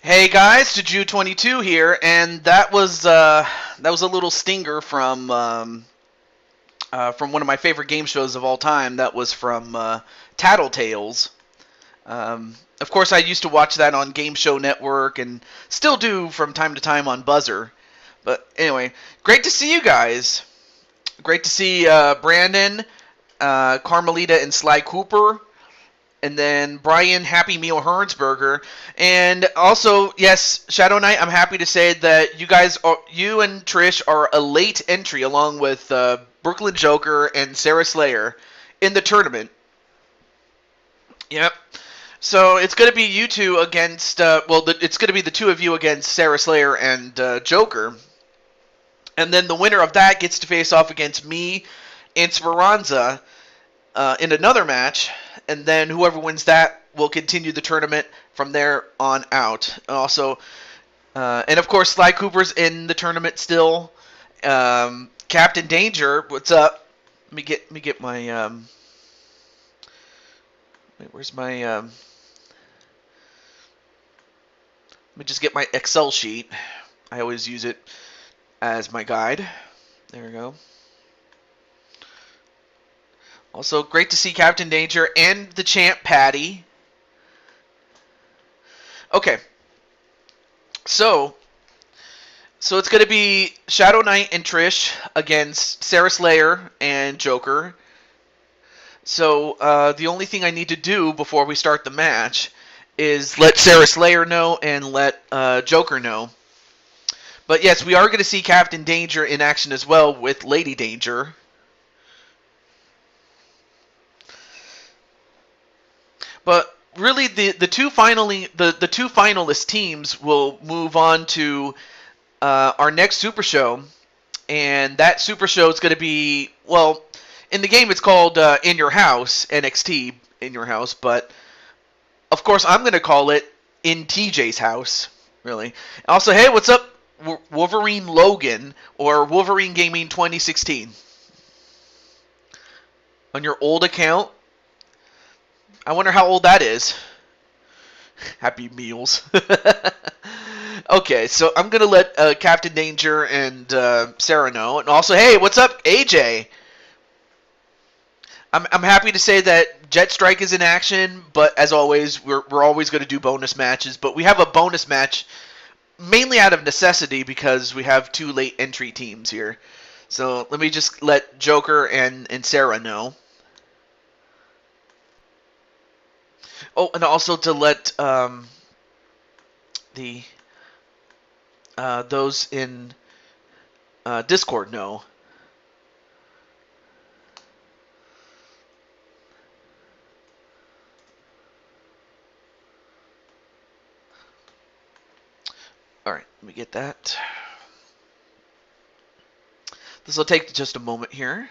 Hey guys, Juju22 here, and that was a little stinger from one of my favorite game shows of all time. That was from Tattletales. Of course, I used to watch that on Game Show Network, and still do from time to time on Buzzer. But anyway, great to see you guys. Great to see Brandon, Carmelita, and Sly Cooper. And then Brian Happy Meal Hernsberger. And also, yes, Shadow Knight, I'm happy to say that you and Trish are a late entry along with Brooklyn Joker and Sarah Slayer in the tournament. Yep. So it's going to be you two against, it's going to be the two of you against Sarah Slayer and Joker. And then the winner of that gets to face off against me and Speranza in another match. And then whoever wins that will continue the tournament from there on out. Also, and of course, Sly Cooper's in the tournament still. Captain Danger, what's up? Let me get my where's my let me just get my Excel sheet. I always use it as my guide. There we go. Also, great to see Captain Danger and the champ, Patty. Okay. So it's going to be Shadow Knight and Trish against Sarah Slayer and Joker. So the only thing I need to do before we start the match is let Sarah Slayer know and let Joker know. But yes, we are going to see Captain Danger in action as well with Lady Danger. But really, the two finalist teams will move on to our next Super Show, and that Super Show is going to be, well, in the game it's called In Your House, NXT In Your House, but of course I'm going to call it In TJ's House, really. Also, hey, what's up, Wolverine Logan, or Wolverine Gaming 2016? On your old account? I wonder how old that is. Happy Meals. Okay, so I'm going to let Captain Danger and Sarah know. And also, hey, what's up, AJ? I'm happy to say that Jet Strike is in action, but as always, we're always going to do bonus matches. But we have a bonus match mainly out of necessity because we have two late entry teams here. So let me just let Joker and Sarah know. Oh, and also to let those in Discord know. All right, let me get that. This will take just a moment here.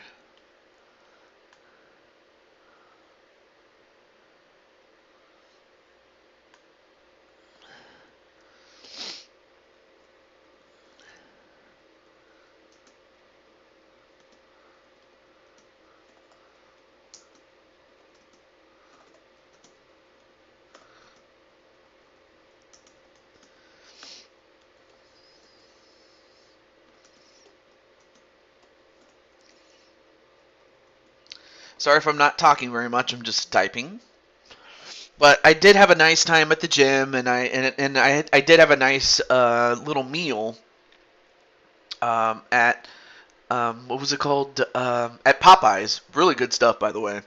Sorry if I'm not talking very much. I'm just typing. But I did have a nice time at the gym, and I did have a nice little meal at what was it called? At Popeyes. Really good stuff, by the way.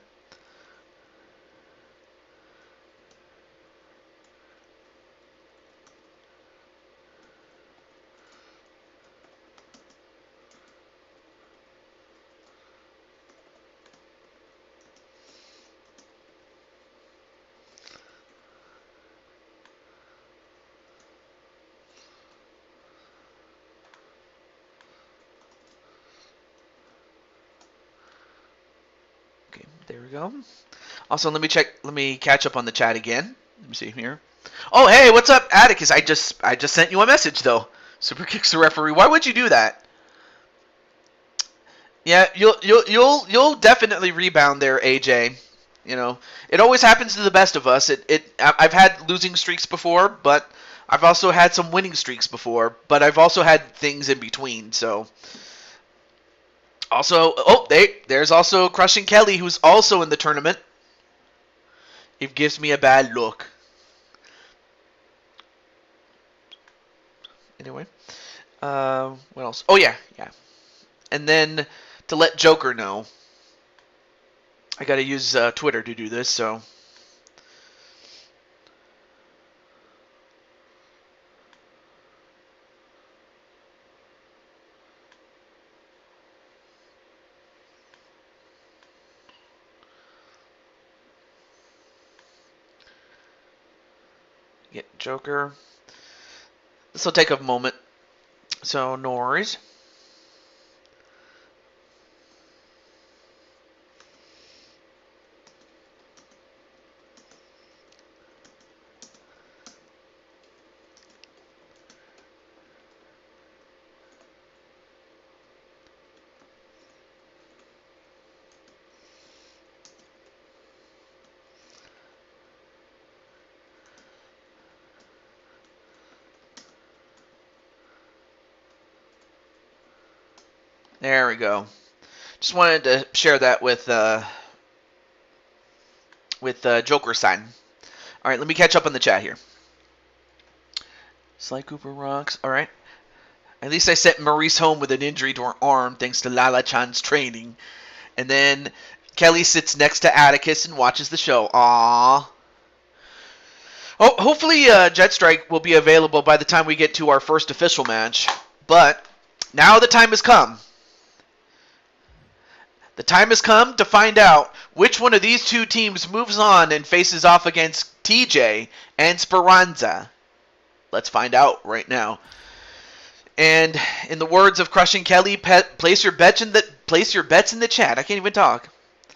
There we go. Also, let me catch up on the chat again. Let me see here. Oh, hey, what's up, Atticus? I just sent you a message though. Super kicks the referee. Why would you do that? Yeah, you'll definitely rebound there, AJ. You know, it always happens to the best of us. I've had losing streaks before, but I've also had some winning streaks before, but I've also had things in between. So, also, there's also Crushing Kelly, who's also in the tournament. It gives me a bad look. Anyway, what else? Oh yeah. And then to let Joker know, I gotta use Twitter to do this. So. Get Joker. This will take a moment, so no worries. There we go. Just wanted to share that with Joker-san. All right, let me catch up on the chat here. Sly Cooper rocks. All right. At least I sent Maurice home with an injury to her arm thanks to Lala Chan's training. And then Kelly sits next to Atticus and watches the show. Aww. Oh, hopefully Jet Strike will be available by the time we get to our first official match. But now the time has come. The time has come to find out which one of these two teams moves on and faces off against TJ and Speranza. Let's find out right now. And in the words of Crushing Kelly, place your bets in the chat. I can't even talk.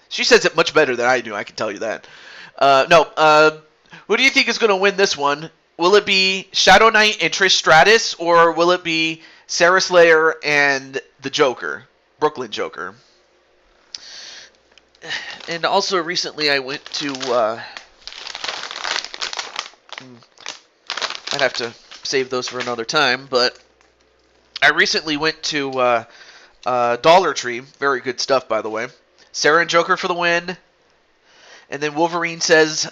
She says it much better than I do. I can tell you that. Who do you think is going to win this one? Will it be Shadow Knight and Trish Stratus, or will it be Sarah Slayer and the Joker, Brooklyn Joker? And also recently I went to, I'd have to save those for another time, but I recently went to Dollar Tree. Very good stuff, by the way. Sarah and Joker for the win. And then Wolverine says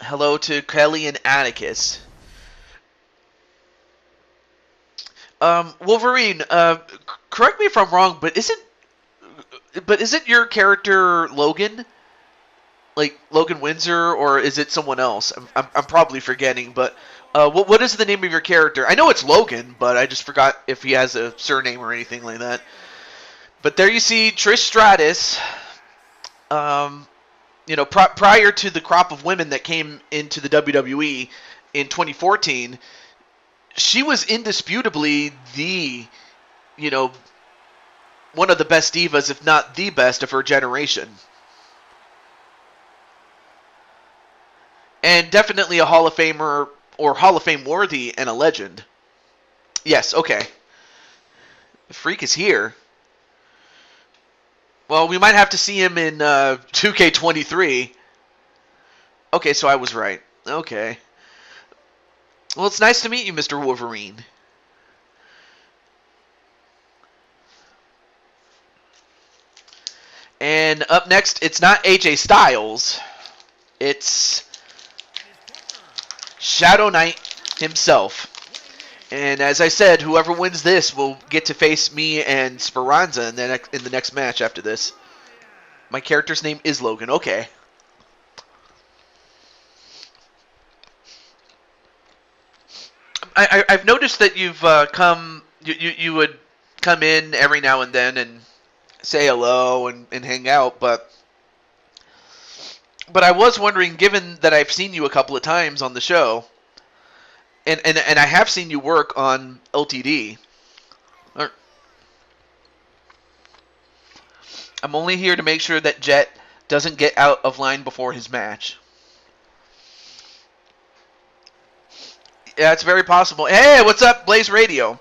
hello to Kelly and Atticus. Wolverine, correct me if I'm wrong, but isn't your character Logan? Like Logan Windsor, or is it someone else? I'm probably forgetting, but what is the name of your character? I know it's Logan, but I just forgot if he has a surname or anything like that. But there you see Trish Stratus. Prior to the crop of women that came into the WWE in 2014, she was indisputably one of the best divas, if not the best, of her generation. And definitely a Hall of Famer, or Hall of Fame worthy, and a legend. Yes, okay. The Freak is here. Well, we might have to see him in 2K23. Okay, so I was right. Okay. Well, it's nice to meet you, Mr. Wolverine. And up next, it's not AJ Styles. It's Shadow Knight himself. And as I said, whoever wins this will get to face me and Speranza in the next match after this. My character's name is Logan. Okay. I've noticed that you've you would come in every now and then and say hello and hang out, but I was wondering, given that I've seen you a couple of times on the show, and I have seen you work on LTD. I'm only here to make sure that Jet doesn't get out of line before his match. Yeah, it's very possible. Hey, what's up, Blaze Radio?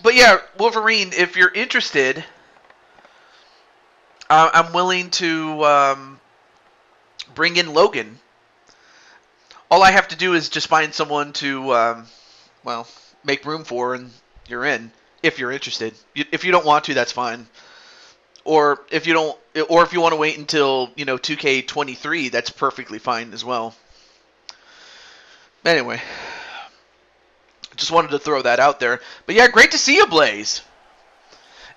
But yeah, Wolverine, if you're interested, I'm willing to bring in Logan. All I have to do is just find someone to, make room for, and you're in. If you're interested. If you don't want to, that's fine. Or if you don't, or if you want to wait until 2K23, that's perfectly fine as well. Anyway, just wanted to throw that out there. But yeah, great to see you, Blaze.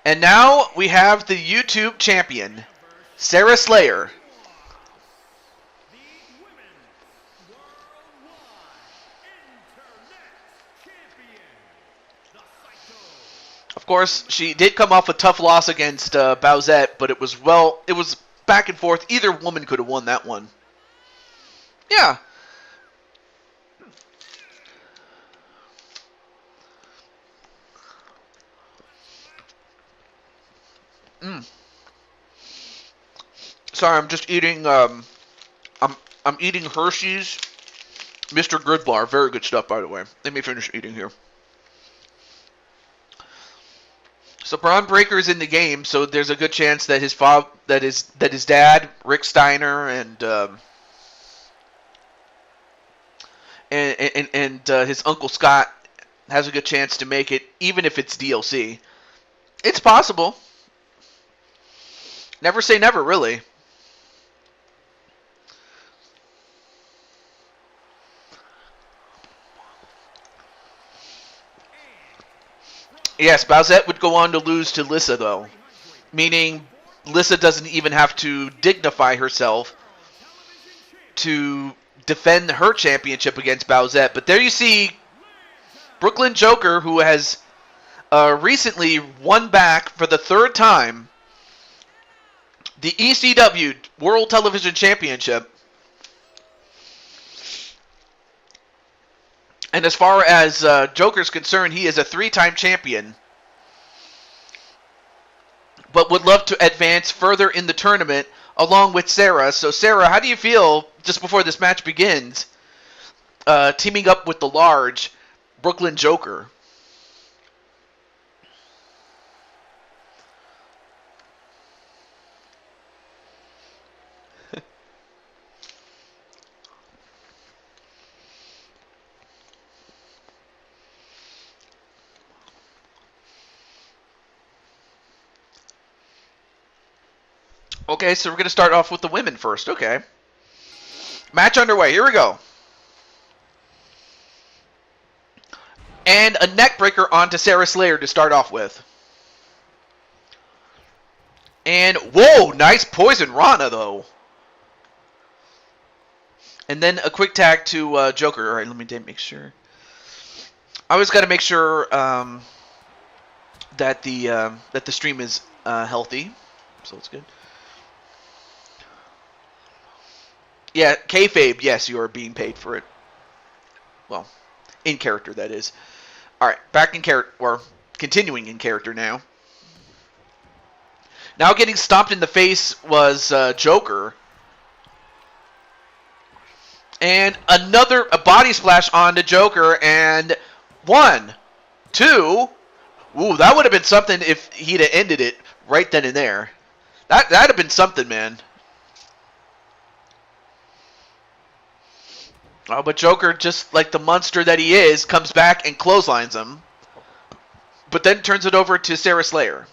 And now we have the YouTube champion, Sarah Slayer. Of course, she did come off a tough loss against Bowsette, but it was back and forth. Either woman could have won that one. Yeah. Sorry, I'm just eating. I'm eating Hershey's Mr. Good Bar. Very good stuff, by the way. Let me finish eating here. So Braun Breaker's in the game, so there's a good chance that his dad, Rick Steiner, and his uncle Scott has a good chance to make it, even if it's DLC. It's possible. Never say never, really. Yes, Bowsette would go on to lose to Lissa, though. Meaning, Lissa doesn't even have to dignify herself to defend her championship against Bowsette. But there you see Brooklyn Joker, who has recently won back for the third time the ECW World Television Championship. And as far as Joker's concerned, he is a 3-time champion. But would love to advance further in the tournament along with Sarah. So Sarah, how do you feel just before this match begins, teaming up with the large Brooklyn Joker? Okay, so we're going to start off with the women first. Okay. Match underway. Here we go. And a neck breaker onto Sarah Slayer to start off with. And, whoa, nice poison Rana, though. And then a quick tag to Joker. All right, let me make sure. I always got to make sure that the stream is healthy. So it's good. Yeah, kayfabe, yes, you are being paid for it. Well, in character, that is. Alright, back in character, or continuing in character now. Now getting stomped in the face was Joker. And a body splash onto Joker, and 1, 2. Ooh, that would have been something if he'd have ended it right then and there. That'd have been something, man. Oh, but Joker, just like the monster that he is, comes back and clotheslines him. But then turns it over to Sarah Slayer.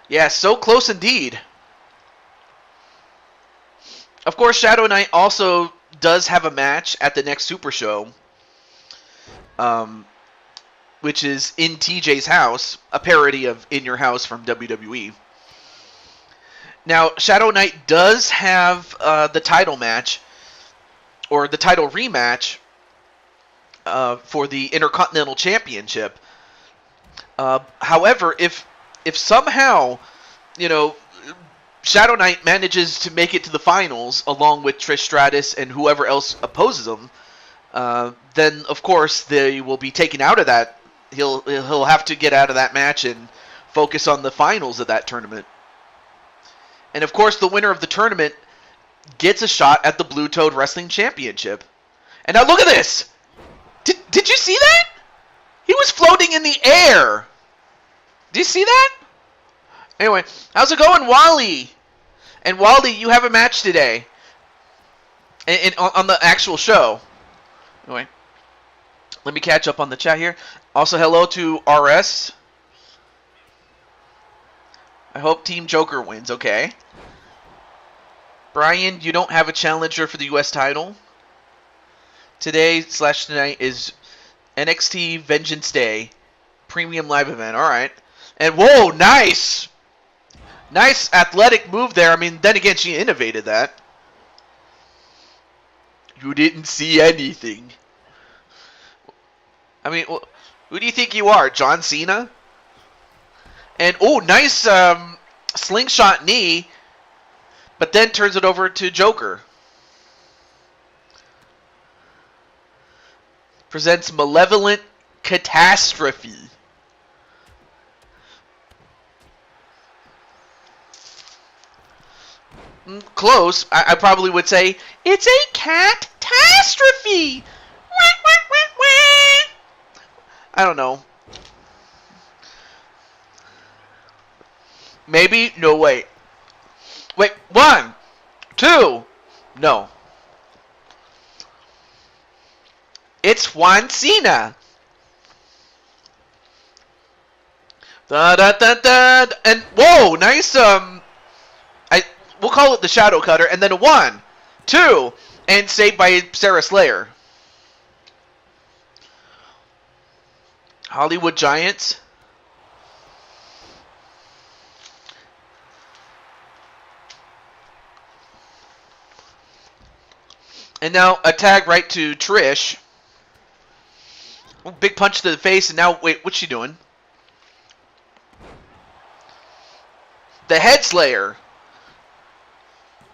Yeah, so close indeed. Of course, Shadow Knight also does have a match at the next Super Show. Which is in TJ's house, a parody of In Your House from WWE. Now, Shadow Knight does have the title match, or the title rematch, for the Intercontinental Championship. However, if somehow, Shadow Knight manages to make it to the finals, along with Trish Stratus and whoever else opposes him, then, of course, they will be taken out of that he'll have to get out of that match and focus on the finals of that tournament. And of course, the winner of the tournament gets a shot at the Blue Toad Wrestling Championship. And now look at this! Did you see that? He was floating in the air. Do you see that? Anyway, how's it going, Wally? And Wally, you have a match today. On the actual show. Anyway, let me catch up on the chat here. Also, hello to RS. I hope Team Joker wins, okay? Brian, you don't have a challenger for the US title. Today/tonight is NXT Vengeance Day. Premium live event, alright. And whoa, nice! Nice athletic move there. I mean, then again, she innovated that. You didn't see anything. I mean, who do you think you are, John Cena? And, oh, nice slingshot knee, but then turns it over to Joker. Presents Malevolent Catastrophe. Close. I probably would say, it's a catastrophe. I don't know. Maybe? No, wait. Wait, 1, 2. No. It's Juan Cena. Da da da da. And whoa, nice. We'll call it the Shadow Cutter, and then a 1, 2, and saved by Sarah Slayer. Hollywood Giants. And now a tag right to Trish. Oh, big punch to the face, and now, wait, what's she doing? The Head Slayer.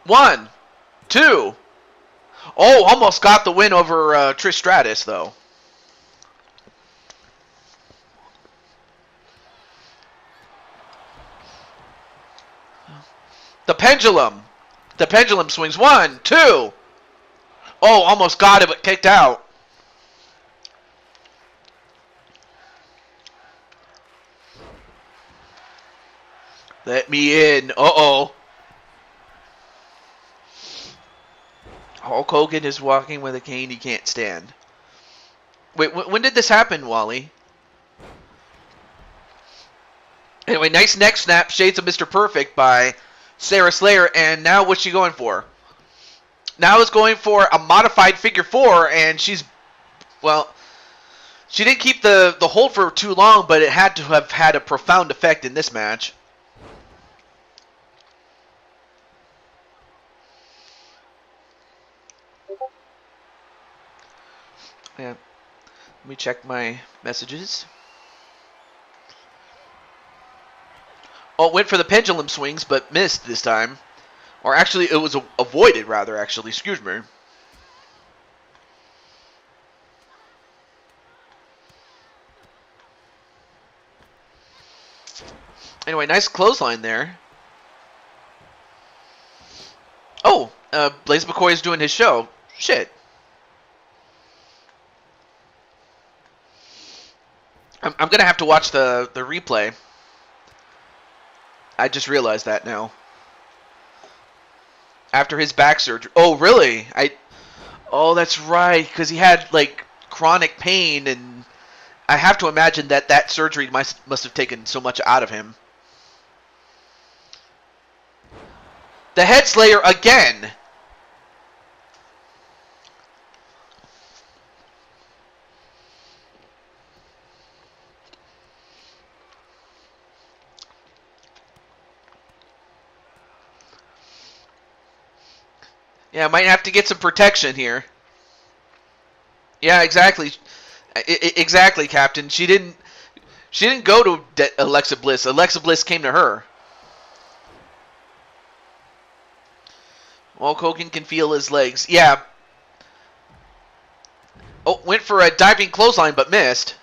1, 2. Oh, almost got the win over Trish Stratus, though. The pendulum. The pendulum swings. 1, 2. Oh, almost got it, but kicked out. Let me in. Uh-oh. Hulk Hogan is walking with a cane he can't stand. Wait, when did this happen, Wally? Anyway, nice neck snap, Shades of Mr. Perfect by Sarah Slayer, and now what's she going for? Now is going for a modified figure 4, and she's, well, she didn't keep the hold for too long, but it had to have had a profound effect in this match. Yeah, let me check my messages. Oh, went for the pendulum swings, but missed this time. Or actually, it was avoided, rather, actually. Excuse me. Anyway, nice clothesline there. Oh, Blaze McCoy is doing his show. Shit. I'm going to have to watch the replay. I just realized that now. After his back surgery. Oh, really? Oh, that's right. Because he had, like, chronic pain, and I have to imagine that surgery must have taken so much out of him. The Head Slayer again. Yeah, might have to get some protection here. Yeah, exactly. Exactly, Captain. She didn't go to Alexa Bliss. Alexa Bliss came to her. Hulk Hogan can feel his legs. Yeah. Oh, went for a diving clothesline but missed.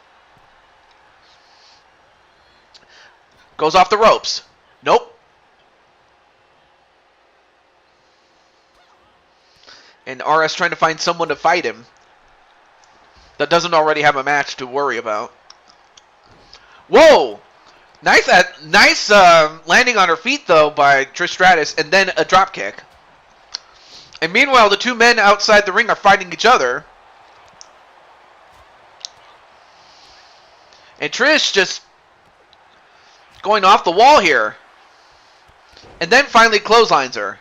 Goes off the ropes. Nope. And RS trying to find someone to fight him that doesn't already have a match to worry about. Whoa! Nice landing on her feet, though, by Trish Stratus, and then a drop kick. And meanwhile, the two men outside the ring are fighting each other. And Trish just going off the wall here. And then finally clotheslines her.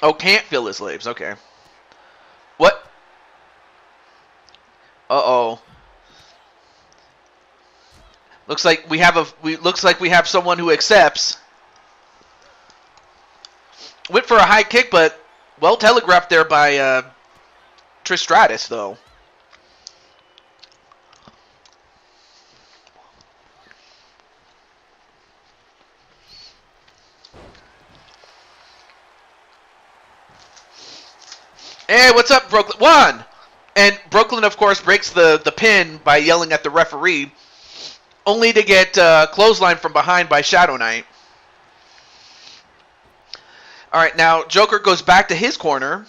Oh, can't feel his leaves. Okay. What? Uh-oh. Looks like we have someone who accepts. Went for a high kick, but well telegraphed there by Trish Stratus, though. Hey, what's up, Brooklyn? One! And Brooklyn, of course, breaks the pin by yelling at the referee, only to get clotheslined from behind by Shadow Knight. All right, now Joker goes back to his corner.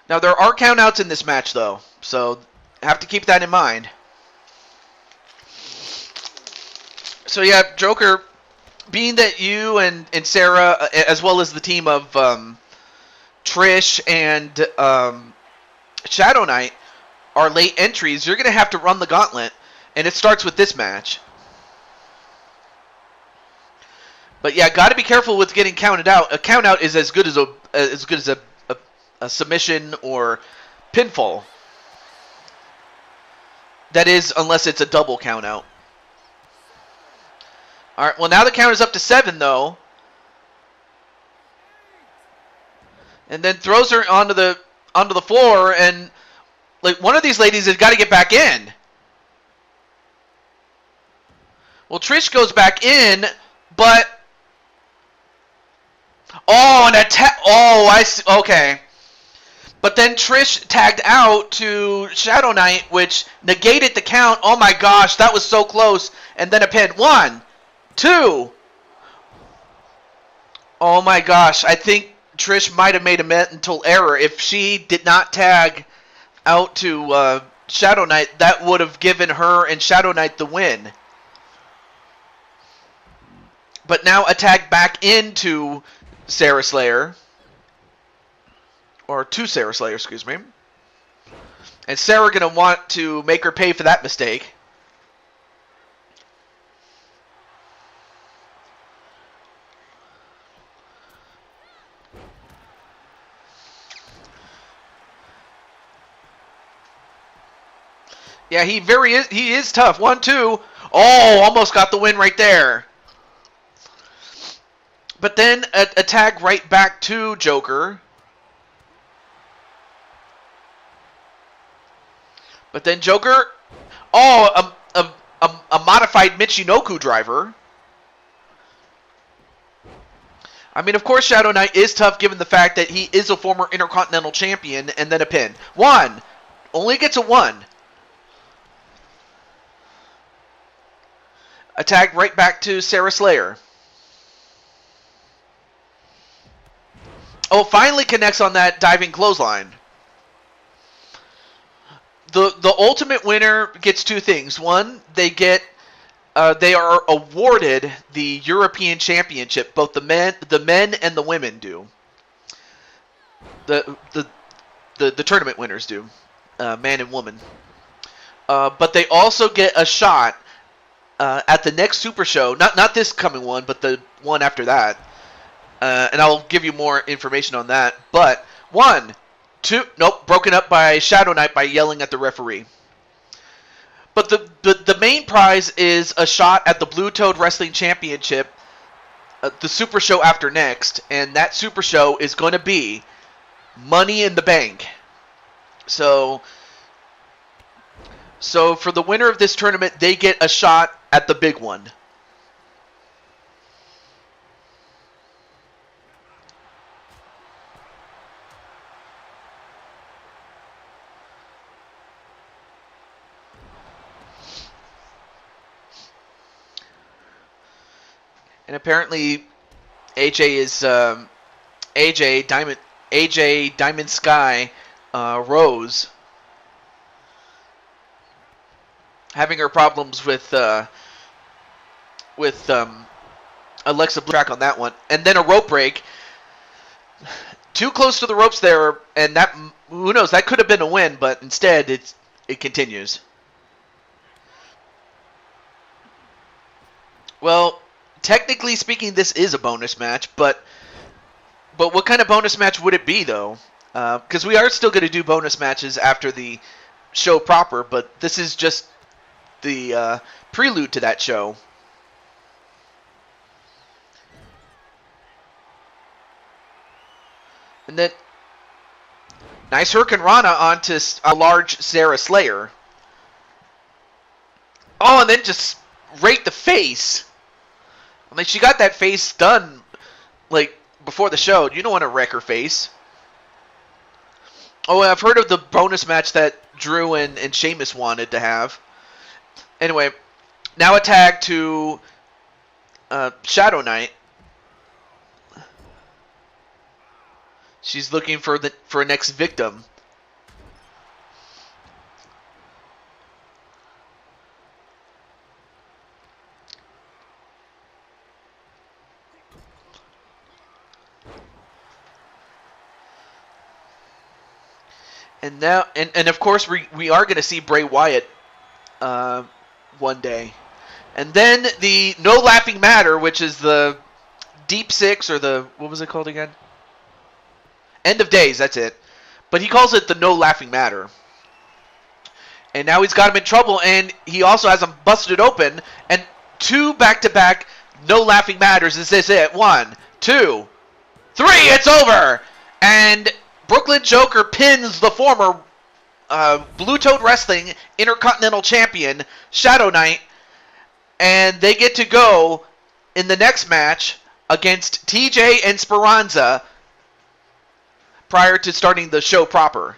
Now, there are countouts in this match, though, so have to keep that in mind. So, yeah, Joker, being that you and Sarah, as well as the team of Trish and Shadow Knight, are late entries, you're going to have to run the gauntlet, and it starts with this match. But yeah, got to be careful with getting counted out. A count out is as good as a submission or pinfall. That is, unless it's a double count out. All right. Well, now the count is up to 7, though, and then throws her onto the floor, and like one of these ladies has got to get back in. Well, Trish goes back in, but oh, I see. Okay. But then Trish tagged out to Shadow Knight, which negated the count. Oh my gosh, that was so close. And then a pin. 1, 2. Oh my gosh, I think Trish might have made a mental error. If she did not tag out to Shadow Knight, that would have given her and Shadow Knight the win. But now a tag back into Sarah Slayer. Or to Sarah Slayer, excuse me. And Sarah going to want to make her pay for that mistake. Yeah, he is tough. 1, 2. Oh, almost got the win right there. But then a tag right back to Joker. But then Joker, a modified Michinoku driver. I mean, of course, Shadow Knight is tough given the fact that he is a former Intercontinental Champion, and then a pin. 1. Only gets a 1. A tag right back to Sarah Slayer. Oh, finally connects on that diving clothesline. The ultimate winner gets 2 things. 1, they are awarded the European Championship. Both the men and the women do. The tournament winners do, man and woman. But they also get a shot at the next Super Show. Not this coming one, but the one after that. And I'll give you more information on that. But 1, 2, nope, broken up by Shadow Knight by yelling at the referee. But the main prize is a shot at the Blue Toad Wrestling Championship, the Super Show after next, and that Super Show is going to be Money in the Bank. So for the winner of this tournament, they get a shot at the big one. And apparently AJ is AJ Diamond Sky Rose having her problems with Alexa Bliss track on that one, and then a rope break. Too close to the ropes there, and that, who knows, that could have been a win, but instead it continues. Well, technically speaking, this is a bonus match, but what kind of bonus match would it be, though? Because we are still going to do bonus matches after the show proper, but this is just the prelude to that show. And then, nice Hurricane Rana onto a large Sarah Slayer. Oh, and then just rake the face. I mean, she got that face done, like, before the show. You don't want to wreck her face. Oh, I've heard of the bonus match that Drew and Sheamus wanted to have. Anyway, now a tag to Shadow Knight. She's looking for a next victim. And now, and of course, we are going to see Bray Wyatt one day. And then the No Laughing Matter, which is the Deep Six, or the, what was it called again? End of Days, that's it. But he calls it the No Laughing Matter. And now he's got him in trouble, and he also has him busted open. And 2 back-to-back No Laughing Matters. Is this it? 1, 2, 3, it's over! And Brooklyn Joker pins the former Blue Toad Wrestling Intercontinental Champion, Shadow Knight. And they get to go in the next match against TJ and Speranza prior to starting the show proper.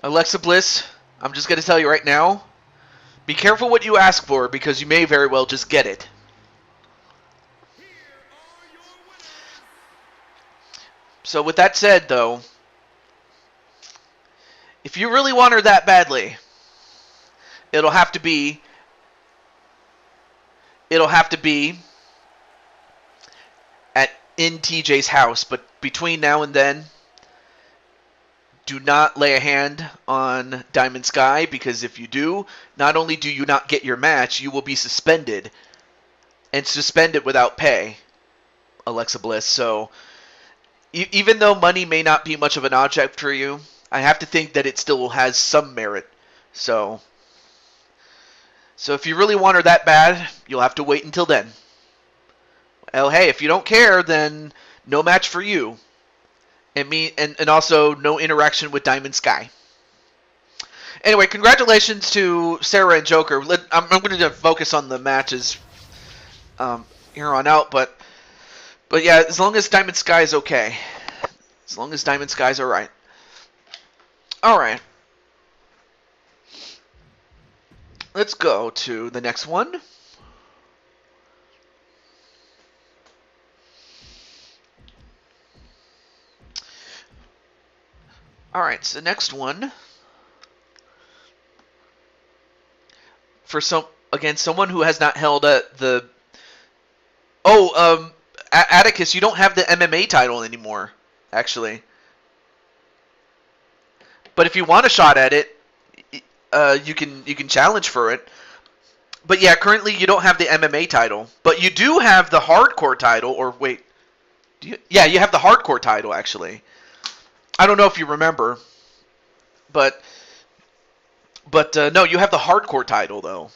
Alexa Bliss, I'm just going to tell you right now, be careful what you ask for, because you may very well just get it. So with that said, though, if you really want her that badly, it'll have to be in TJ's house. But between now and then, do not lay a hand on Diamond Sky, because if you do, not only do you not get your match, you will be suspended, and suspended without pay, Alexa Bliss. So even though money may not be much of an object for you, I have to think that it still has some merit. So if you really want her that bad, you'll have to wait until then. Well, hey, if you don't care, then no match for you. And also no interaction with Diamond Sky. Anyway, congratulations to Sarah and Joker. I'm going to focus on the matches here on out, but yeah, as long as Diamond Sky is okay. As long as Diamond Sky's alright. Alright. Let's go to the next one. Alright, so the next one. For someone who has not held the... Oh, Atticus, you don't have the MMA title anymore, actually. But if you want a shot at it, you can challenge for it. But yeah, currently you don't have the MMA title, but you do have the hardcore title. Or wait, yeah, you have the hardcore title actually. I don't know if you remember, but no, you have the hardcore title though.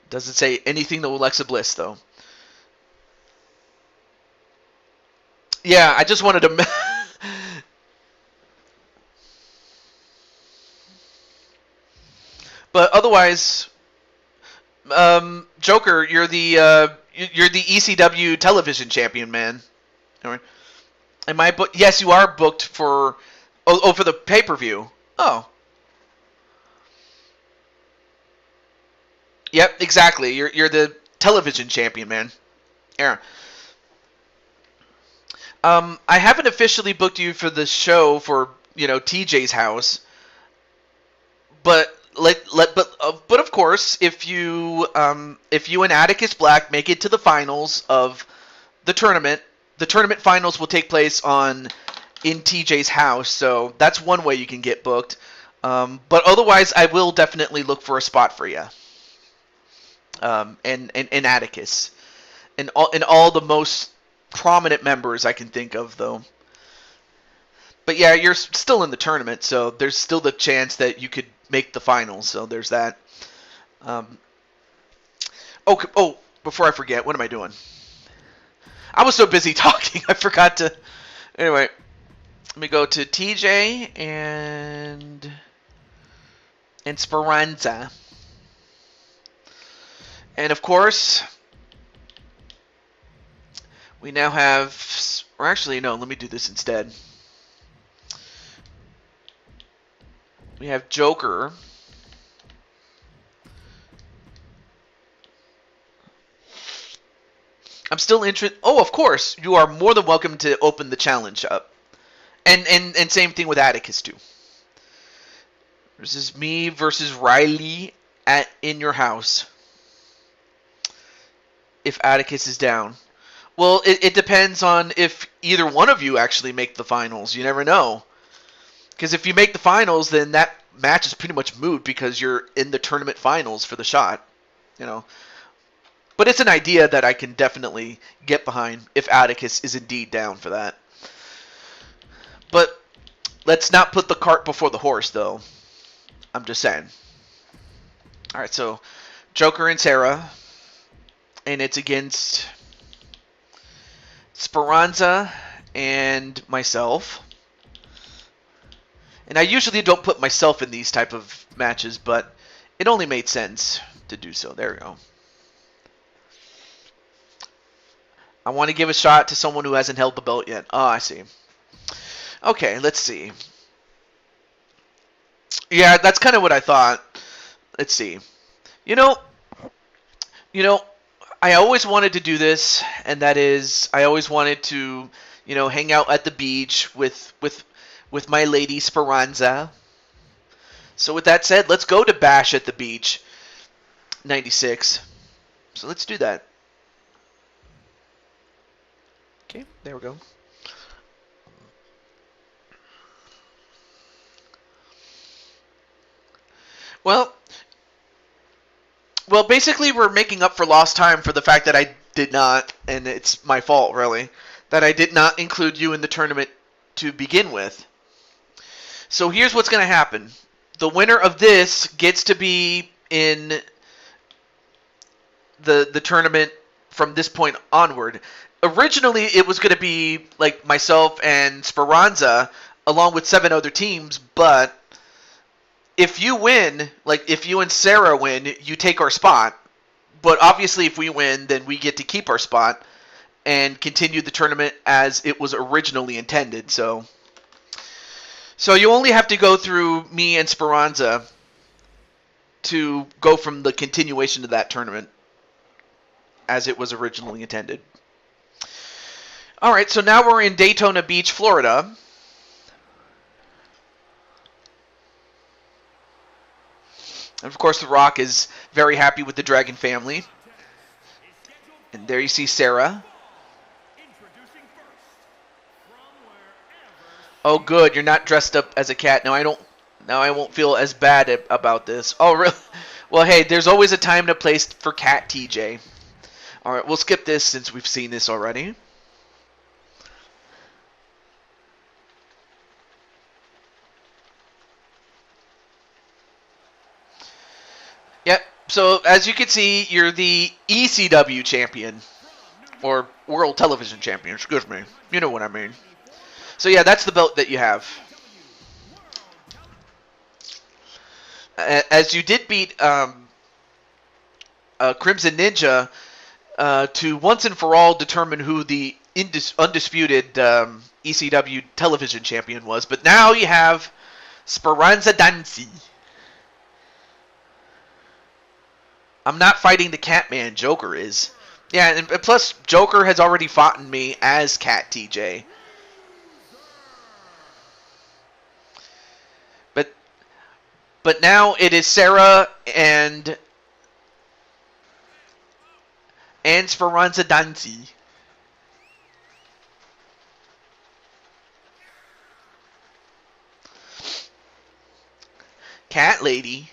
Doesn't say anything to Alexa Bliss though. Yeah, I just wanted to. But otherwise, Joker, you're You're the ECW television champion, man. Am I booked? Yes, you are booked for. For the pay-per-view. Oh. Yep, exactly. You're the television champion, man. Aaron. I haven't officially booked you for the show for TJ's house, but but of course, if you and Atticus Black make it to the finals of the tournament finals will take place in TJ's house, so that's one way you can get booked. But otherwise, I will definitely look for a spot for you. And Atticus, and all the most prominent members I can think of, though. But yeah, you're still in the tournament, so there's still the chance that you could make the finals. So there's that. Before I forget, what am I doing? I was so busy talking, I forgot to. Anyway, let me go to TJ and Speranza. And of course, we now have, or actually, no, let me do this instead. We have Joker. I'm still interested. Oh, of course, you are more than welcome to open the challenge up. And same thing with Atticus, too. This is me versus Riley in your house. If Atticus is down. Well, it depends on if either one of you actually make the finals. You never know. Because if you make the finals, then that match is pretty much moot because you're in the tournament finals for the shot. But it's an idea that I can definitely get behind if Atticus is indeed down for that. But let's not put the cart before the horse, though. I'm just saying. Alright, so Joker and Sarah. And it's against Speranza and myself. And I usually don't put myself in these type of matches, but it only made sense to do so. There we go. I want to give a shot to someone who hasn't held the belt yet. Oh, I see. Okay, let's see. Yeah, that's kind of what I thought. Let's see. I always wanted to do this, and that is, I always wanted to, hang out at the beach with my lady Speranza. So with that said, let's go to Bash at the Beach 96. So let's do that. Okay, there we go. Well, basically we're making up for lost time for the fact that I did not, and it's my fault, really, that I did not include you in the tournament to begin with. So here's what's going to happen. The winner of this gets to be in the tournament from this point onward. Originally, it was going to be like myself and Speranza along with 7 other teams, but if you win, like if you and Sarah win, you take our spot. But obviously if we win, then we get to keep our spot and continue the tournament as it was originally intended. So you only have to go through me and Speranza to go from the continuation of that tournament as it was originally intended. Alright, so now we're in Daytona Beach, Florida. And of course, The Rock is very happy with the Dragon family. And there you see Sarah. Oh, good. You're not dressed up as a cat. Now I won't feel as bad about this. Oh, really? Well, hey, there's always a time and a place for Cat TJ. All right, we'll skip this since we've seen this already. Yep. So as you can see, you're the ECW champion, or World Television Champion. Excuse me. You know what I mean. So yeah, that's the belt that you have. As you did beat Crimson Ninja to once and for all determine who the undisputed ECW television champion was. But now you have Speranza Danzi. I'm not fighting the Catman. Joker is. Yeah, and plus Joker has already fought me as Cat TJ. But now it is Sarah and Speranza Danzi. Cat Lady.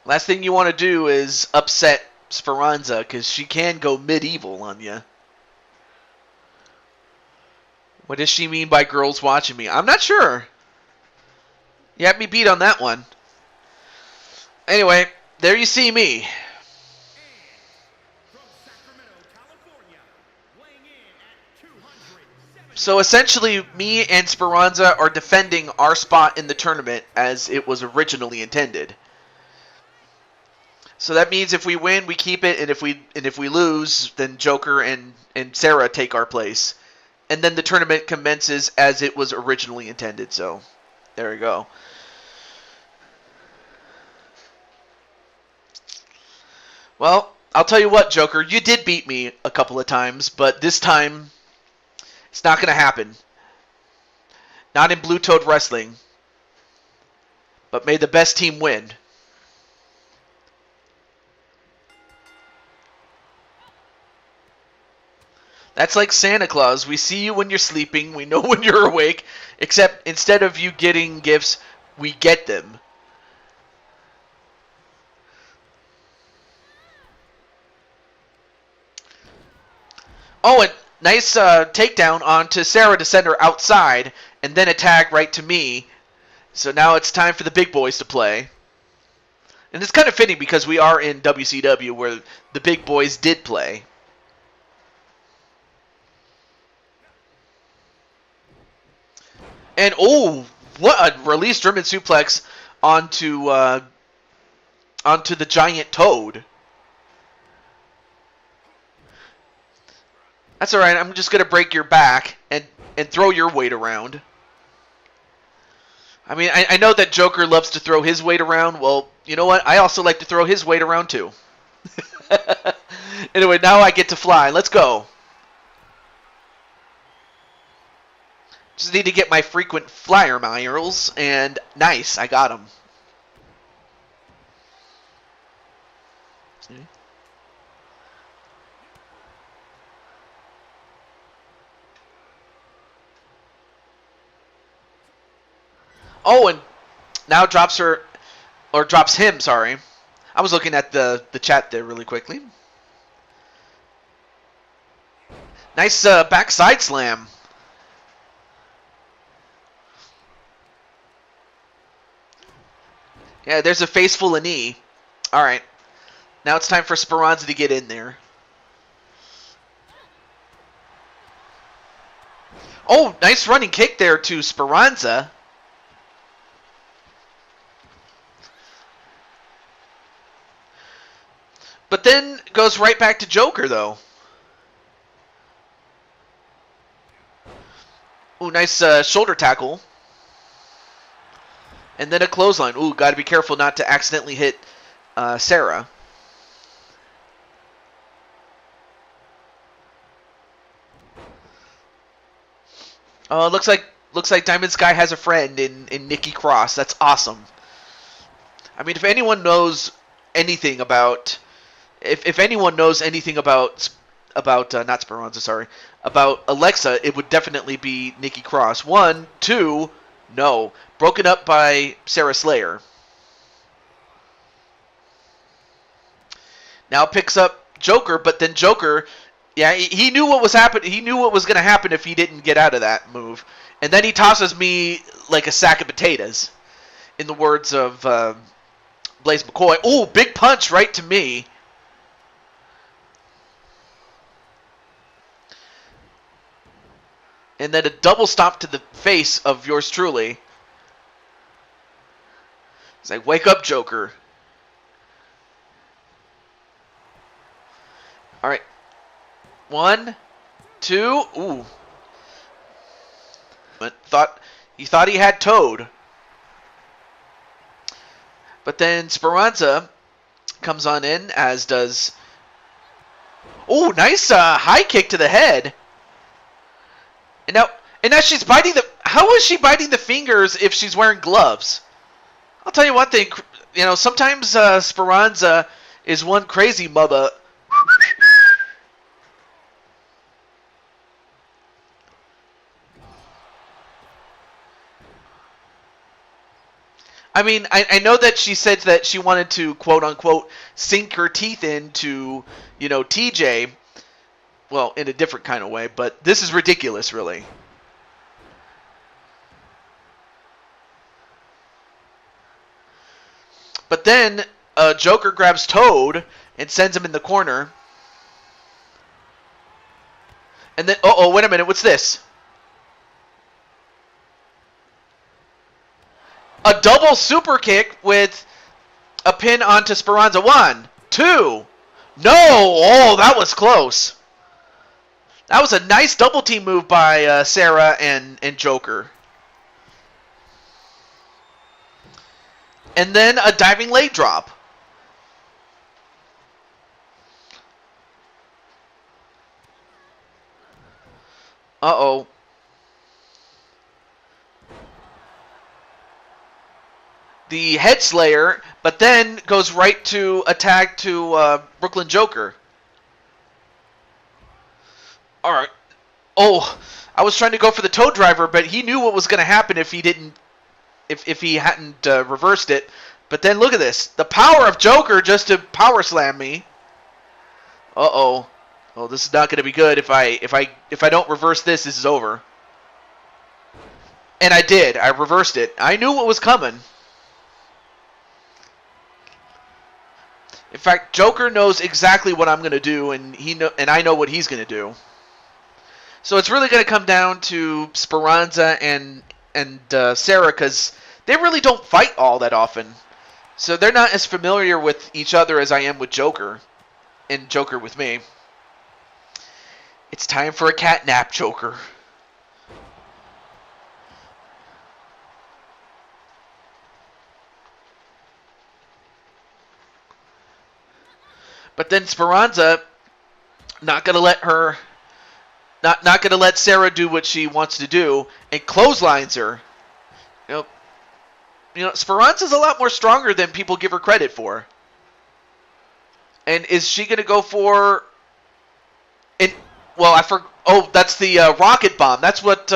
Last thing you want to do is upset Speranza, because she can go medieval on you. What does she mean by girls watching me? I'm not sure. You had me beat on that one. Anyway, there you see me. So essentially, me and Speranza are defending our spot in the tournament as it was originally intended. So that means if we win, we keep it, and if we lose, then Joker and Sarah take our place. And then the tournament commences as it was originally intended. So there we go. Well, I'll tell you what, Joker, you did beat me a couple of times, but this time it's not going to happen. Not in Blue Toad Wrestling. But may the best team win. That's like Santa Claus. We see you when you're sleeping. We know when you're awake. Except instead of you getting gifts, we get them. Oh, and nice takedown onto Sarah to send her outside. And then a tag right to me. So now it's time for the big boys to play. And it's kind of fitting because we are in WCW where the big boys did play. And oh, what a release German suplex onto the giant toad. That's alright, I'm just gonna break your back and throw your weight around. I mean, I know that Joker loves to throw his weight around. Well, you know what? I also like to throw his weight around too. Anyway, now I get to fly. Let's go. Just need to get my frequent flyer miles, and nice, I got them. See? Oh, and now drops her, or drops him, sorry. I was looking at the chat there really quickly. Nice backside slam. Yeah, there's a face full of knee. Alright. Now it's time for Speranza to get in there. Oh, nice running kick there to Speranza. But then goes right back to Joker, though. Ooh, nice shoulder tackle. And then a clothesline. Ooh, got to be careful not to accidentally hit Sarah. Oh, looks like Diamond Sky has a friend in Nikki Cross. That's awesome. I mean, if anyone knows anything about, if anyone knows anything about not Speranza, sorry, about Alexa, it would definitely be Nikki Cross. 1, 2, no, broken up by Sarah Slayer. Now picks up Joker, but then Joker, yeah, he knew what was happening. He knew what was going to happen if he didn't get out of that move, and then he tosses me like a sack of potatoes, in the words of Blaze McCoy. Oh, big punch right to me. And then a double stomp to the face of yours truly. It's like, wake up, Joker. All right. 1, 2. Ooh. He thought he had Toad. But then Speranza comes on in, as does... Oh, nice high kick to the head. And now she's biting the... How is she biting the fingers if she's wearing gloves? I'll tell you one thing. You know, sometimes Speranza is one crazy mother. I mean, I know that she said that she wanted to, quote-unquote, sink her teeth into, you know, TJ. Well, in a different kind of way, but this is ridiculous, really. But then Joker grabs Toad and sends him in the corner. And then, uh-oh, wait a minute, what's this? A double super kick with a pin onto Speranza. 1, 2. No! Oh, that was close. That was a nice double team move by Sarah and Joker. And then a diving leg drop. Uh-oh. The Head Slayer, but then goes right to attack to Brooklyn Joker. All right. Oh, I was trying to go for the toe driver, but he knew what was going to happen if he didn't, if he hadn't reversed it. But then look at this, the power of Joker just to power slam me. Uh-oh. Oh, this is not going to be good. If I don't reverse this, this is over. And I did. I reversed it. I knew what was coming. In fact, Joker knows exactly what I'm going to do, and I know what he's going to do. So it's really going to come down to Speranza and Sarah, because they really don't fight all that often. So they're not as familiar with each other as I am with Joker, and Joker with me. It's time for a cat nap, Joker. But then Speranza, not gonna let her, not gonna let Sarah do what she wants to do, and clotheslines her. You know, Speranza's a lot more stronger than people give her credit for. And is she gonna go for? Well, oh, that's the rocket bomb. That's what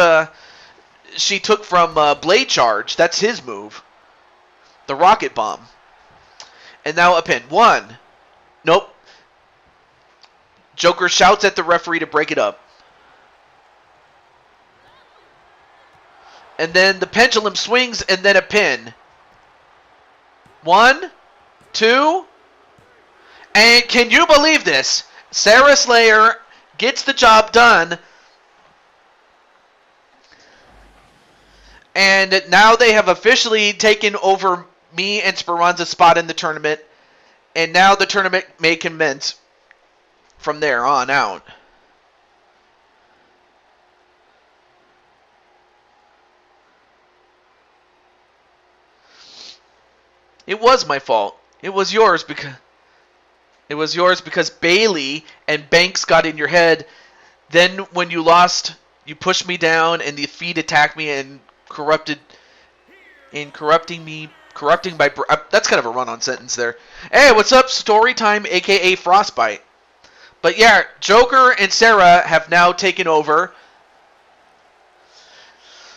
she took from Blade Charge. That's his move. The rocket bomb. And now a pin. 1. Nope. Joker shouts at the referee to break it up. And then the pendulum swings and then a pin. 1, 2. And can you believe this? Sarah Slayer gets the job done. And now they have officially taken over me and Speranza's spot in the tournament. And now the tournament may commence from there on out. It was my fault. It was yours because Bailey and Banks got in your head. Then when you lost, you pushed me down and the feed attacked me and corrupting by... That's kind of a run-on sentence there. Hey, what's up? Storytime, a.k.a. Frostbite. But yeah, Joker and Sarah have now taken over.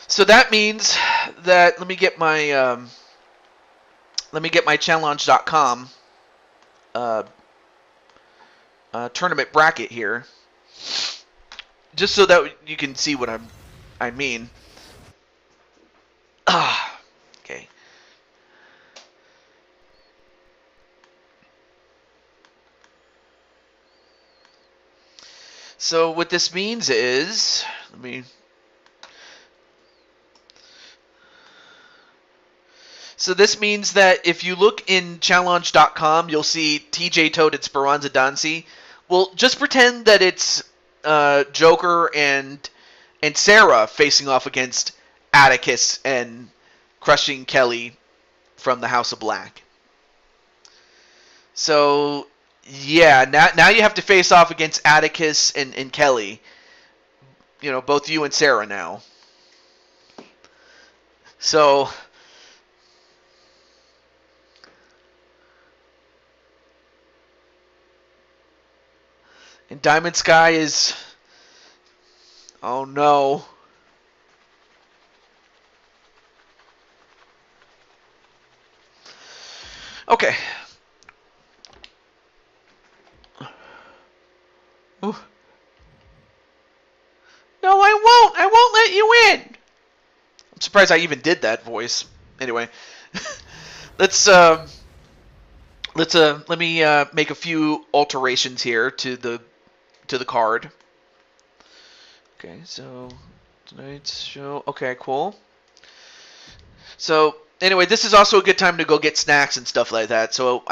So that means that... Let me get my challenge.com tournament bracket here. Just so that you can see what I mean. Okay. So what this means is, So this means that if you look in challenge.com, you'll see TJ Toad and Speranza Dancy. Well, just pretend that it's Joker and Sarah facing off against Atticus and crushing Kelly from the House of Black. So, yeah, now you have to face off against Atticus and Kelly. You know, both you and Sarah now. So, and Diamond Sky is... Oh, no. Okay. Ooh. No, I won't. I won't let you in. I'm surprised I even did that voice. Anyway, let me make a few alterations here to the card. Okay, so tonight's show. Okay, cool. So anyway, this is also a good time to go get snacks and stuff like that. So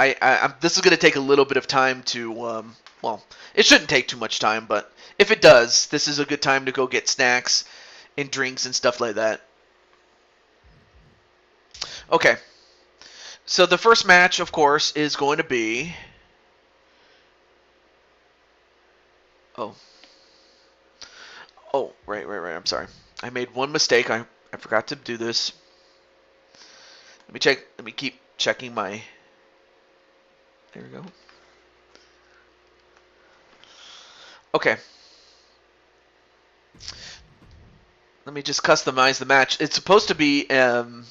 this is going to take a little bit of time to well, it shouldn't take too much time, but if it does, this is a good time to go get snacks and drinks and stuff like that. Okay. So the first match, of course, is going to be... Oh, right. I'm sorry. I made one mistake. I forgot to do this. Let me check. Let me keep checking my... There we go. Okay. Let me just customize the match. It's supposed to be an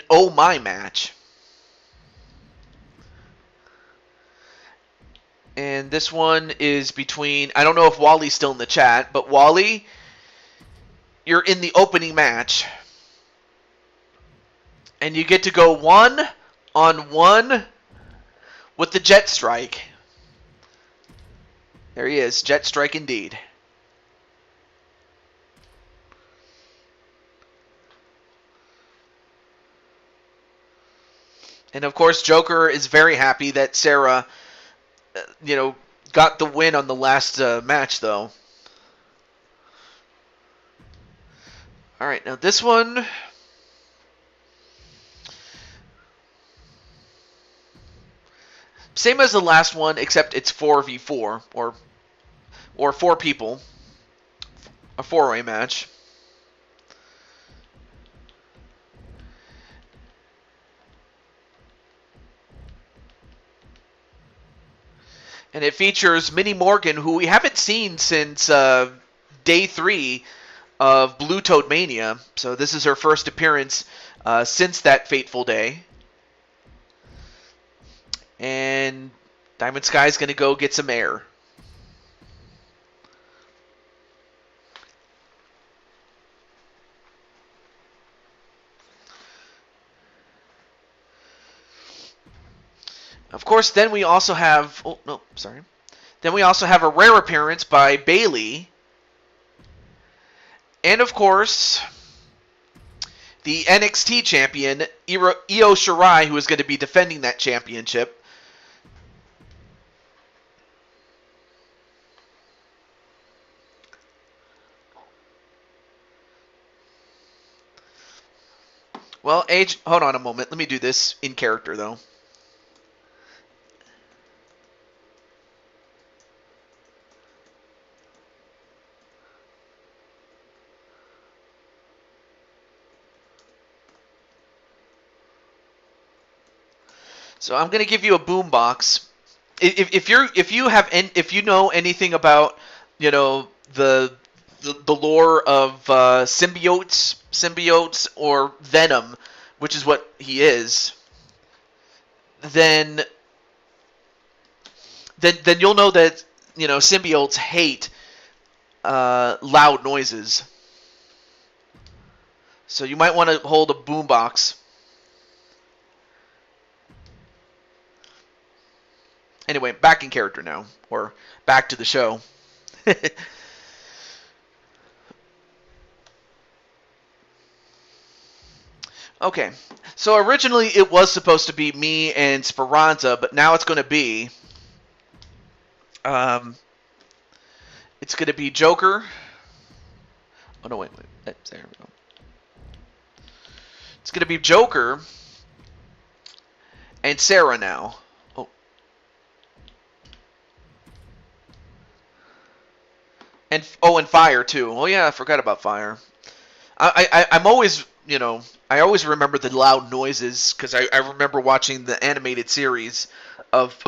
Oh My match. And this one is between... I don't know if Wally's still in the chat, but Wally, you're in the opening match. And you get to go 1-on-1 with the Jet Strike. There he is. Jet Strike indeed. And of course, Joker is very happy that Sarah, got the win on the last match, though. All right, now this one... Same as the last one, except it's 4v4, or 4 people. A 4-way match. And it features Minnie Morgan, who we haven't seen since day 3 of Blue Toad Mania. So this is her first appearance since that fateful day. And Diamond Sky's going to go get some air. Of course, then we also have... Oh, no, sorry. Then we also have a rare appearance by Bayley. And, of course, the NXT champion, Io Shirai, who is going to be defending that championship. Well, hold on a moment. Let me do this in character, though. So I'm going to give you a boombox. If you know anything about, the lore of symbiotes or Venom, which is what he is, then you'll know that symbiotes hate loud noises. So you might want to hold a boombox. Anyway, back in character now, or back to the show. Okay, so originally it was supposed to be me and Speranza, but now it's going to be, um, Joker. Oh no, wait. There we go. It's going to be Joker and Sarah now. Oh, and Fire too. Oh yeah, I forgot about Fire. I'm always, I always remember the loud noises because I remember watching the animated series of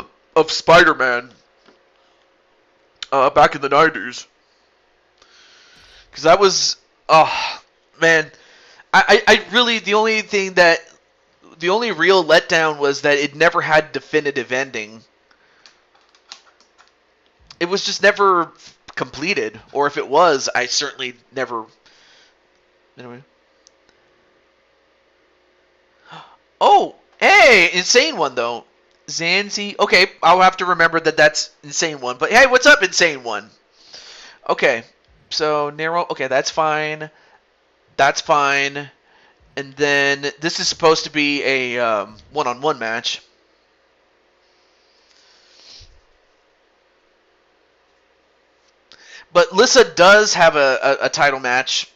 Spider-Man back in the 90s. Because that was, oh man, I really the only real letdown was that it never had definitive ending. It was just never completed, or if it was, I certainly never. Anyway. Oh, hey, Insane One though. Zanzi. Okay, I'll have to remember that that's Insane One. But hey, what's up, Insane One? Okay, so narrow. Okay, that's fine. That's fine. And then this is supposed to be a one-on-one match. But Lissa does have a title match,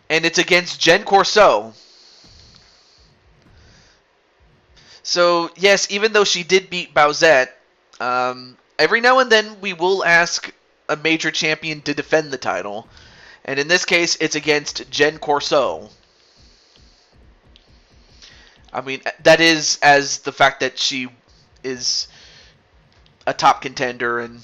and it's against Jen Corso. So, yes, even though she did beat Bowsette, every now and then we will ask a major champion to defend the title. And in this case, it's against Jen Corso. I mean, that is as the fact that she is a top contender and...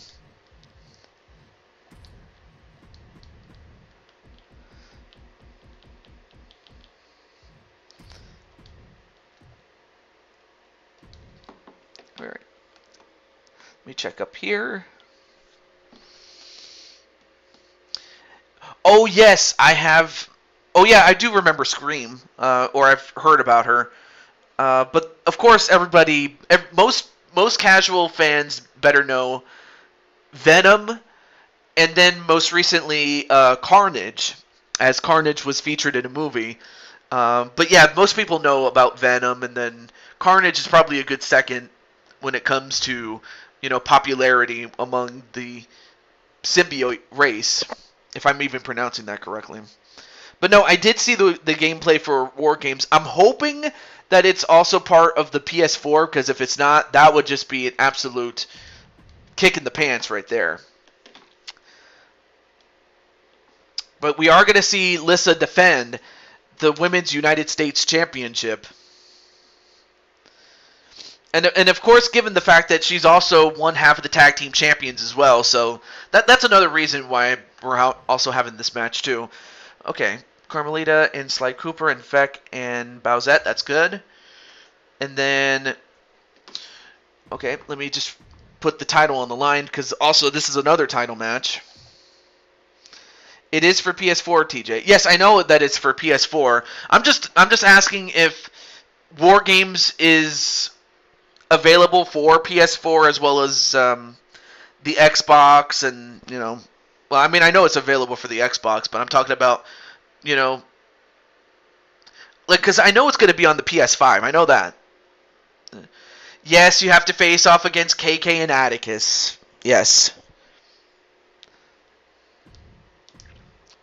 All right. Let me check up here. Oh, yes, I have... Oh, yeah, I do remember Scream, or I've heard about her. But, of course, most casual fans better know Venom, and then most recently Carnage, as Carnage was featured in a movie. But, yeah, most people know about Venom, and then Carnage is probably a good second when it comes to, popularity among the symbiote race, if I'm even pronouncing that correctly. But no, I did see the gameplay for War Games. I'm hoping that it's also part of the PS4, because if it's not, that would just be an absolute kick in the pants right there. But we are going to see Lissa defend the Women's United States Championship. And of course, given the fact that she's also one half of the tag team champions as well, so that's another reason why we're also having this match too. Okay, Carmelita and Sly Cooper and Feck and Bowsette, that's good. And then, okay, let me just put the title on the line, because also this is another title match. It is for PS4, TJ. Yes, I know that it's for PS4. I'm just asking if War Games is available for PS4 as well as the Xbox, and well, I mean, I know it's available for the Xbox, but I'm talking about, like, because I know it's going to be on the PS5. I know that. Yes, you have to face off against KK and Atticus. Yes.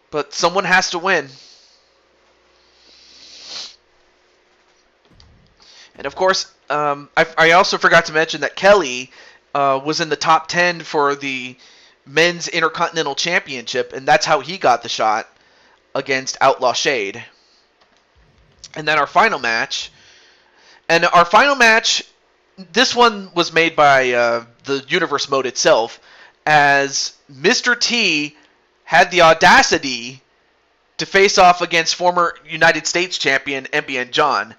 But someone has to win. And of course, I also forgot to mention that Kelly was in the top 10 for the Men's Intercontinental Championship, and that's how he got the shot against Outlaw Shade. And then our final match, this one was made by the Universe Mode itself, as Mr. T had the audacity to face off against former United States champion MBN John.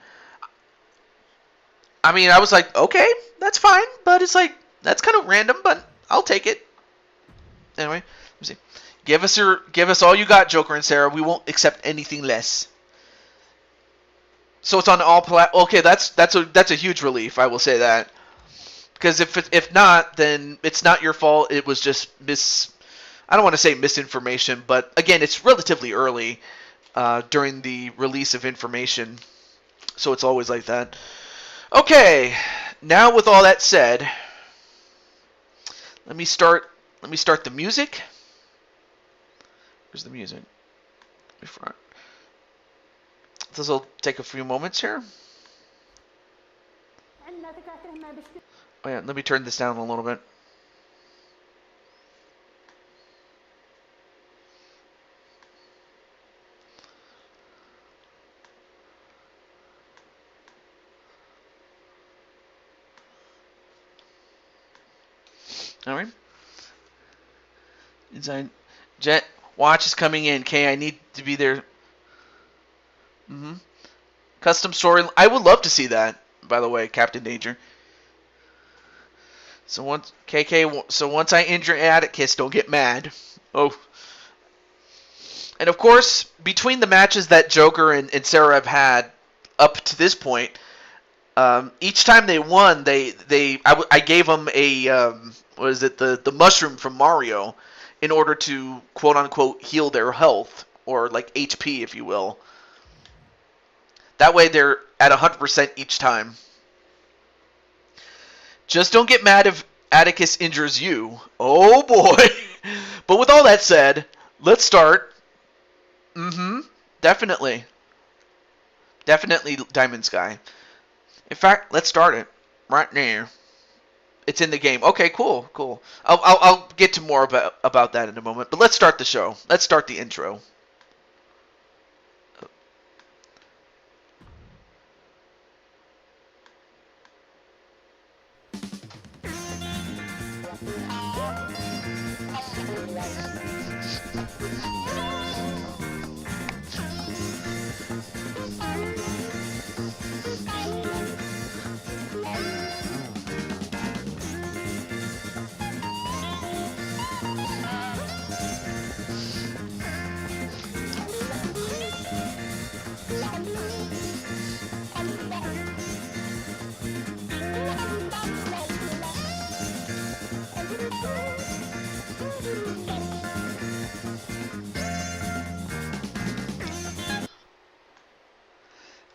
I mean, I was like, okay, that's fine, but it's like, that's kind of random, but I'll take it. Anyway, let me see. Give us all you got, Joker and Sarah. We won't accept anything less. So it's on all okay, that's a huge relief, I will say that. Because if not, then it's not your fault. It was just I don't want to say misinformation, but again, it's relatively early during the release of information, so it's always like that. Okay, now with all that said, let me start the music. Where's the music? This will take a few moments here. Oh yeah, let me turn this down a little bit. All right. Inside Jet watch is coming in. Okay, I need to be there. Custom story. I would love to see that. By the way, Captain Danger. So once KK. So once I injure Atticus, don't get mad. Oh. And of course, between the matches that Joker and Sarah have had up to this point, each time they won, I gave them a what is it, the mushroom from Mario, in order to quote unquote heal their health, or like HP, if you will. That way they're at 100% each time. Just don't get mad if Atticus injures you. Oh boy. But with all that said, let's start. Definitely. Definitely Diamond Sky. In fact, let's start it right now. It's in the game. Okay, cool. I'll get to more about that in a moment. But let's start the show. Let's start the intro.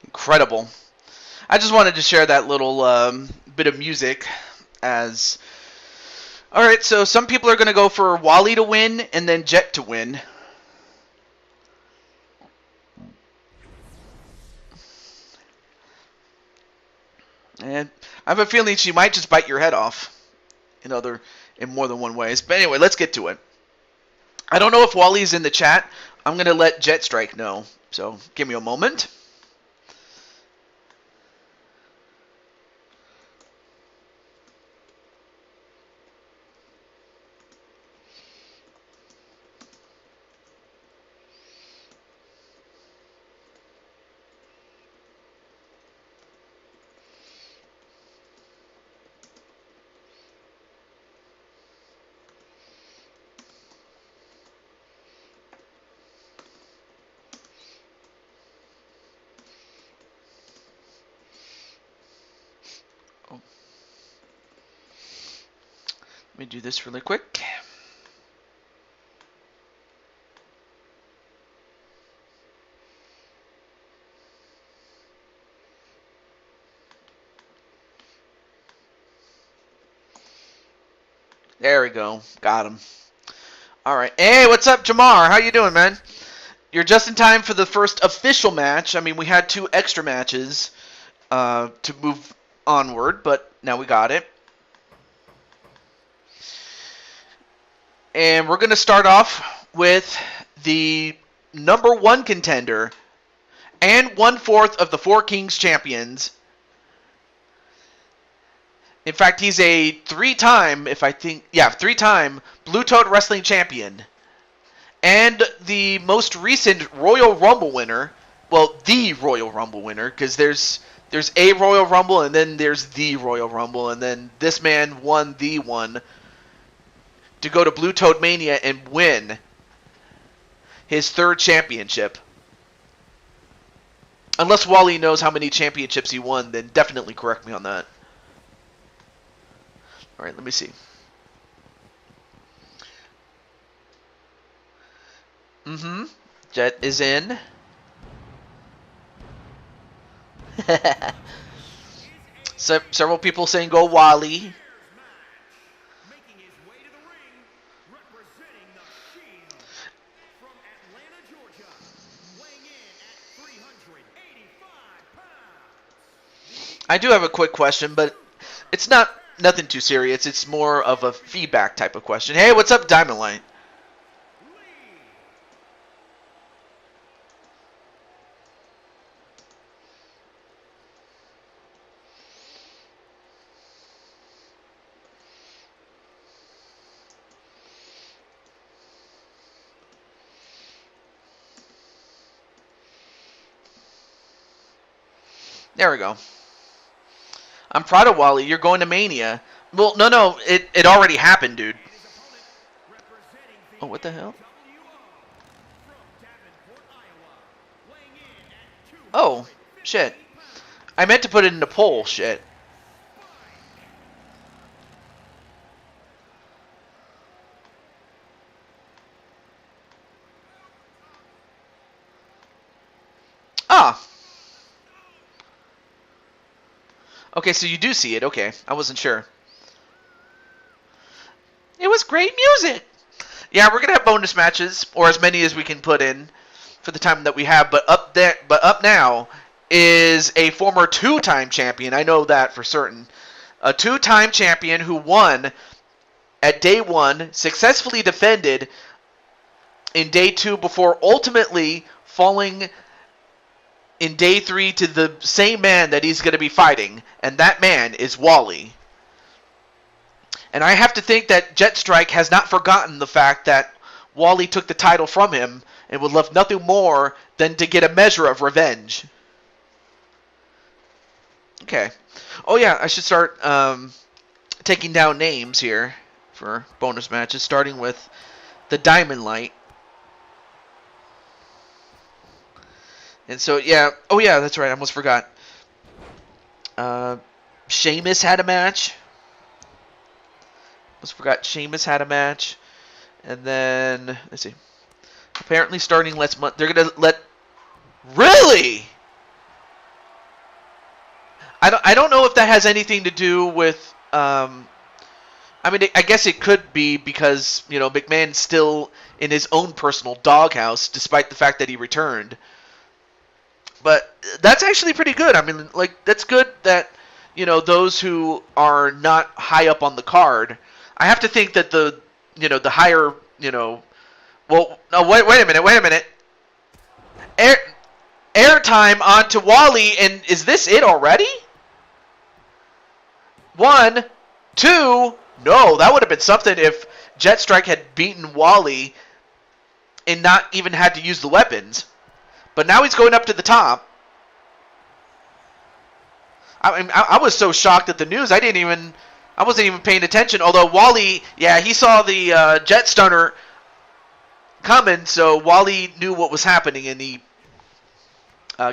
Incredible. I just wanted to share that little bit of music as... Alright, so some people are going to go for Wally to win and then Jet to win. And I have a feeling she might just bite your head off in more than one ways. But anyway, let's get to it. I don't know if Wally's in the chat. I'm going to let Jet Strike know. So give me a moment. Let me do this really quick. There we go. Got him. All right. Hey, what's up, Jamar? How you doing, man? You're just in time for the first official match. I mean, we had 2 extra matches to move onward, but now we got it. And we're going to start off with the number 1 contender and 1/4 of the 4 Kings champions. In fact, he's a 3-time, 3-time Blue Toad Wrestling champion. And the most recent Royal Rumble winner. Well, the Royal Rumble winner, because there's a Royal Rumble and then there's the Royal Rumble, and then this man won the one to go to Blue Toad Mania and win his 3rd championship. Unless Wally knows how many championships he won, then definitely correct me on that. All right, let me see. Jet is in. Several people saying go Wally. I do have a quick question, but it's nothing too serious. It's more of a feedback type of question. Hey, what's up, Diamond Light? There we go. I'm proud of Wally. You're going to Mania. Well, no. It already happened, dude. Oh, what the hell? Oh, shit. I meant to put it in the poll, shit. Ah. Okay, so you do see it. Okay, I wasn't sure. It was great music. Yeah, we're gonna have bonus matches, or as many as we can put in for the time that we have. But up now is a former two-time champion. I know that for certain. A two-time champion who won at day one, successfully defended in day two before ultimately falling in day three to the same man that he's going to be fighting, and that man is Wally. And I have to think that Jetstrike has not forgotten the fact that Wally took the title from him and would love nothing more than to get a measure of revenge. Okay. Oh yeah, I should start taking down names here for bonus matches, starting with the Diamond Light. And so, yeah. Oh, yeah, that's right. I almost forgot. Sheamus had a match. Almost forgot Sheamus had a match. And then, let's see. Apparently starting next month, they're going to let... Really? I don't know if that has anything to do with... I mean, I guess it could be because, you know, McMahon's still in his own personal doghouse, despite the fact that he returned. But that's actually pretty good. I mean, like, that's good that, you know, those who are not high up on the card, I have to think that the higher, well, no, wait a minute. Airtime onto Wally, and is this it already? 1, 2, no, that would have been something if Jetstrike had beaten Wally and not even had to use the weapons. But now he's going up to the top. I was so shocked at the news, I wasn't even paying attention. Although Wally, yeah, he saw the Jet Stunner coming, so Wally knew what was happening, and he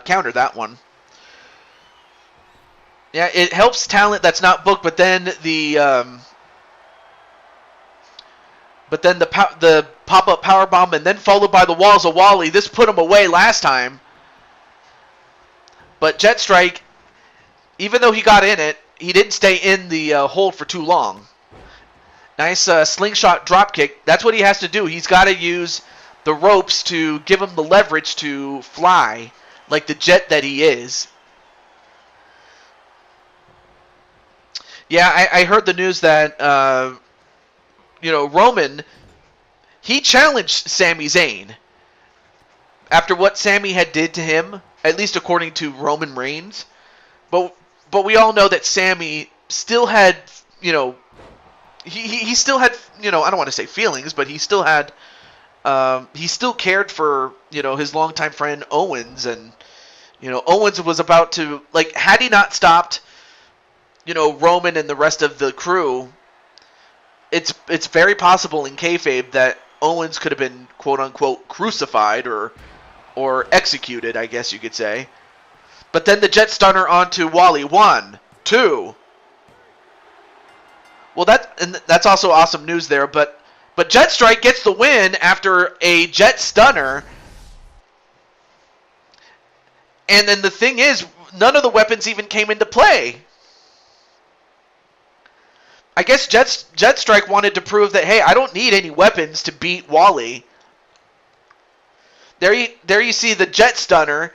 countered that one. Yeah, it helps talent that's not booked, but then the pop-up powerbomb, and then followed by the walls of Wally. This put him away last time. But Jetstrike, even though he got in it, he didn't stay in the hold for too long. Nice slingshot dropkick. That's what he has to do. He's got to use the ropes to give him the leverage to fly, like the jet that he is. Yeah, I heard the news that, Roman, he challenged Sami Zayn after what Sami had did to him, at least according to Roman Reigns. But we all know that Sami still had, he still had, I don't want to say feelings, but he still had, he still cared for, his longtime friend Owens, and, Owens was about to, like, had he not stopped, Roman and the rest of the crew, it's very possible in kayfabe that Owens could have been quote unquote crucified or executed, I guess you could say. But then the Jet Stunner onto Wally. 1, 2. Well, that's also awesome news there. But Jet Strike gets the win after a Jet Stunner. And then the thing is, none of the weapons even came into play. I guess Jet Strike wanted to prove that, hey, I don't need any weapons to beat Wally. There you see the Jet Stunner.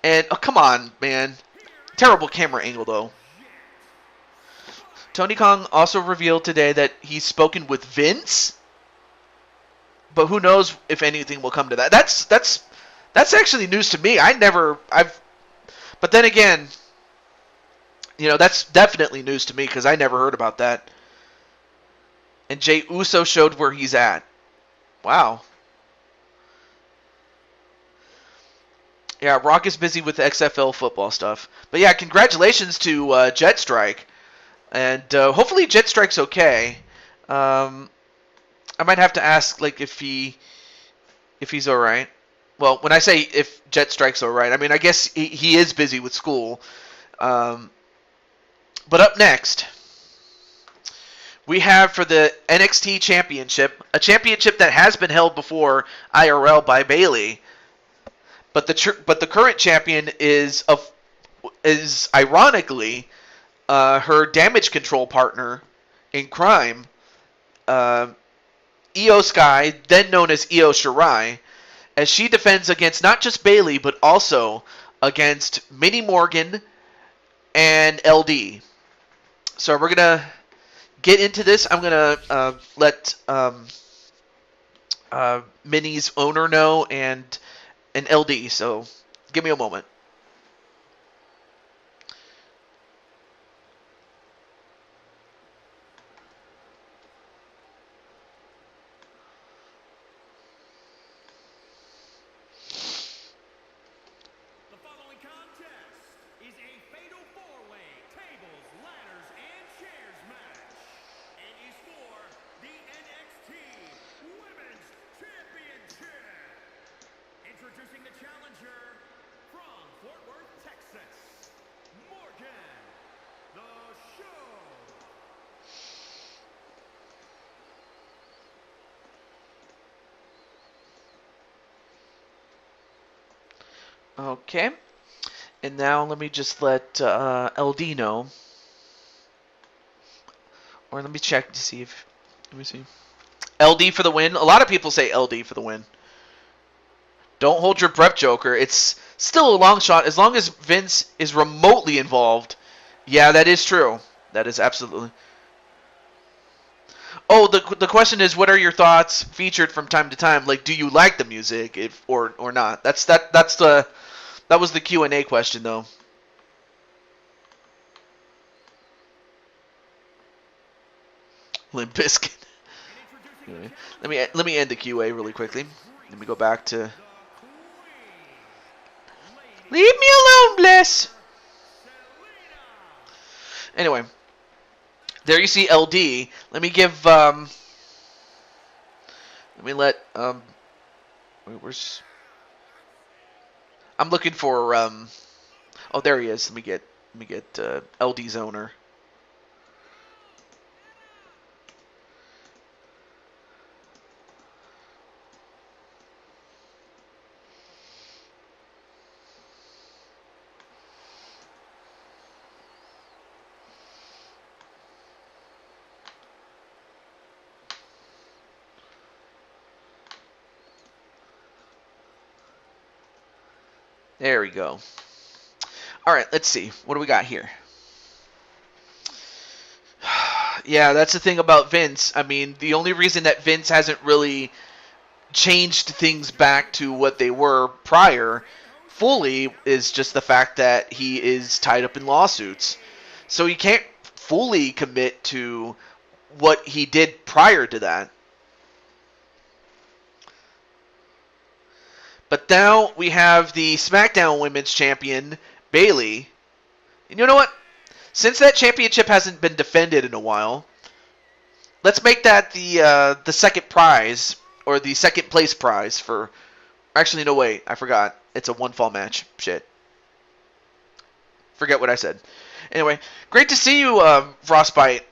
And, oh, come on, man. Terrible camera angle, though. Tony Khan also revealed today that he's spoken with Vince. But who knows if anything will come to that. That's actually news to me. But then again, that's definitely news to me because I never heard about that. And Jey Uso showed where he's at. Wow. Yeah, Rock is busy with XFL football stuff. But yeah, congratulations to Jet Strike. And hopefully Jet Strike's okay. I might have to ask if he's all right. Well, when I say if Jet Strike's all right, I mean I guess he is busy with school. But up next, we have for the NXT Championship, a championship that has been held before IRL by Bayley. But the current champion is ironically her Damage Control partner in crime, Io Sky, then known as Io Shirai, as she defends against not just Bayley but also against Minnie Morgan and LD. So we're gonna get into this. I'm gonna let Minnie's owner know and LD. So give me a moment. Okay, and now let me just let LD know, or let me check to see if, let me see, LD for the win. A lot of people say LD for the win. Don't hold your breath, Joker. It's still a long shot as long as Vince is remotely involved. Yeah, that is true. That is absolutely. Oh, the question is, what are your thoughts featured from time to time? Like, do you like the music, or not? That was the Q&A question, though. Limp Bizkit. Anyway, let me end the QA really quickly. Let me go back to. Leave me alone, Bliss. Anyway, there you see LD. Let me give. Let me let. Where's? I'm looking for. Oh, there he is. Let me get LD's owner. There we go. All right, let's see. What do we got here? Yeah, that's the thing about Vince. I mean, the only reason that Vince hasn't really changed things back to what they were prior fully is just the fact that he is tied up in lawsuits. So he can't fully commit to what he did prior to that. But now we have the SmackDown Women's Champion, Bayley. And you know what? Since that championship hasn't been defended in a while, let's make that the second prize, or the second place prize for... Actually, no, wait. I forgot. It's a one-fall match. Shit. Forget what I said. Anyway, great to see you, Frostbite.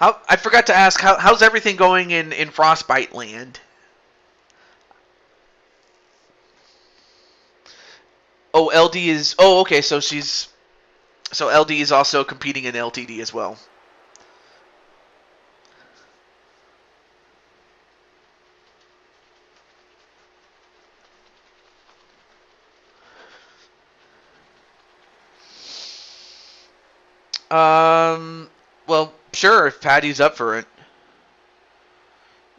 I forgot to ask, how's everything going in Frostbite land? Oh, LD is... Oh, okay, so she's... So LD is also competing in LTD as well. Well, sure, if Patty's up for it.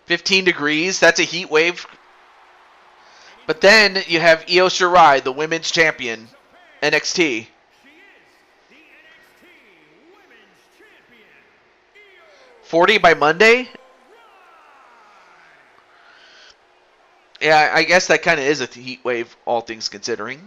15 degrees, that's a heat wave. But then you have Io Shirai, the women's champion, NXT. 40 by Monday? Yeah, I guess that kind of is a heat wave, all things considering.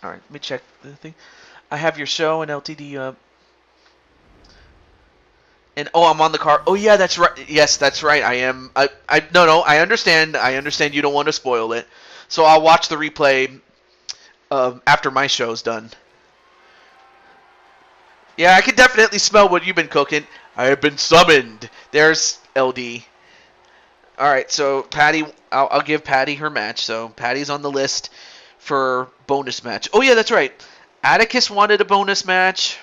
All right, let me check the thing. I have your show and LTD up. And oh, I'm on the car. Oh yeah, that's right. Yes, that's right. I am. No. I understand. I understand you don't want to spoil it. So I'll watch the replay after my show's done. Yeah, I can definitely smell what you've been cooking. I have been summoned. There's LD. All right, so Patty, I'll give Patty her match. So Patty's on the list for bonus match. Oh yeah, that's right. Atticus wanted a bonus match.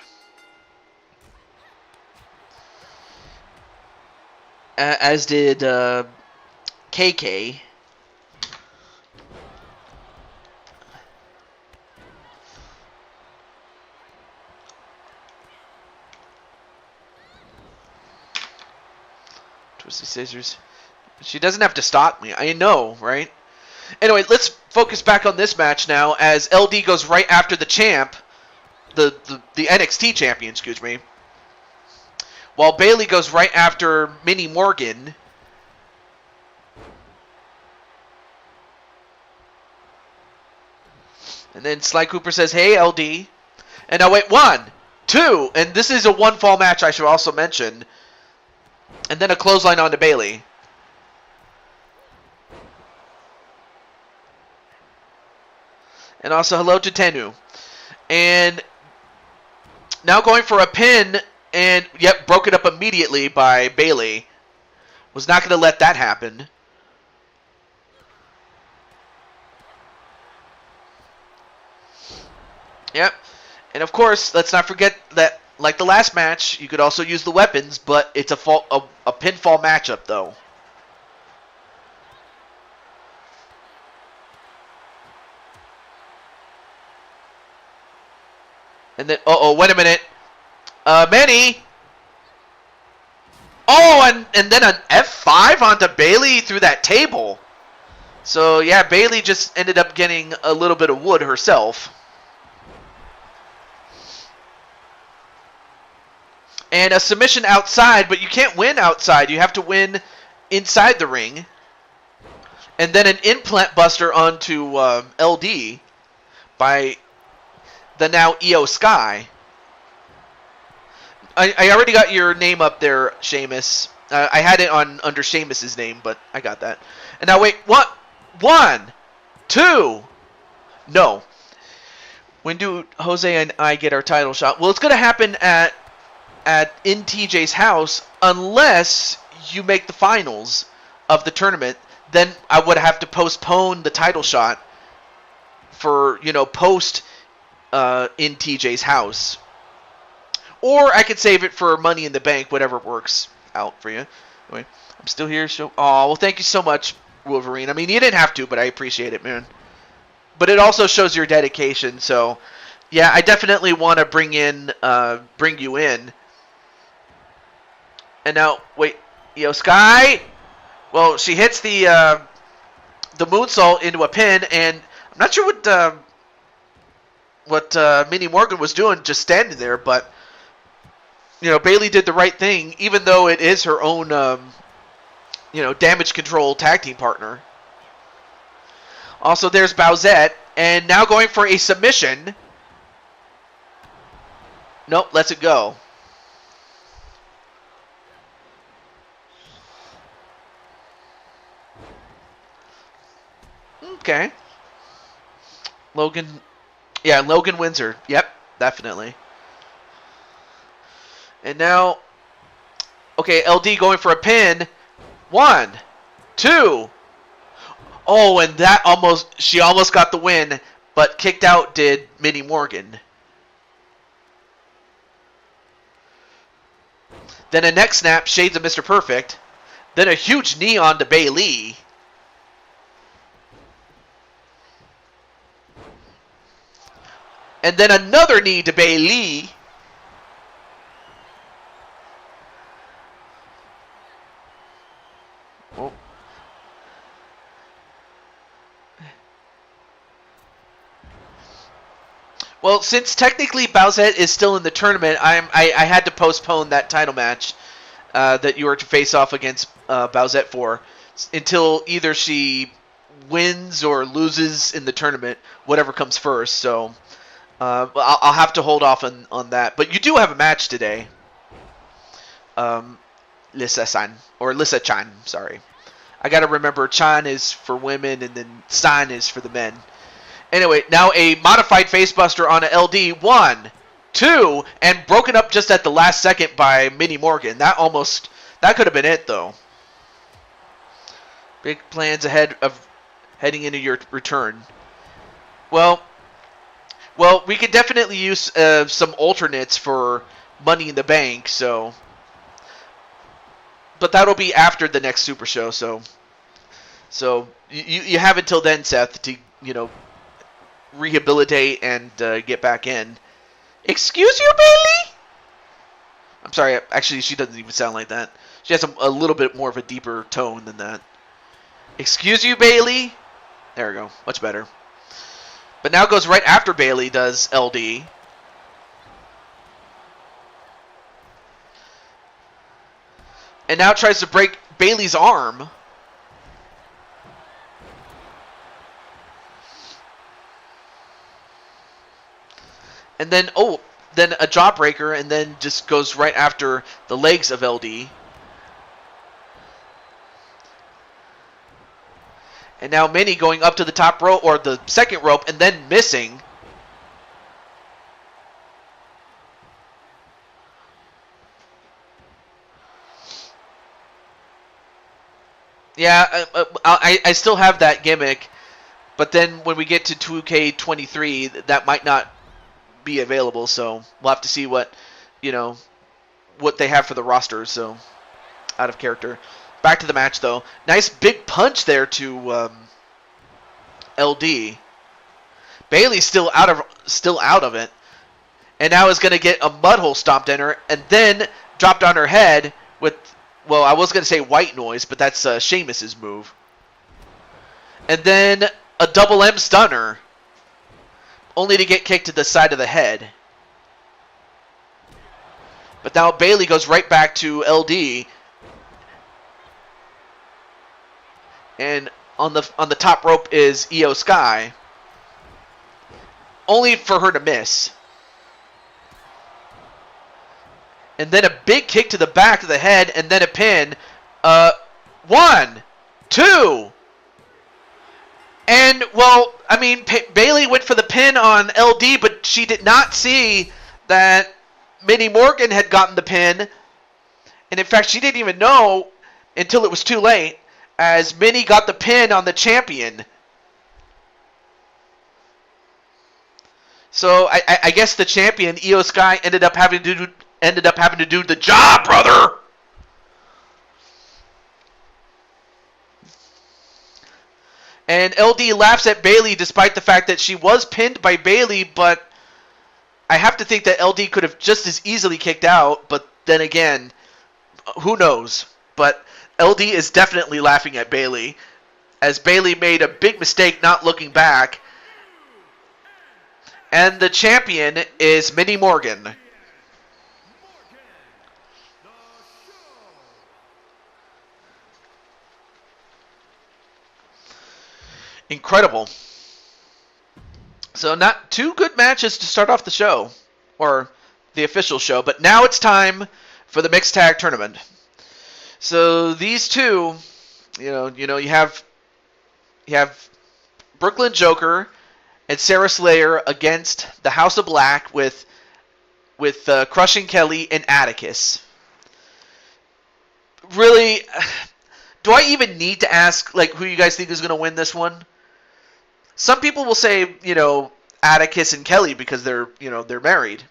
As did KK. Twisted scissors. She doesn't have to stop me. I know, right? Anyway, let's focus back on this match now as LD goes right after the champ, the NXT champion, excuse me. While Bayley goes right after Minnie Morgan. And then Sly Cooper says, hey, LD. And now wait, 1, 2. And this is a one fall match, I should also mention. And then a clothesline onto Bayley. And also hello to Tenu. And now going for a pin. And, yep, broke it up immediately by Bayley. Was not going to let that happen. Yep. And, of course, let's not forget that, like the last match, you could also use the weapons, but it's a pinfall matchup, though. And then, wait a minute. Manny. Oh, and then an F5 onto Bayley through that table. So, yeah, Bayley just ended up getting a little bit of wood herself. And a submission outside, but you can't win outside. You have to win inside the ring. And then an implant buster onto LD by the now Io Sky. I already got your name up there, Sheamus. I had it under Sheamus's name, but I got that. And now wait, what? 1, 2. No. When do Jose and I get our title shot? Well, it's going to happen in TJ's house unless you make the finals of the tournament. Then I would have to postpone the title shot for, post in TJ's house. Or I could save it for Money in the Bank, whatever works out for you. Anyway, I'm still here. So, well, thank you so much, Wolverine. I mean, you didn't have to, but I appreciate it, man. But it also shows your dedication. So, yeah, I definitely want to bring you in. And now, wait, Io Sky. Well, she hits the the moonsault into a pin, and I'm not sure what Minnie Morgan was doing, just standing there, but Bayley did the right thing, even though it is her own damage control tag team partner. Also, there's Bowsette, and now going for a submission. Nope, lets it go. Okay. Logan wins her. Yep, definitely. And now, okay, LD going for a pin. 1, 2. Oh, and she almost got the win, but kicked out did Minnie Morgan. Then a neck snap, shades of Mr. Perfect. Then a huge knee onto Bayley. And then another knee to Bayley. Oh. Well, since technically Bowsette is still in the tournament, I had to postpone that title match that you were to face off against Bowsette for until either she wins or loses in the tournament, whatever comes first. So I'll have to hold off on that. But you do have a match today, Lisa-san, or Lisa-chan, sorry. I got to remember Chan is for women and then San is for the men. Anyway, now a modified facebuster on a LD. 1, 2, and broken up just at the last second by Minnie Morgan. That could have been it, though. Big plans ahead of heading into your return. Well, we could definitely use some alternates for Money in the Bank, so. But that'll be after the next Super Show, so you have until then, Seth, to rehabilitate and get back in. Excuse you, Bayley? I'm sorry. Actually, she doesn't even sound like that. She has a little bit more of a deeper tone than that. Excuse you, Bayley? There we go. Much better. But now goes right after Bayley does LD. And now tries to break Bayley's arm. And then, then a jawbreaker, and then just goes right after the legs of LD. And now Minnie going up to the top rope, or the second rope, and then missing. Yeah, I still have that gimmick, but then when we get to 2K23, that might not be available, so we'll have to see what they have for the roster, so out of character. Back to the match, though. Nice big punch there to LD. Bayley's still out of it, and now is going to get a mud hole stomped in her, and then dropped on her head with, well, I was going to say white noise, but that's Sheamus's move. And then a double M stunner, only to get kicked to the side of the head. But now Bayley goes right back to LD. And on the top rope is Io Sky. Only for her to miss. And then a big kick to the back of the head, and then a pin. 1, 2. And, well, I mean, Bayley went for the pin on LD, but she did not see that Minnie Morgan had gotten the pin. And, in fact, she didn't even know until it was too late, as Minnie got the pin on the champion. So, I guess the champion, Io Sky, ended up having to do the job, brother! And LD laughs at Bayley despite the fact that she was pinned by Bayley, but I have to think that LD could have just as easily kicked out, but then again, who knows? But LD is definitely laughing at Bayley as Bayley made a big mistake not looking back. And the champion is Minnie Morgan. Incredible. So not two good matches to start off the show, or the official show, but now it's time for the mixed tag tournament. So these two, you have Brooklyn Joker and Sarah Slayer against the House of Black with Crushing Kelly and Atticus. Really, do I even need to ask who you guys think is going to win this one? Some people will say, Atticus and Kelly because they're married.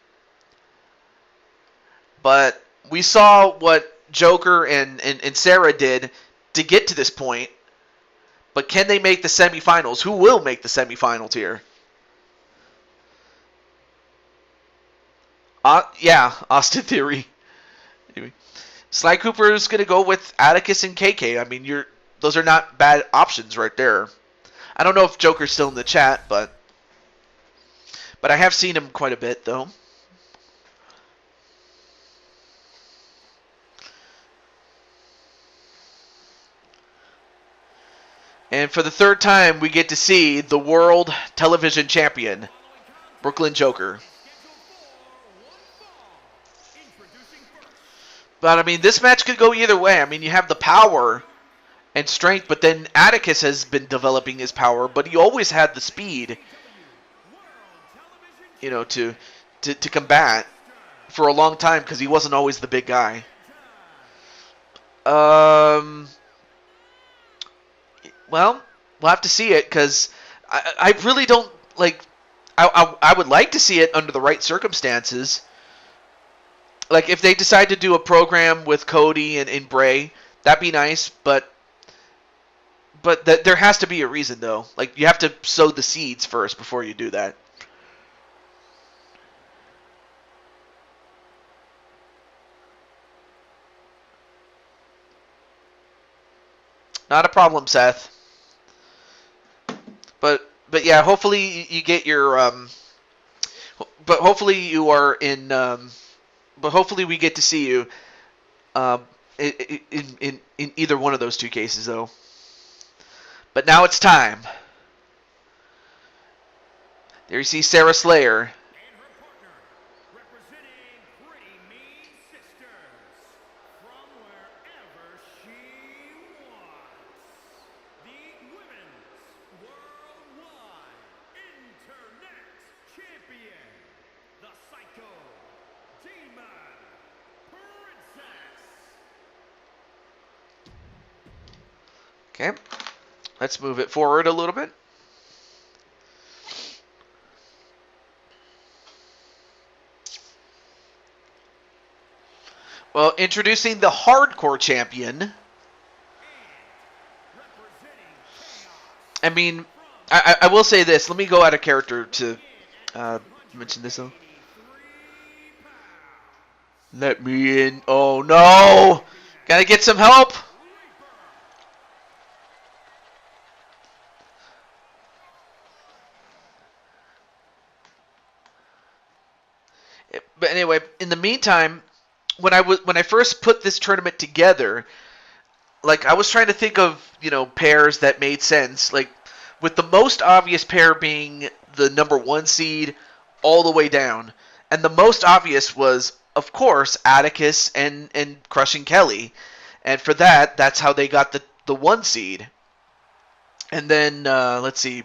But we saw what Joker and Sarah did to get to this point. But can they make the semifinals? Who will make the semifinals here? Yeah, Austin Theory. Anyway, Sly Cooper is going to go with Atticus and KK. I mean, those are not bad options right there. I don't know if Joker's still in the chat, but I have seen him quite a bit, though. And for the third time, we get to see the World Television Champion, Brooklyn Joker. But, I mean, this match could go either way. I mean, you have the power and strength, but then Atticus has been developing his power, but he always had the speed, to combat for a long time because he wasn't always the big guy. Well, we'll have to see it because I really don't I would like to see it under the right circumstances. Like if they decide to do a program with Cody and Bray, that'd be nice, but there has to be a reason, though. Like, you have to sow the seeds first before you do that. Not a problem, Seth. But yeah, hopefully you get your but hopefully you are in but hopefully we get to see you in either one of those two cases, though. But now it's time. There you see Sarah Slayer. Okay, let's move it forward a little bit. Well, introducing the Hardcore Champion. I mean, I will say this. Let me go out of character to mention this, though. Let me in. Oh, no. Gotta get some help. But anyway, in the meantime, when I first put this tournament together, I was trying to think of, pairs that made sense. Like, with the most obvious pair being the number 1 seed all the way down. And the most obvious was, of course, Atticus and Crushing Kelly. And for that's how they got the 1 seed. And then, let's see.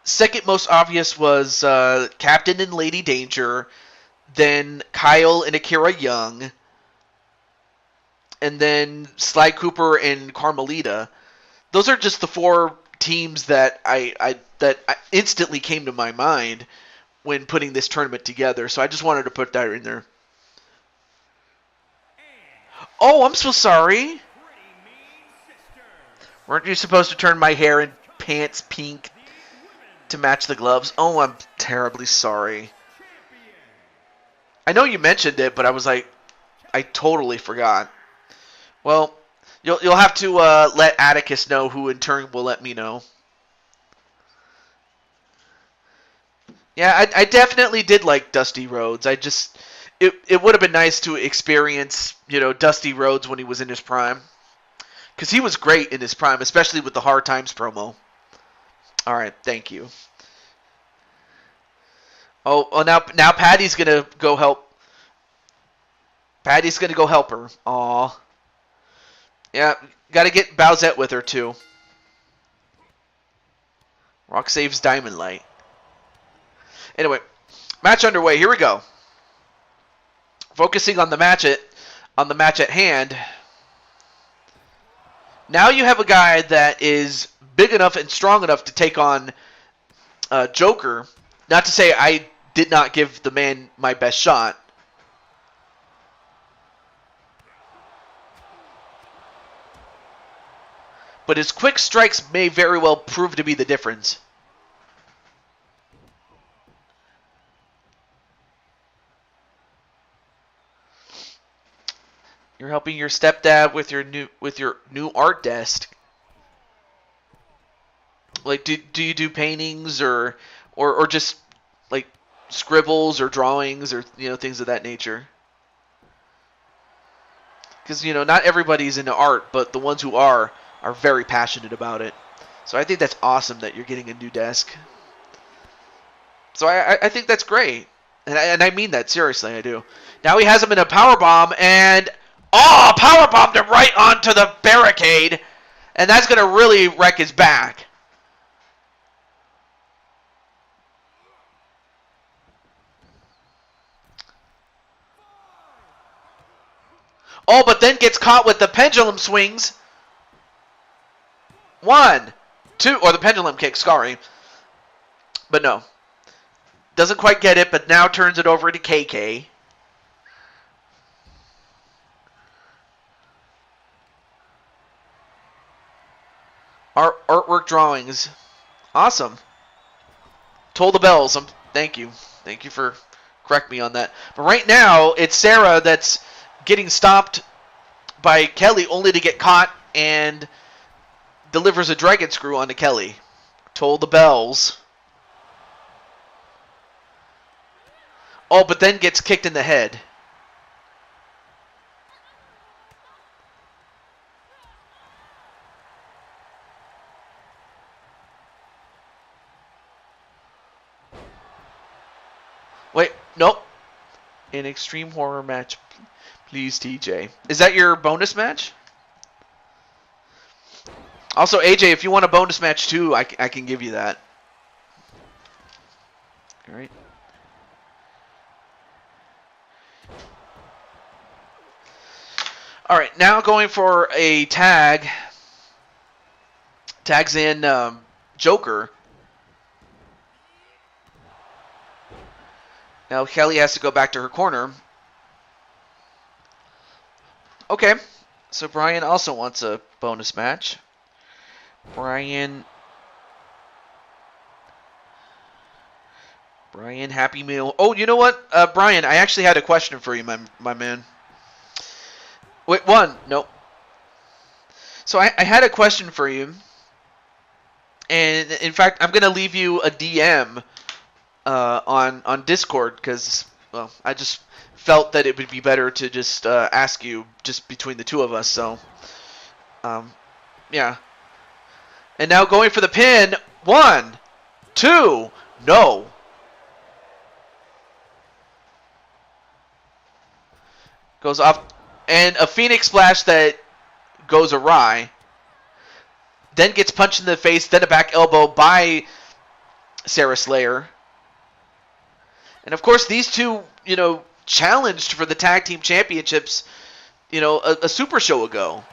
Second most obvious was Captain and Lady Danger. Then Kyle and Akira Young. And then Sly Cooper and Carmelita. Those are just the 4 teams that I instantly came to my mind when putting this tournament together. So I just wanted to put that in there. Oh, I'm so sorry. Weren't you supposed to turn my hair and pants pink to match the gloves? Oh, I'm terribly sorry. I know you mentioned it, but I was like, I totally forgot. Well, You'll have to let Atticus know, who in turn will let me know. Yeah, I definitely did like Dusty Rhodes. It would have been nice to experience, Dusty Rhodes when he was in his prime. Because he was great in his prime, especially with the Hard Times promo. All right, thank you. Oh, now Patty's going to go help. Patty's going to go help her. Aw. Yeah, got to get Bowsette with her, too. Rock saves Diamond Light. Anyway, match underway. Here we go. Focusing on the match at hand. Now you have a guy that is big enough and strong enough to take on Joker. Not to say I did not give the man my best shot. But his quick strikes may very well prove to be the difference. You're helping your stepdad with your new art desk. Like, do you do paintings or just like scribbles or drawings or things of that nature? Because not everybody's into art, but the ones who are very passionate about it. So I think that's awesome that you're getting a new desk. So I think that's great, and I mean that seriously. I do. Now he has him in a powerbomb, and powerbombed him right onto the barricade, and that's going to really wreck his back. Oh, but then gets caught with the pendulum swings. 1, 2, or the pendulum kick, sorry. But no. Doesn't quite get it, but now turns it over to KK. Artwork drawings. Awesome. Toll the bells. Thank you. Thank you for correcting me on that. But right now, it's Sarah that's getting stopped by Kelly, only to get caught and delivers a dragon screw onto Kelly. Toll the bells. Oh, but then gets kicked in the head. Wait, nope. An extreme horror match. Please, TJ. Is that your bonus match? Also, AJ, if you want a bonus match too, I can give you that. All right. All right, now going for a tag. Tags in Joker. Now Kelly has to go back to her corner. Okay, so Brian also wants a bonus match. Brian, Happy Meal. Oh, you know what, Brian? I actually had a question for you, my man. Wait, nope. So I had a question for you, and in fact, I'm gonna leave you a DM on Discord because, well, I just felt that it would be better to just ask you just between the two of us. So, yeah. And now going for the pin. 1, 2, no. Goes off, and a Phoenix Splash that goes awry. Then gets punched in the face, then a back elbow by Sarah Slayer. And of course, these two, challenged for the tag team championships, a Super Show ago.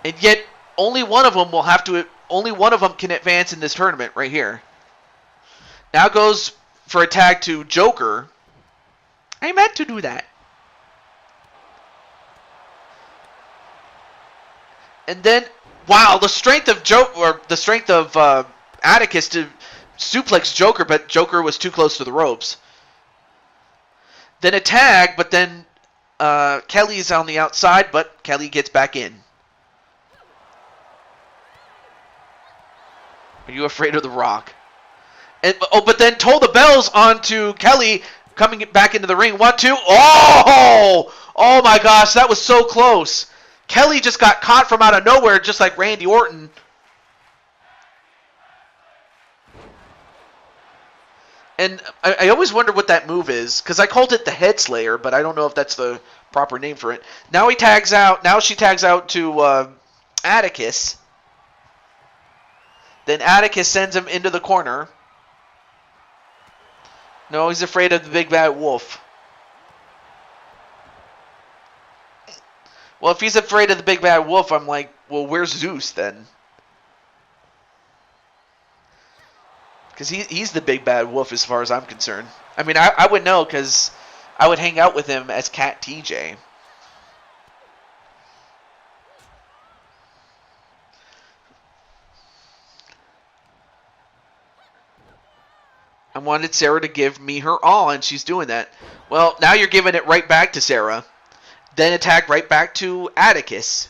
And yet, only one of them can advance in this tournament right here. Now goes for a tag to Joker. I meant to do that. And then, wow, the strength of Atticus to suplex Joker, but Joker was too close to the ropes. Then a tag, but then Kelly's on the outside, but Kelly gets back in. Are you afraid of The Rock? And, but then toll the bells onto Kelly coming back into the ring. 1, 2. Oh! Oh my gosh, that was so close. Kelly just got caught from out of nowhere, just like Randy Orton. And I always wonder what that move is, because I called it the Head Slayer, but I don't know if that's the proper name for it. Now he tags out. Now she tags out to Atticus. Then Atticus sends him into the corner. No, he's afraid of the big bad wolf. Well, if he's afraid of the big bad wolf, I'm like, well, where's Zeus then? Because he's the big bad wolf as far as I'm concerned. I mean, I would know because I would hang out with him as Cat TJ. I wanted Sarah to give me her all, and she's doing that. Well, now you're giving it right back to Sarah. Then attack right back to Atticus.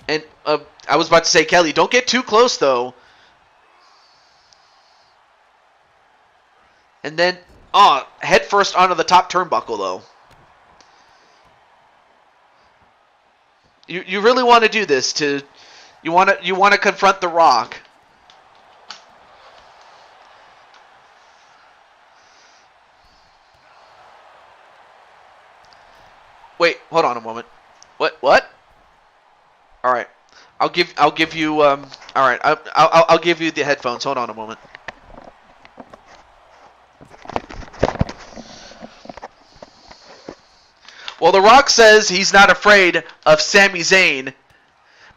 And I was about to say, Kelly, don't get too close, though. And then, head first onto the top turnbuckle, though. You really want to do this to... You want to confront The Rock. Wait, hold on a moment. What? All right. I'll give you all right. I'll give you the headphones. Hold on a moment. Well, The Rock says he's not afraid of Sami Zayn,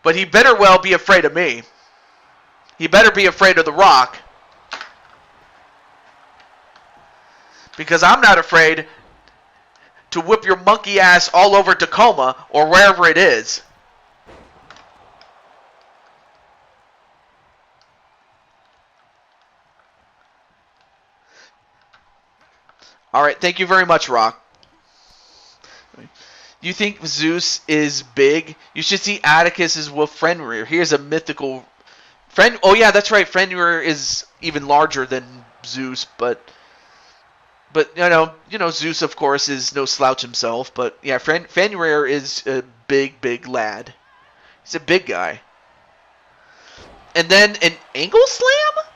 but he better well be afraid of me. He better be afraid of The Rock. Because I'm not afraid to whip your monkey ass all over Tacoma or wherever it is. Alright, thank you very much, Rock. You think Zeus is big? You should see Atticus' wolf Fenrir. Here's a mythical... Oh yeah, that's right. Fenrir is even larger than Zeus, but you know, Zeus of course is no slouch himself. But yeah, Fenrir is a big lad. He's a big guy. And then an angle slam,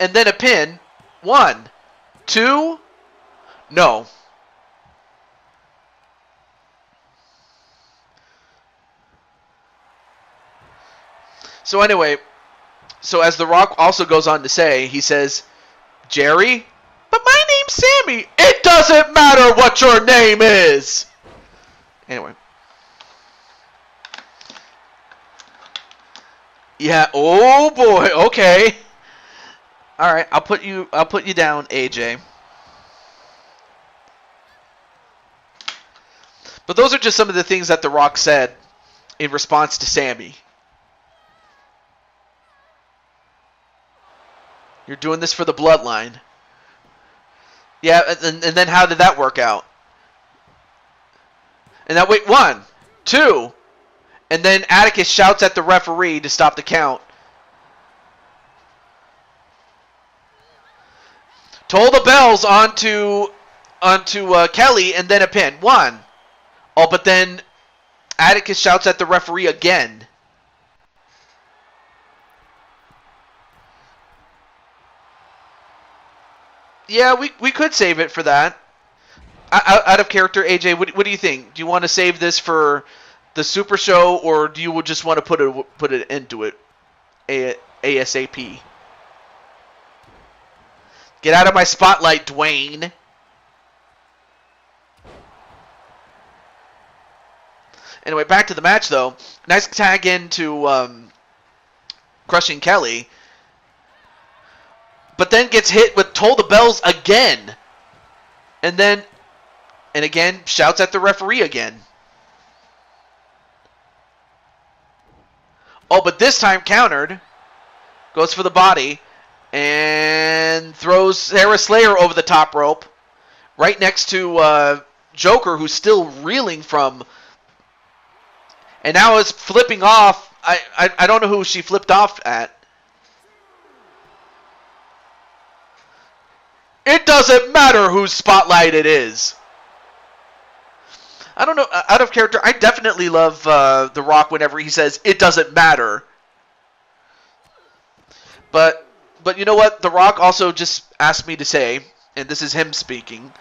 and then a pin. 1, 2, no. So anyway, as The Rock also goes on to say, he says, Jerry, but my name's Sammy. It doesn't matter what your name is. Anyway. Yeah, oh boy, okay. All right, I'll put you down, AJ. But those are just some of the things that The Rock said in response to Sammy. You're doing this for the bloodline. Yeah, and then how did that work out? And that, wait, 1, 2, and then Atticus shouts at the referee to stop the count. Toll the bells onto Kelly, and then a pin. 1. Oh, but then Atticus shouts at the referee again. Yeah, we could save it for that. Out of character, AJ, what do you think? Do you want to save this for the Super Show, or do you just want to put an end to it ASAP? Get out of my spotlight, Dwayne. Anyway, back to the match, though. Nice tag into Crushing Kelly. But then gets hit with Toll the Bells again. And again, shouts at the referee again. Oh, but this time countered. Goes for the body. and throws Sarah Slayer over the top rope, right next to Joker, who's still reeling from, and now is flipping off. I don't know who she flipped off at. It doesn't matter whose spotlight it is. I don't know, out of character, I definitely love The Rock whenever he says, it doesn't matter. But you know what? The Rock also just asked me to say, and this is him speaking,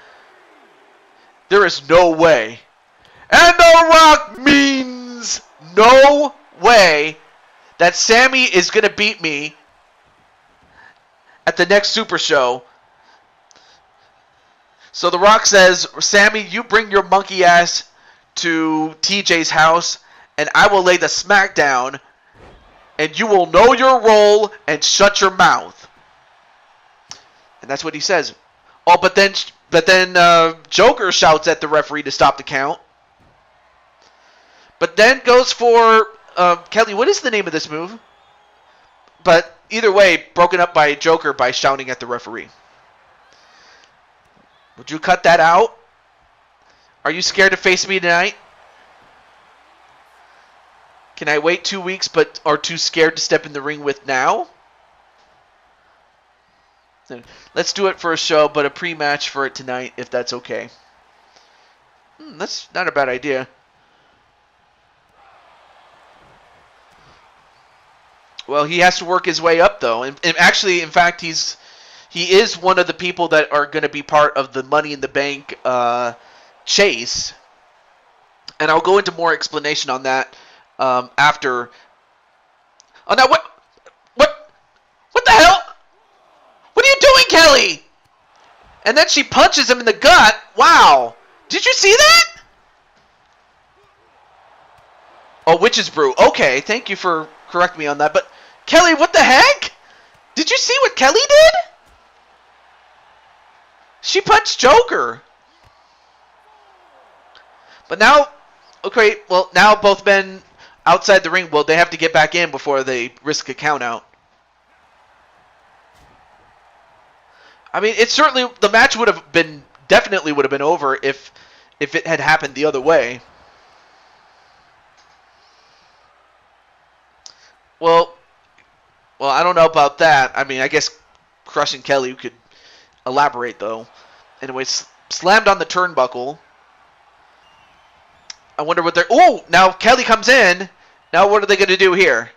there is no way. And The Rock means no way that Sammy is going to beat me at the next Super Show. So The Rock says, Sammy, you bring your monkey ass to TJ's house, and I will lay the smack down, and you will know your role and shut your mouth. And that's what he says. Oh, but then Joker shouts at the referee to stop the count. But then goes for Kelly. What is the name of this move? But either way, broken up by Joker by shouting at the referee. Would you cut that out? Are you scared to face me tonight? Can I wait 2 weeks but are too scared to step in the ring with now? Let's do it for a show, but a pre-match for it tonight, if that's okay. That's not a bad idea. Well, he has to work his way up, though. And actually, in fact, he is one of the people that are going to be part of the Money in the Bank chase. And I'll go into more explanation on that after. Oh, now what the hell? What are you doing, Kelly? And then she punches him in the gut. Wow. Did you see that? Oh, Witch's Brew. Okay, thank you for correcting me on that. But, Kelly, what the heck? Did you see what Kelly did? She punched Joker. But now, okay, well, now both men outside the ring, well, they have to get back in before they risk a count out. I mean, it certainly, the match would have been, definitely would have been over if it had happened the other way. Well, I don't know about that. I mean, I guess Crushing Kelly could elaborate, though. Anyways, slammed on the turnbuckle. I wonder what they're... Oh, now Kelly comes in. Now what are they going to do here?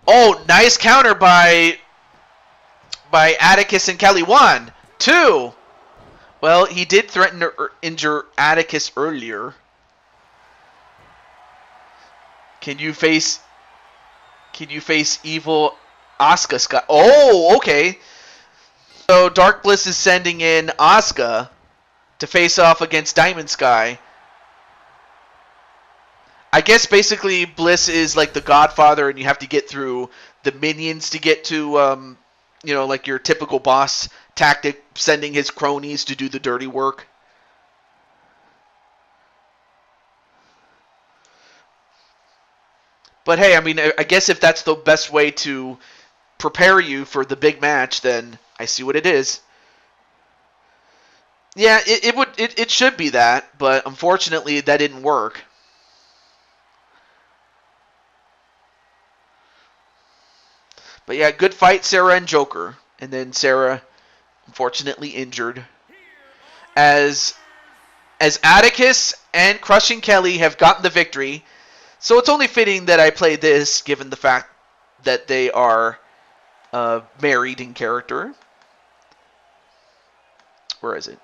Oh, nice counter by Atticus and Kelly. 1, 2. Well, he did threaten to injure Atticus earlier. Can you face evil Asuka Scott? Oh, okay. So Dark Bliss is sending in Asuka to face off against Diamond Sky. I guess basically Bliss is like the Godfather, and you have to get through the minions to get to, like your typical boss tactic, sending his cronies to do the dirty work. But hey, I mean, I guess if that's the best way to prepare you for the big match, then I see what it is. Yeah, it should be that, but unfortunately that didn't work. But yeah, good fight, Sarah and Joker. And then Sarah, unfortunately injured. As Atticus and Crushing Kelly have gotten the victory. So it's only fitting that I play this, given the fact that they are married in character. Where is it?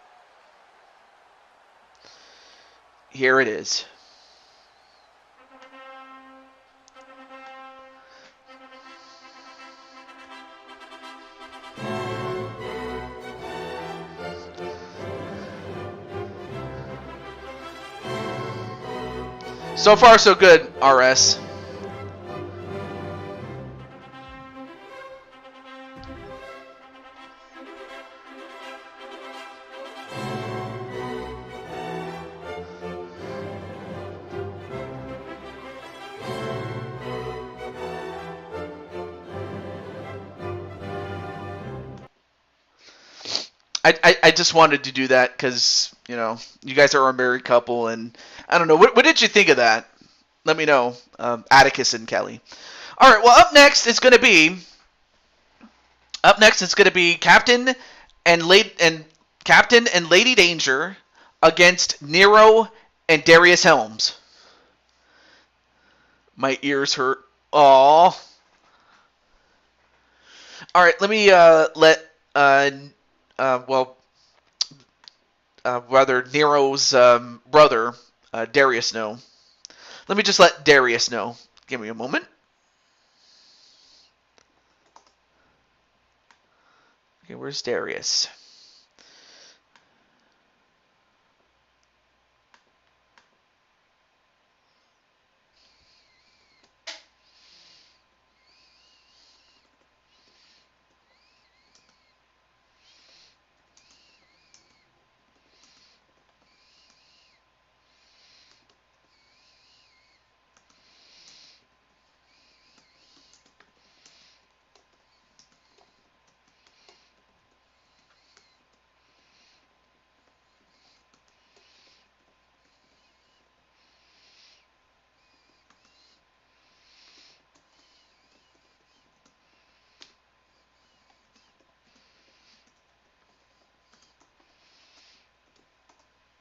Here it is. So far, so good, RS. I just wanted to do that because, you guys are a married couple, and I don't know. What did you think of that? Let me know, Atticus and Kelly. All right, well, up next it's going to be Captain and Lady Danger against Nero and Darius Helms. My ears hurt. Aww. All right, let me let rather Nero's brother Darius know. Let me just let Darius know. Give me a moment. Okay, where's Darius?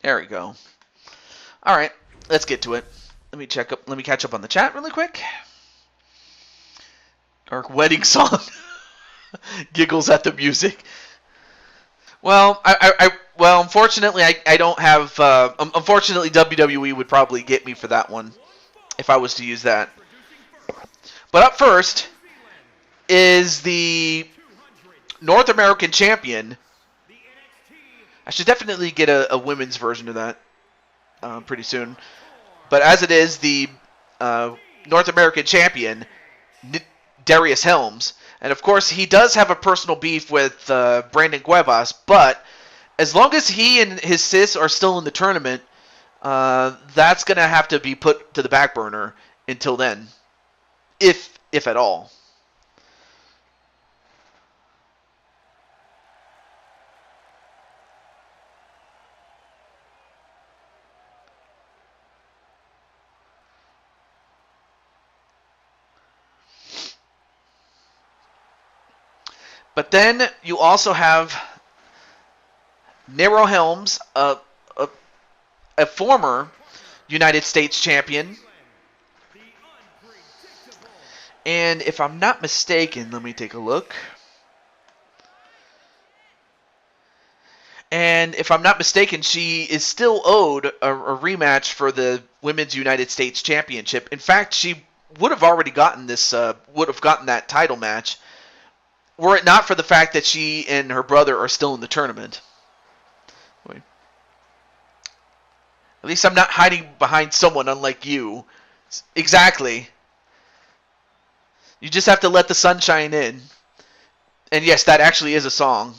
There we go. All right, let's get to it. Let me catch up on the chat really quick. Our wedding song. Giggles at the music. Well, unfortunately, I don't have. Unfortunately, WWE would probably get me for that one if I was to use that. But up first is the North American Champion. I should definitely get a women's version of that pretty soon. But as it is, the North American Champion, Darius Helms. And of course, he does have a personal beef with Brandon Cuevas, but as long as he and his sis are still in the tournament, that's going to have to be put to the back burner until then, if at all. But then you also have Nero Helms, a former United States champion. And if I'm not mistaken, let me take a look. And if I'm not mistaken, she is still owed a rematch for the Women's United States Championship. In fact, she would have already gotten that title match, were it not for the fact that she and her brother are still in the tournament. Wait. At least I'm not hiding behind someone, unlike you. Exactly. You just have to let the sun shine in. And yes, that actually is a song.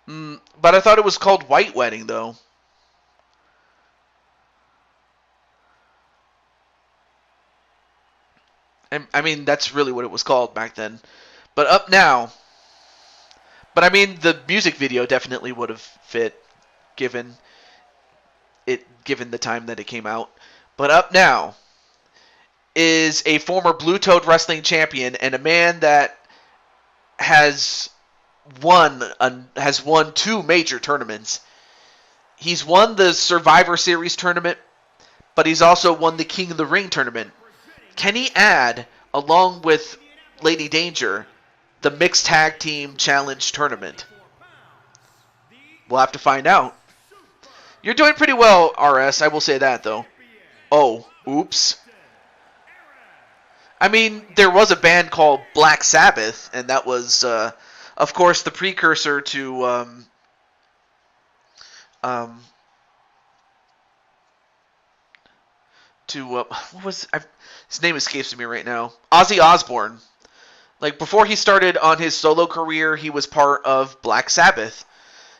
But I thought it was called White Wedding, though. I mean, that's really what it was called back then. But up now... But I mean, the music video definitely would have fit, given the time that it came out. But up now is a former Blue Toad Wrestling champion and a man that has won 2 major tournaments. He's won the Survivor Series tournament, but he's also won the King of the Ring tournament. Can he add, along with Lady Danger, the Mixed Tag Team Challenge tournament? We'll have to find out. You're doing pretty well, RS. I will say that, though. Oh, oops. I mean, there was a band called Black Sabbath, and that was, of course, the precursor to, what was... his name escapes me right now. Ozzy Osbourne. Like, before he started on his solo career, he was part of Black Sabbath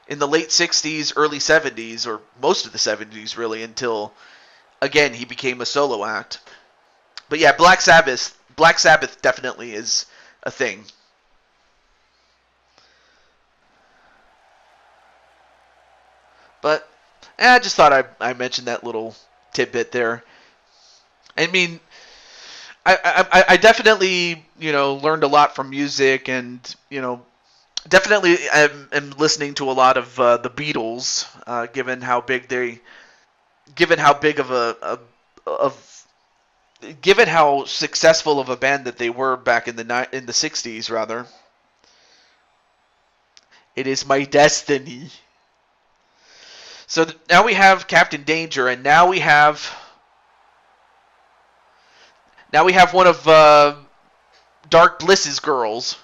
in the late 60s, early 70s, or most of the 70s, really, until, again, he became a solo act. But yeah, Black Sabbath definitely is a thing. But I just thought I mentioned that little tidbit there. I mean, I definitely, learned a lot from music, and, definitely am listening to a lot of the Beatles, given how big of of given how successful of a band that they were back in the 60s, rather. It is my destiny. So now we have Captain Danger, and now we have one of Dark Bliss's girls.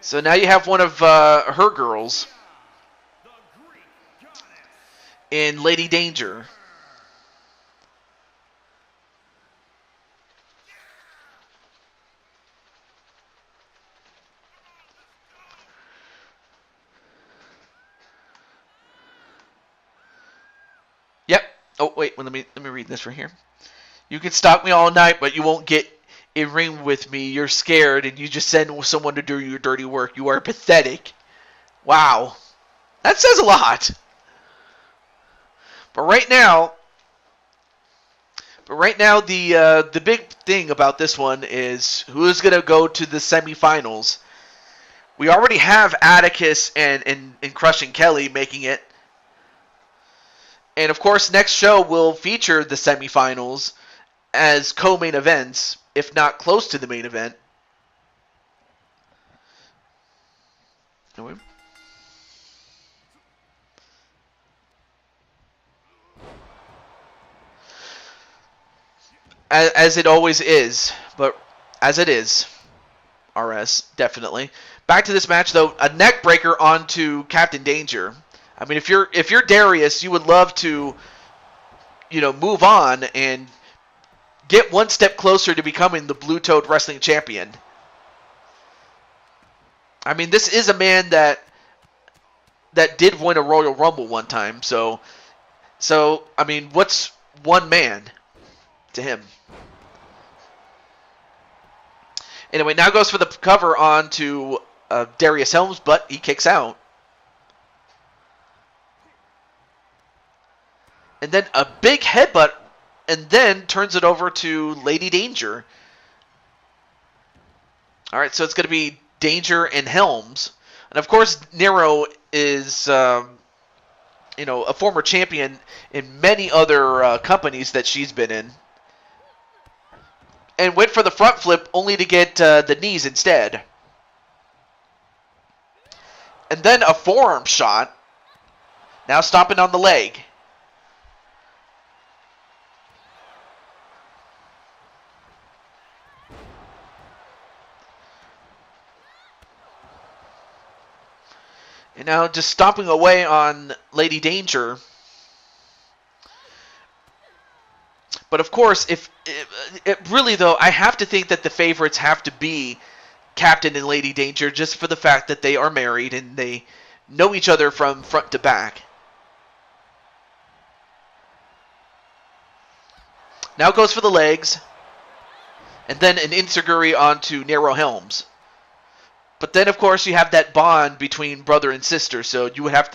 So now you have one of her girls in Lady Danger. Yep. Oh wait, let me read this right here. You can stalk me all night, but you won't get in ring with me. You're scared, and you just send someone to do your dirty work. You are pathetic. Wow, that says a lot. But right now, the big thing about this one is who's gonna go to the semifinals. We already have Atticus and Crushing Kelly making it. And of course, next show will feature the semifinals as co-main events, if not close to the main event. As it always is, but as it is, RS, definitely. Back to this match, though, a neck breaker onto Captain Danger. I mean, if you're Darius, you would love to, move on and get one step closer to becoming the Blue Toad Wrestling Champion. I mean, this is a man that did win a Royal Rumble one time, so I mean, what's one man to him? Anyway, now goes for the cover on to Darius Helms, but he kicks out. And then a big headbutt, and then turns it over to Lady Danger. All right, so it's going to be Danger and Helms. And of course, Nero is, a former champion in many other companies that she's been in. And went for the front flip only to get the knees instead. And then a forearm shot. Now stomping on the leg. And now just stomping away on Lady Danger. But of course, if really though, I have to think that the favorites have to be Captain and Lady Danger, just for the fact that they are married and they know each other from front to back. Now goes for the legs, and then an enziguri onto Nero Helms. But then, of course, you have that bond between brother and sister, so you have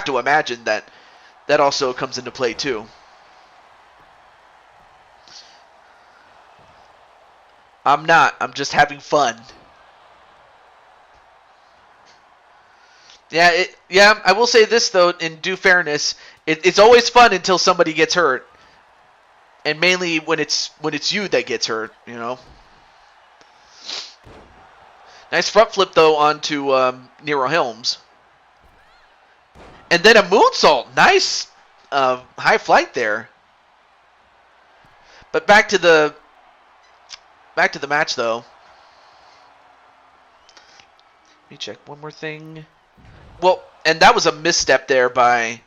to imagine that also comes into play too. I'm not. I'm just having fun. Yeah, I will say this though, in due fairness, it's always fun until somebody gets hurt, and mainly when it's you that gets hurt. Nice front flip though onto Nero Helms, and then a moonsault. Nice high flight there. But back to the match though. Let me check one more thing. Well, and that was a misstep there by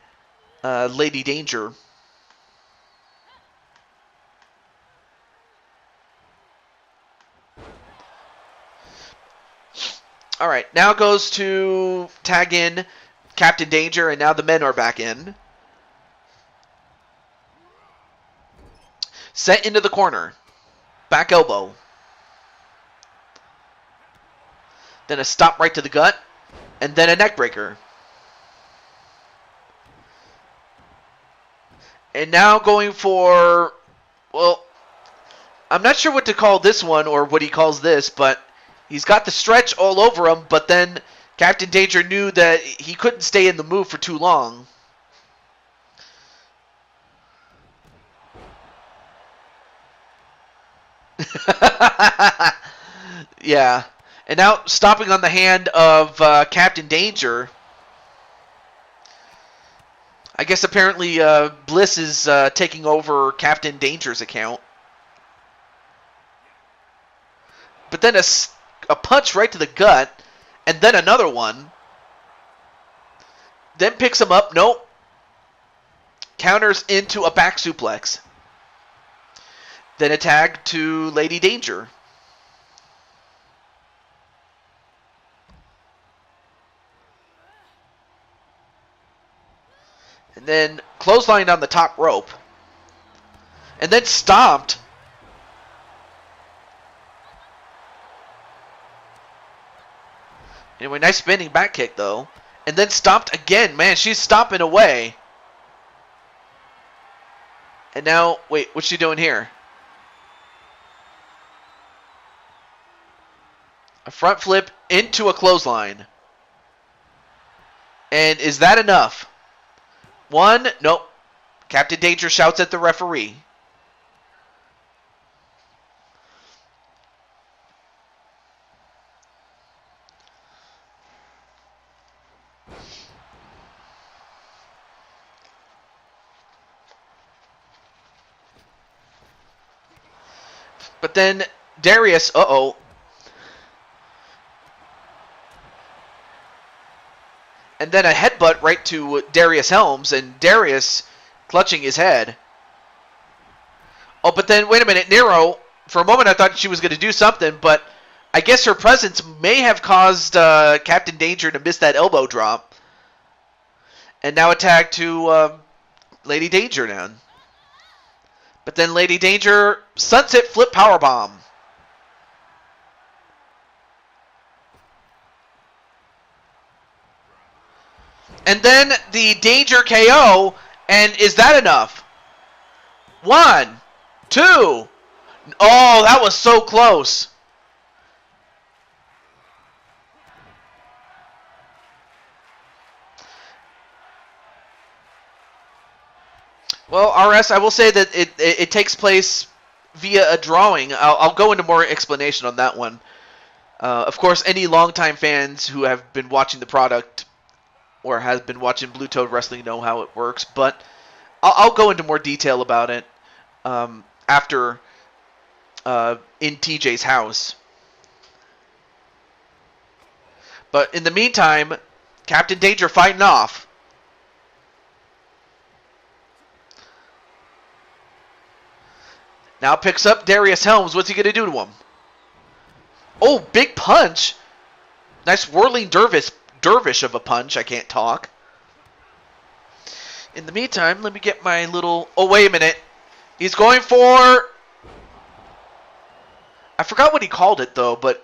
Lady Danger. All right, now goes to tag in Captain Danger, and now the men are back in. Set into the corner. Back elbow. Then a stop right to the gut. And then a neck breaker. And now going for, well, I'm not sure what to call this one or what he calls this, but he's got the stretch all over him, but then Captain Danger knew that he couldn't stay in the move for too long. Yeah. And now stopping on the hand of Captain Danger. I guess apparently Bliss is taking over Captain Danger's account. But then a punch right to the gut, and then another one. Then picks him up. Nope. Counters into a back suplex. Then a tag to Lady Danger. And then clotheslined on the top rope. And then stomped. Anyway, nice spinning back kick, though. And then stomped again. Man, she's stomping away. And now, wait, what's she doing here? A front flip into a clothesline. And is that enough? One, nope. Captain Danger shouts at the referee. But then Darius, uh-oh. And then a headbutt right to Darius Helms, and Darius clutching his head. Oh, but then, wait a minute, Nero, for a moment I thought she was going to do something, but I guess her presence may have caused Captain Danger to miss that elbow drop. And now a tag to Lady Danger now. But then Lady Danger, sunset flip powerbomb. And then the Danger KO, and is that enough? 1, 2. Oh, that was so close. Well, RS, I will say that it takes place via a drawing. I'll go into more explanation on that one. Of course, any longtime fans who have been watching the product or has been watching Blue Toad Wrestling know how it works, but I'll go into more detail about it after in TJ's house. But in the meantime, Captain Danger fighting off. Now picks up Darius Helms. What's he going to do to him? Oh, big punch. Nice whirling dervish of a punch. I can't talk. In the meantime, let me get my little... Oh, wait a minute. He's going for... I forgot what he called it, though, but...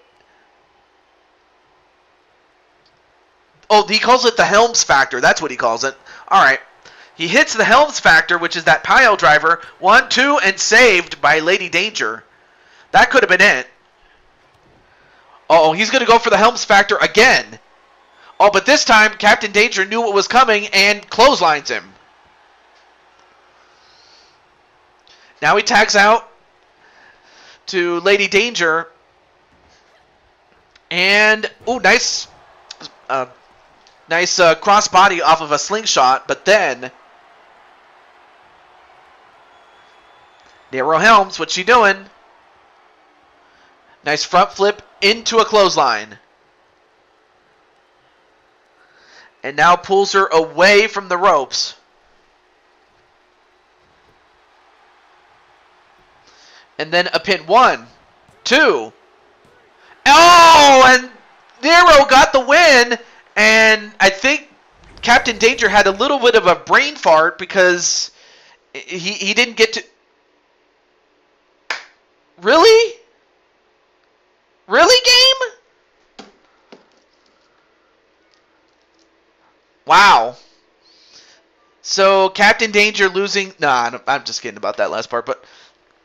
Oh, he calls it the Helms Factor. That's what he calls it. All right. He hits the Helms Factor, which is that pile driver. 1, 2, and saved by Lady Danger. That could have been it. Oh, he's going to go for the Helms Factor again. Oh, but this time, Captain Danger knew what was coming and clotheslines him. Now he tags out to Lady Danger. And, ooh, nice crossbody off of a slingshot, but then... Nero Helms, what's she doing? Nice front flip into a clothesline. And now pulls her away from the ropes. And then a pin. 1, 2. Oh, and Nero got the win. And I think Captain Danger had a little bit of a brain fart because he didn't get to... Really? Really, game? Wow. So Captain Danger losing. Nah, I'm just kidding about that last part. But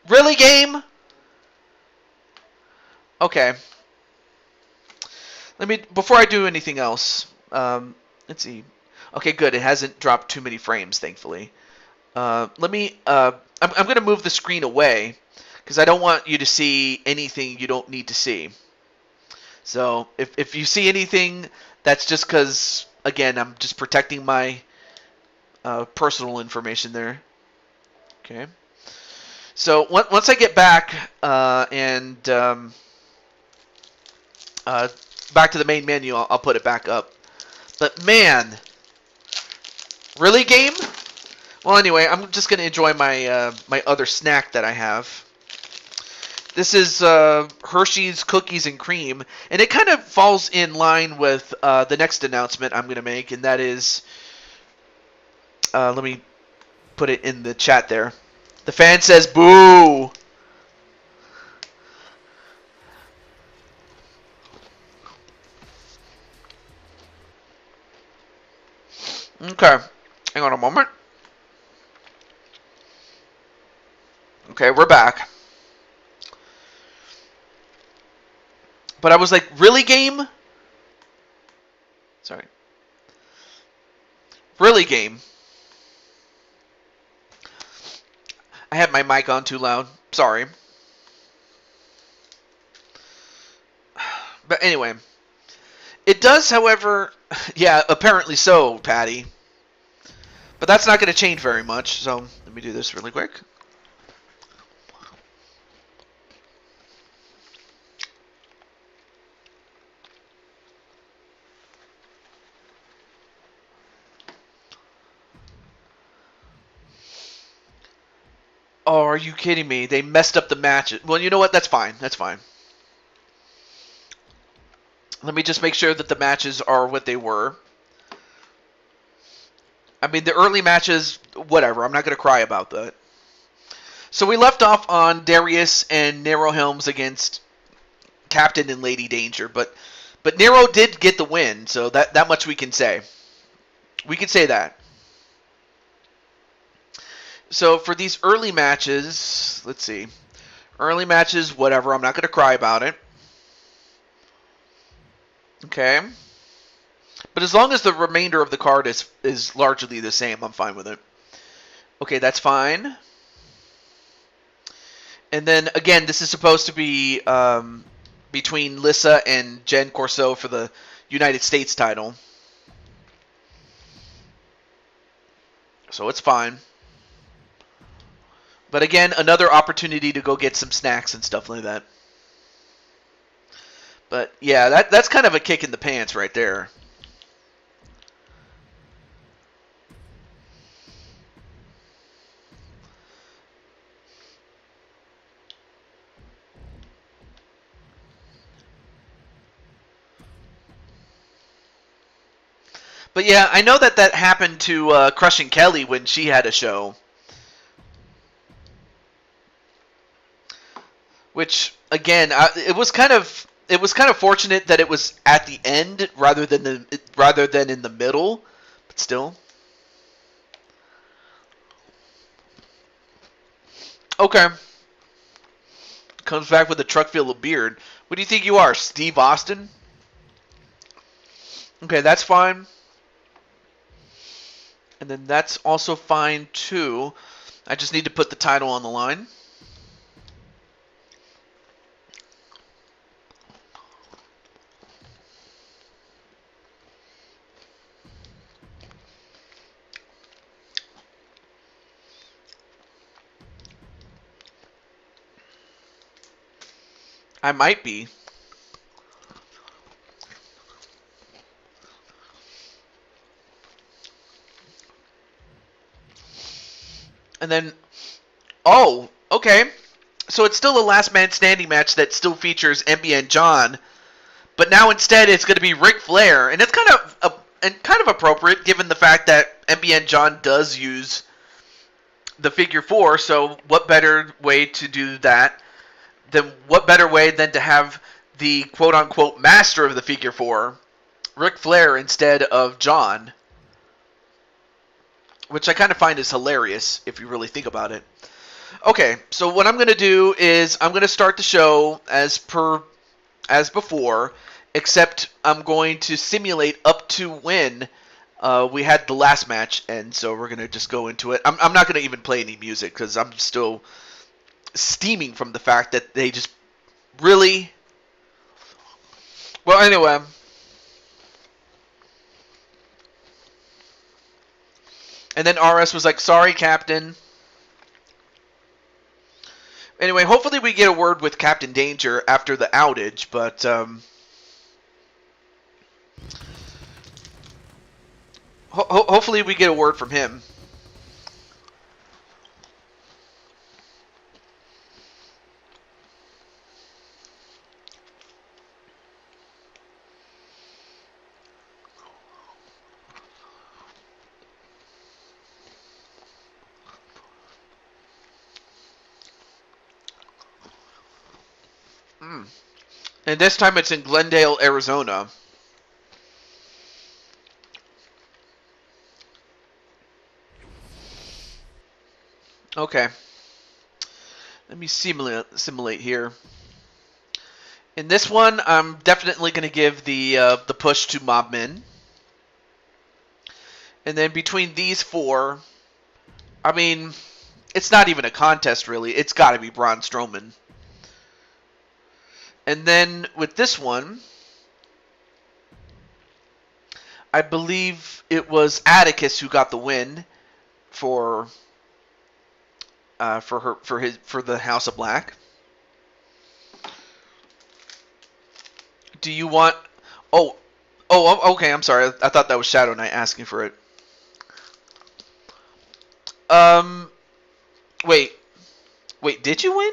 really, game? Okay. Let me before I do anything else. Let's see. Okay, good. It hasn't dropped too many frames, thankfully. Let me. I'm going to move the screen away because I don't want you to see anything you don't need to see. So if you see anything, that's just because, again, I'm just protecting my personal information there. Okay. So once I get back and back to the main menu, I'll put it back up. But man, really, game? Well, anyway, I'm just gonna enjoy my my other snack that I have. This is Hershey's Cookies and Cream, and it kind of falls in line with the next announcement I'm gonna make, and that is, let me put it in the chat there. The fan says boo. Okay, hang on a moment. Okay, we're back. But I was like, really, game? Sorry. Really, game? I had my mic on too loud. Sorry. But anyway. It does, however... Yeah, apparently so, Patty. But that's not going to change very much, so let me do this really quick. Oh, are you kidding me? They messed up the match. Well, you know what? That's fine. That's fine. Let me just make sure that the matches are what they were. I mean, the early matches, whatever. I'm not going to cry about that. So we left off on Darius and Nero Helms against Captain and Lady Danger, but Nero did get the win, so that much we can say. We can say that. So for these early matches, let's see. Early matches, whatever. I'm not going to cry about it. Okay. But as long as the remainder of the card is largely the same, I'm fine with it. Okay, that's fine. And then, again, this is supposed to be between Lissa and Jen Corso for the United States title. So it's fine. But again, another opportunity to go get some snacks and stuff like that. But yeah, that's kind of a kick in the pants right there. But yeah, I know that happened to Crushing Kelly when she had a show. Which, again, it was kind of fortunate that it was at the end rather than in the middle. But still. Okay. Comes back with a truck full of beard. What do you think you are, Steve Austin? Okay, that's fine. And then that's also fine too. I just need to put the title on the line. I might be. And then, oh, okay. So it's still a last man standing match that still features MBN John, but now instead it's going to be Ric Flair, and it's kind of appropriate given the fact that MBN John does use the figure four. So what better way to do that than to have the quote unquote master of the figure four, Ric Flair, instead of John? which I kind of find is hilarious if you really think about it. Okay, so what I'm going to do is I'm going to start the show as before, except I'm going to simulate up to when we had the last match, and so we're going to just go into it. I'm not going to even play any music because I'm still steaming from the fact that they just really. Well, anyway. And then RS was like, sorry, Captain. Anyway, hopefully we get a word with Captain Danger after the outage, but hopefully we get a word from him. Mm. And this time it's in Glendale, Arizona. Okay. Let me simulate here. In this one, I'm definitely going to give the push to Mobmin. And then between these four, I mean, it's not even a contest, really. It's got to be Braun Strowman. And then with this one, I believe it was Atticus who got the win for the House of Black. Do you want? Oh, okay. I'm sorry. I thought that was Shadow Knight asking for it. Um, wait. Did you win?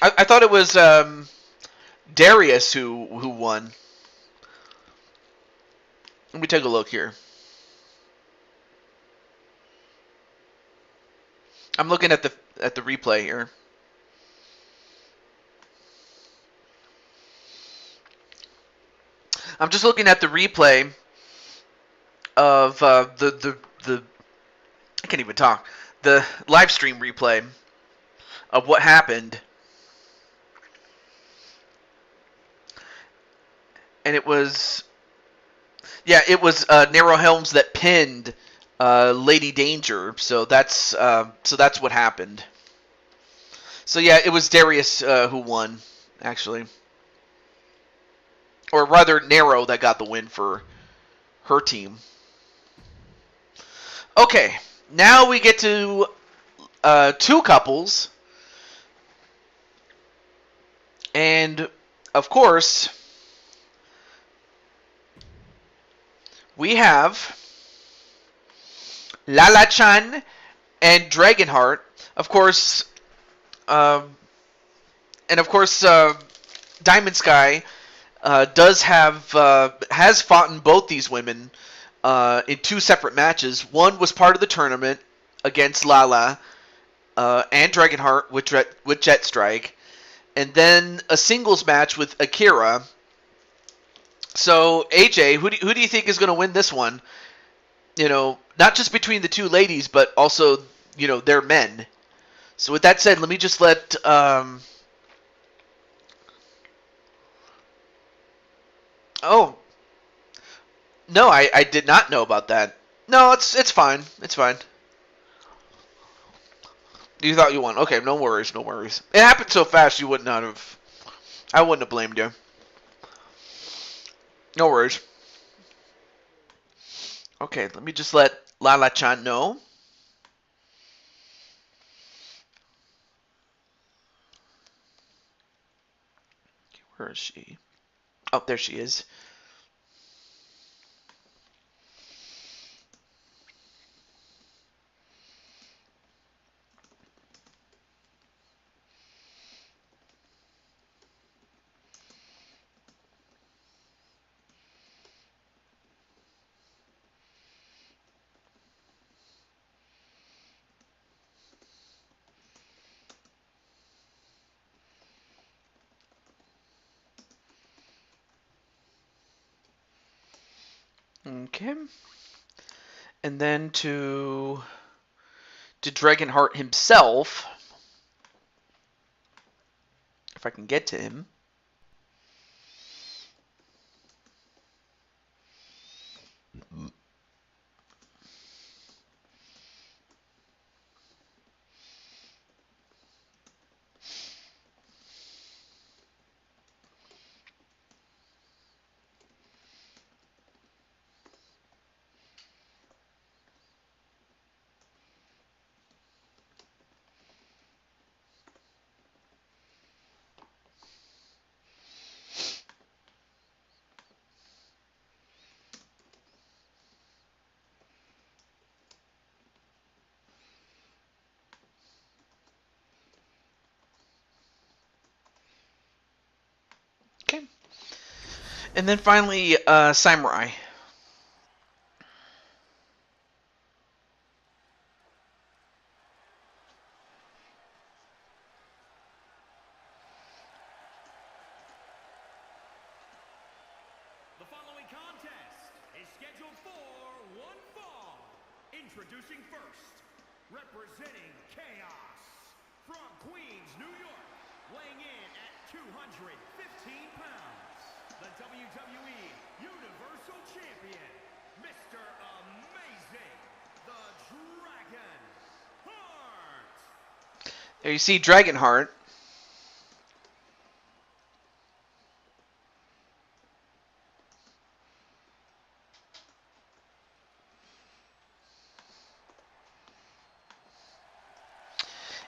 I thought it was Darius who won. Let me take a look here. I'm looking at the replay here. I'm just looking at the replay of the I can't even talk. The live stream replay of what happened. And it was Narrow Helms that pinned Lady Danger. So that's what happened. So yeah, it was Darius who won, actually, or rather Narrow that got the win for her team. Okay, now we get to two couples, and of course we have Lala Chan and Dragonheart. Of course, um, and of course, Diamond Sky has fought in both these women in two separate matches. One was part of the tournament against Lala and Dragonheart with Jet Strike, and then a singles match with Akira. So AJ, who do you think is going to win this one? You know, not just between the two ladies, but also their men. So with that said, let me just let. Oh no, I did not know about that. No, it's fine. It's fine. You thought you won. Okay, no worries, no worries. It happened so fast you would not have. I wouldn't have blamed you. No worries. Okay, let me just let Lala Chan know. Where is she? Oh, there she is. Okay. And then to Dragonheart himself, if I can get to him. Okay. And then finally, Samurai. The following contest is scheduled for one fall. Introducing first, representing Chaos from Queens, New York, weighing in at 215 pounds, the WWE Universal Champion, Mr. Amazing, the Dragon Heart. There you see Dragonheart.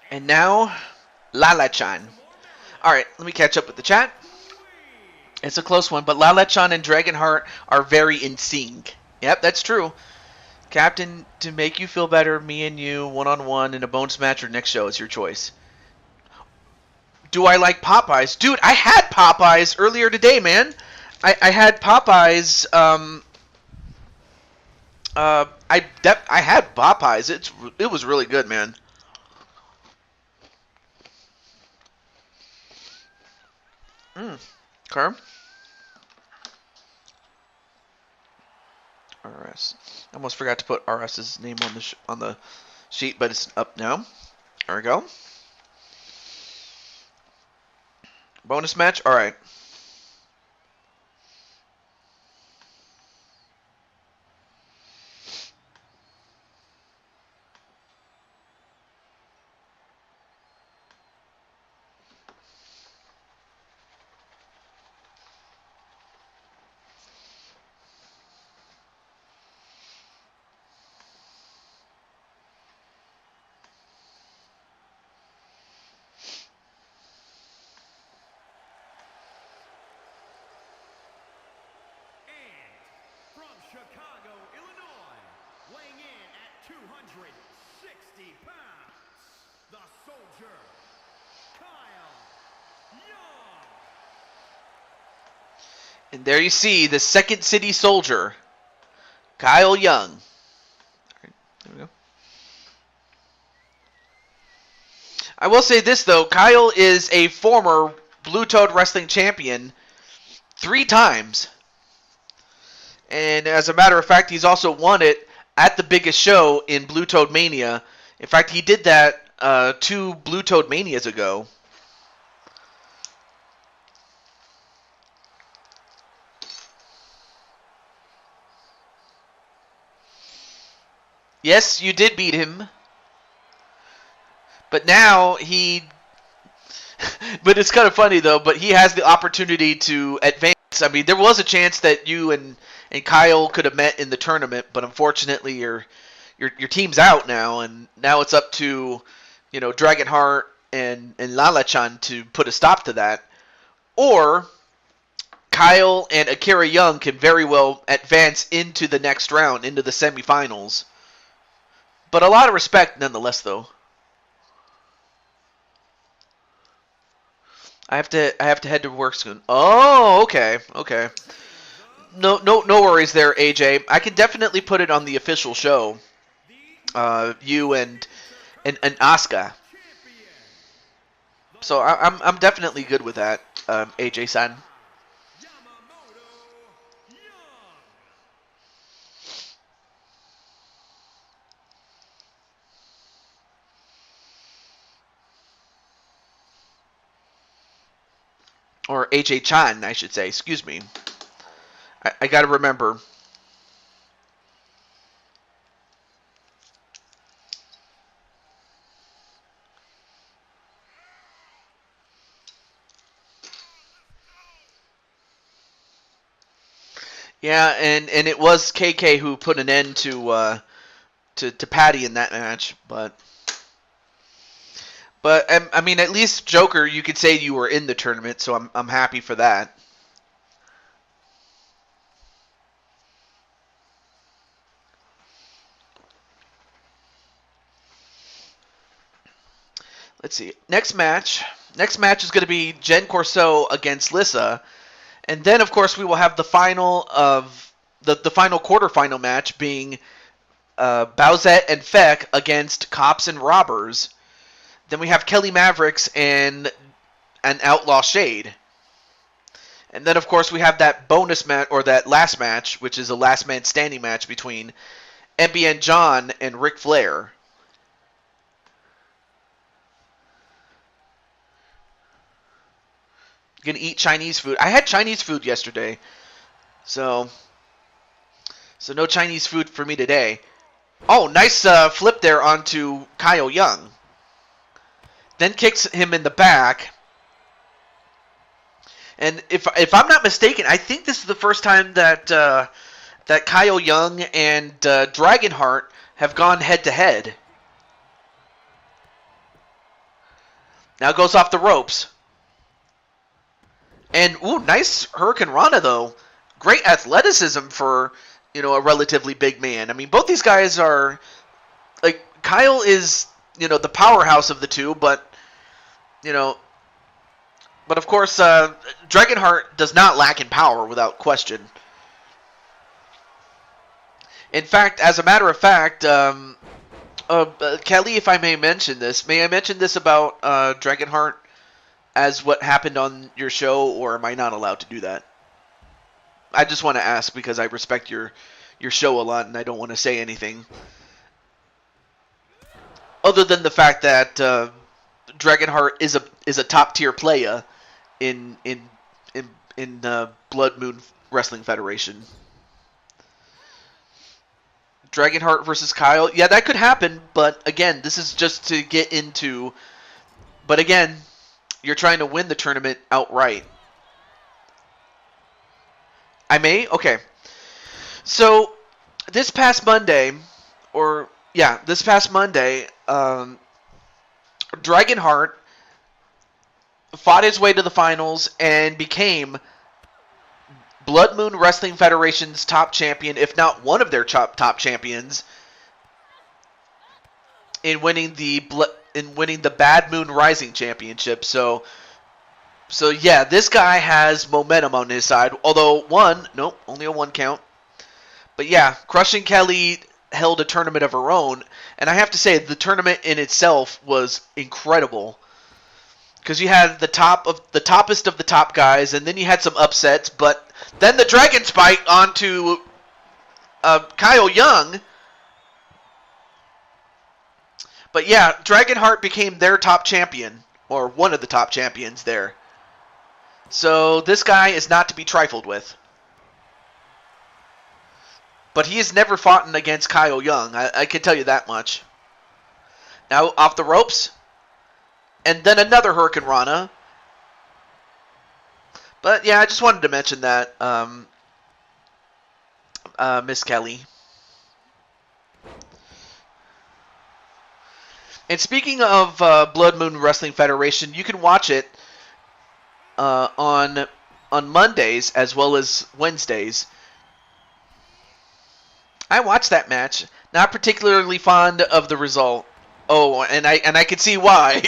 And now, Lala-chan. Alright, let me catch up with the chat. It's a close one, but Lala-chan and Dragonheart are very in sync. Yep, that's true. Captain, to make you feel better, me and you, one-on-one in a bonus match or next show is your choice. Do I like Popeyes? Dude, I had Popeyes earlier today, man. I had Popeyes, I had Popeyes. It was really good, man. Okay. RS. I almost forgot to put RS's name on the sheet, but it's up now. There we go. Bonus match. All right. From Chicago, Illinois, weighing in at 260 pounds, the Soldier, Kyle Young. And there you see the Second City Soldier, Kyle Young. All right, there we go. I will say this, though. Kyle is a former Blue Toad Wrestling Champion 3 times. And as a matter of fact, he's also won it at the biggest show in Blue Toad Mania. In fact, he did that 2 Blue Toad Manias ago. Yes, you did beat him. But now he... but it's kind of funny, though. But he has the opportunity to advance. I mean, there was a chance that you and Kyle could have met in the tournament, but unfortunately your team's out now, and now it's up to, you know, Dragonheart and Lala-chan to put a stop to that. Or Kyle and Akira Young can very well advance into the next round, into the semifinals. But a lot of respect nonetheless, though. I have to head to work soon. Oh, okay. No worries there, AJ. I can definitely put it on the official show. You and Asuka. So I'm definitely good with that, AJ-san. Or AJ Chan, I should say. Excuse me. I got to remember. Yeah, and it was KK who put an end to Patty in that match, but I mean, at least Joker, you could say you were in the tournament, so I'm happy for that. Let's see. Next match. Next match is going to be Jen Corso against Lissa, and then of course we will have the final of the final quarterfinal match being Bowsette and Feck against Cops and Robbers. Then we have Kelly Mavericks and Outlaw Shade. And then, of course, we have that bonus match, or that last match, which is a last man standing match between MBN John and Ric Flair. Gonna eat Chinese food. I had Chinese food yesterday, so no Chinese food for me today. Oh, nice flip there onto Kyle Young. Then kicks him in the back. And if I'm not mistaken, I think this is the first time that that Kyle Young and Dragonheart have gone head to head. Now goes off the ropes. And ooh, nice Hurricane Rana though. Great athleticism for, a relatively big man. I mean, both these guys are like Kyle is, the powerhouse of the two, but but of course, Dragonheart does not lack in power without question. In fact, as a matter of fact, Kelly, if I may mention this, may I mention this about Dragonheart as what happened on your show, or am I not allowed to do that? I just want to ask because I respect your show a lot, and I don't want to say anything other than the fact that Dragonheart is a top tier player in Blood Moon Wrestling Federation. Dragonheart versus Kyle, yeah, that could happen, but again, this is just to get into. But again, you're trying to win the tournament outright. I may? Okay. So, this past Monday, Dragonheart fought his way to the finals and became Blood Moon Wrestling Federation's top champion, if not one of their top champions, in winning the Bad Moon Rising Championship. So yeah, this guy has momentum on his side. Although only a one count. But yeah, Crushing Kelly held a tournament of her own, and I have to say the tournament in itself was incredible. Because you had the toppest of the top guys, and then you had some upsets, but then the Dragon Spike onto Kyle Young. But yeah, Dragonheart became their top champion, or one of the top champions there. So this guy is not to be trifled with. But he has never fought against Kyle Young, I can tell you that much. Now off the ropes. And then another Hurricane Rana. But yeah, I just wanted to mention that, Miss Kelly. And speaking of Blood Moon Wrestling Federation, you can watch it on Mondays as well as Wednesdays. I watched that match. Not particularly fond of the result. Oh, and I can see why.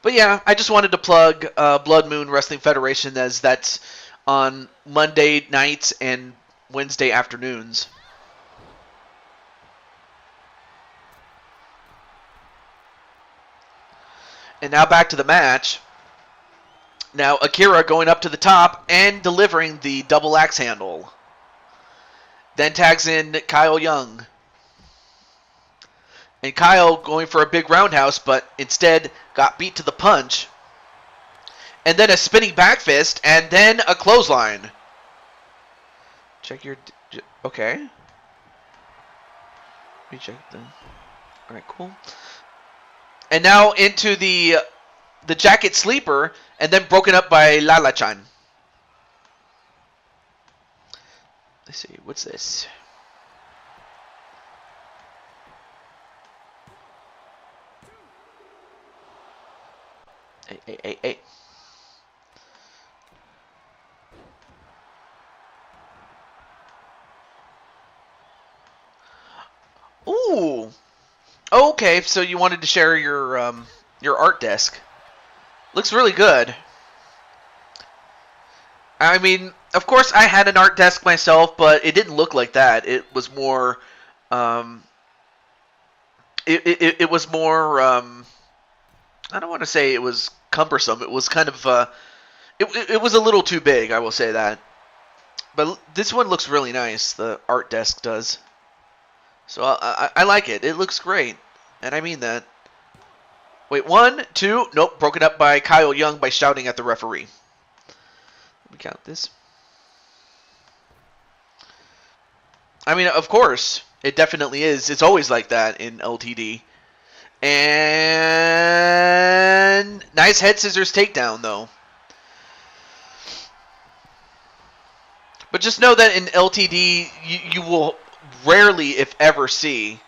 But yeah, I just wanted to plug Blood Moon Wrestling Federation, as that's on Monday nights and Wednesday afternoons. And now back to the match. Now Akira going up to the top and delivering the double axe handle. Then tags in Kyle Young. And Kyle going for a big roundhouse, but instead got beat to the punch. And then a spinning back fist, and then a clothesline. Check your... Okay. Let me check the... Alright, cool. And now into the jacket sleeper, and then broken up by Lala-chan. Let's see, what's this? Hey. Ooh. Okay, so you wanted to share your art desk. Looks really good. I mean, of course I had an art desk myself, but it didn't look like that. It was more it was more I don't want to say it was cumbersome. It was kind of it was a little too big, I will say that. But this one looks really nice, the art desk does. So I like it. It looks great. And I mean that. Wait, 1, 2, nope, broken up by Kyle Young by shouting at the referee. Let me count this. I mean, of course, it definitely is. It's always like that in LTD. And nice head scissors takedown, though. But just know that in LTD, you will rarely, if ever, see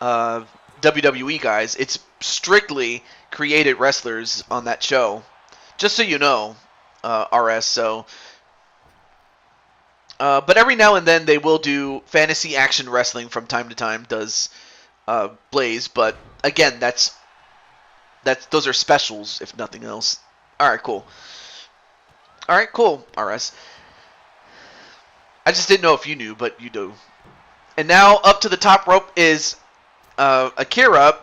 WWE guys. It's strictly created wrestlers on that show. Just so you know, RS. So, but every now and then they will do fantasy action wrestling from time to time. Does Blaze, but again, those are specials, if nothing else. All right, cool. All right, cool, RS. I just didn't know if you knew, but you do. And now up to the top rope is Akira,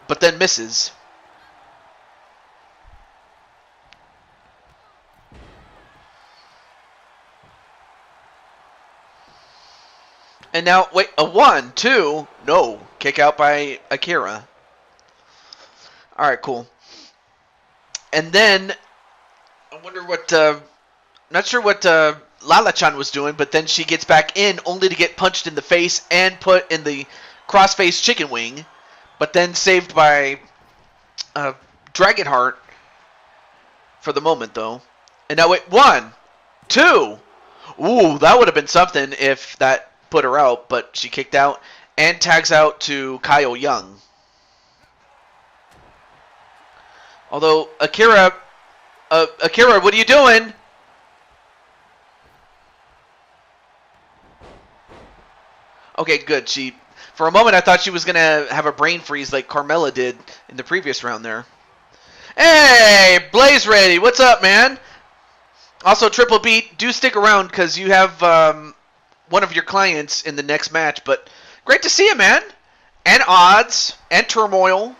but then misses. And now, wait, a 1, 2, no. Kick out by Akira. Alright, cool. And then, I wonder what, not sure what Lala-chan was doing, but then she gets back in only to get punched in the face and put in the cross-face chicken wing, but then saved by Dragonheart for the moment, though. And now, wait, 1, 2. Ooh, that would have been something if that put her out, but she kicked out and tags out to Kyle Young. Although, Akira, what are you doing? Okay, good. For a moment, I thought she was going to have a brain freeze like Carmella did in the previous round there. Hey, Blaze Ready, what's up, man? Also, Triple Beat, do stick around because you have one of your clients in the next match. But great to see you, man. And Odds, and Turmoil.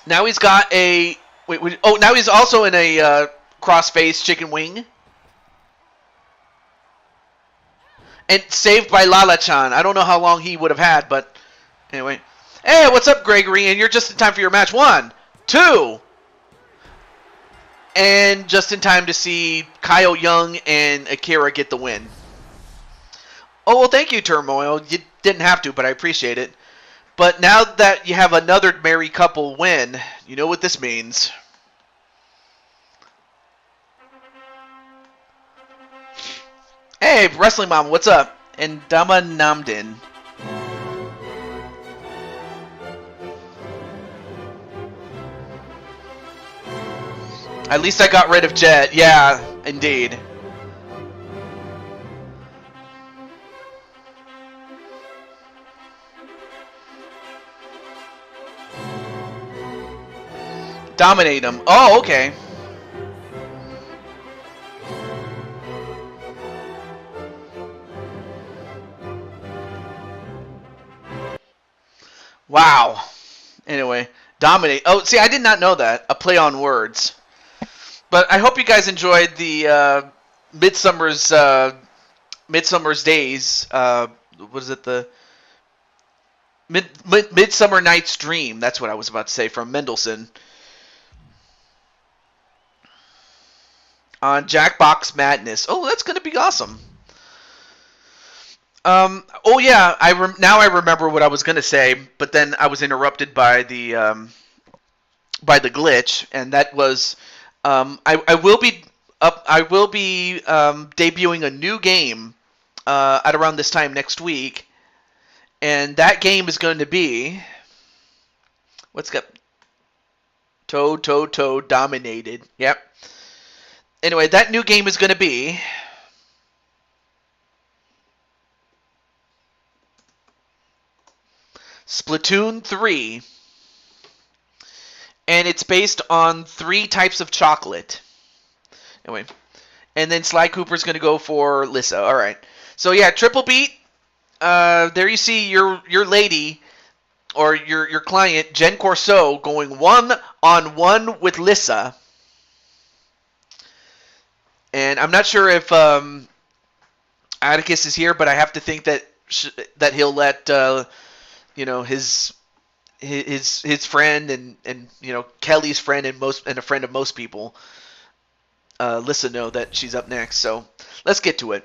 Now he's got a... now he's also in a cross-face chicken wing. And saved by Lala-chan. I don't know how long he would have had, but anyway. Hey, what's up, Gregory? And you're just in time for your match. 1, 2. And just in time to see Kyle Young and Akira get the win. Oh, well, thank you, Turmoil. You didn't have to, but I appreciate it. But now that you have another married couple win, you know what this means. Hey, Wrestling Mom, what's up? And Dama Namdin. At least I got rid of Jet. Yeah, indeed. Dominate him. Oh, okay. Wow. Anyway, dominate. Oh, see, I did not know that. A play on words. But I hope you guys enjoyed the Midsummer's Days. What is it? Midsummer Night's Dream. That's what I was about to say from Mendelssohn. On Jackbox Madness. Oh, that's going to be awesome. Oh yeah, now I remember what I was gonna say, but then I was interrupted by the glitch, and that was I will be debuting a new game at around this time next week, and that game is going to be what's got Toad dominated. Yep. Anyway, that new game is going to be Splatoon 3, and it's based on 3 types of chocolate. Anyway, and then Sly Cooper's going to go for Lissa. All right. So yeah, triple beat. There you see your lady or your client Jen Corso going 1-on-1 with Lissa. And I'm not sure if Atticus is here, but I have to think that that he'll let his friend and Kelly's friend and a friend of most people Lissa know that she's up next. So let's get to it.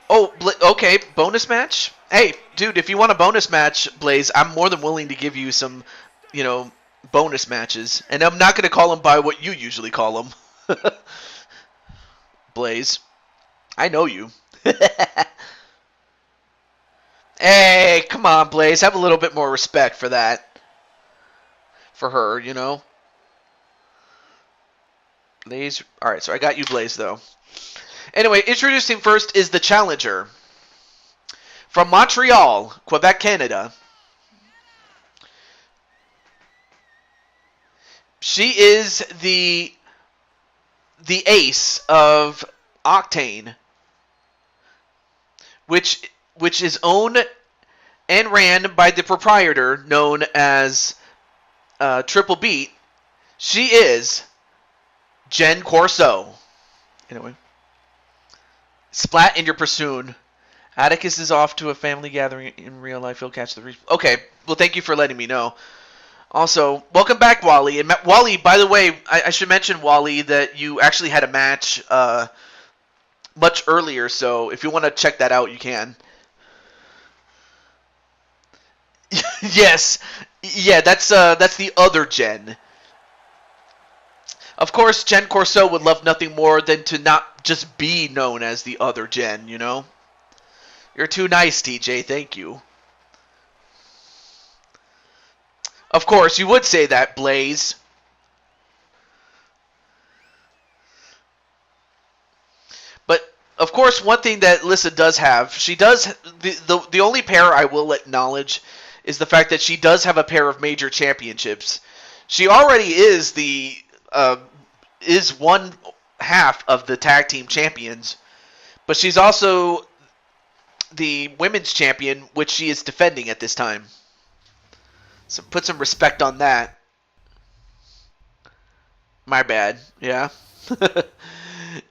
Oh, okay, bonus match? Hey, dude, if you want a bonus match, Blaze, I'm more than willing to give you some, bonus matches. And I'm not going to call them by what you usually call them. Blaze. I know you. Hey, come on, Blaze. Have a little bit more respect for that. For her, Blaze. Alright, so I got you, Blaze, though. Anyway, introducing first is the challenger. From Montreal, Quebec, Canada. She is the ace of Octane, which is owned and ran by the proprietor known as Triple Beat. She is Jen Corso. Anyway. Splat in your pursuit. Atticus is off to a family gathering in real life. He'll catch the Okay, well, thank you for letting me know. Also, welcome back, Wally. And Wally, by the way, I should mention, Wally, that you actually had a match much earlier, so if you want to check that out, you can. Yes. Yeah, that's the other Jen. Of course, Jen Corso would love nothing more than to not just be known as the other Jen, You're too nice, TJ. Thank you. Of course, you would say that, Blaze. But, of course, one thing that Lissa does have, she does, the only pair I will acknowledge is the fact that she does have a pair of major championships. She already is is one half of the tag team champions, but she's also the women's champion, which she is defending at this time. So put some respect on that. My bad. Yeah.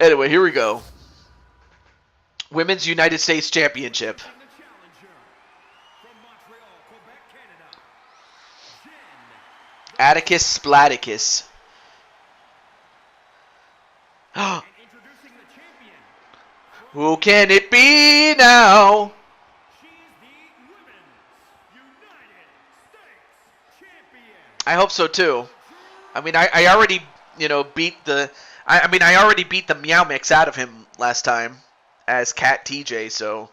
Anyway, here we go. Women's United States Championship. Atticus Splaticus. Who can it be now? I hope so too. I mean, I already, beat the. I already beat the Meow Mix out of him last time as Cat TJ. So,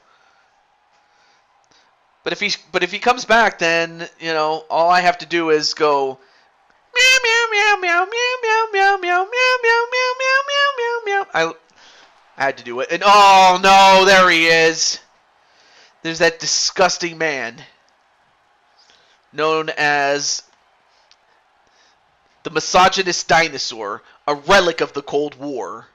but if he comes back, then all I have to do is go meow meow meow meow meow meow meow meow meow meow meow meow meow meow. I had to do it, and oh no, there he is. There's that disgusting man known as the misogynist dinosaur, a relic of the Cold War.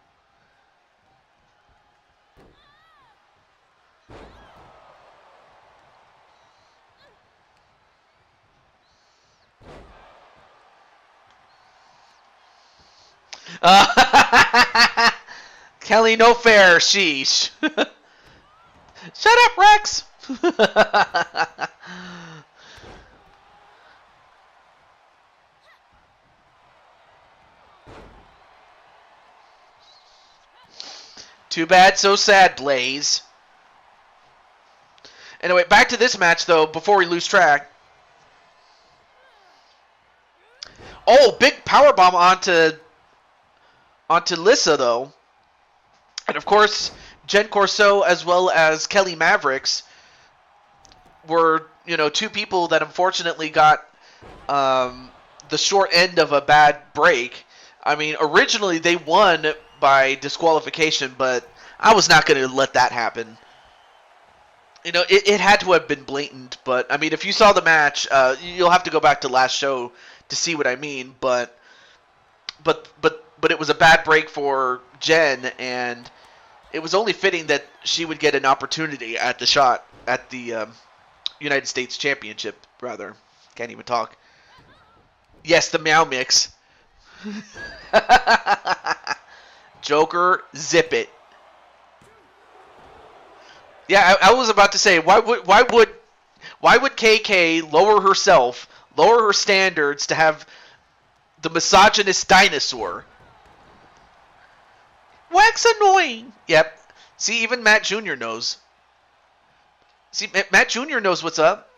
Kelly, no fair. Sheesh. Shut up, Rex. Too bad, so sad, Blaze. Anyway, back to this match, though, before we lose track. Oh, big powerbomb onto Lissa, though. And, of course, Jen Corso as well as Kelly Mavericks were, two people that unfortunately got the short end of a bad break. I mean, originally they won by disqualification, but I was not going to let that happen. It had to have been blatant, but I mean, if you saw the match, you'll have to go back to last show to see what I mean. But it was a bad break for Jen, and it was only fitting that she would get an opportunity at the shot at the United States Championship. Rather, can't even talk. Yes, the Meow Mix. Joker, zip it. Yeah, I was about to say, why would KK lower herself, lower her standards to have the misogynist dinosaur? Wax annoying. Yep. See, even Matt Jr. knows. See, Matt Jr. knows what's up.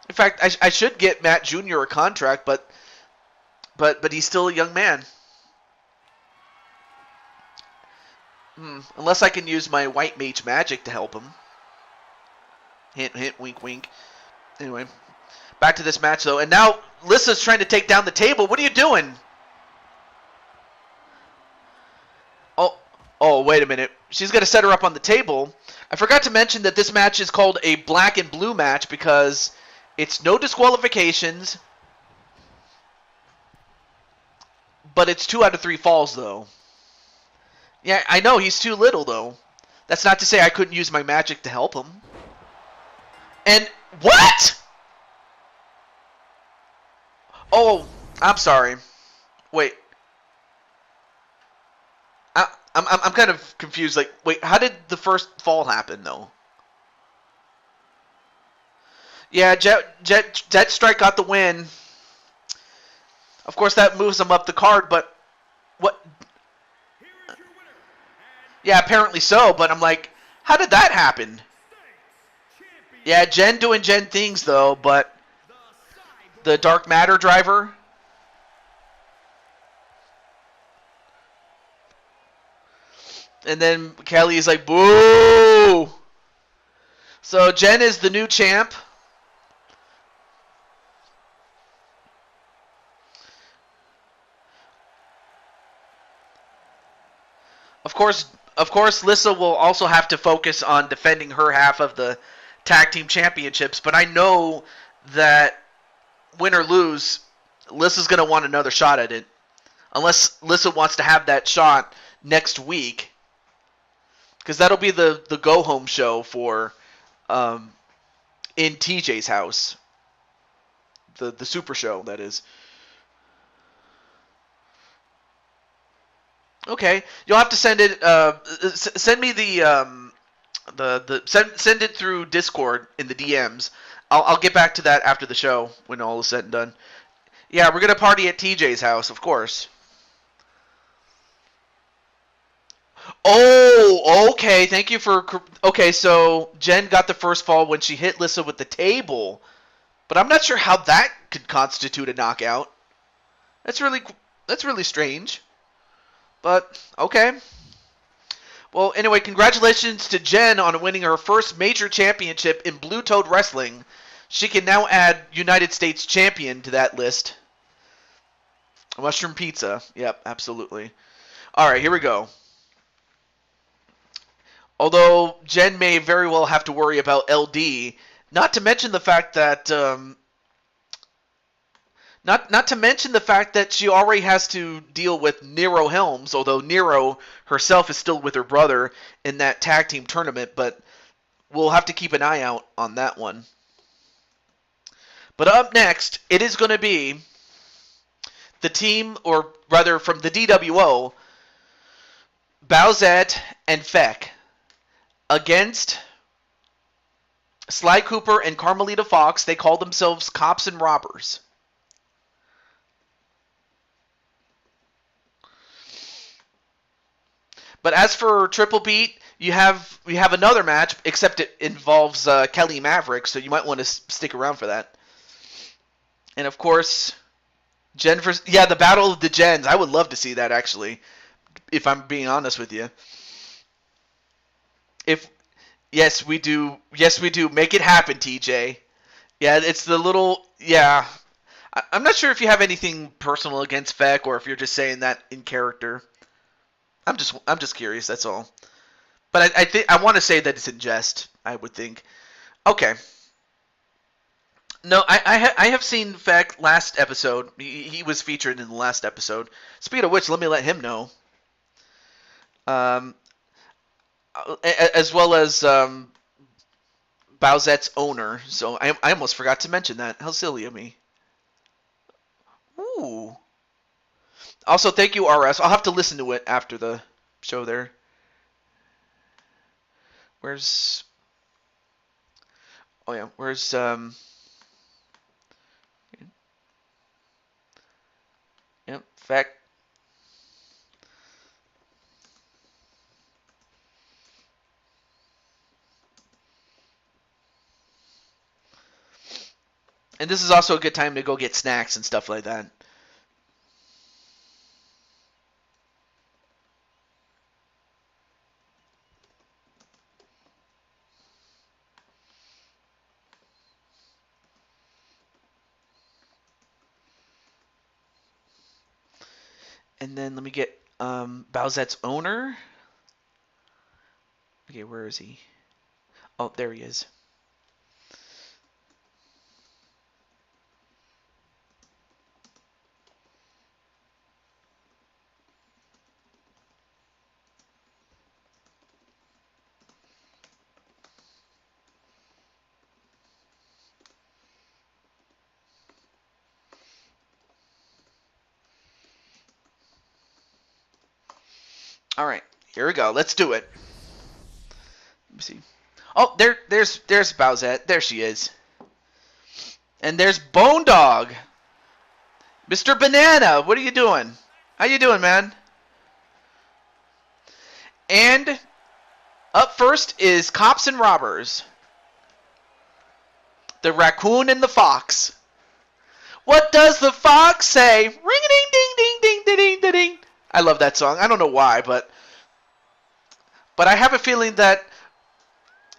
In fact, I should get Matt Jr. a contract, but he's still a young man. Unless I can use my white mage magic to help him. Hint, hint, wink, wink. Anyway, back to this match, though. And now Lissa's trying to take down the table. What are you doing? Oh, wait a minute. She's going to set her up on the table. I forgot to mention that this match is called a black and blue match because it's no disqualifications. But it's 2 out of 3 falls, though. Yeah, I know, he's too little, though. That's not to say I couldn't use my magic to help him. And, what?! Oh, I'm sorry. Wait. I'm kind of confused. Like, wait, how did the first fall happen, though? Yeah, Jet Strike got the win. Of course, that moves him up the card, but... What... Yeah, apparently so, but I'm like, how did that happen? Yeah, Jen doing Jen things, though, but the Dark Matter driver. And then Kelly's like, boo! So Jen is the new champ. Of course, Lissa will also have to focus on defending her half of the tag team championships, but I know that win or lose, Lissa's going to want another shot at it. Unless Lissa wants to have that shot next week. Because that'll be the go-home show for in TJ's house. The super show, that is. Okay, you'll have to send it. Send me send it through Discord in the DMs. I'll get back to that after the show when all is said and done. Yeah, we're gonna party at TJ's house, of course. Oh, okay. Thank you for. Okay, so Jen got the first fall when she hit Lissa with the table, but I'm not sure how that could constitute a knockout. That's really strange. But, okay. Well, anyway, congratulations to Jen on winning her first major championship in Blue Toad Wrestling. She can now add United States Champion to that list. Mushroom Pizza. Yep, absolutely. Alright, here we go. Although Jen may very well have to worry about LD, not to mention the fact that... Not to mention the fact that she already has to deal with Nero Helms, although Nero herself is still with her brother in that tag team tournament, but we'll have to keep an eye out on that one. But up next, it is going to be the team, or rather from the DWO, Bowsette and Feck against Sly Cooper and Carmelita Fox. They call themselves Cops and Robbers. But as for Triple Beat, we have another match, except it involves Kelly Maverick, so you might want to stick around for that. And of course, the Battle of the Gens. I would love to see that, actually, if I'm being honest with you. Yes, we do. Make it happen, TJ. Yeah, it's the little. Yeah, I'm not sure if you have anything personal against Feck or if you're just saying that in character. I'm just curious. That's all. But I think I want to say that it's in jest. I would think. Okay. No, I have seen Feck last episode. He was featured in the last episode. Speaking of which, let me let him know. As well as Bowsette's owner. So I almost forgot to mention that. How silly of me. Ooh. Also, thank you, RS. I'll have to listen to it after the show there. Where's... Oh, yeah. Where's... Yep, Feck. And this is also a good time to go get snacks and stuff like that. And then let me get Bowsette's owner. Okay, where is he? Oh, there he is. All right, here we go. Let's do it. Let me see. Oh, there's Bowsette. There she is. And there's Bone Dog. Mr. Banana, what are you doing? How you doing, man? And up first is Cops and Robbers. The raccoon and the fox. What does the fox say? Ring-a-ding-ding-ding-ding-ding-ding-ding. I love that song. I don't know why, but I have a feeling that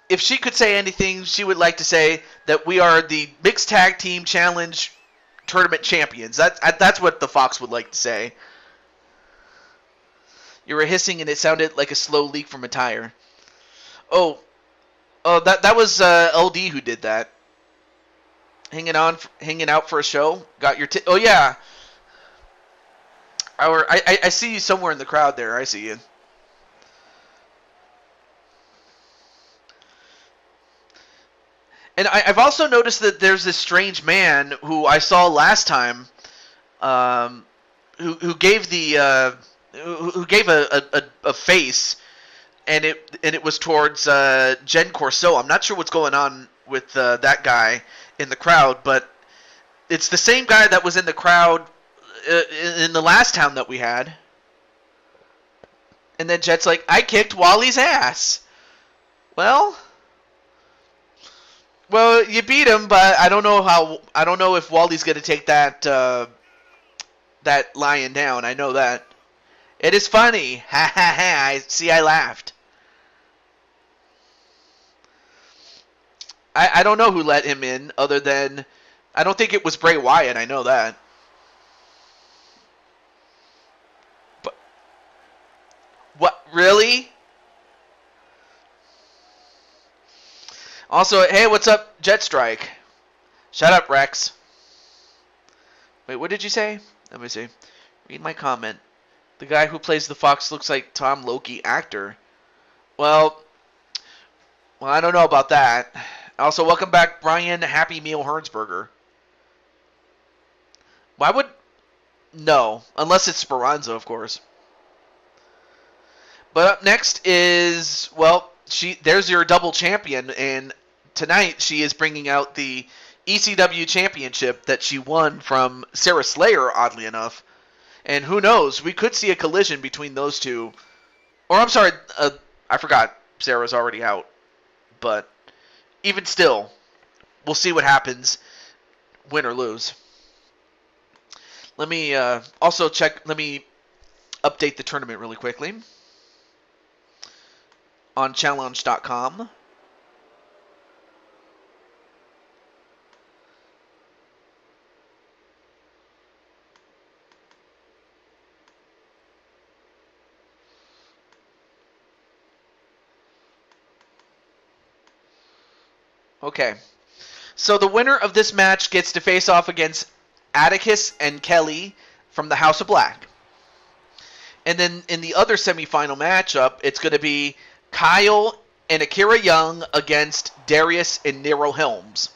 if she could say anything, she would like to say that we are the Mixed Tag Team Challenge Tournament Champions. That's what the fox would like to say. You were hissing and it sounded like a slow leak from a tire. Oh, that was LD who did that. Hanging out for a show. Got your oh yeah. I see you somewhere in the crowd there. I see you. And I've also noticed that there's this strange man who I saw last time, who gave the who gave a face, and it was towards Jen Corso. I'm not sure what's going on with that guy in the crowd, but it's the same guy that was in the crowd in the last town that we had. And then Jet's like, I kicked Wally's ass. Well, you beat him, but I don't know if Wally's gonna take that lion down. I know that. It is funny. Ha ha ha. I laughed. I don't know who let him in, other than I don't think it was Bray Wyatt. I know that. But what, really? Also, hey, what's up, Jetstrike? Shut up, Rex. Wait, what did you say? Let me see. Read my comment. The guy who plays the fox looks like Tom Loki, actor. Well, I don't know about that. Also, welcome back, Brian Happy Meal Hernsberger. Why would... No, unless it's Speranza, of course. But up next is, well, there's your double champion, and tonight she is bringing out the ECW championship that she won from Sarah Slayer, oddly enough. And who knows, we could see a collision between those two. Or I'm sorry, I forgot, Sarah's already out. But even still, we'll see what happens, win or lose. Let me also check, let me update the tournament really quickly on challenge.com. Okay. So the winner of this match gets to face off against Atticus and Kelly from the House of Black. And then in the other semifinal matchup, it's going to be Kyle and Akira Young against Darius and Nero Helms.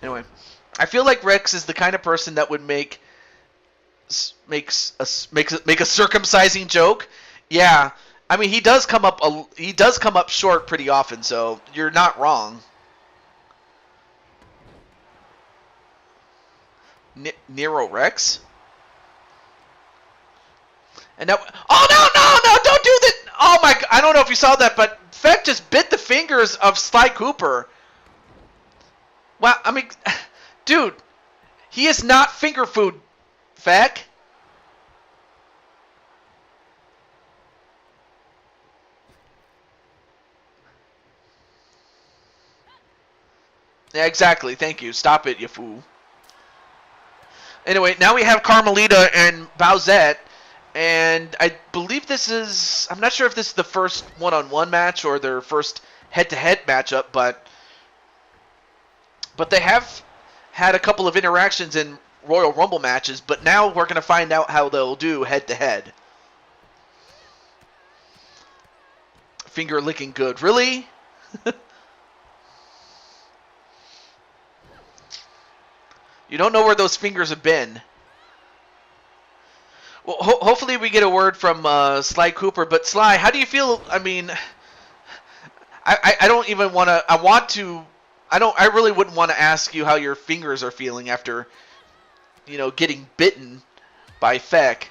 Anyway, I feel like Rex is the kind of person that would make a circumcising joke. Yeah, I mean he does come up short pretty often, so you're not wrong. Nero Rex. And now, oh no, don't do that! Oh my, I don't know if you saw that, but Feck just bit the fingers of Sly Cooper. Wow, I mean, dude, he is not finger food, Feck. Yeah, exactly. Thank you. Stop it, you fool. Anyway, now we have Carmelita and Bowsette. And I believe this is, I'm not sure if this is the first one-on-one match or their first head-to-head matchup, but they have had a couple of interactions in Royal Rumble matches, but now we're going to find out how they'll do head-to-head. Finger licking good. Really? You don't know where those fingers have been. Well, hopefully we get a word from Sly Cooper. But Sly, how do you feel? I mean, I don't even want to. I really wouldn't want to ask you how your fingers are feeling after, getting bitten by Feck.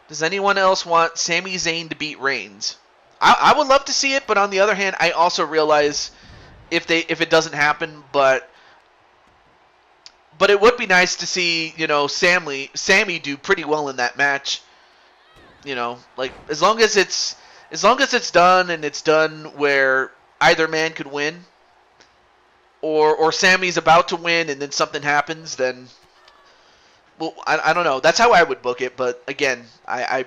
Does anyone else want Sami Zayn to beat Reigns? I would love to see it, but on the other hand, I also realize if it doesn't happen, but it would be nice to see Sammy do pretty well in that match. Like as long as it's done and it's done where either man could win, or Sammy's about to win and then something happens, then well I don't know. That's how I would book it, but again I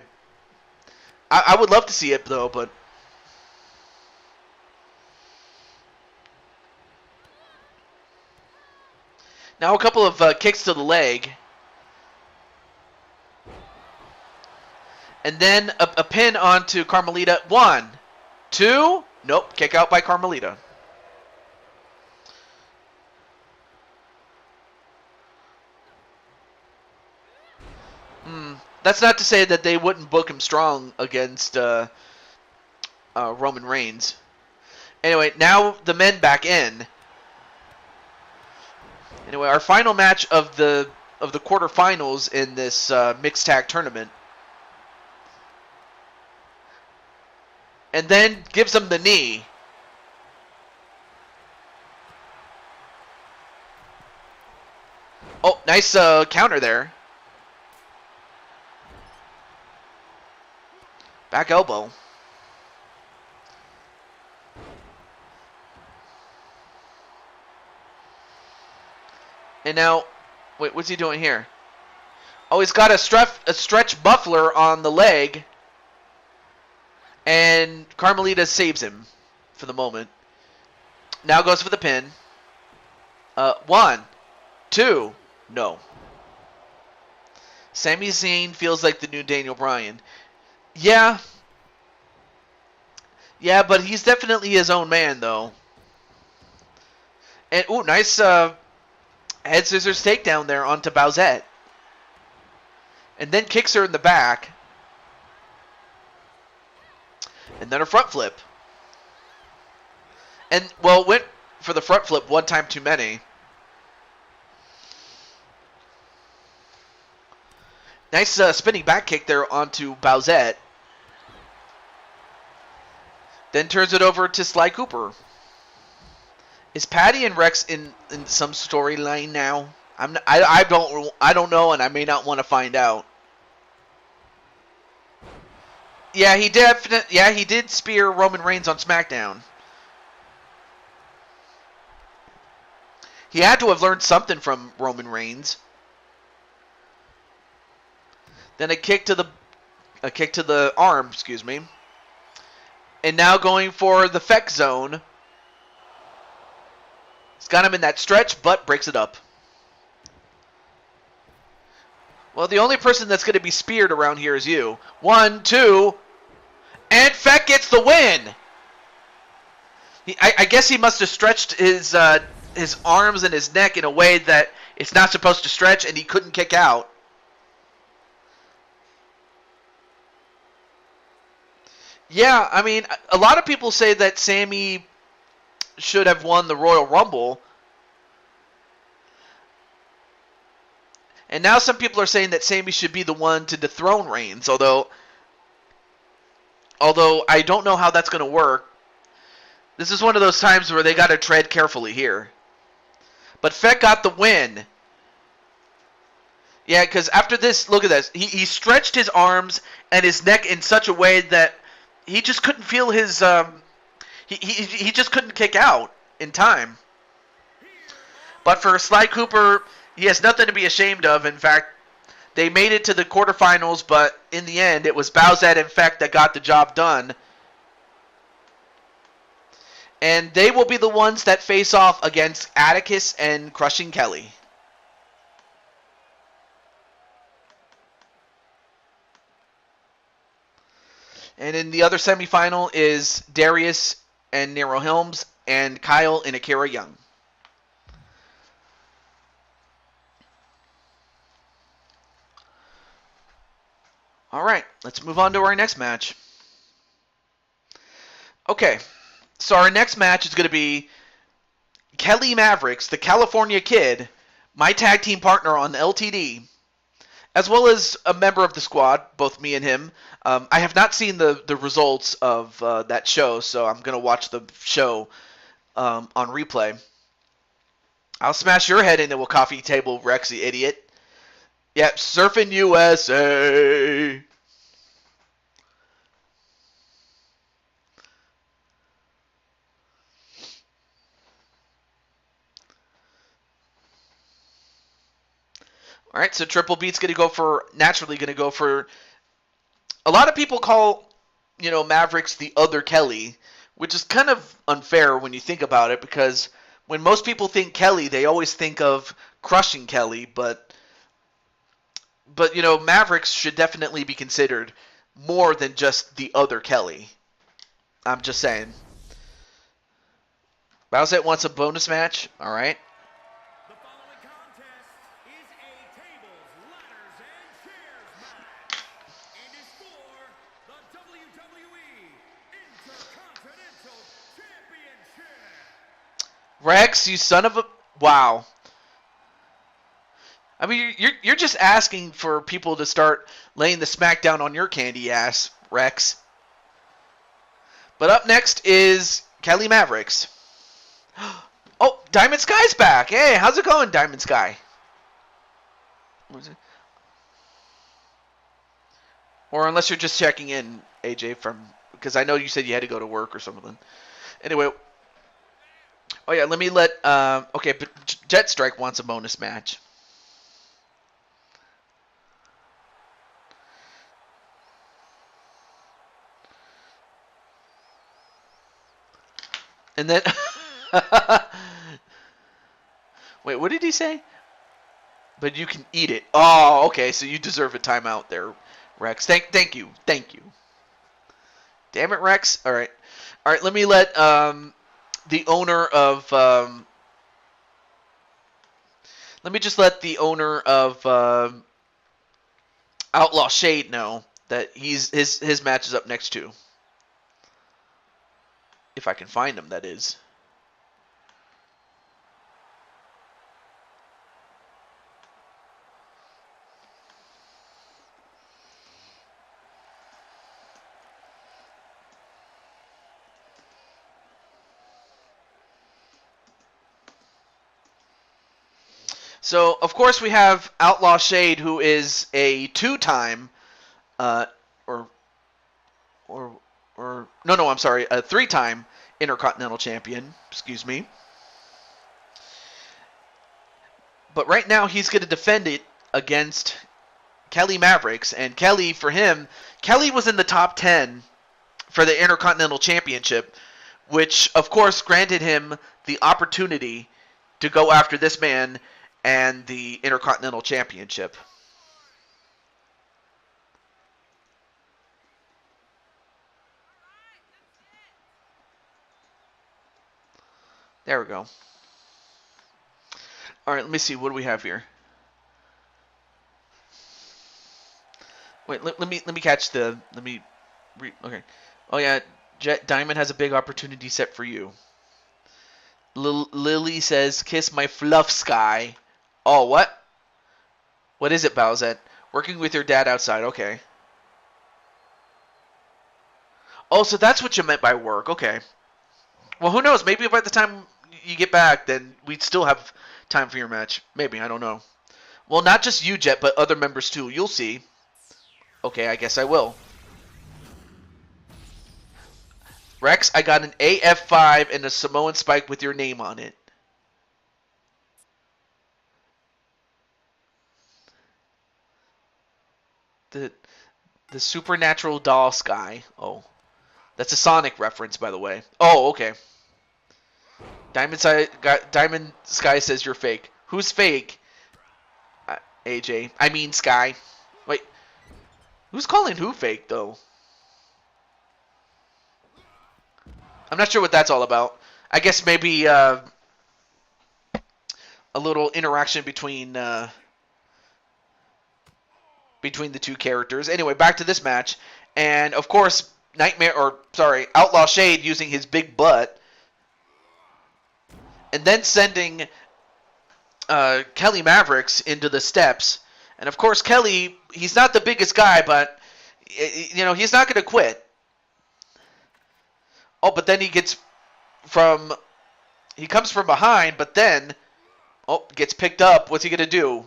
would love to see it though, but. Now a couple of kicks to the leg. And then a pin onto Carmelita. 1, 2. Nope, kick out by Carmelita. That's not to say that they wouldn't book him strong against Roman Reigns. Anyway, now the men back in. Anyway, our final match of the quarterfinals in this mixed tag tournament. And then gives them the knee. Oh, nice counter there. Back elbow. And now, wait, what's he doing here? Oh, he's got a stretch buffler on the leg. And Carmelita saves him for the moment. Now goes for the pin. 1, 2, no. Sami Zayn feels like the new Daniel Bryan. Yeah. Yeah, but he's definitely his own man, though. And ooh, nice head scissors takedown there onto Bowsette. And then kicks her in the back. And then a front flip. And, well, went for the front flip one time too many. Nice spinning back kick there onto Bowsette. Then turns it over to Sly Cooper. Is Patty and Rex in some storyline now? I don't know, and I may not want to find out. Yeah, he did spear Roman Reigns on SmackDown. He had to have learned something from Roman Reigns. Then a kick to the arm, excuse me. And now going for the Feck Zone. He's got him in that stretch, but breaks it up. Well, the only person that's going to be speared around here is you. 1, 2, and Feck gets the win. I guess he must have stretched his arms and his neck in a way that it's not supposed to stretch, and he couldn't kick out. Yeah, I mean, a lot of people say that Sammy should have won the Royal Rumble. And now some people are saying that Sammy should be the one to dethrone Reigns, although I don't know how that's going to work. This is one of those times where they got to tread carefully here. But Feck got the win. Yeah, because after this, look at this. He stretched his arms and his neck in such a way that he just couldn't feel his... He just couldn't kick out in time. But for Sly Cooper, he has nothing to be ashamed of. In fact, they made it to the quarterfinals, but in the end, it was Bowsette and Feck that got the job done. And they will be the ones that face off against Atticus and Crushing Kelly. And in the other semifinal is Darius and Nero Helms and Kyle and Akira Young. All right, let's move on to our next match. Okay, so our next match is going to be Kelly Mavericks, the California Kid, my tag team partner on the LTD, as well as a member of the squad, both me and him. I have not seen the results of that show, so I'm going to watch the show on replay. I'll smash your head into a coffee table, Rex, you idiot. Yep, Surfing USA. All right, so Triple B's naturally going to go for. A lot of people call, Mavericks the other Kelly, which is kind of unfair when you think about it, because when most people think Kelly, they always think of Crushing Kelly, but Mavericks should definitely be considered more than just the other Kelly. I'm just saying. Bowsette wants a bonus match. All right. The following contest is a tables, ladders, and chairs match, and is for the WWE Intercontinental Championship. Rex, you son of a... Wow. I mean, you're just asking for people to start laying the smackdown on your candy ass, Rex. But up next is Kelly Mavericks. Oh, Diamond Sky's back. Hey, how's it going, Diamond Sky? Or unless you're just checking in, AJ, because I know you said you had to go to work or something. Anyway. Oh, yeah, let me let... okay, but Jet Strike wants a bonus match. And then... Wait, what did he say? But you can eat it. Oh, okay, so you deserve a timeout there, Rex. Thank you. Damn it, Rex. All right, let me let the owner of Let me just let the owner of Outlaw Shade know that his match is up next too. If I can find him, that is. So, of course, we have Outlaw Shade, who is a two-time, uh, or, no, I'm sorry, a three-time Intercontinental Champion. Excuse me. But right now, he's going to defend it against Kelly Mavericks, and Kelly, for him, Kelly was in the top 10 for the Intercontinental Championship, which, of course, granted him the opportunity to go after this man and the Intercontinental Championship. There we go. All right, let me see. What do we have here? Wait, let me catch the. Okay. Oh yeah, Jet Diamond has a big opportunity set for you. Lily says, "Kiss my fluff sky." Oh, what? What is it, Bowsette? Working with your dad outside. Okay. Oh, so that's what you meant by work. Okay. Well, who knows? Maybe by the time you get back, then we'd still have time for your match. Maybe. I don't know. Well, not just you, Jet, but other members too. You'll see. Okay, I guess I will. Rex, I got an AF5 and a Samoan spike with your name on it. The supernatural doll sky. Oh. That's a Sonic reference, by the way. Oh, okay. Diamond Sky says you're fake. Who's fake? AJ. I mean Sky. Wait. Who's calling who fake, though? I'm not sure what that's all about. I guess maybe a little interaction between the two characters. Anyway, back to this match. And, of course, Outlaw Shade using his big butt. And then sending Kelly Mavericks into the steps. And, of course, Kelly, he's not the biggest guy, but, you know, he's not going to quit. Oh, but then he comes from behind, but then, gets picked up. What's he going to do?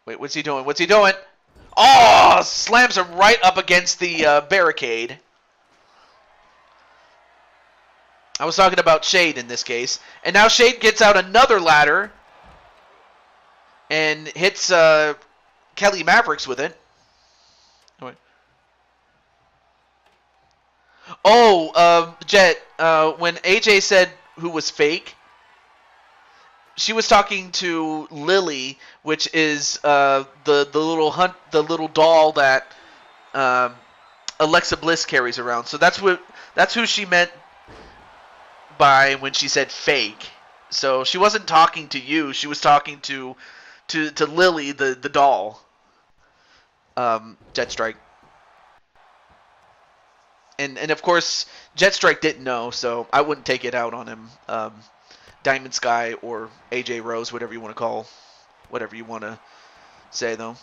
Wait, what's he doing? Oh, slams him right up against the barricade. I was talking about Shade in this case. And now Shade gets out another ladder and hits Kelly Mavericks with it. Jet, when AJ said who was fake, she was talking to Lily, which is the little doll that Alexa Bliss carries around. So that's who she meant by when she said fake. So she wasn't talking to you. She was talking to Lily, the doll. Jetstrike. And of course, Jetstrike didn't know, so I wouldn't take it out on him. Diamond Sky or AJ Rose, whatever you want to say, though.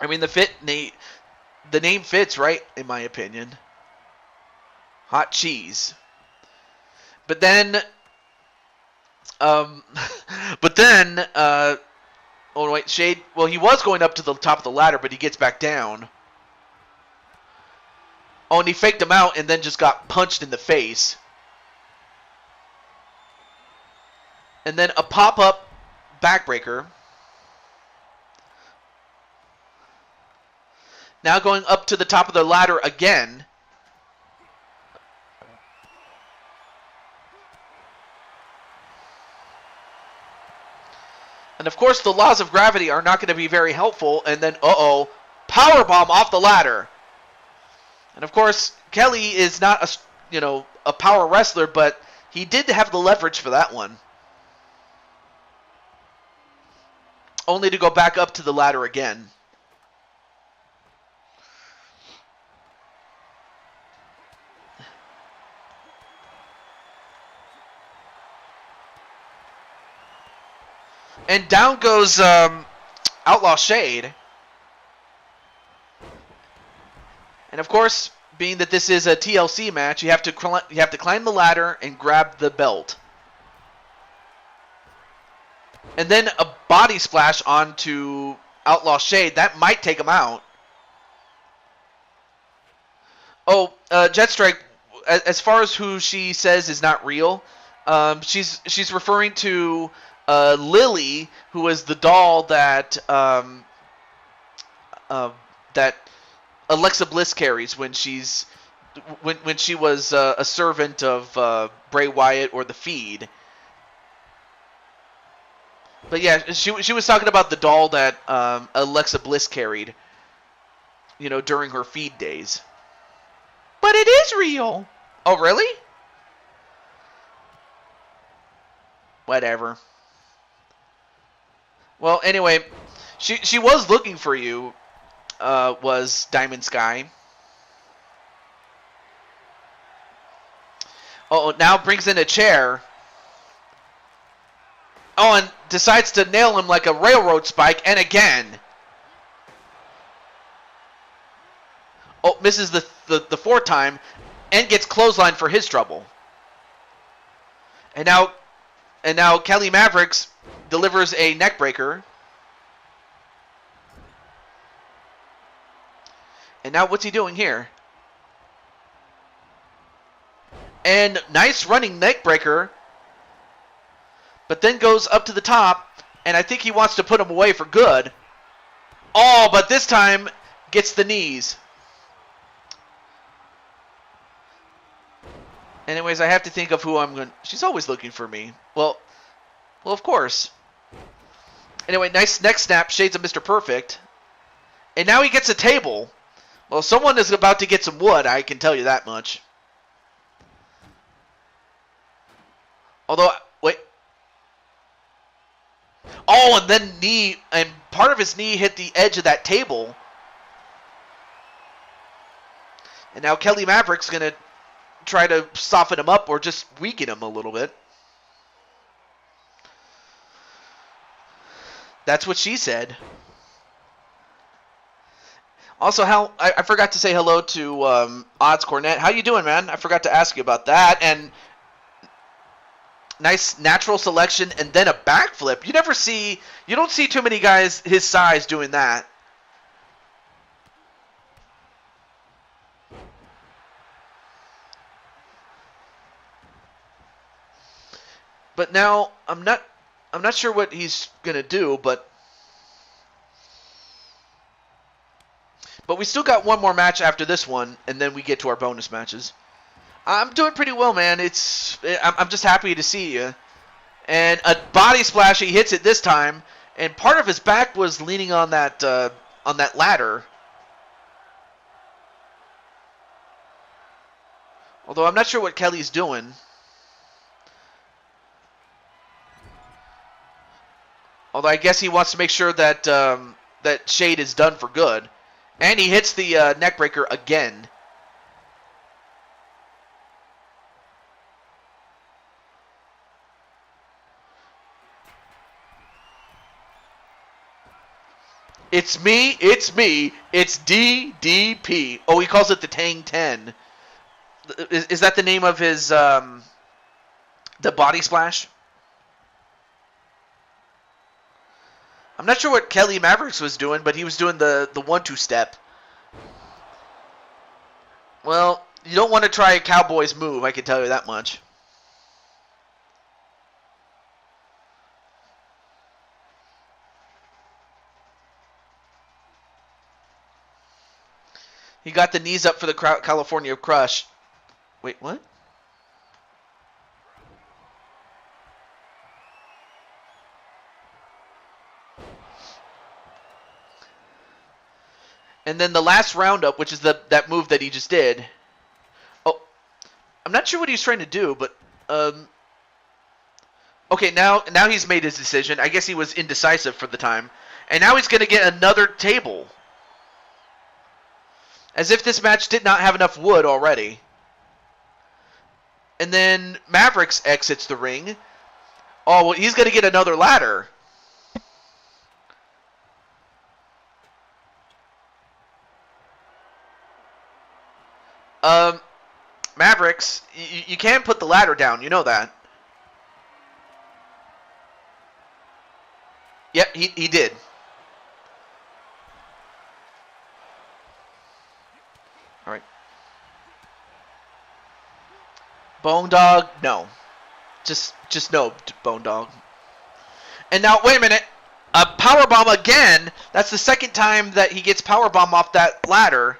I mean, the name fits, right? In my opinion. Hot cheese. But then, Shade. Well, he was going up to the top of the ladder, but he gets back down. Oh, and he faked him out and then just got punched in the face. And then a pop-up backbreaker. Now going up to the top of the ladder again. And of course, the laws of gravity are not going to be very helpful. And then, powerbomb off the ladder. And of course, Kelly is not a power wrestler, but He did have the leverage for that one. Only to go back up to the ladder again. And down goes Outlaw Shade. And of course, being that this is a TLC match, you have to climb the ladder and grab the belt. And then a body splash onto Outlaw Shade. That might take him out. Oh, Jetstrike, as far as who she says is not real, she's referring to Lily, who was the doll that that Alexa Bliss carries when she was a servant of Bray Wyatt or the Feed. But yeah, she was talking about the doll that Alexa Bliss carried, during her Feed days. But it is real. Oh, really? Whatever. Well, anyway, she was looking for you, was Diamond Sky. Oh, now brings in a chair. Oh, and decides to nail him like a railroad spike, and again. Oh, misses the fourth time, and gets clothesline for his trouble. And now Kelly Mavericks delivers a neck breaker. And now what's he doing here? And nice running neck breaker. But then goes up to the top, and I think he wants to put him away for good. Oh, but this time gets the knees. Anyways, I have to think of who I'm going to... She's always looking for me. Well, of course. Anyway, nice neck snap, shades of Mr. Perfect. And now he gets a table. Well, someone is about to get some wood, I can tell you that much. Although, wait. Oh, and then part of his knee hit the edge of that table. And now Kelly Maverick's going to try to soften him up or just weaken him a little bit. That's what she said. Also, I forgot to say hello to Odds Cornet. How you doing, man? I forgot to ask you about that. And nice natural selection and then a backflip. You don't see too many guys his size doing that. But now I'm not sure what he's gonna do, but we still got one more match after this one, and then we get to our bonus matches. I'm doing pretty well, man. I'm just happy to see you. And a body splash, he hits it this time, and part of his back was leaning on that ladder. Although I'm not sure what Kelly's doing. Although I guess he wants to make sure that that Shade is done for good. And he hits the neckbreaker again. It's me, it's DDP. Oh, he calls it the Tang 10. Is that the name of his, the body splash? I'm not sure what Kelly Mavericks was doing, but he was doing the 1-2 step. Well, you don't want to try a Cowboys move, I can tell you that much. He got the knees up for the California Crush. Wait, what? And then the last roundup, which is that move that he just did. Oh, I'm not sure what he's trying to do, but Okay, now he's made his decision. I guess he was indecisive for the time. And now he's going to get another table. As if this match did not have enough wood already. And then Mavericks exits the ring. Oh, well, he's going to get another ladder. Mavericks, you can't put the ladder down. You know that. Yep, he did. All right. Bone Dog, no. Just no, Bone Dog. And now, wait a minute. A powerbomb again. That's the second time that he gets powerbomb off that ladder.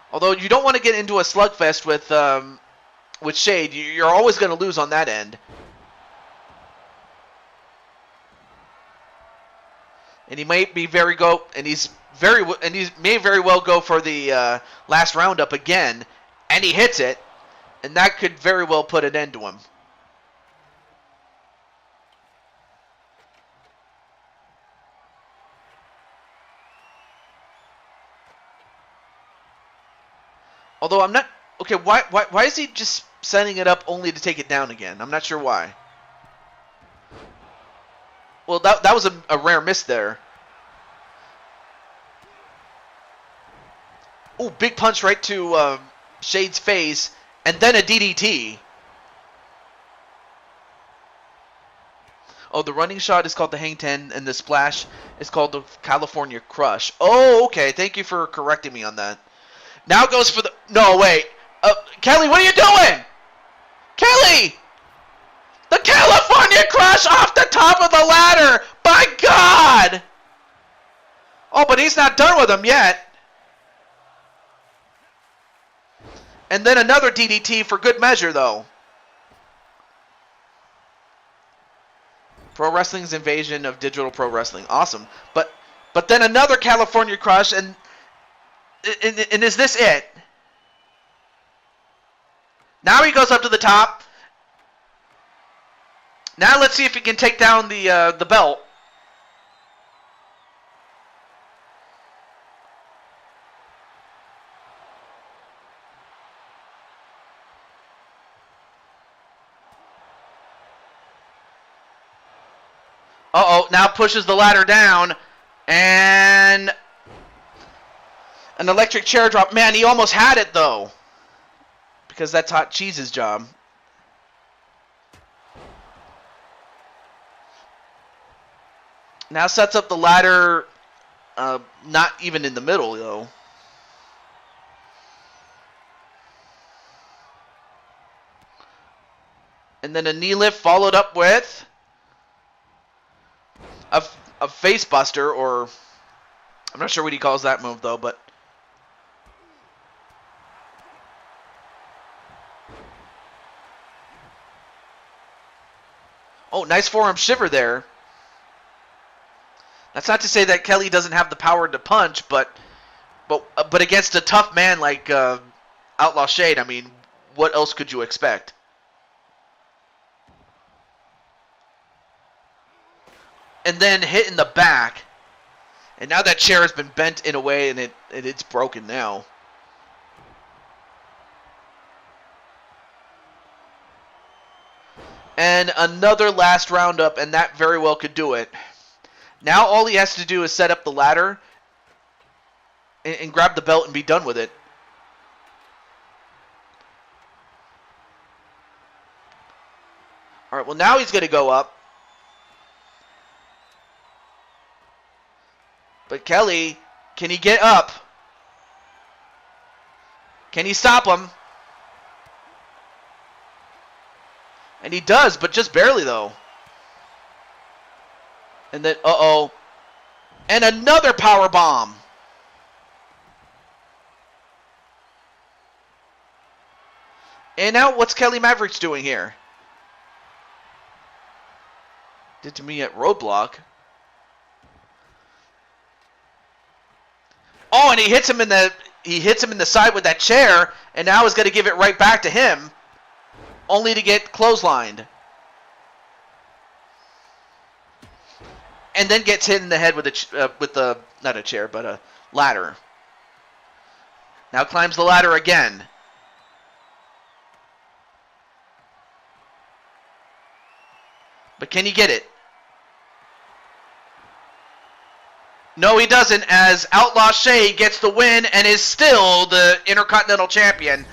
Although you don't want to get into a slugfest with Shade. You're always going to lose on that end. And he may may very well go for the last roundup again, and he hits it, and that could very well put an end to him. Although I'm not okay. Why is he just setting it up only to take it down again? I'm not sure why. Well, that was a rare miss there. Ooh, big punch right to Shade's face, and then a DDT. Oh, the running shot is called the Hang Ten, and the splash is called the California Crush. Oh, okay. Thank you for correcting me on that. Now goes for the... No, wait. Kelly, what are you doing? Kelly! The California Crush off the top of the ladder! By God! Oh, but he's not done with him yet. And then another DDT for good measure, though. Pro Wrestling's invasion of digital pro wrestling. Awesome. But then another California Crush, and is this it? Now he goes up to the top. Now let's see if he can take down the belt. Uh-oh, now pushes the ladder down, and an electric chair drop. Man, he almost had it, though, because that's Hot Cheese's job. Now sets up the ladder, not even in the middle, though. And then a knee lift followed up with a face buster, or I'm not sure what he calls that move, though, but oh, nice forearm shiver there. That's not to say that Kelly doesn't have the power to punch, but against a tough man like Outlaw Shade, I mean, what else could you expect? And then hit in the back. And now that chair has been bent in a way, and it's broken now. And another last roundup, and that very well could do it. Now all he has to do is set up the ladder and grab the belt and be done with it. All right, well, now he's going to go up. But Kelly, can he get up? Can he stop him? And he does, but just barely, though. And then, uh-oh. And another power bomb. And now, what's Kelly Mavericks doing here? Did to me at Roadblock. Oh, and he hits him in the side with that chair, and now is going to give it right back to him, only to get clotheslined. And then gets hit in the head with the not a chair, but a ladder. Now climbs the ladder again. But can he get it? No, he doesn't, as Outlaw Shade gets the win and is still the Intercontinental Champion.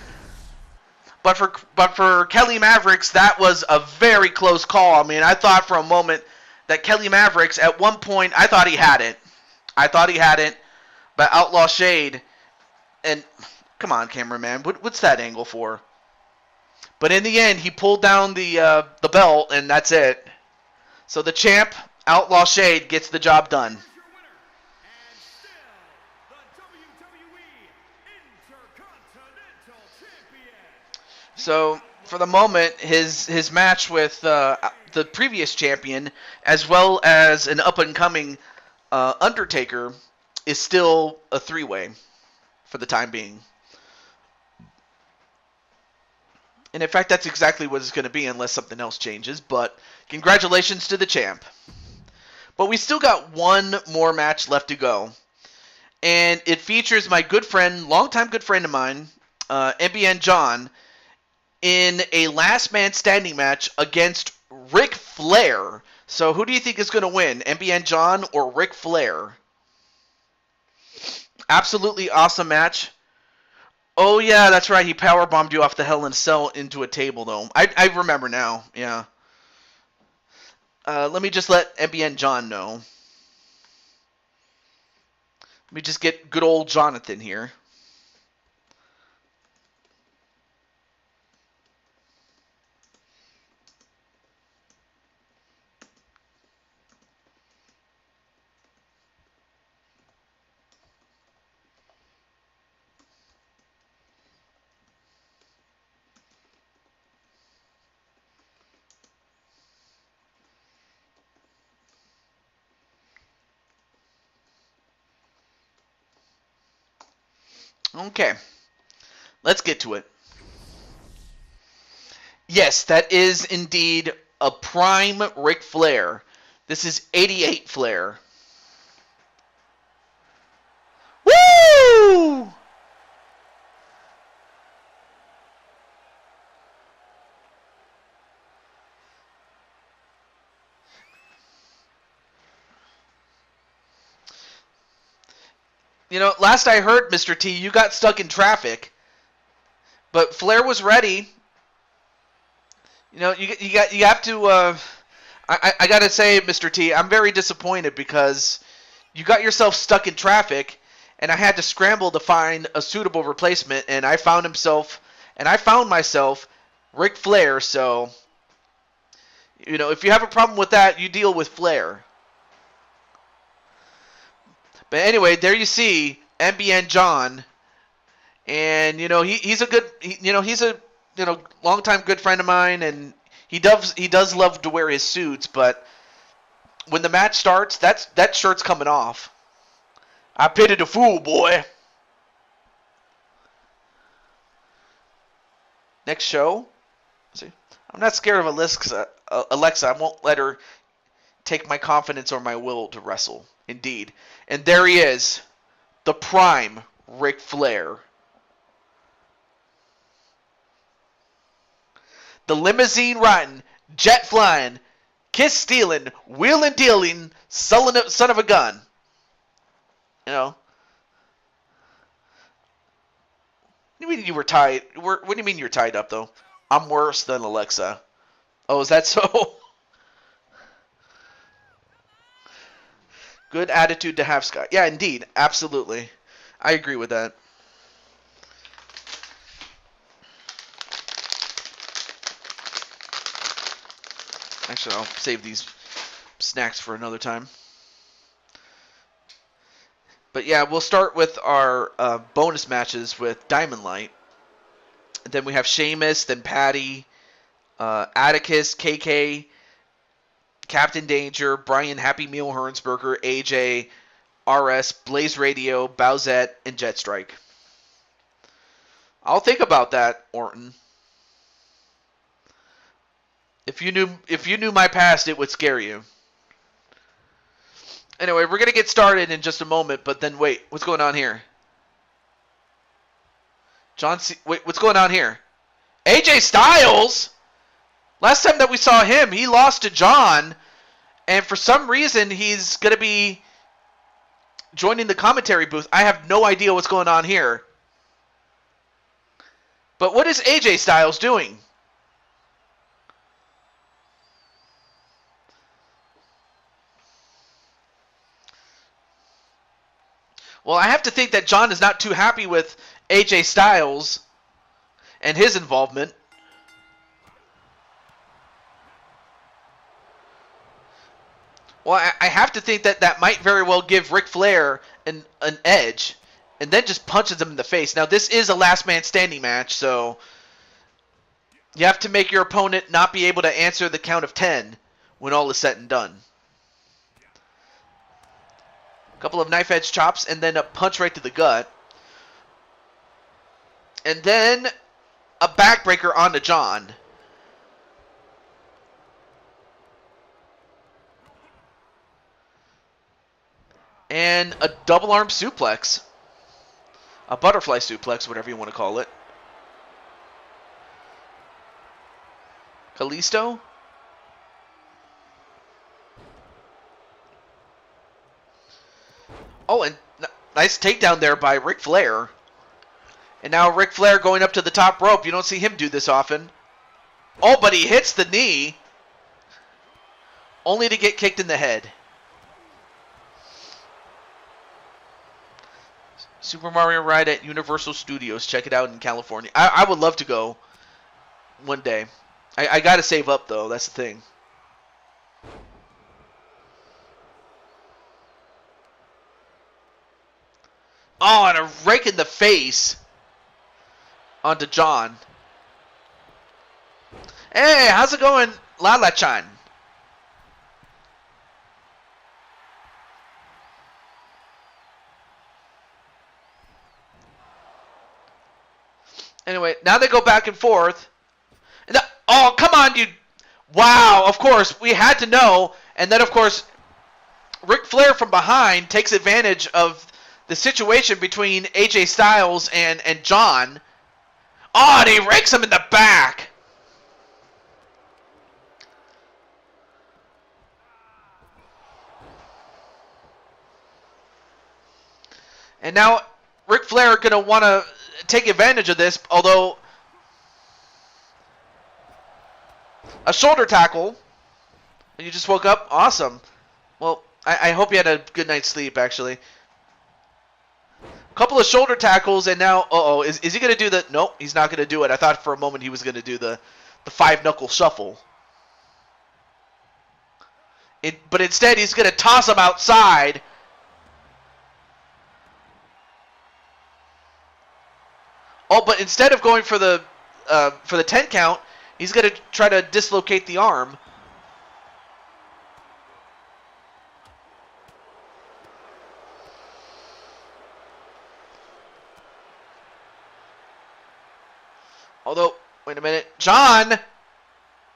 But for Kelly Mavericks, that was a very close call. I mean, I thought for a moment that Kelly Mavericks, at one point, I thought he had it. But Outlaw Shade, and come on, cameraman, what's that angle for? But in the end, he pulled down the belt, and that's it. So the champ, Outlaw Shade, gets the job done. So for the moment, his match with the previous champion, as well as an up-and-coming Undertaker, is still a three-way for the time being. And in fact, that's exactly what it's going to be unless something else changes. But congratulations to the champ. But we still got one more match left to go. And it features my good friend, longtime good friend of mine, NBN John, in a last man standing match against Ric Flair. So who do you think is going to win, NBN John or Ric Flair? Absolutely awesome match. Oh yeah, that's right. He powerbombed you off the Hell in a Cell into a table, though. I remember now. Yeah. Let me just let NBN John know. Let me just get good old Jonathan here. Okay, let's get to it. Yes, that is indeed a prime Ric Flair. This is 88 Flair. Woo! You know, last I heard, Mr. T, you got stuck in traffic, but Flair was ready. You know, you have to. I gotta say, Mr. T, I'm very disappointed because you got yourself stuck in traffic, and I had to scramble to find a suitable replacement, and I found myself, Ric Flair. So, you know, if you have a problem with that, you deal with Flair. But anyway, there you see NBN John, and you know he's a longtime good friend of mine, and he does love to wear his suits. But when the match starts, that shirt's coming off. I pitied a fool, boy. Next show. See, I'm not scared of Alexa. I won't let her take my confidence or my will to wrestle. Indeed. And there he is, the prime Ric Flair. The limousine riding, jet flying, kiss stealing, wheeling dealing, son of a gun. You know. What do you mean you were tied? What do you mean you're tied up, though? I'm worse than Alexa. Oh, is that so? Good attitude to have, Scott. Yeah, indeed. Absolutely. I agree with that. Actually, I'll save these snacks for another time. But yeah, we'll start with our bonus matches with Diamond Light. Then we have Sheamus, then Patty, Atticus, KK, Captain Danger, Brian Happy Meal Hernsberger, AJ, RS, Blaze Radio, Bowsette, and Jet Strike. I'll think about that, Orton. If you knew my past, it would scare you. Anyway, we're gonna get started in just a moment, but then wait, what's going on here? Wait, what's going on here? AJ Styles? Last time that we saw him, he lost to John, and for some reason he's gonna be joining the commentary booth. I have no idea what's going on here. But what is AJ Styles doing? Well, I have to think that John is not too happy with AJ Styles and his involvement. Well, I have to think that that might very well give Ric Flair an edge, and then just punches him in the face. Now, this is a last man standing match, so you have to make your opponent not be able to answer the count of 10 when all is said and done. A couple of knife edge chops, and then a punch right to the gut. And then a backbreaker onto John. And a double arm suplex. A butterfly suplex, whatever you want to call it. Kalisto. Oh, and nice takedown there by Ric Flair. And now Ric Flair going up to the top rope. You don't see him do this often. Oh, but he hits the knee. Only to get kicked in the head. Super Mario Ride at Universal Studios. Check it out in California. I would love to go one day. I got to save up, though. That's the thing. Oh, and a rake in the face onto John. Hey, how's it going, Lala-chan? Anyway, now they go back and forth. Oh, come on, you. Wow, of course, we had to know. And then, of course, Ric Flair from behind takes advantage of the situation between AJ Styles and John. Oh, and he rakes him in the back. And now Ric Flair going to want to take advantage of this, although a shoulder tackle. You just woke up? Awesome. Well, I hope you had a good night's sleep, actually. A couple of shoulder tackles, and now, is he going to do the... Nope, he's not going to do it. I thought for a moment he was going to do the five-knuckle shuffle. But instead, he's going to toss him outside. Oh, but instead of going for the 10 count, he's going to try to dislocate the arm. Although, wait a minute. John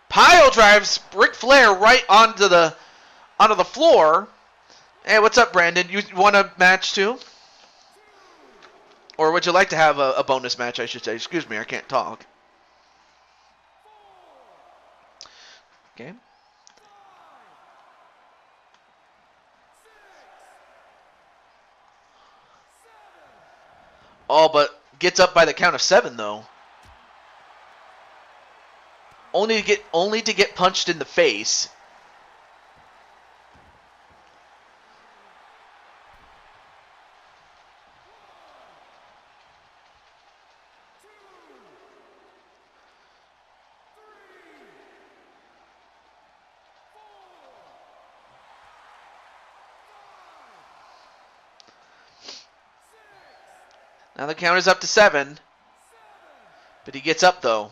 pile drives Ric Flair right onto the floor. Hey, what's up, Brandon? You want a match too? Or would you like to have a bonus match, I should say. Excuse me, I can't talk. Okay. Oh, but gets up by the count of 7, though. Only to get punched in the face. Now the count is up to 7. But he gets up, though.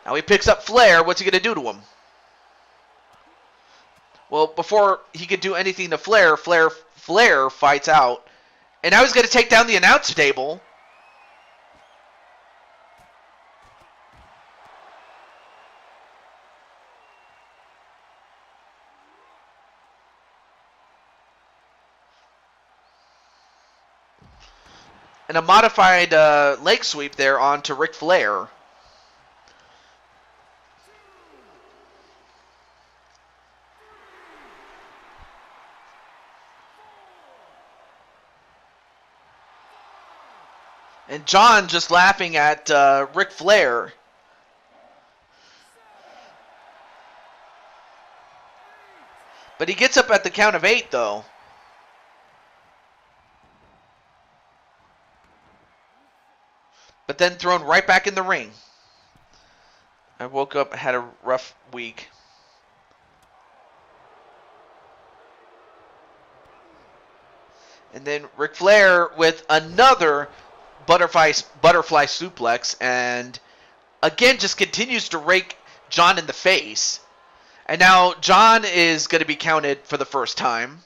Now he picks up Flair. What's he going to do to him? Well, before he could do anything to Flair, Flair fights out. And now he's going to take down the announce table. And a modified leg sweep there onto Ric Flair. And John just laughing at Ric Flair. But he gets up at the count of 8, though. But then thrown right back in the ring. I woke up, had a rough week. And then Ric Flair with another butterfly suplex, and again just continues to rake John in the face. And now John is going to be counted for the first time.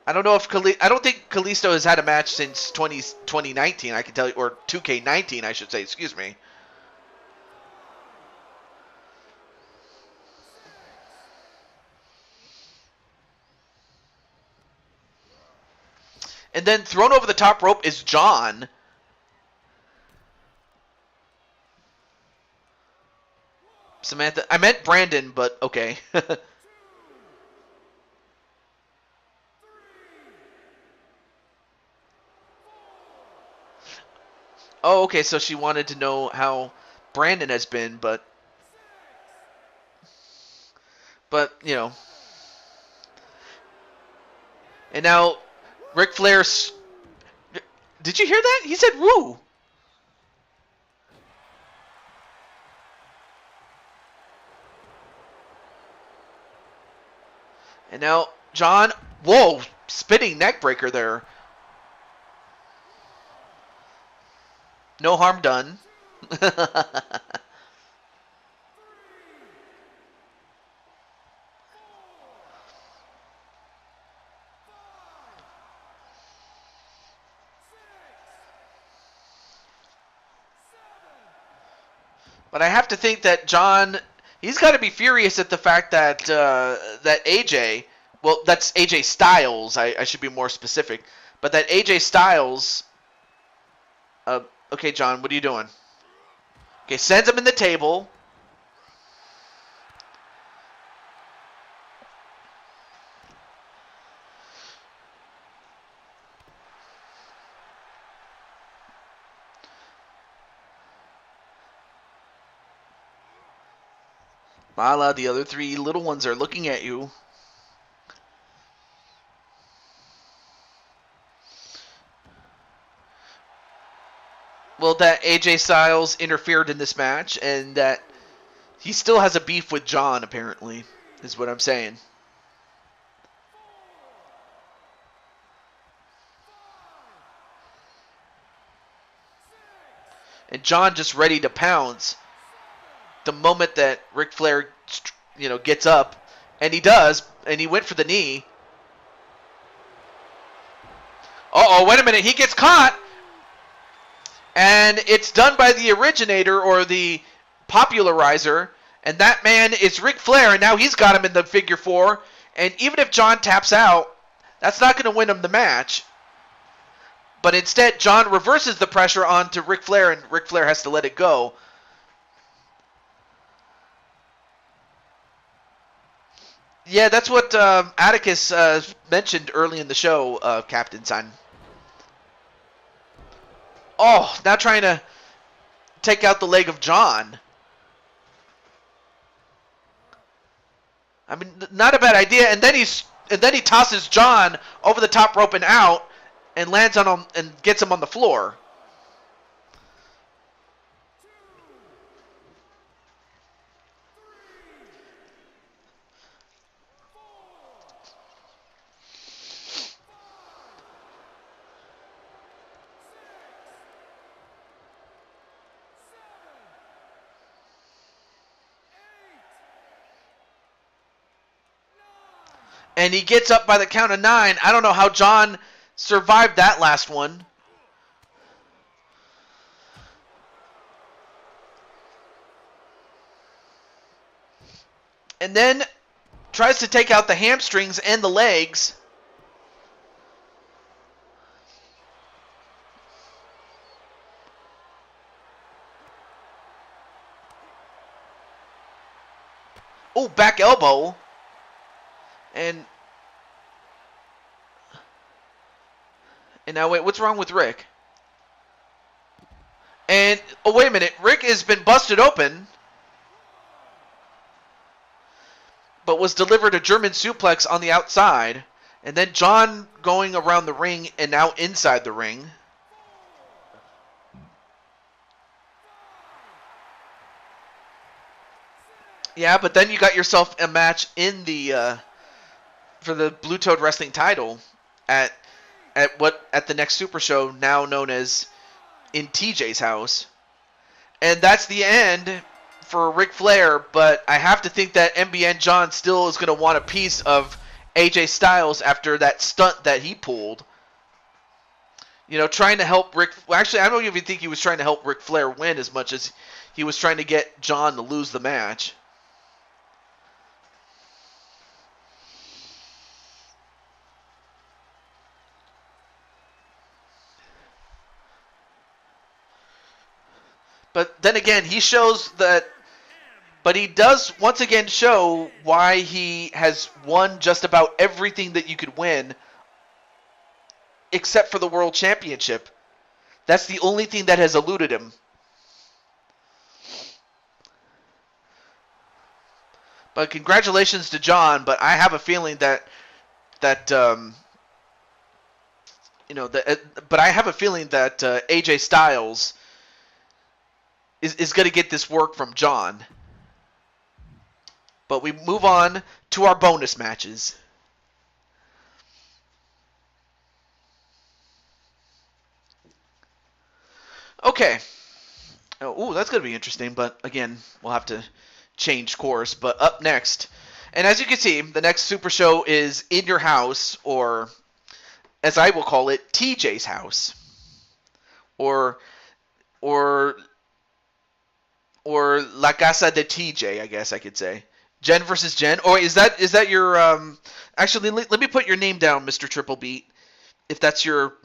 I don't know if I don't think Kalisto has had a match since 2019. I can tell you, or 2K19, I should say. Excuse me. And then thrown over the top rope is John. Samantha, I meant Brandon, but okay. Oh, okay, so she wanted to know how Brandon has been, but you know. And now Ric Flair, did you hear that? He said woo. And now John, whoa, spinning neck breaker there. No harm done. But I have to think that John, he's got to be furious at the fact that that AJ, well, that's AJ Styles. I should be more specific, but that AJ Styles. Okay, John, what are you doing? Okay, sends him in the table. Mala, the other three little ones are looking at you. Well, that AJ Styles interfered in this match, and that he still has a beef with John, apparently, is what I'm saying. And John just ready to pounce the moment that Ric Flair, gets up, and he does, and he went for the knee. Uh-oh, wait a minute, he gets caught, and it's done by the originator or the popularizer, and that man is Ric Flair, and now he's got him in the figure 4, and even if John taps out, that's not going to win him the match. But instead, John reverses the pressure onto Ric Flair, and Ric Flair has to let it go. Yeah, that's what Atticus mentioned early in the show, Captain Son. Oh, now trying to take out the leg of John. I mean, not a bad idea. And then he tosses John over the top rope and out, and lands on him and gets him on the floor. And he gets up by the count of 9. I don't know how John survived that last one. And then tries to take out the hamstrings and the legs. Oh, back elbow. And now wait, what's wrong with Rick? And oh, wait a minute, Rick has been busted open, but was delivered a German suplex on the outside. And then John going around the ring and now inside the ring. Yeah, but then you got yourself a match in the for the Blue Toad Wrestling title at the next Super Show, now known as in TJ's house. And that's the end for Ric Flair, but I have to think that MBN John still is going to want a piece of AJ Styles after that stunt that he pulled. You know, trying to help Rick. Well, actually, I don't even think he was trying to help Ric Flair win as much as he was trying to get John to lose the match. But then again, he shows that. But he does once again show why he has won just about everything that you could win, except for the World Championship. That's the only thing that has eluded him. But congratulations to John. But I have a feeling but I have a feeling that AJ Styles is going to get this work from John. But we move on to our bonus matches. Okay. Oh, that's going to be interesting, but again, we'll have to change course. But up next, and as you can see, the next Super Show is In Your House, or as I will call it, TJ's house. Or La Casa de TJ, I guess I could say. Jen versus Jen. Or is that your actually let me put your name down, Mr. Triple Beat, if that's your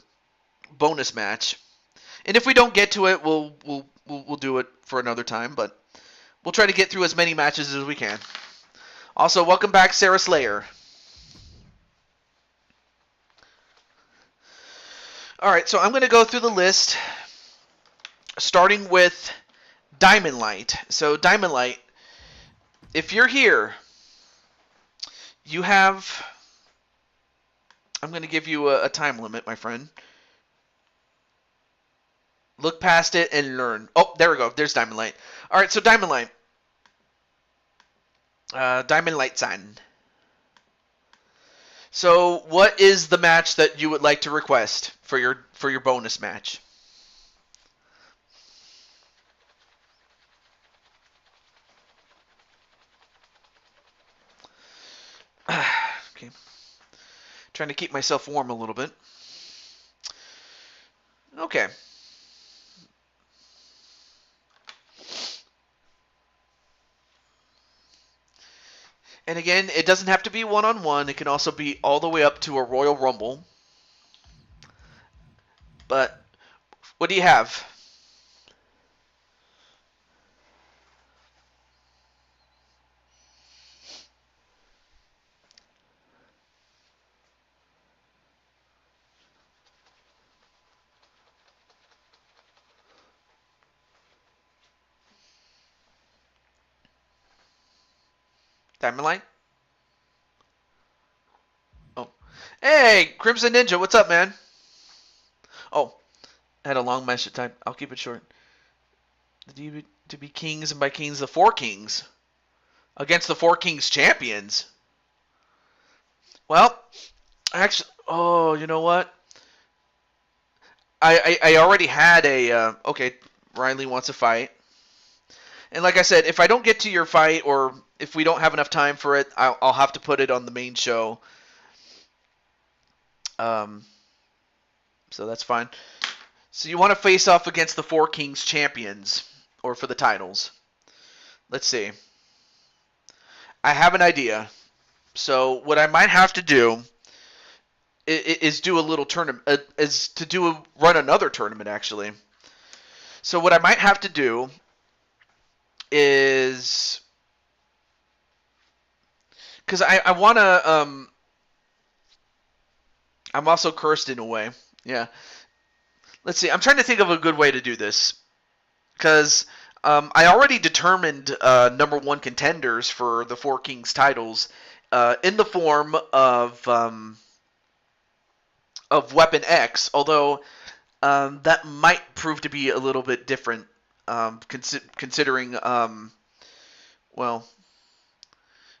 bonus match. And if we don't get to it, we'll do it for another time, but we'll try to get through as many matches as we can. Also, welcome back, Sarah Slayer. Alright, so I'm going to go through the list, starting with Diamond Light. So, Diamond Light, if you're here, you have... I'm going to give you a time limit, my friend. Look past it and learn. Oh, there we go. There's Diamond Light. Alright, so Diamond Light. Diamond Light San. So, what is the match that you would like to request for your bonus match? Okay. Trying to keep myself warm a little bit. Okay. And again, it doesn't have to be one-on-one. It can also be all the way up to a Royal Rumble. But what do you have? Diamond Light? Oh. Hey, Crimson Ninja, what's up, man? Oh, I had a long match at time. I'll keep it short. To be kings, and by kings, the four kings. Against the four kings champions. Well, actually, oh, you know what? I already had a, okay, Riley wants a fight. And like I said, if I don't get to your fight, or if we don't have enough time for it, I'll have to put it on the main show. Um, so that's fine. So you want to face off against the Four Kings champions, or for the titles. Let's see. I have an idea. So what I might have to do is do a little tournament, is to run another tournament actually. So what I might have to do is, because I want to, I'm also cursed in a way. Yeah. Let's see. I'm trying to think of a good way to do this, because I already determined number one contenders for the Four Kings titles in the form of Weapon X, although that might prove to be a little bit different, considering, well,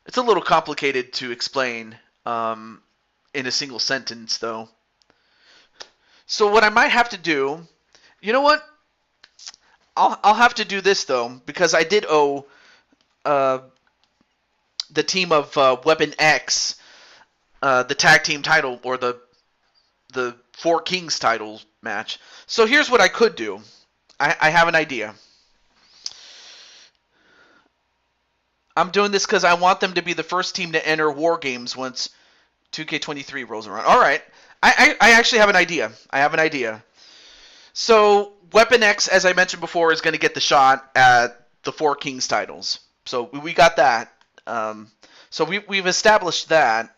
it's a little complicated to explain in a single sentence, though. So what I might have to do, you know what? I'll have to do this though, because I did owe the team of Weapon X the tag team title, or the Four Kings title match. So here's what I could do. I have an idea. I'm doing this because I want them to be the first team to enter War Games once 2K23 rolls around. All right. I actually have an idea. I have an idea. So Weapon X, as I mentioned before, is going to get the shot at the Four Kings titles. So we got that. So we've established that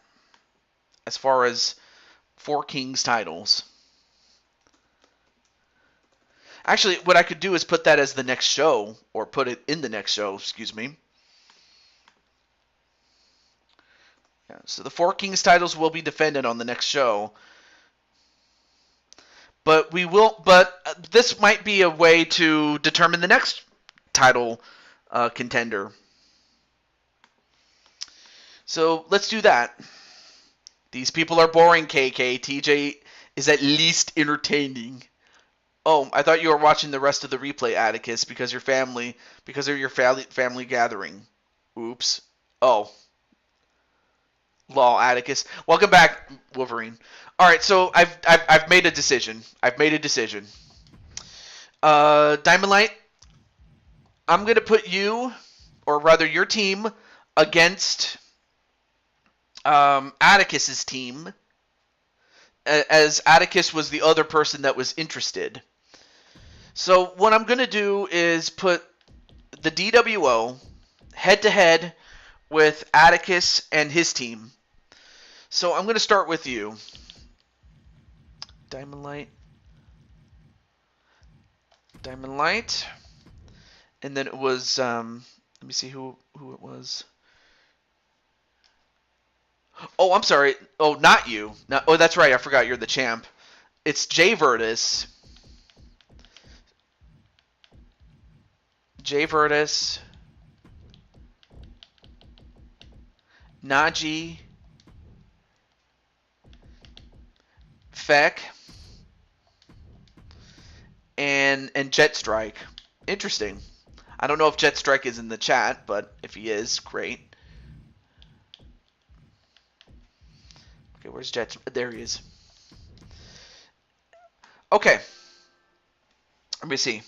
as far as Four Kings titles. Actually, what I could do is put that as the next show, or put it in the next show, excuse me. Yeah, so the Four Kings titles will be defended on the next show. But this might be a way to determine the next title contender. So let's do that. These people are boring, KK. TJ is at least entertaining. Oh, I thought you were watching the rest of the replay, Atticus, because of your family gathering. Oops. Oh. Lol, Atticus. Welcome back, Wolverine. All right, so I've made a decision. Diamond Light, I'm gonna put you, or rather your team, against Atticus's team, as Atticus was the other person that was interested. So what I'm gonna do is put the DWO head to head with Atticus and his team. So I'm going to start with you. Diamond Light. And then it was, let me see who it was. Oh, I'm sorry. Oh, not you. No, oh, that's right. I forgot you're the champ. It's Jay Virtus. Najee, Feck, and Jet Strike. Interesting. I don't know if Jet Strike is in the chat, but if he is, great. Okay, where's Jet? There he is. Okay. Let me see.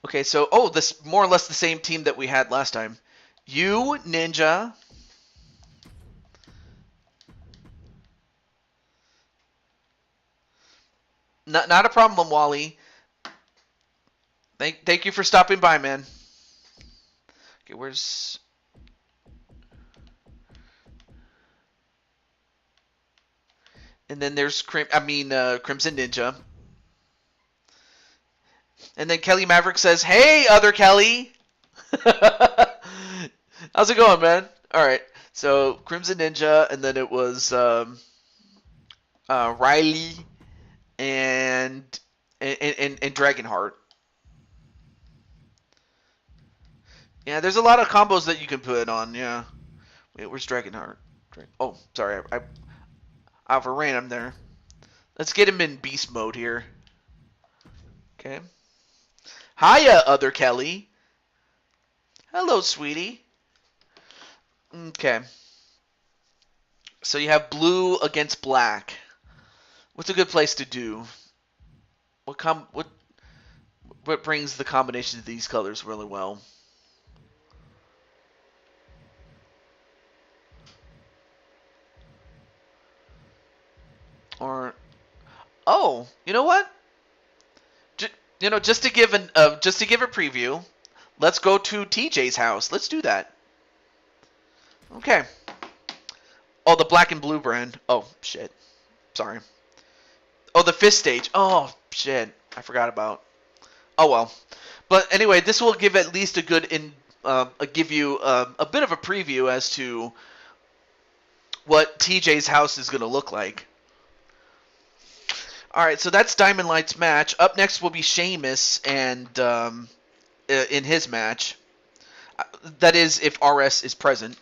Okay, so, this more or less the same team that we had last time. You, Ninja. Not a problem, Wally. Thank you for stopping by, man. Okay, where's... And then there's Crimson Ninja. And then Kelly Maverick says, "Hey, other Kelly." How's it going, man? All right. So Crimson Ninja, and then it was Riley and Dragonheart. Yeah, there's a lot of combos that you can put on. Yeah. Wait, where's Dragonheart? Oh, sorry, I overran him there. Let's get him in beast mode here. Okay. Hiya, other Kelly. Hello, sweetie. Okay. So you have blue against black. What's a good place to do? What brings the combination of these colors really well? Or oh, you know what? Just to give a preview, let's go to TJ's house. Let's do that. Okay. Oh, the black and blue brand. Oh shit. Sorry. Oh, the fifth stage. Oh shit. I forgot about. Oh well. But anyway, this will give at least a good give you a bit of a preview as to what TJ's house is going to look like. All right, so that's Diamond Light's match. Up next will be Sheamus and in his match. That is, if RS is present.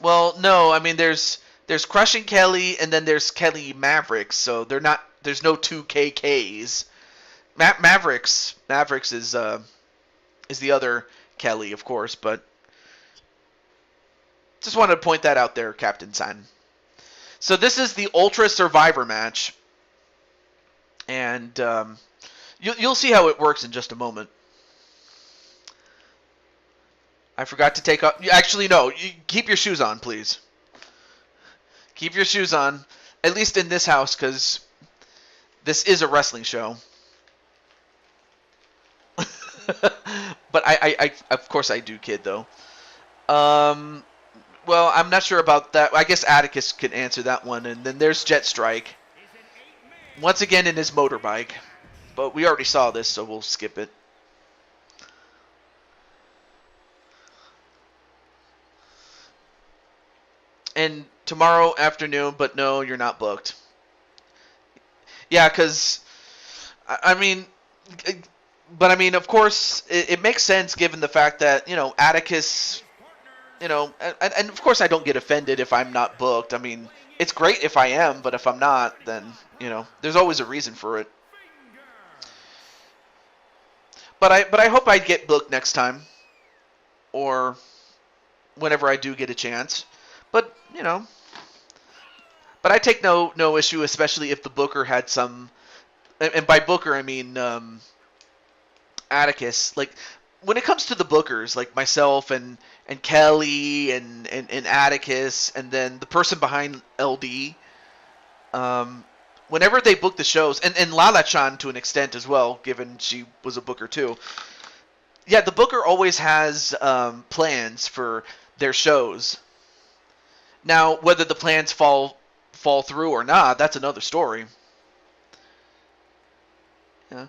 Well, no, I mean there's Crushing Kelly and then there's Kelly Mavericks, so they're not. There's no two KKs. Mavericks is the other Kelly, of course, but just wanted to point that out there, Captain San. So this is the Ultra Survivor match. And you'll see how it works in just a moment. I forgot to take off. Actually, no. Keep your shoes on, please. Keep your shoes on, at least in this house, because this is a wrestling show. But I of course I do kid though. Well, I'm not sure about that. I guess Atticus can answer that one. And then there's Jet Strike. Once again in his motorbike. But we already saw this, so we'll skip it. And tomorrow afternoon, but no, you're not booked. Yeah, because, I mean, but I mean, of course, it makes sense given the fact that, Atticus, and of course I don't get offended if I'm not booked. I mean, it's great if I am, but if I'm not, then, there's always a reason for it. But I hope I get booked next time, or whenever I do get a chance. But, but I take no issue, especially if the booker had some, and by booker I mean Atticus. Like, when it comes to the bookers, like myself and Kelly and Atticus, and then the person behind LD, whenever they book the shows, and Lala-chan to an extent as well, given she was a booker too. Yeah, the booker always has plans for their shows. Now, whether the plans fall through or not, that's another story. Yeah.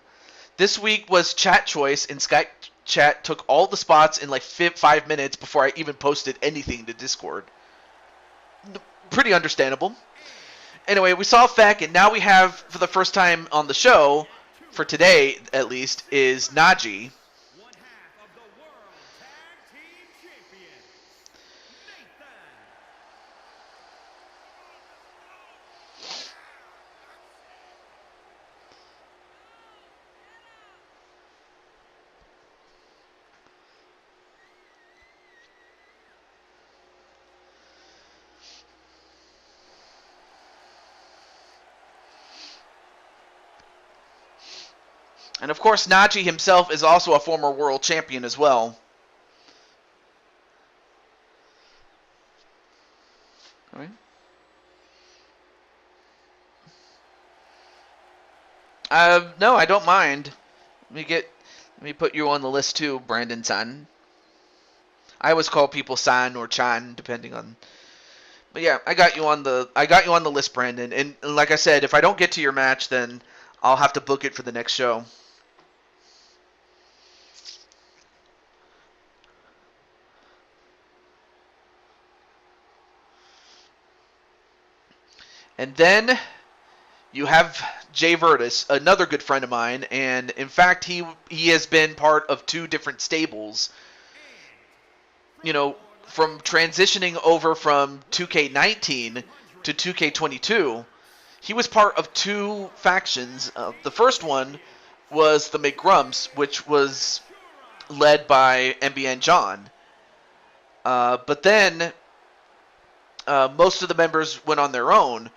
This week was chat choice, and Skype chat took all the spots in like 5 minutes before I even posted anything to Discord. Pretty understandable. Anyway, we saw Feck, and now we have, for the first time on the show, for today at least, is Najee. And of course, Najee himself is also a former world champion as well. All right. No, I don't mind. Let me put you on the list too, Brandon San. I always call people San or Chan, depending on. But yeah, I got you on the list, Brandon. And like I said, if I don't get to your match, then I'll have to book it for the next show. And then you have Jay Virtus, another good friend of mine, and in fact he has been part of 2 different stables. From transitioning over from 2K19 to 2K22, he was part of 2 factions. The first one was the McGrumps, which was led by MBN John. But then most of the members went on their own.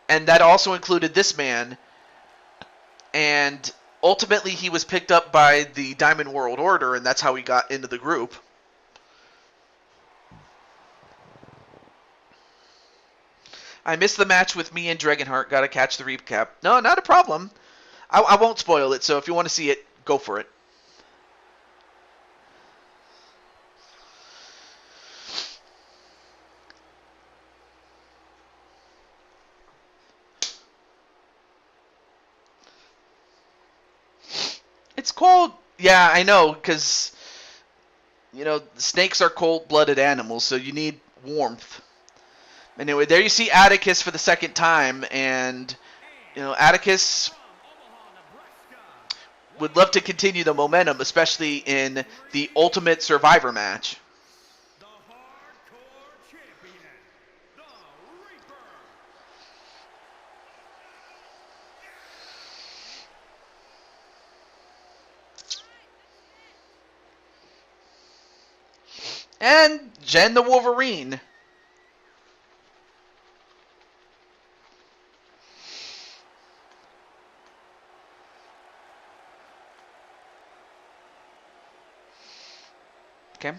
and that also included this man. And ultimately, he was picked up by the Diamond World Order, and that's how he got into the group. I missed the match with me and Dragonheart. Gotta catch the recap. No, not a problem. I won't spoil it, so if you want to see it, go for it. It's cold. Yeah, I know, because, snakes are cold-blooded animals, so you need warmth. Anyway, there you see Atticus for the second time, and, Atticus would love to continue the momentum, especially in the Ultimate Survivor match. The Hardcore Champion, the Reaper. And Jen the Wolverine. Okay.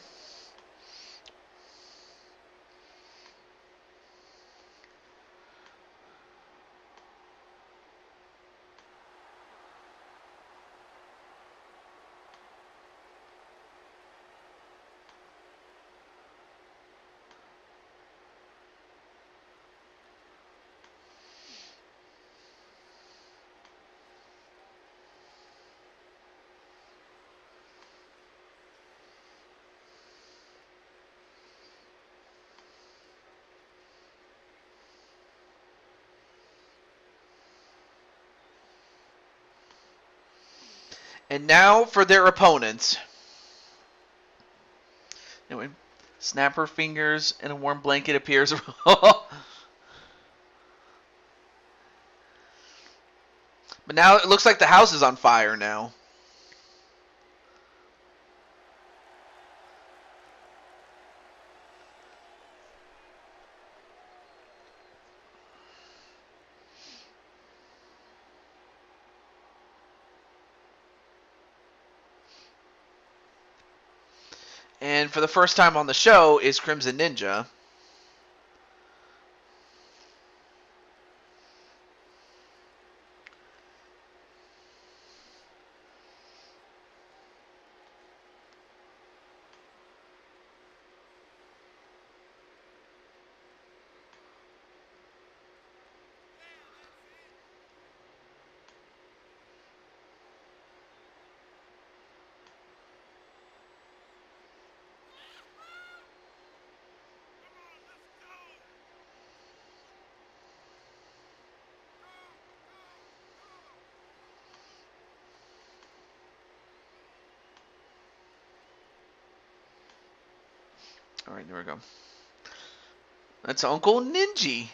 And now for their opponents. Anyway, snap her fingers and a warm blanket appears. But now it looks like the house is on fire now. And for the first time on the show is Crimson Ninja. All right, there we go. That's Uncle Ninji.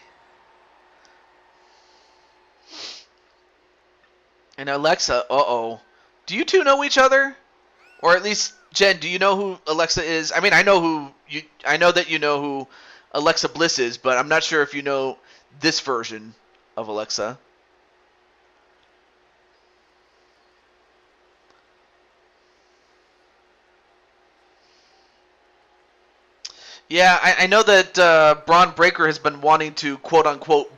And Alexa, uh-oh. Do you two know each other? Or at least, Jen, do you know who Alexa is? I mean, I know that you know who Alexa Bliss is, but I'm not sure if you know this version of Alexa. Yeah, I know that Braun Breaker has been wanting to quote-unquote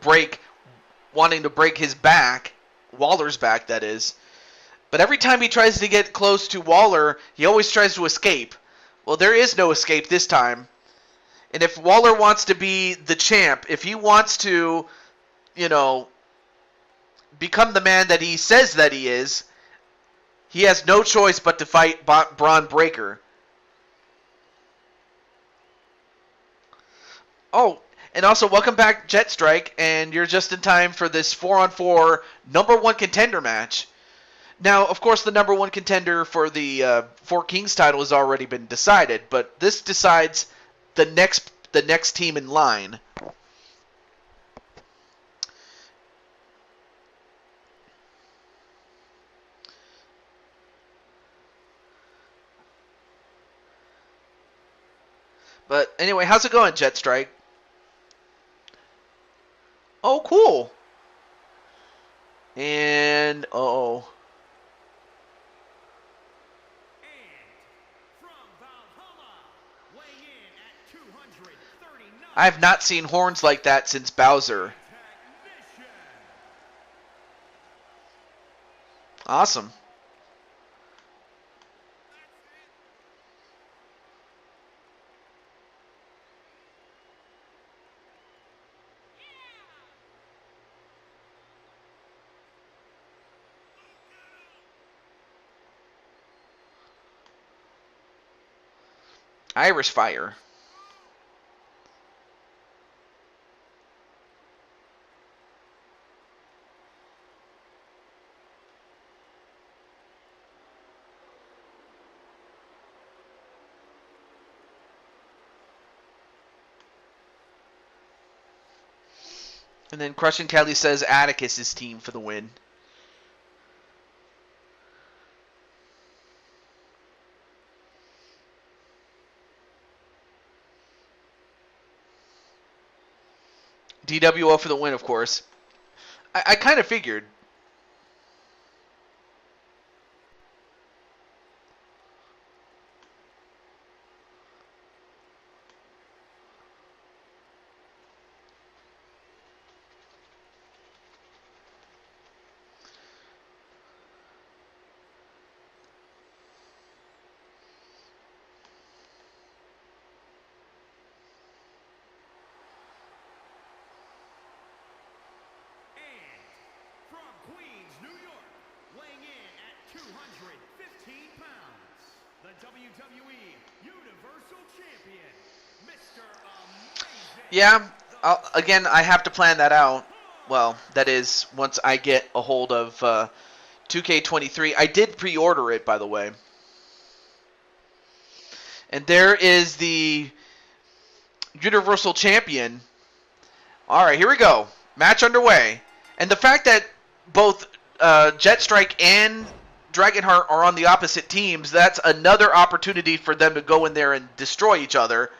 wanting to break his back, Waller's back, that is. But every time he tries to get close to Waller, he always tries to escape. Well, there is no escape this time. And if Waller wants to be the champ, if he wants to, become the man that he says that he is, he has no choice but to fight Braun Breaker. Oh, and also welcome back, Jet Strike, and you're just in time for this 4-on-4 number one contender match. Now, of course, the number one contender for the Four Kings title has already been decided, but this decides the next team in line. But anyway, how's it going, Jet Strike? Oh, cool. And, uh-oh. And from Valhalla, weighing in at 239. I have not seen horns like that since Bowser. Technician. Awesome. Irish Fire. And then Crushing Kelly says Atticus' team for the win. DWO for the win, of course. I kind of figured. From Queens, New York, weighing in at 215 pounds, the WWE Universal Champion, Mr. Amazing. Yeah, again, I have to plan that out. Well, that is, once I get a hold of 2K23. I did pre-order it, by the way. And there is the Universal Champion. All right, here we go. Match underway. And the fact that both Jetstrike and Dragonheart are on the opposite teams, that's another opportunity for them to go in there and destroy each other.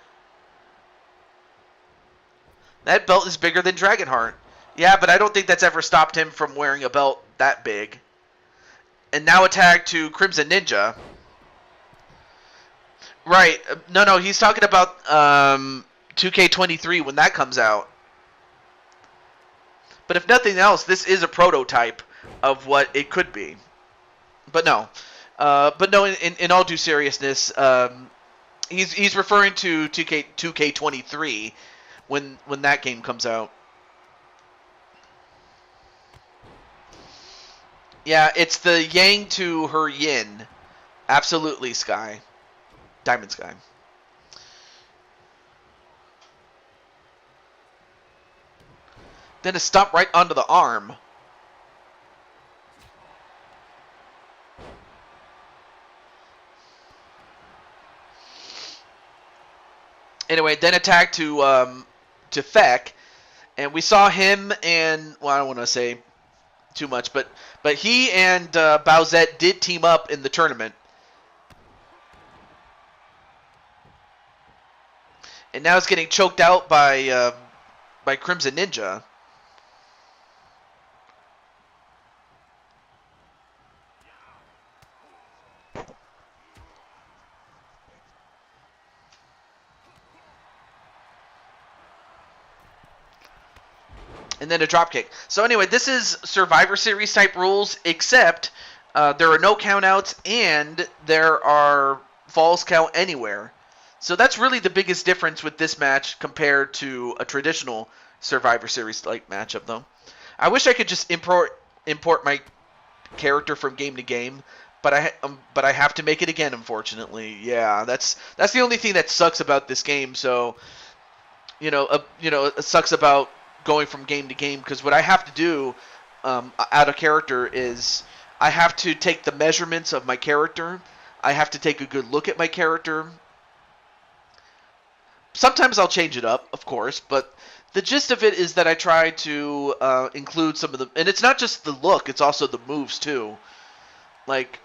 That belt is bigger than Dragonheart. Yeah, but I don't think that's ever stopped him from wearing a belt that big. And now a tag to Crimson Ninja. Right. No, he's talking about 2K23 when that comes out. But if nothing else, this is a prototype of what it could be. But no. In all due seriousness, he's referring to 2K23 when that game comes out. Yeah, it's the yang to her yin. Absolutely, Sky. Diamond Sky. Then a stomp right onto the arm. Anyway, then attack to Feck, and we saw him and, well, I don't want to say too much, but he and Bowsette did team up in the tournament. And now it's getting choked out by Crimson Ninja. And then a dropkick. So anyway, this is Survivor Series type rules, except there are no countouts and there are falls count anywhere. So that's really the biggest difference with this match compared to a traditional Survivor Series like matchup, though. I wish I could just import my character from game to game, but I have to make it again, unfortunately. Yeah, that's the only thing that sucks about this game. So it sucks about going from game to game, because what I have to do out of character is I have to take the measurements of my character. I have to take a good look at my character. Sometimes I'll change it up, of course, but the gist of it is that I try to include some of the... And it's not just the look, it's also the moves, too. Like,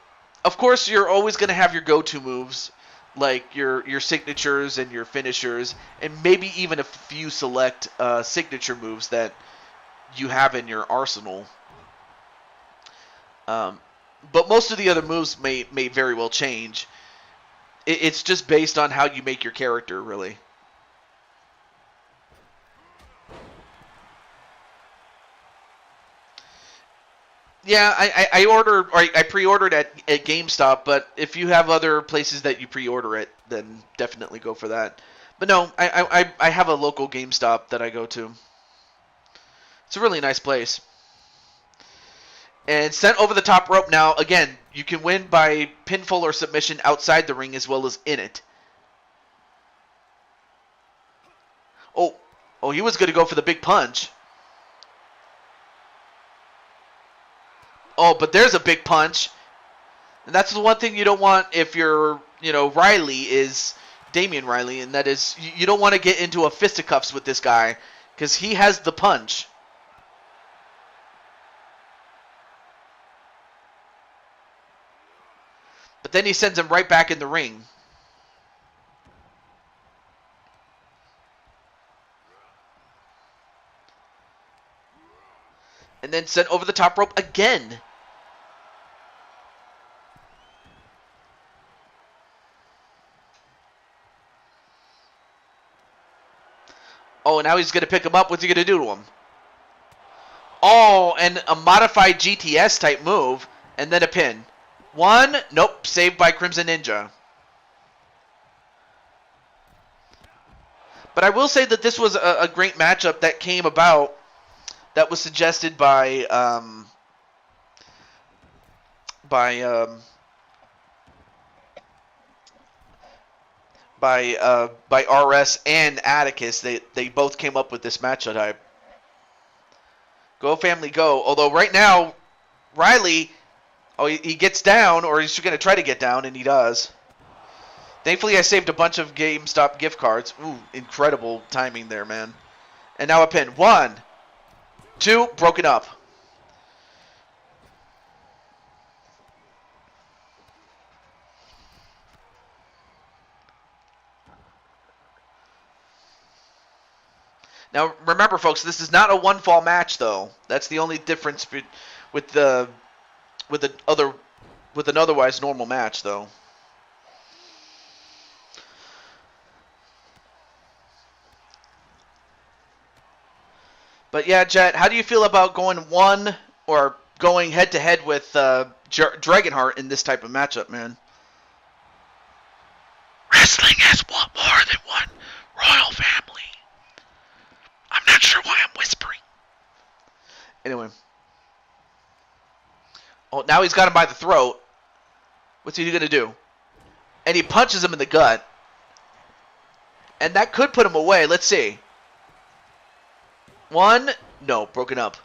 of course, you're always going to have your go-to moves, like your signatures and your finishers, and maybe even a few select signature moves that you have in your arsenal. But most of the other moves may very well change. It's just based on how you make your character, really. Yeah, I pre-ordered at GameStop, but if you have other places that you pre-order it, then definitely go for that. But no, I have a local GameStop that I go to. It's a really nice place. And sent over the top rope now. Again, you can win by pinfall or submission outside the ring as well as in it. Oh, he was going to go for the big punch. Oh, but there's a big punch. And that's the one thing you don't want if you're, Riley is Damian Riley, and that is you don't want to get into a fisticuffs with this guy because he has the punch. But then he sends him right back in the ring. And then sent over the top rope again. Oh, now he's going to pick him up. What's he going to do to him? Oh, and a modified GTS type move. And then a pin. One. Nope. Saved by Crimson Ninja. But I will say that this was a great matchup that came about. That was suggested by RS and Atticus. They both came up with this matchup type. Go family go. Although right now, Riley, he gets down, or he's going to try to get down, and he does. Thankfully, I saved a bunch of GameStop gift cards. Ooh, incredible timing there, man. And now a pin. 1, 2, broken up. Now, remember, folks, this is not a one-fall match, though. That's the only difference with an otherwise normal match, though. But yeah, Jet, how do you feel about going head-to-head with Dragonheart in this type of matchup, man? Wrestling has more than one royal family. I'm not sure why I'm whispering. Anyway. Oh, now he's got him by the throat. What's he going to do? And he punches him in the gut. And that could put him away. Let's see. 1. No, broken up.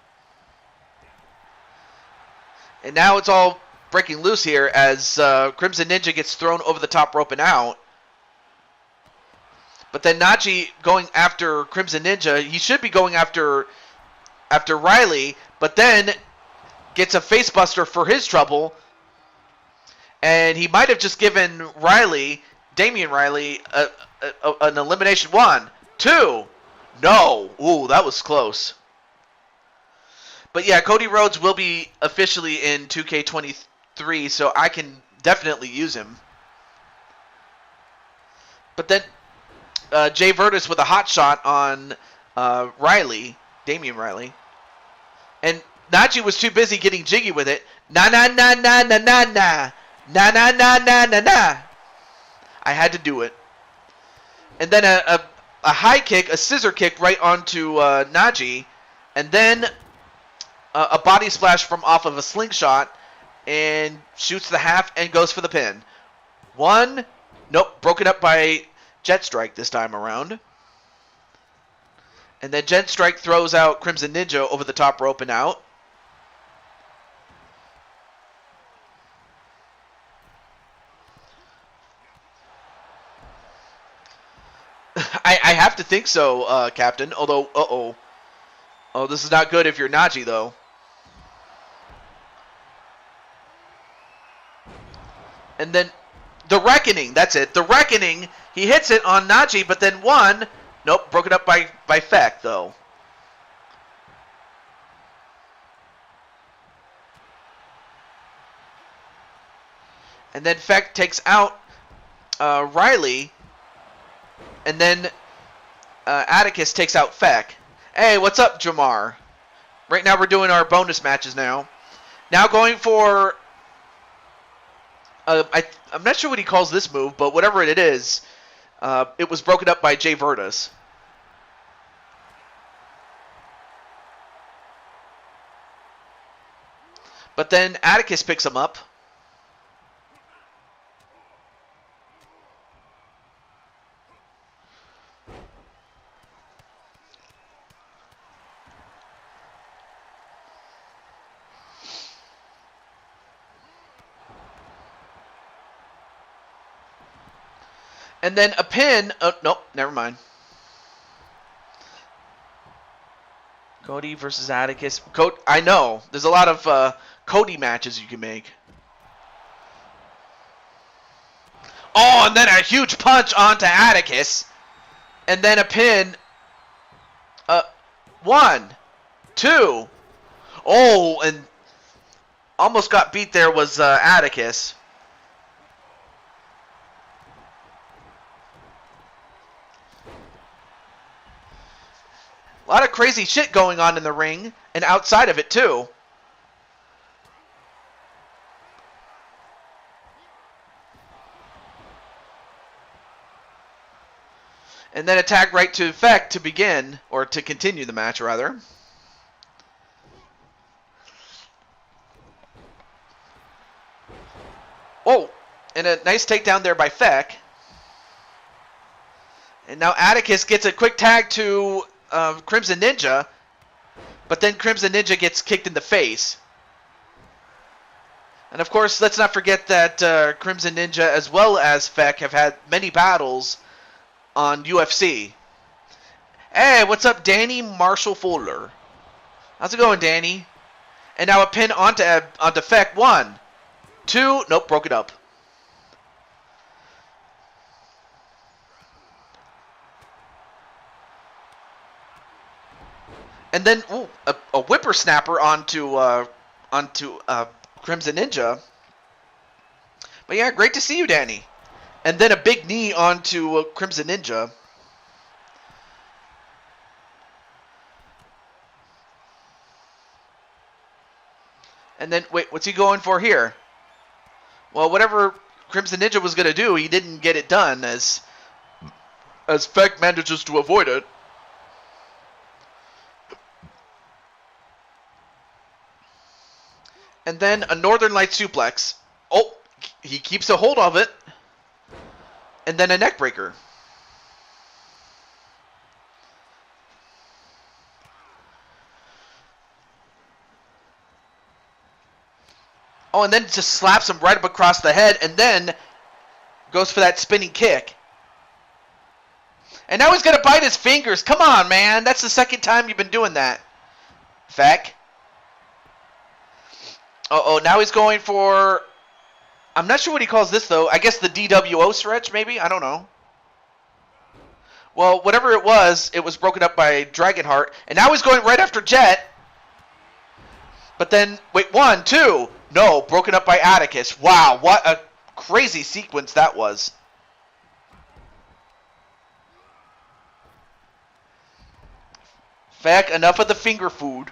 And now it's all breaking loose here as Crimson Ninja gets thrown over the top rope and out. But then Najee going after Crimson Ninja. He should be going after Riley, but then gets a facebuster for his trouble. And he might have just given Damian Riley, an elimination. 1, 2. No. Ooh, that was close. But yeah, Cody Rhodes will be officially in 2K23, so I can definitely use him. But then Jay Virtus with a hot shot on Damian Riley. And Najee was too busy getting jiggy with it. Na na na na na na na. Na na na na na na. I had to do it. And then a high kick, a scissor kick right onto Najee. And then a body splash from off of a slingshot. And shoots the half and goes for the pin. 1. Nope, broken up by Jet Strike this time around. And then Jet Strike throws out Crimson Ninja over the top rope and out. I have to think so, Captain. Although, oh, this is not good if you're Najee, though. And then the Reckoning. That's it. The Reckoning. He hits it on Najee, but then 1. Nope, broken up by Feck, though. And then Feck takes out Riley. And then Atticus takes out Feck. Hey, what's up, Jamar? Right now we're doing our bonus matches now. Now going for... I'm not sure what he calls this move, but whatever it is, it was broken up by Jay Virtus. But then Atticus picks him up. And then a pin. Oh, nope, never mind. Cody versus Atticus. I know. There's a lot of Cody matches you can make. Oh, and then a huge punch onto Atticus. And then a pin. 1, 2. Oh, and almost got beat there was Atticus. A lot of crazy shit going on in the ring and outside of it, too. And then a tag right to Feck to begin, or to continue the match, rather. Oh, and a nice takedown there by Feck. And now Atticus gets a quick tag to Crimson Ninja, but then Crimson Ninja gets kicked in the face. And of course, let's not forget that Crimson Ninja as well as Feck have had many battles on UFC. Hey, what's up, Danny Marshall Fuller? How's it going, Danny? And now a pin onto Feck. 1, 2, nope, broke it up. And then a whippersnapper onto Crimson Ninja. But yeah, great to see you, Danny. And then a big knee onto Crimson Ninja. And then, wait, what's he going for here? Well, whatever Crimson Ninja was going to do, he didn't get it done as Feck manages to avoid it. And then a Northern Light suplex. Oh, he keeps a hold of it. And then a neck breaker. Oh, and then just slaps him right up across the head and then goes for that spinning kick. And now he's going to bite his fingers. Come on, man. That's the second time you've been doing that. Feck. Oh, now he's going for... I'm not sure what he calls this, though. I guess the DWO stretch, maybe? I don't know. Well, whatever it was broken up by Dragonheart. And now he's going right after Jet. But then, wait, 1, 2. No, broken up by Atticus. Wow, what a crazy sequence that was. Feck, enough of the finger food.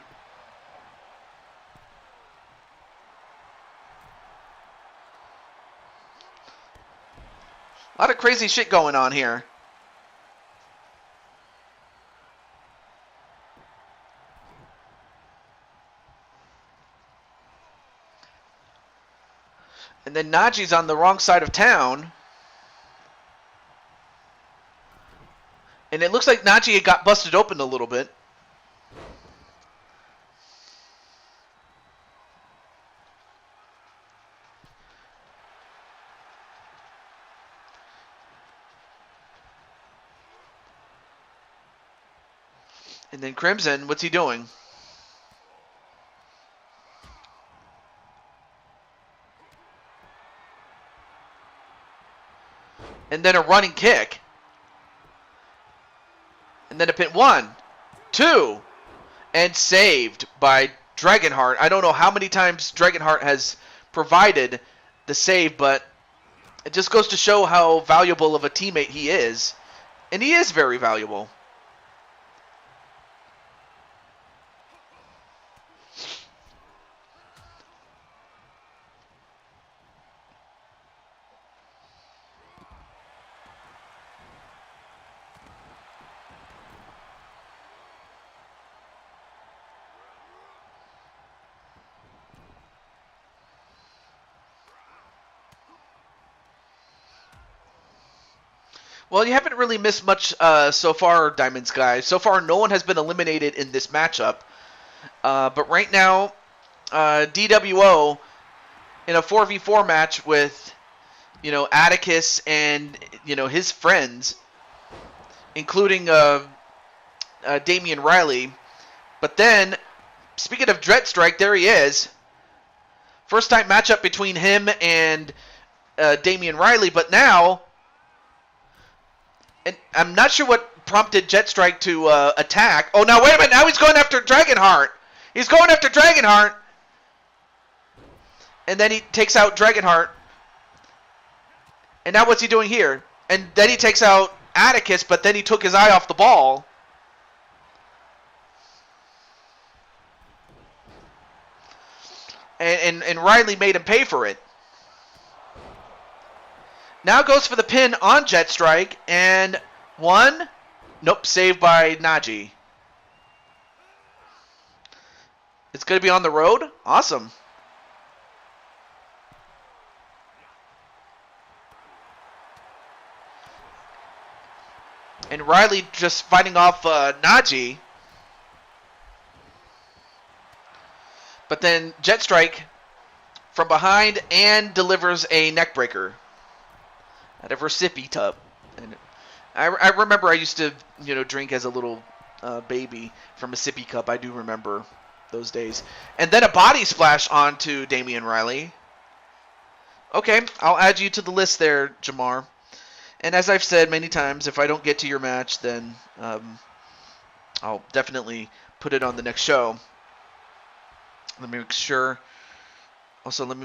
A lot of crazy shit going on here. And then Naji's on the wrong side of town. And it looks like Naji got busted open a little bit. And then Crimson, what's he doing? And then a running kick. And then a pin. 1, 2. And saved by Dragonheart. I don't know how many times Dragonheart has provided the save, but It just goes to show how valuable of a teammate he is. And he is very valuable. Well, you haven't really missed much so far, Diamond Sky. So far, no one has been eliminated in this matchup. But right now, DWO in a 4v4 match with, Atticus and, his friends, including Damian Riley. But then, speaking of Dread Strike, there he is. First time matchup between him and Damian Riley, but now, and I'm not sure what prompted Jet Strike to attack. Oh, now wait a minute. Now he's going after Dragonheart. He's going after Dragonheart. And then he takes out Dragonheart. And now what's he doing here? And then he takes out Atticus, but then he took his eye off the ball. And Riley made him pay for it. Now goes for the pin on Jet Strike, and one. Nope, saved by Najee. It's going to be on the road? Awesome. And Riley just fighting off Najee. But then Jet Strike from behind and delivers a neckbreaker out of her sippy tub. And I remember I used to, drink as a little baby from a sippy cup. I do remember those days. And then a body splash onto Damian Riley. Okay, I'll add you to the list there, Jamar. And as I've said many times, if I don't get to your match, then I'll definitely put it on the next show. Let me make sure. Also, let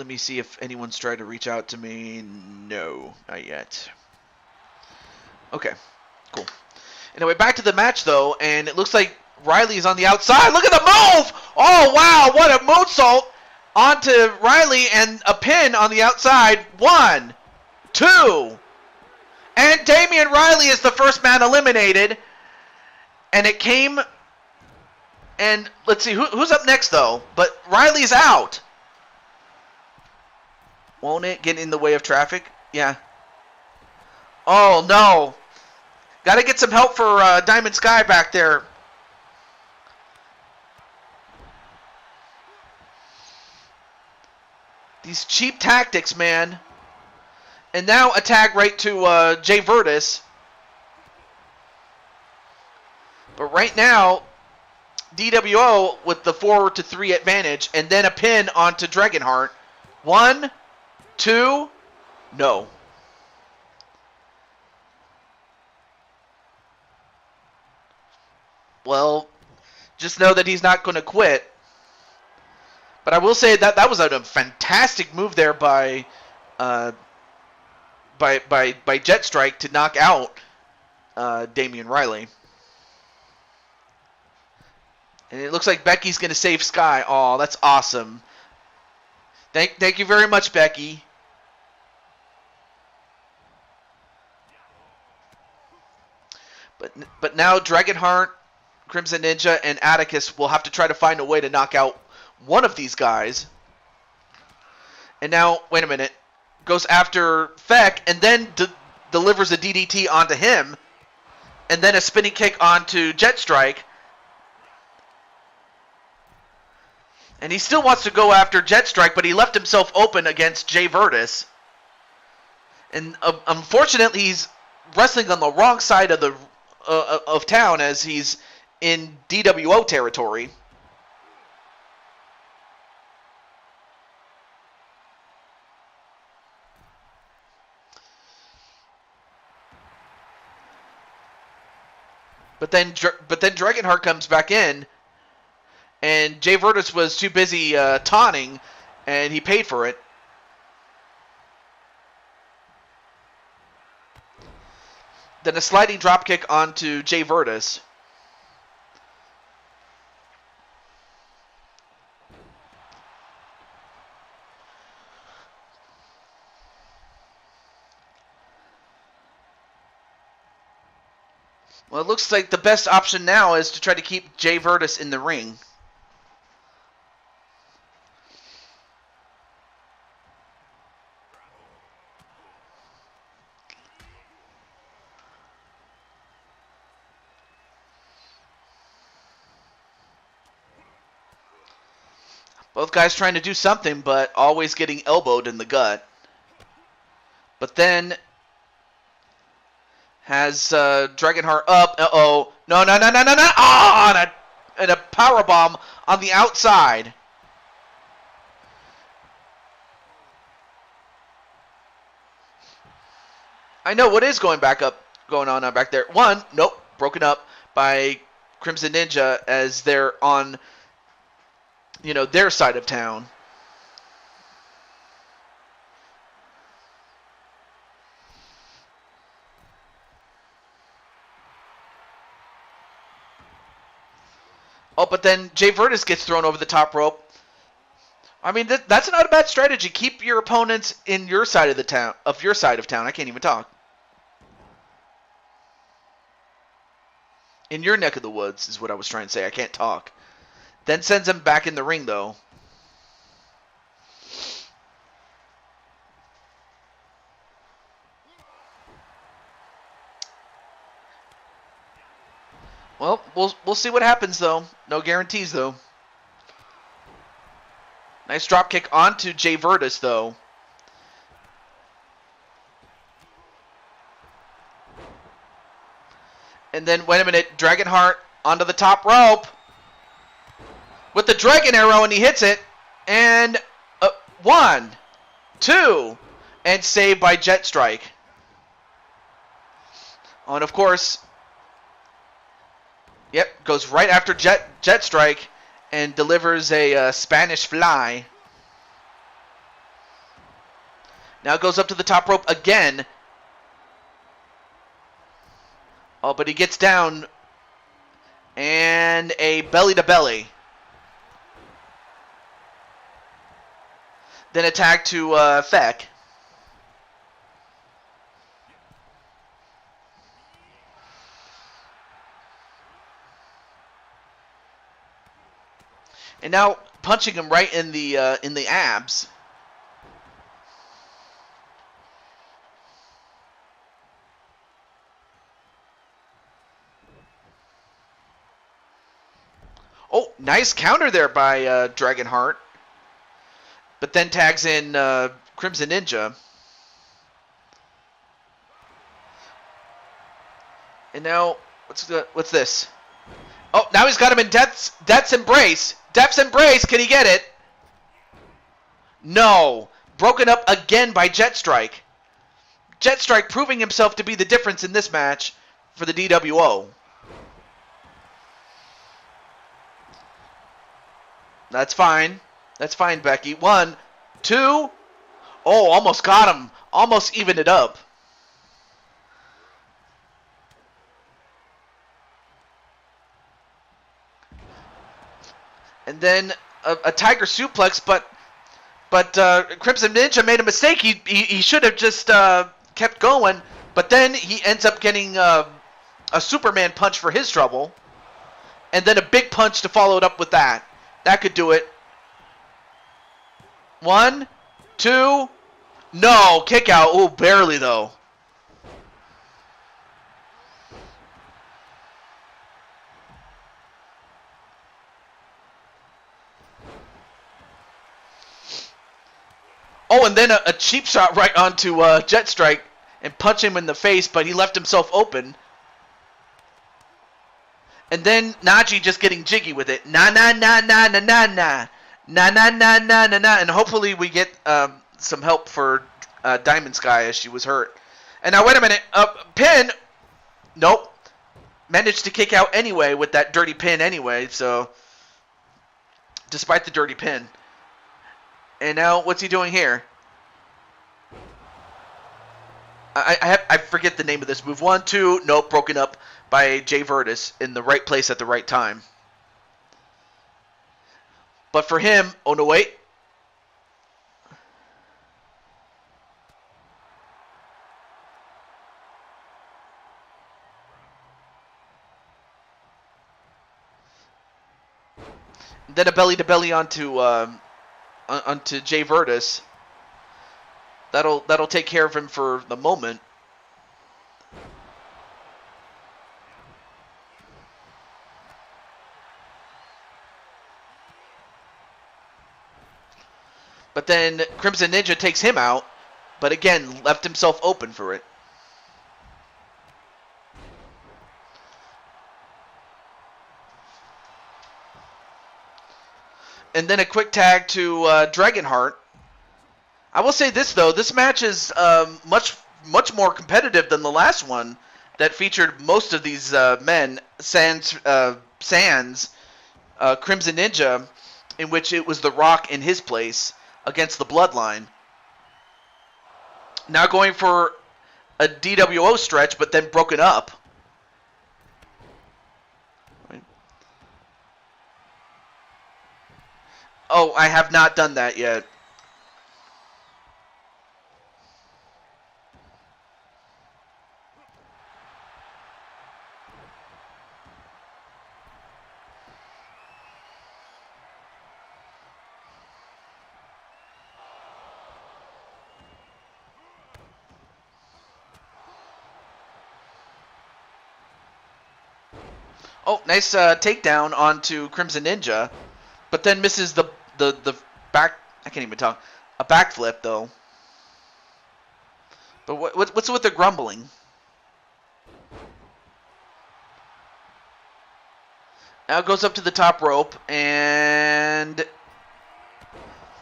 me see if anyone's tried to reach out to me. No, not yet. Okay, cool. Anyway, back to the match, though, and it looks like Riley's on the outside. Look at the move! Oh, wow, what a moonsault onto Riley and a pin on the outside. 1, 2. And Damian Riley is the first man eliminated. And it came... And let's see, who's up next, though? But Riley's out. Won't it get in the way of traffic? Yeah. Oh, no. Got to get some help for Diamond Sky back there. These cheap tactics, man. And now a tag right to Jay Virtus. But right now, DWO with the 4-3 advantage, and then a pin onto Dragonheart. 1, 2, no. Well, just know that he's not going to quit. But I will say that was a fantastic move there by Jet Strike to knock out Damian Riley. And it looks like Becky's going to save Sky. Oh, that's awesome. Thank you very much, Becky. But now Dragonheart, Crimson Ninja, and Atticus will have to try to find a way to knock out one of these guys. And now, wait a minute. Goes after Feck and then delivers a DDT onto him. And then a spinning kick onto Jet Strike. And he still wants to go after Jet Strike, but he left himself open against Jay Virtus. And unfortunately, he's wrestling on the wrong side of the of town as he's in DWO territory. But then Dragonheart comes back in. And Jay Virtus was too busy taunting, and he paid for it. Then a sliding dropkick onto Jay Virtus. Well, it looks like the best option now is to try to keep Jay Virtus in the ring. Both guys trying to do something, but always getting elbowed in the gut. But then has Dragonheart up. Uh-oh. No. Ah! And a powerbomb on the outside. I know what is going on back there. One, nope, broken up by Crimson Ninja as they're on, their side of town. Oh, but then Jay Virtus gets thrown over the top rope. I mean, that's not a bad strategy. Keep your opponents in your side of the town, your side of town. I can't even talk. In your neck of the woods is what I was trying to say. I can't talk. Then sends him back in the ring, though. Well, we'll see what happens, though. No guarantees, though. Nice drop kick onto Jay Virtus, though. And then, wait a minute, Dragonheart onto the top rope with the Dragon Arrow, and he hits it. And 1, 2, and saved by Jet Strike. Oh, and of course, yep, goes right after Jet Strike and delivers a Spanish Fly. Now goes up to the top rope again. Oh, but he gets down. And a belly-to-belly. Then attack to Feck. And now punching him right in the abs. Oh, nice counter there by Dragonheart. But then tags in Crimson Ninja. And now, what's this? Oh, now he's got him in Death's Embrace. Death's Embrace, can he get it? No. Broken up again by Jet Strike. Jet Strike proving himself to be the difference in this match for the DWO. That's fine. That's fine, Becky. 1, 2. Oh, almost got him. Almost evened it up. And then a Tiger Suplex, but Crimson Ninja made a mistake. He should have just kept going, but then he ends up getting a Superman punch for his trouble, and then a big punch to follow it up with that. That could do it. 1, 2. No, kick out. Oh, barely though. Oh, and then a cheap shot right onto Jet Strike and punch him in the face, but he left himself open. And then Najee just getting jiggy with it. Na na na na na na na. Na na na na na na. And hopefully we get some help for Diamond Sky as she was hurt. And now wait a minute. Pin. Nope. Managed to kick out anyway with that dirty pin anyway. So despite the dirty pin. And now what's he doing here? I forget the name of this move. 1, 2, nope, broken up by Jay Virtus in the right place at the right time. But for him, oh no, wait. Then a belly to belly onto Jay Virtus. That'll take care of him for the moment. But then Crimson Ninja takes him out, but again left himself open for it. And then a quick tag to Dragonheart. I will say this though, this match is much more competitive than the last one that featured most of these men. Sans Crimson Ninja, in which it was The Rock in his place against the Bloodline. Now going for a DWO stretch, but then broken up. Oh, I have not done that yet. Oh, nice takedown onto Crimson Ninja, but then misses the back. I can't even talk. A backflip though. But what's with the grumbling? Now it goes up to the top rope and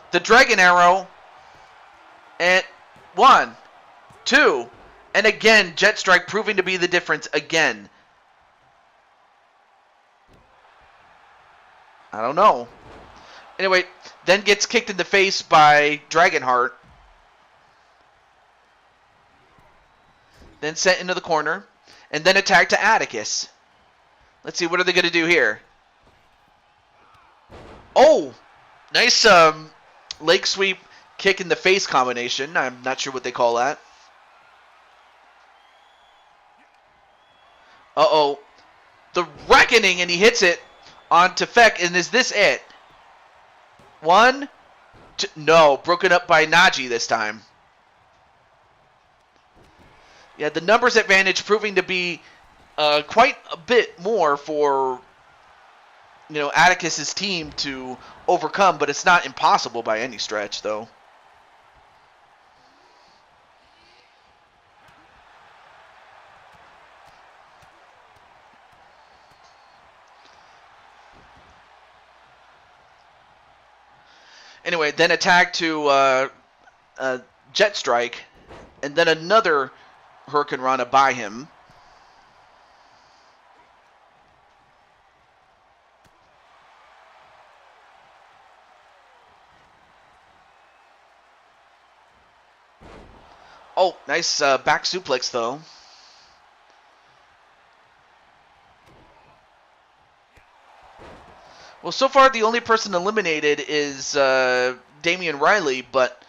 the Dragon Arrow. And 1, 2, and again Jet Strike proving to be the difference again. I don't know. Anyway, then gets kicked in the face by Dragonheart. Then sent into the corner. And then attack to Atticus. Let's see, what are they going to do here? Oh! Nice leg sweep kick in the face combination. I'm not sure what they call that. Uh-oh. The Reckoning, and he hits it onto Feck, and is this it? 1, 2, no, broken up by Najee this time. Yeah, the numbers advantage proving to be quite a bit more for Atticus's team to overcome, but it's not impossible by any stretch, though. Anyway, then attack to Jet Strike, and then another Hurricane Rana by him. Oh, nice back suplex, though. Well, so far the only person eliminated is Damian Riley, but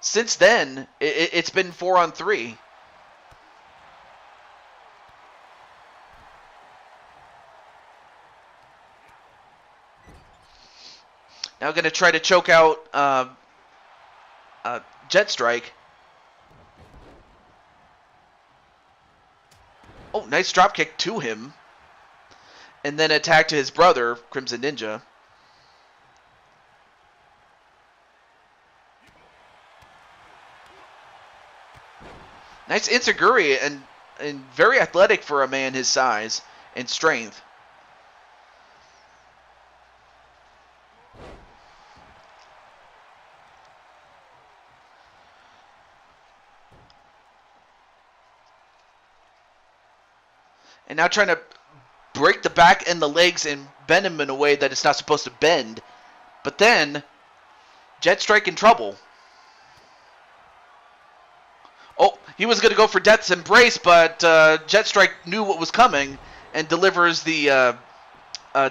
since then it's been 4-on-3. Now going to try to choke out Jet Strike. Oh, nice dropkick to him. And then attack to his brother, Crimson Ninja. Nice Enziguri, and very athletic for a man his size and strength. And now trying to break the back and the legs and bend him in a way that it's not supposed to bend. But then, Jet Strike in trouble. Oh, He was going to go for Death's Embrace, but Jet Strike knew what was coming and delivers the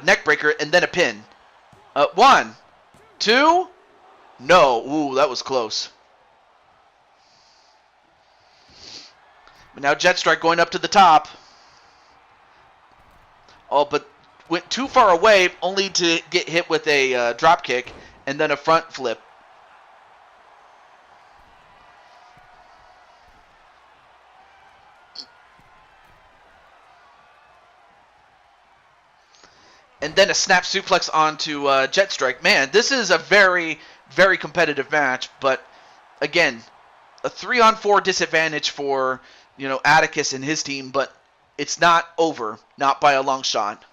neck breaker and then a pin. 1, 2, no. Ooh, that was close. But now Jet Strike going up to the top. Oh, but went too far away, only to get hit with a drop kick and then a front flip. And then a snap suplex onto Jet Strike. Man, this is a very, very competitive match. But again, a 3-on-4 disadvantage for Atticus and his team. But it's not over, not by a long shot.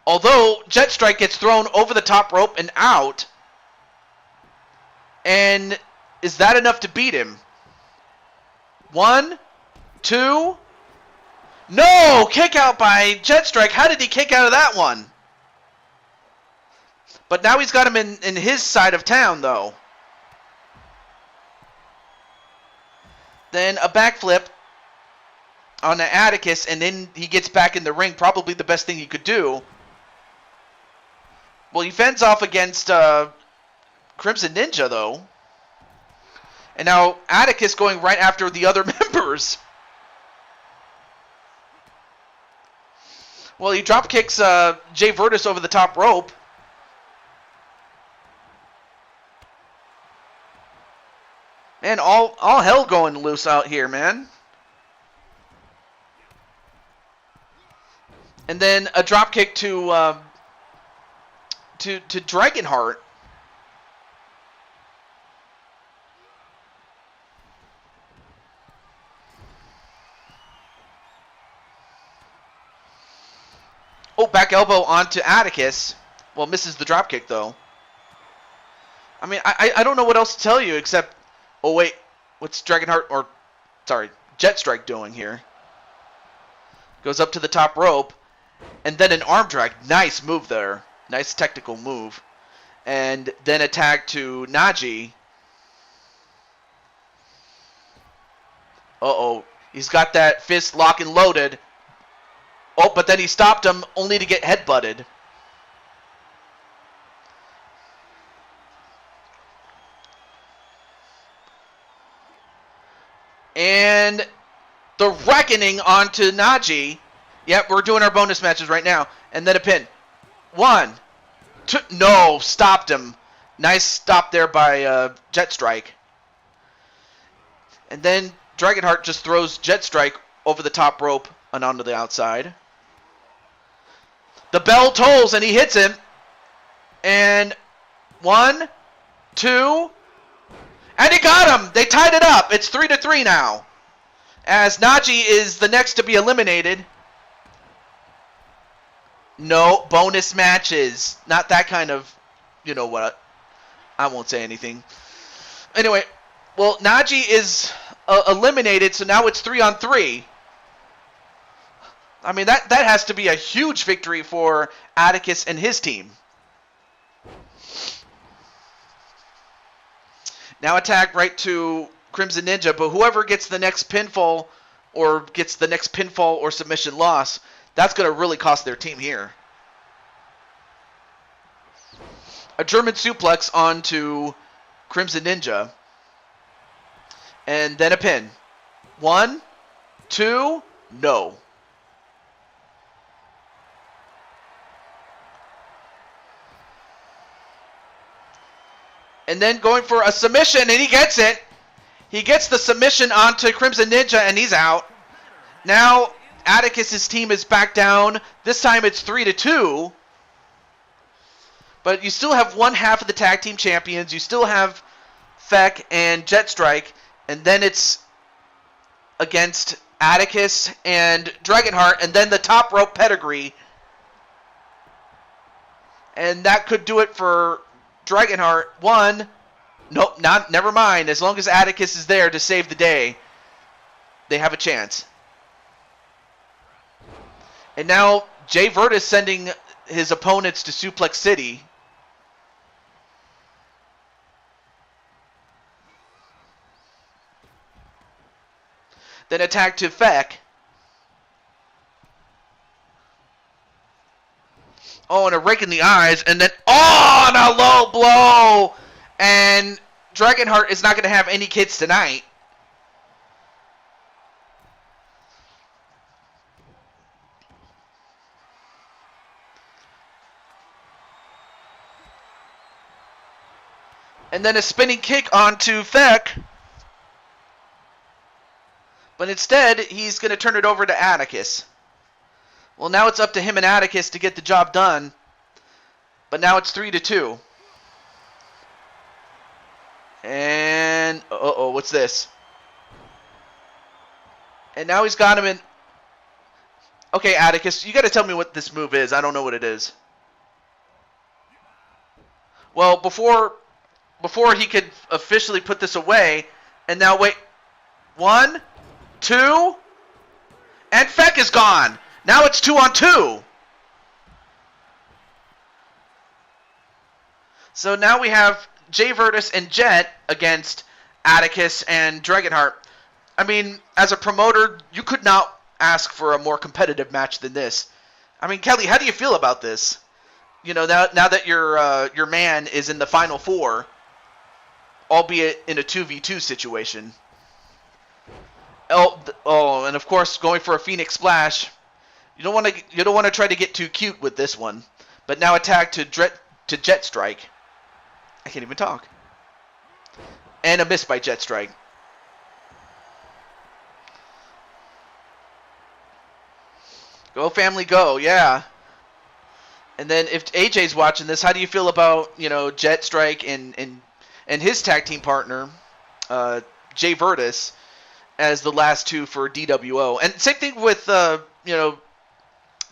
Although Jet Strike gets thrown over the top rope and out. And is that enough to beat him? 1, 2. No! Kick out by Jet Strike. How did he kick out of that one? But now he's got him in his side of town, though. Then a backflip on the Atticus, and then he gets back in the ring. Probably the best thing he could do. Well, he fends off against Crimson Ninja, though. And now Atticus going right after the other members. Well, he drop kicks Jay Virtus over the top rope. Man, all hell going loose out here, man. And then a drop kick to Dragonheart. Oh, back elbow onto Atticus. Well, misses the drop kick, though. I mean, I don't know what else to tell you except... Oh, wait. What's Dragonheart, or... Sorry, Jet Strike doing here? Goes up to the top rope. And then an arm drag. Nice move there. Nice technical move. And then a tag to Najee. Uh-oh. He's got that fist lock and loaded. Oh, but then he stopped him only to get headbutted. And the Reckoning onto Najee. Yep, we're doing our bonus matches right now. And then a pin. 1, 2. No, stopped him. Nice stop there by Jet Strike. And then Dragonheart just throws Jet Strike over the top rope and onto the outside. The bell tolls and he hits him. And 1, 2. And he got him. They tied it up. It's 3-3 now. As Najee is the next to be eliminated. No, bonus matches. Not that kind of, you know what. I won't say anything. Anyway, well, Najee is eliminated, so now it's 3-on-3. I mean, that has to be a huge victory for Atticus and his team. Now attack right to Crimson Ninja, but whoever gets the next pinfall or submission loss, that's going to really cost their team here. A German suplex onto Crimson Ninja. And then a pin. 1, 2, no. And then going for a submission, and he gets it. He gets the submission onto Crimson Ninja, and he's out. Now, Atticus' team is back down. This time it's 3-2. But you still have one half of the tag team champions. You still have Feck and Jet Strike. And then it's against Atticus and Dragonheart. And then the top rope pedigree. And that could do it for Dragonheart. 1. Nope, never mind. As long as Atticus is there to save the day, they have a chance. And now Jay Virtus sending his opponents to Suplex City. Then attack to Feck. Oh, and a rake in the eyes, and then, oh, and a low blow! And Dragonheart is not going to have any kids tonight. And then a spinning kick onto Feck. But instead, he's going to turn it over to Atticus. Well, now it's up to him and Atticus to get the job done. But now it's 3-2. And, uh-oh, what's this? And now he's got him in... Okay, Atticus, you got to tell me what this move is. I don't know what it is. Well, before he could officially put this away, and now wait, 1, 2, and Feck is gone. Now it's 2-on-2. So now we have Jay Virtus and Jet against Atticus and Dragonheart. I mean, as a promoter, you could not ask for a more competitive match than this. I mean, Kelly, how do you feel about this? You know, now that your man is in the Final Four, albeit in a 2v2 situation. Oh, and of course, going for a Phoenix Splash. You don't want to try to get too cute with this one. But now attack to Jet Strike. I can't even talk. And a miss by Jet Strike. Go family, go! Yeah. And then if AJ's watching this, how do you feel about Jet Strike and his tag team partner, Jay Virtus, as the last two for DWO? And same thing with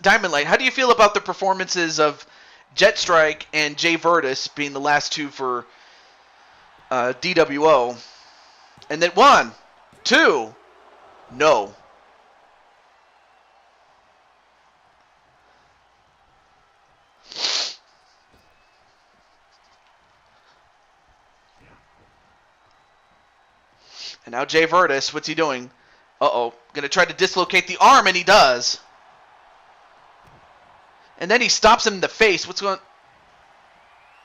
Diamond Light. How do you feel about the performances of Jet Strike and Jay Virtus being the last two for DWO? And then 1, 2, no. And now Jay Virtus, what's he doing? Uh-oh, gonna try to dislocate the arm, and he does. And then he stops him in the face. What's going...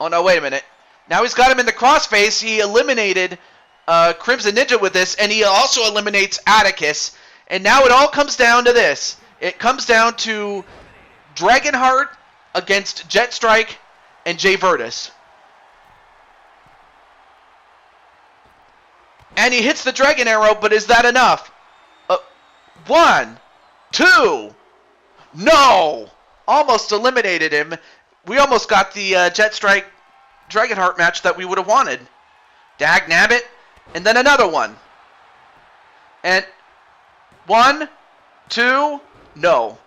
Oh, no, wait a minute. Now he's got him in the crossface. He eliminated Crimson Ninja with this, and he also eliminates Atticus. And now it all comes down to this. It comes down to Dragonheart against Jet Strike and Jay Virtus. And he hits the Dragon Arrow, but is that enough? 1, 2, no! Almost eliminated him. We almost got the Jet Strike Dragonheart match that we would have wanted. Dag nabbit. And then another one. And 1, 2, no.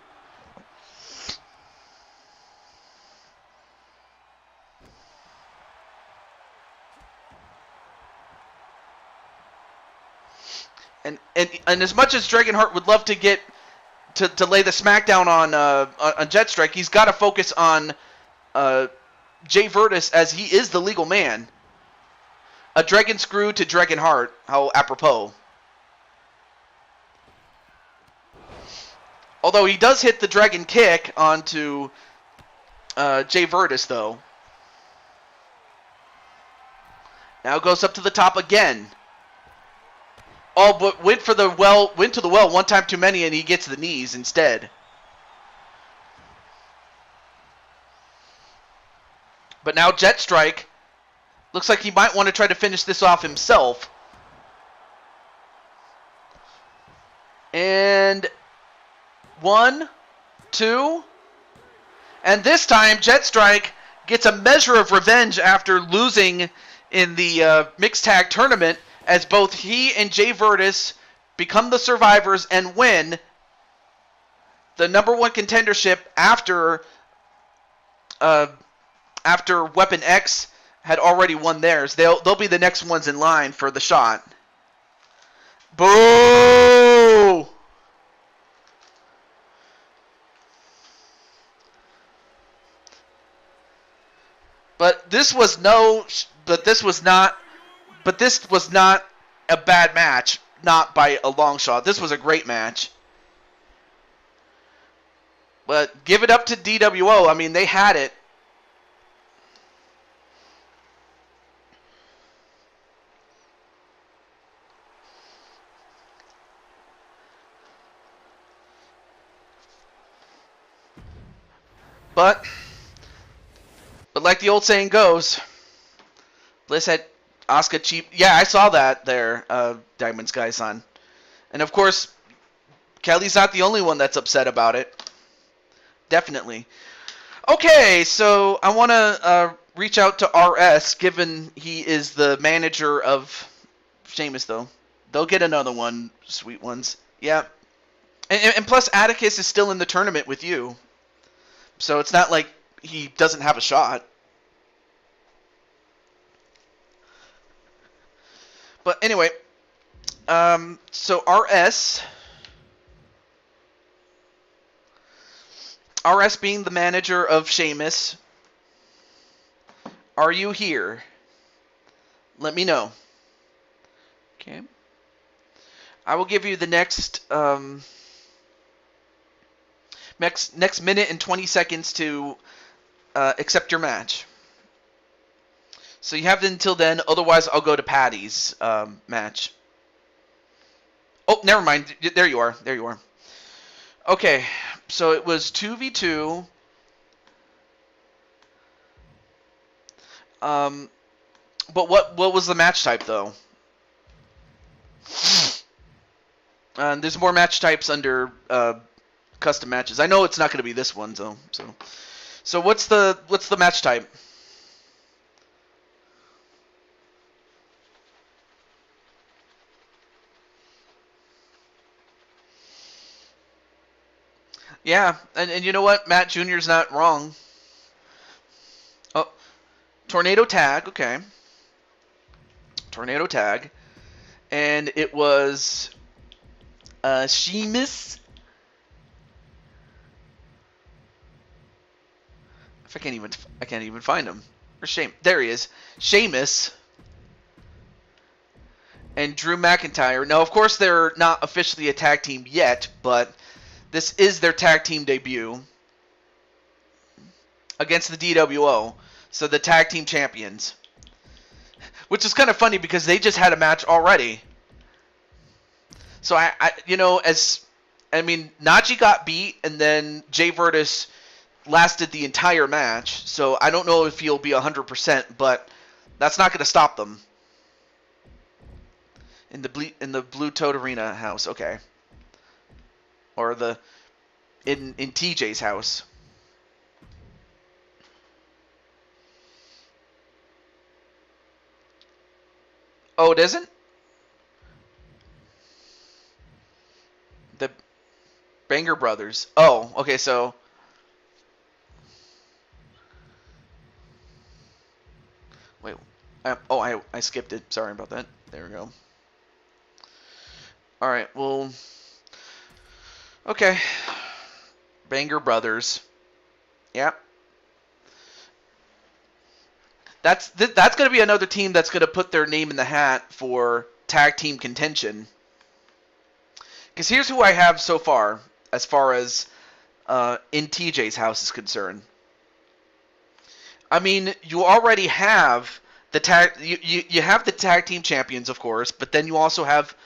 And as much as Dragonheart would love to get to lay the smackdown on Jet Strike, he's got to focus on Jay Virtus, as he is the legal man. A Dragon Screw to Dragonheart, how apropos. Although he does hit the Dragon Kick onto Jay Virtus, though. Now goes up to the top again. Oh, but went to the well one time too many, and he gets the knees instead. But now Jet Strike looks like he might want to try to finish this off himself. And 1, 2, and this time Jet Strike gets a measure of revenge after losing in the mixed tag tournament, as both he and Jay Virtus become the survivors and win the #1 contendership after Weapon X had already won theirs. They'll be the next ones in line for the shot. Boo! But this was not a bad match. not by a long shot. This was a great match. But give it up to DWO. I mean, they had it. But like the old saying goes, Bliss had Asuka cheap. Yeah, I saw that there, Diamond Sky Son. And of course, Kelly's not the only one that's upset about it. Definitely. Okay, so I want to reach out to RS, given he is the manager of Sheamus, though. They'll get another one, sweet ones. Yeah. And plus, Atticus is still in the tournament with you. So it's not like he doesn't have a shot. But anyway, so RS being the manager of Sheamus, are you here? Let me know. Okay. I will give you the next next minute and 20 seconds to accept your match. So you have until then. Otherwise, I'll go to Patty's match. Oh, never mind. There you are. There you are. Okay. So it was 2v2. But what was the match type, though? There's more match types under custom matches. I know it's not going to be this one, though. So what's the match type? Yeah, and you know what? Matt Jr.'s not wrong. Oh, Tornado Tag, okay. Tornado Tag. And it was Sheamus. I can't even find him. Or there he is. Sheamus and Drew McIntyre. Now, of course, they're not officially a tag team yet, but this is their tag team debut against the DWO, so the tag team champions. Which is kind of funny because they just had a match already. So Najee got beat, and then Jay Virtus lasted the entire match. So I don't know if he'll be 100%, but that's not going to stop them. In the Blue Toad Arena house, okay. Or in TJ's house. Oh, it isn't? The Banger Brothers. Oh, okay, so wait. I skipped it. Sorry about that. There we go. All right, well, okay. Banger Brothers. Yeah. That's going to be another team that's going to put their name in the hat for tag team contention. Because here's who I have so far as in TJ's house is concerned. I mean, you already have you have the tag team champions, of course, but then you also have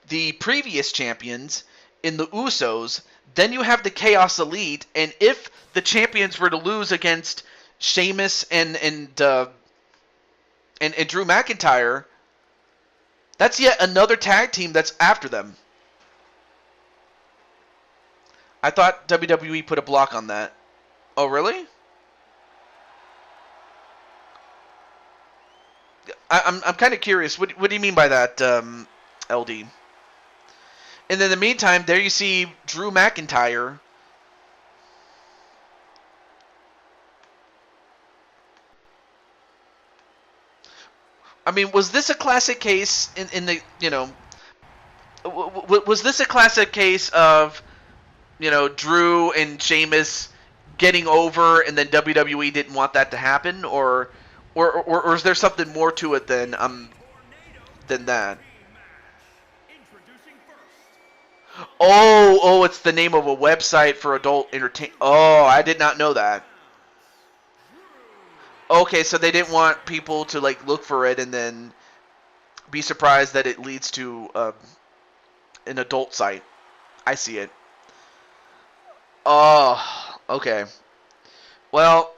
the previous champions in the Usos. Then you have the Chaos Elite, and if the champions were to lose against Sheamus and Drew McIntyre, that's yet another tag team that's after them. I thought WWE put a block on that. Oh, really? I'm kind of curious. What do you mean by that, LD? And in the meantime, there you see Drew McIntyre. I mean, was this a classic case in the, was this a classic case of, Drew and Sheamus getting over and then WWE didn't want that to happen, or is there something more to it than that? Oh, it's the name of a website for adult entertain. Oh, I did not know that. Okay, so they didn't want people to like look for it and then be surprised that it leads to an adult site. I see it. Oh, okay. Well,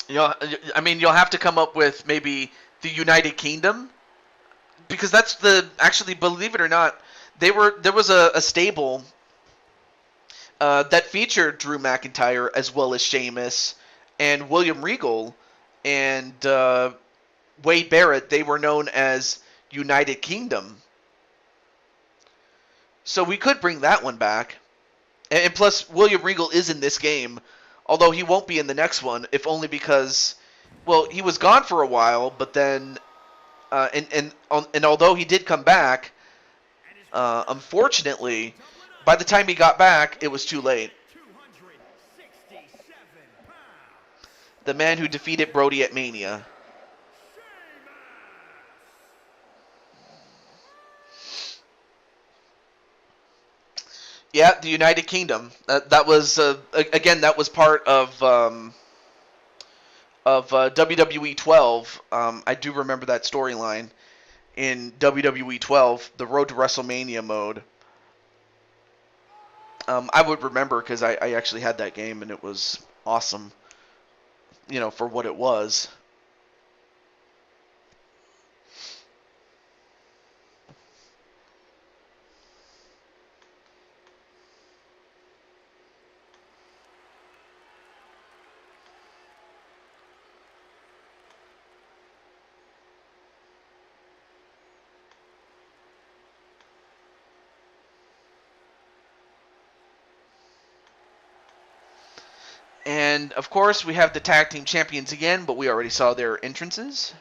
I mean, you'll have to come up with maybe the United Kingdom, because that's the actually, believe it or not, there was a stable that featured Drew McIntyre as well as Sheamus and William Regal and Wade Barrett. They were known as United Kingdom, so we could bring that one back. And plus, William Regal is in this game, although he won't be in the next one, if only because, well, he was gone for a while, but then, and although he did come back, unfortunately, by the time he got back, it was too late. 267 pounds. The man who defeated Brody at Mania. Yeah, the United Kingdom. That was again. That was part of WWE 12. I do remember that storyline in WWE 12, the Road to WrestleMania mode. I would remember because I actually had that game and it was awesome. You know, for what it was. And, of course, we have the Tag Team Champions again, but we already saw their entrances.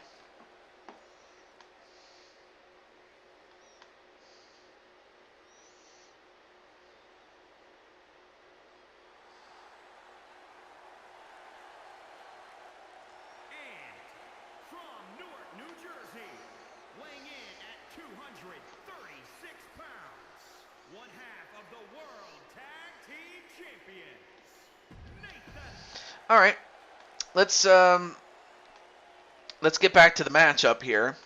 And from Newark, New Jersey, weighing in at 236 pounds, one half of the World Tag Team Champions, Nathan. All right, let's get back to the matchup here.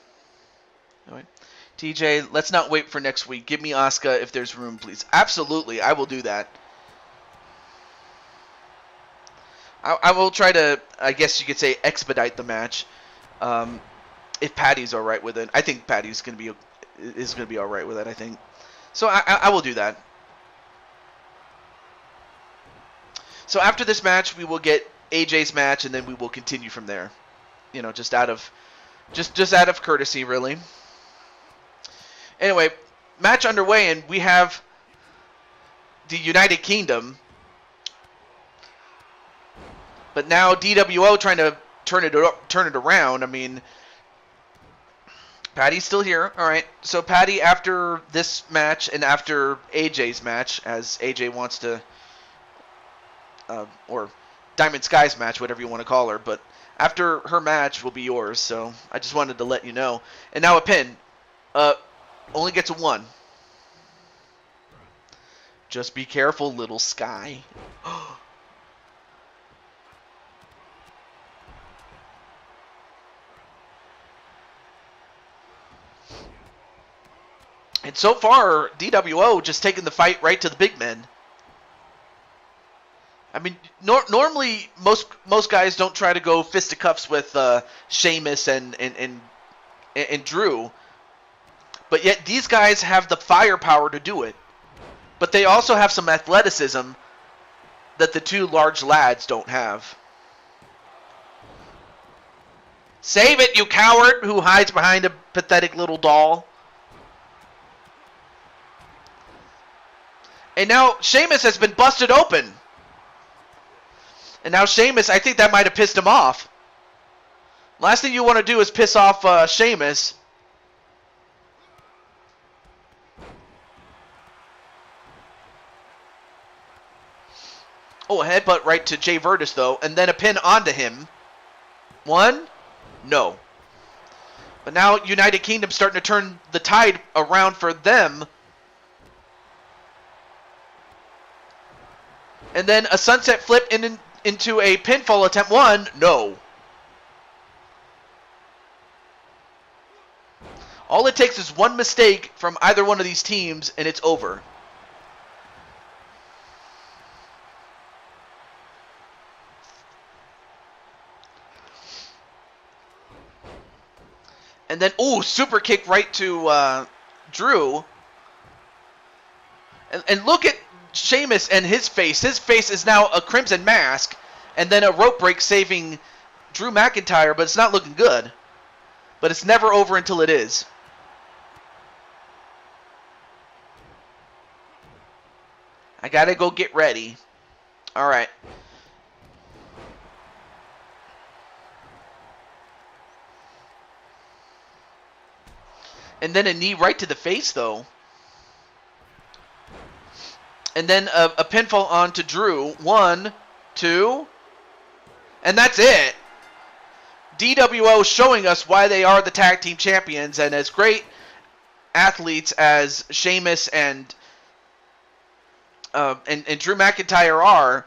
All right. TJ, let's not wait for next week. Give me Asuka if there's room, please. Absolutely, I will do that. I will try to, I guess you could say, expedite the match. If Patty's all right with it, I think Patty's gonna be all right with it. I think so. I will do that. So after this match, we will get AJ's match, and then we will continue from there. You know, just out of courtesy, really. Anyway, match underway, and we have the United Kingdom. But now DWO trying to turn it around. I mean, Patty's still here. All right. So Patty, after this match and after AJ's match, as AJ wants to, or Diamond Sky's match, whatever you want to call her, but after her match will be yours. So I just wanted to let you know. And now a pin. Only gets a 1. Just be careful, little Sky. And so far, DWO just taking the fight right to the big men. I mean, normally most guys don't try to go fisticuffs with Sheamus and Drew, but yet these guys have the firepower to do it. But they also have some athleticism that the two large lads don't have. Save it, you coward who hides behind a pathetic little doll. And now Sheamus has been busted open. And now Sheamus, I think that might have pissed him off. Last thing you want to do is piss off Sheamus. Oh, a headbutt right to Jay Virtus, though. And then a pin onto him. 1? No. But now United Kingdom starting to turn the tide around for them. And then a sunset flip into a pinfall attempt. One, no. All it takes is one mistake from either one of these teams, and it's over. And then, ooh, super kick right to Drew. And look at Sheamus and his face. His face is now a crimson mask. And then a rope break saving Drew McIntyre, but it's not looking good. But it's never over until it is. I gotta go get ready. Alright. And then a knee right to the face, though. And then a pinfall onto Drew. 1, 2. And that's it. DWO showing us why they are the tag team champions. And as great athletes as Sheamus and Drew McIntyre are,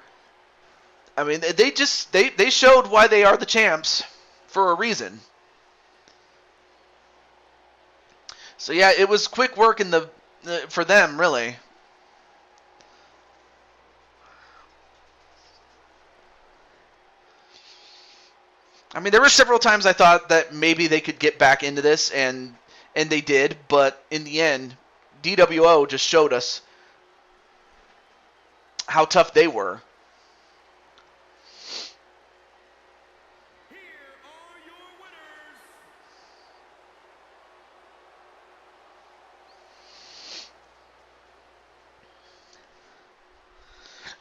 I mean, they showed why they are the champs for a reason. So yeah, it was quick work for them, really. I mean, there were several times I thought that maybe they could get back into this, and they did, but in the end, DWO just showed us how tough they were. Here are your winners.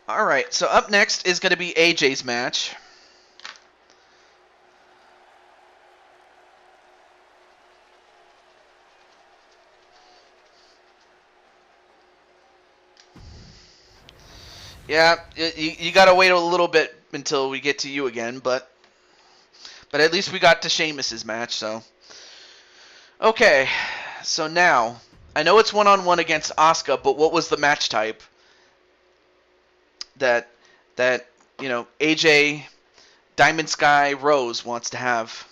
All right, so up next is going to be AJ's match. Yeah, you got to wait a little bit until we get to you again, but at least we got to Sheamus's match, so. Okay, so now, I know it's one-on-one against Asuka, but what was the match type that AJ, Diamond Sky, Rose wants to have?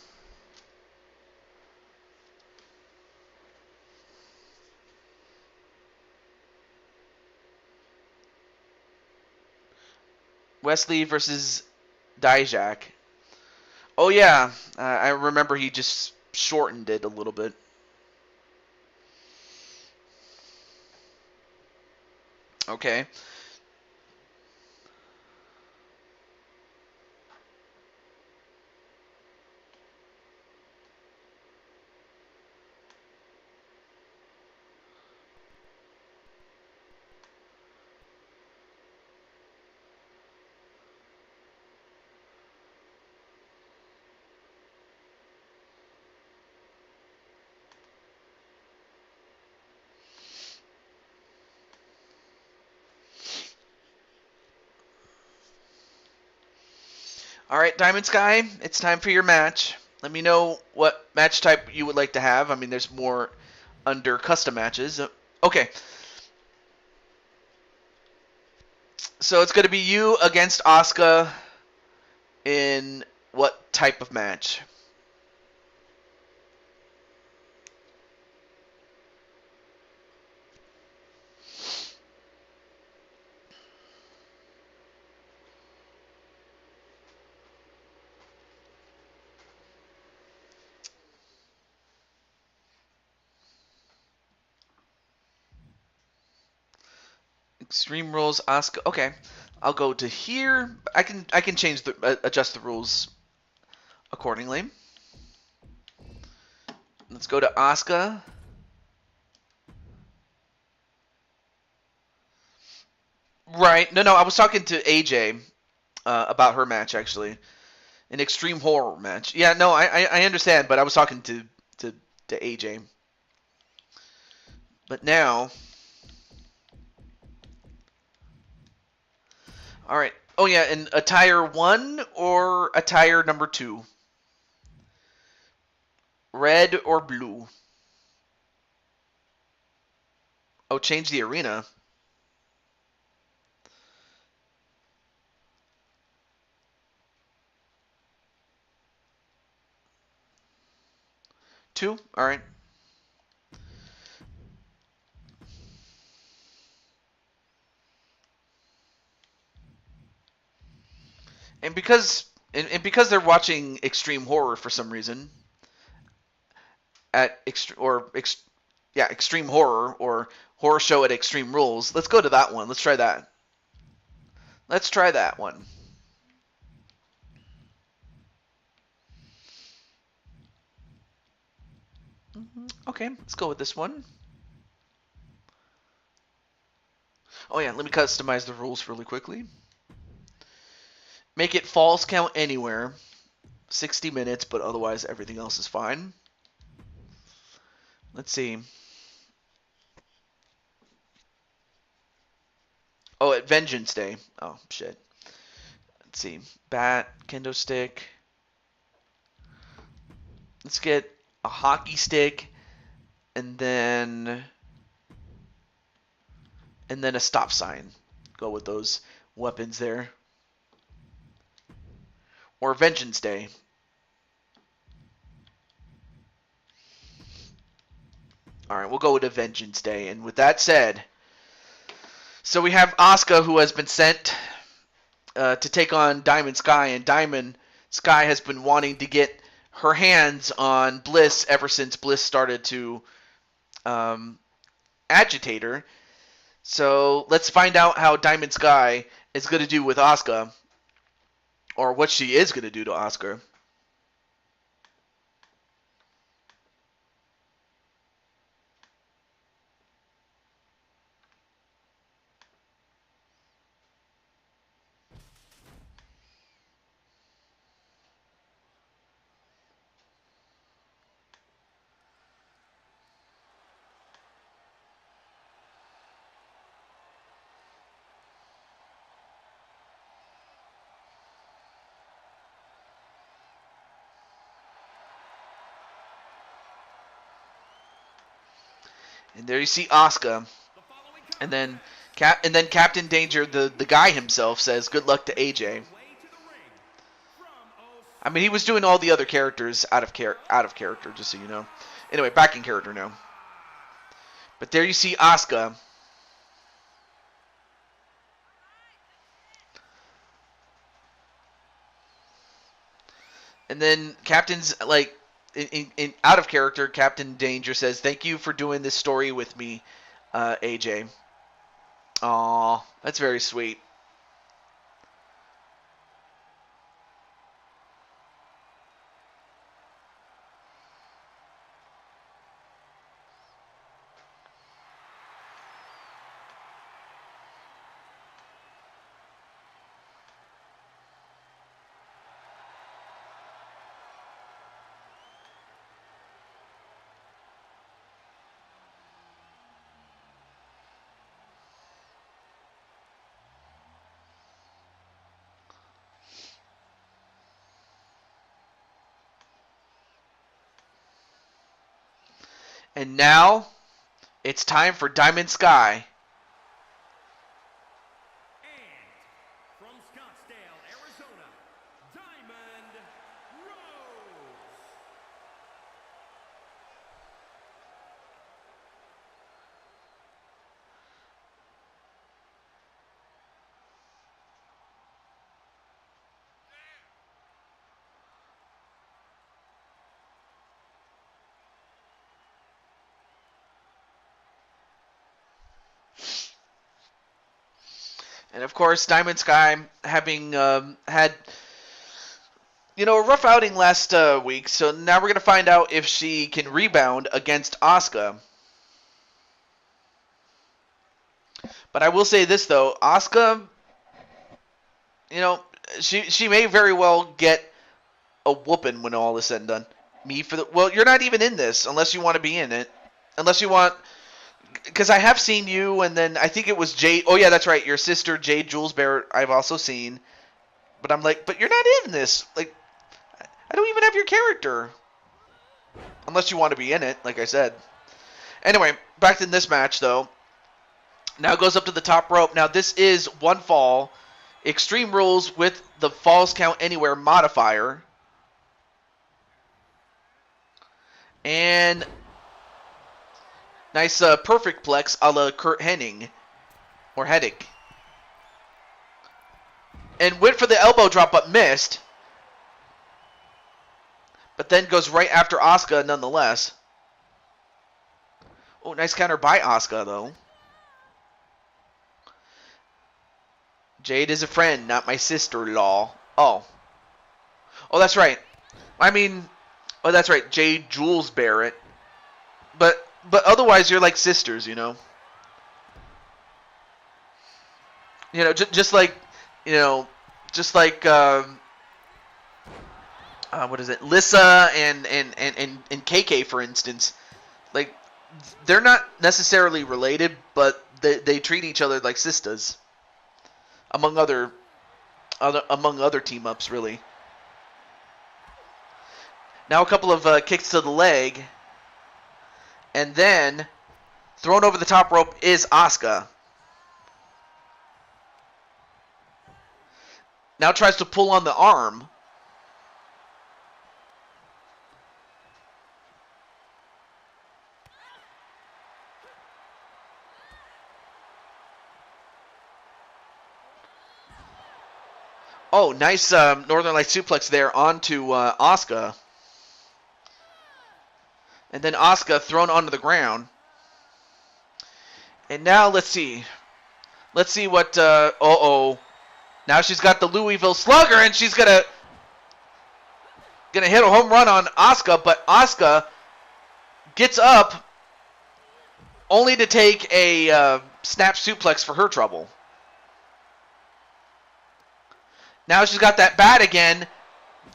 Wesley versus Dijak. Oh yeah, I remember he just shortened it a little bit. Okay. All right, Diamond Sky, it's time for your match. Let me know what match type you would like to have. I mean, there's more under custom matches. Okay. So it's going to be you against Asuka in what type of match? Extreme rules, Asuka. Okay, I'll go to here. I can change adjust the rules accordingly. Let's go to Asuka. Right. No, I was talking to AJ about her match actually, an extreme horror match. Yeah, no, I understand, but I was talking to AJ. But now, all right. Oh yeah, and attire 1 or attire number 2? Red or blue? Oh, change the arena. 2? All right. And because they're watching extreme horror for some reason at extreme horror or horror show at Extreme Rules. Let's go to that one. Let's try that. Let's try that one. Okay, let's go with this one. Oh yeah, let me customize the rules really quickly. Make it falls count anywhere. 60 minutes, but otherwise everything else is fine. Let's see. Oh, at Vengeance Day. Oh, shit. Let's see. Bat, kendo stick. Let's get a hockey stick and then a stop sign. Go with those weapons there. Or Vengeance Day. Alright, we'll go with a Vengeance Day. And with that said, so we have Asuka, who has been sent to take on Diamond Sky, and Diamond Sky has been wanting to get her hands on Bliss ever since Bliss started to agitate her. So let's find out how Diamond Sky is going to do with Asuka, or what she is going to do to Asuka. And there you see Asuka, and then Captain Danger, the guy himself, says good luck to AJ. I mean, he was doing all the other characters out of character, just so you know. Anyway, back in character now. But there you see Asuka. And then Captain's like in out of character. Captain Danger says, "Thank you for doing this story with me, AJ." Aw, that's very sweet. And now it's time for Diamond Sky. And from Scottsdale, Arizona, Diamond Rose. And of course, Diamond Sky having had a rough outing last week, so now we're gonna find out if she can rebound against Asuka. But I will say this though, Asuka, she may very well get a whooping when all is said and done. Well, you're not even in this unless you want to be in it, unless you want. Because I have seen you, and then I think it was Jade. Oh yeah, that's right. Your sister Jade Jules Barrett, I've also seen. But I'm like, but you're not in this. Like, I don't even have your character. Unless you want to be in it, like I said. Anyway, back in this match though. Now goes up to the top rope. Now this is one fall. Extreme Rules with the falls count anywhere modifier. And nice perfect plex a la Kurt Hennig. Or Hennig. And went for the elbow drop but missed. But then goes right after Asuka nonetheless. Oh, nice counter by Asuka, though. Jade is a friend, not my sister-in-law. Oh. Oh, that's right. I mean, oh, that's right. Jade Jules Barrett. But otherwise, you're like sisters, you know. You know, just like, you know, just like, what is it? Lissa and KK, for instance. Like, they're not necessarily related, but they treat each other like sisters. Among other team ups, really. Now a couple of kicks to the leg, and then thrown over the top rope is Asuka. Now tries to pull on the arm. Oh, nice Northern Light suplex there onto Asuka. And then Asuka thrown onto the ground. And now let's see. Let's see what, uh-oh. Now she's got the Louisville Slugger, and she's gonna hit a home run on Asuka, but Asuka gets up only to take a snap suplex for her trouble. Now she's got that bat again,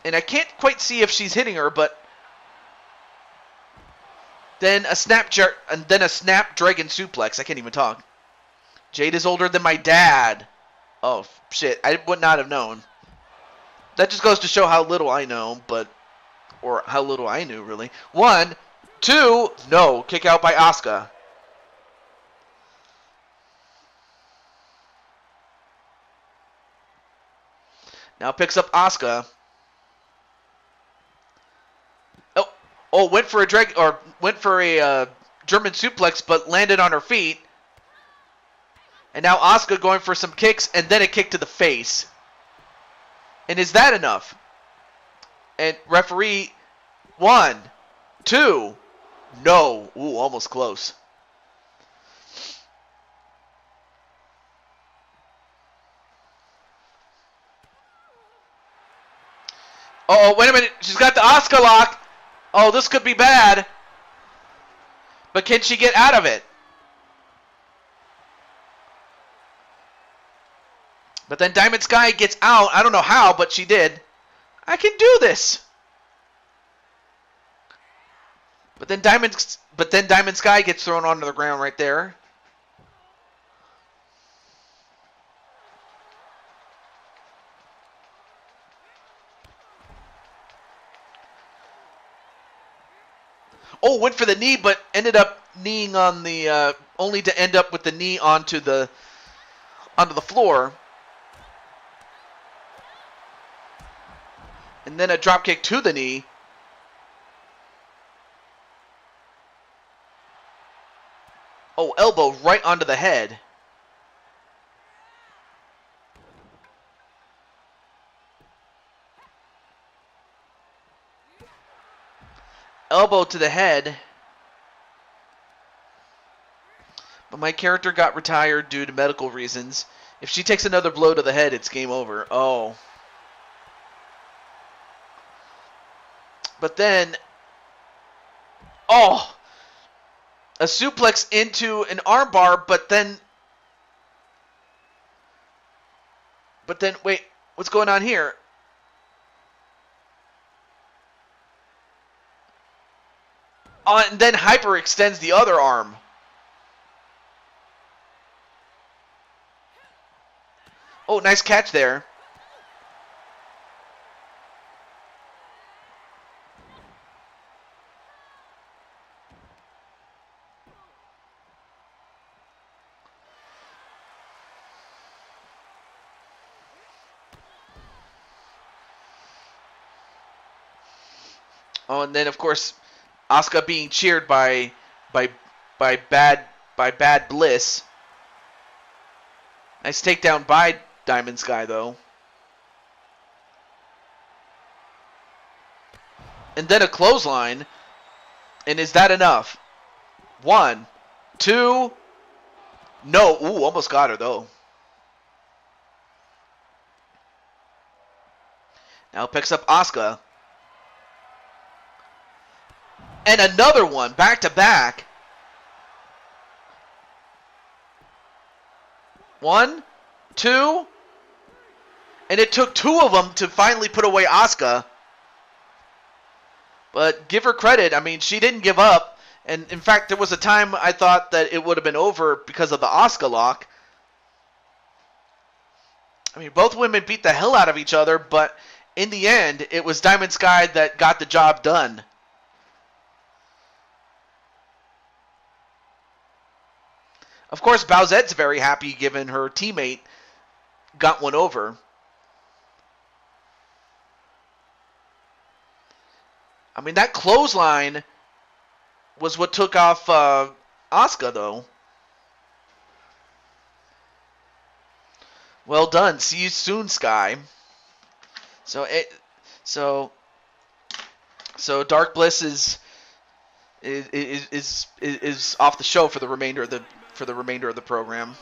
and I can't quite see if she's hitting her, but then a snap dragon suplex. I can't even talk. Jade is older than my dad. Oh, shit. I would not have known. That just goes to show how little I know, or how little I knew, really. 1, 2, no. Kick out by Asuka. Now picks up Asuka. Oh, went for a German suplex, but landed on her feet. And now Asuka going for some kicks, and then a kick to the face. And is that enough? And referee, 1, 2, no. Ooh, almost close. Oh, wait a minute. She's got the Asuka lock. Oh, this could be bad. But can she get out of it? But then Diamond Sky gets out. I don't know how, but she did. I can do this. But then Diamond Sky gets thrown onto the ground right there. Oh, went for the knee, but ended up kneeing on the only to end up with the knee onto the floor. And then a drop kick to the knee. Oh, elbow right onto the head. Elbow to the head. But my character got retired due to medical reasons. If she takes another blow to the head, it's game over. Oh. But then, oh, a suplex into an armbar, but then, wait, what's going on here? And then hyperextends the other arm. Oh, nice catch there. Oh, and then, of course, Asuka being cheered by by bad by Bad Bliss. Nice takedown by Diamond Sky though. And then a clothesline. And is that enough? 1, 2. No. Ooh, almost got her though. Now picks up Asuka. And another one, back to back. 1, 2. And it took 2 of them to finally put away Asuka. But give her credit. I mean, she didn't give up. And in fact, there was a time I thought that it would have been over because of the Asuka lock. I mean, both women beat the hell out of each other, but in the end, it was Diamond Sky that got the job done. Of course, Bowsette's very happy given her teammate got one over. I mean, that clothesline was what took off Asuka, though. Well done. See you soon, Sky. So Dark Bliss is off the show for the remainder of the program.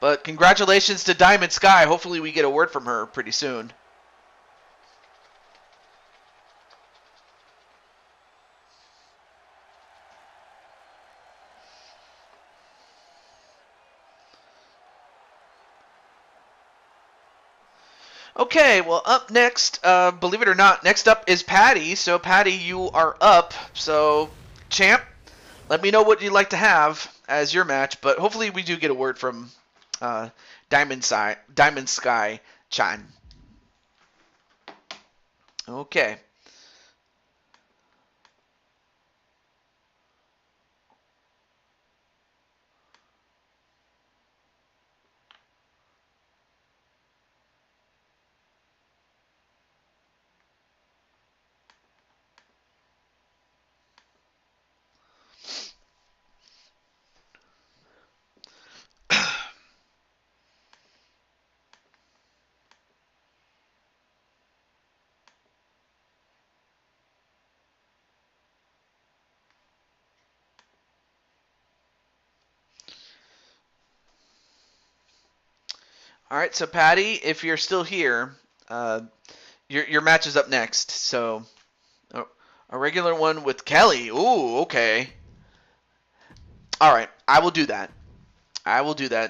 But congratulations to Diamond Sky. Hopefully we get a word from her pretty soon. Okay, well, up next, believe it or not, next up is Patty. So, Patty, you are up. So, champ, let me know what you'd like to have as your match. But hopefully we do get a word from Diamond Sky Chan. Okay. All right, so Patty, if you're still here, your match is up next. So, a regular one with Kelly. Ooh, okay. All right, I will do that.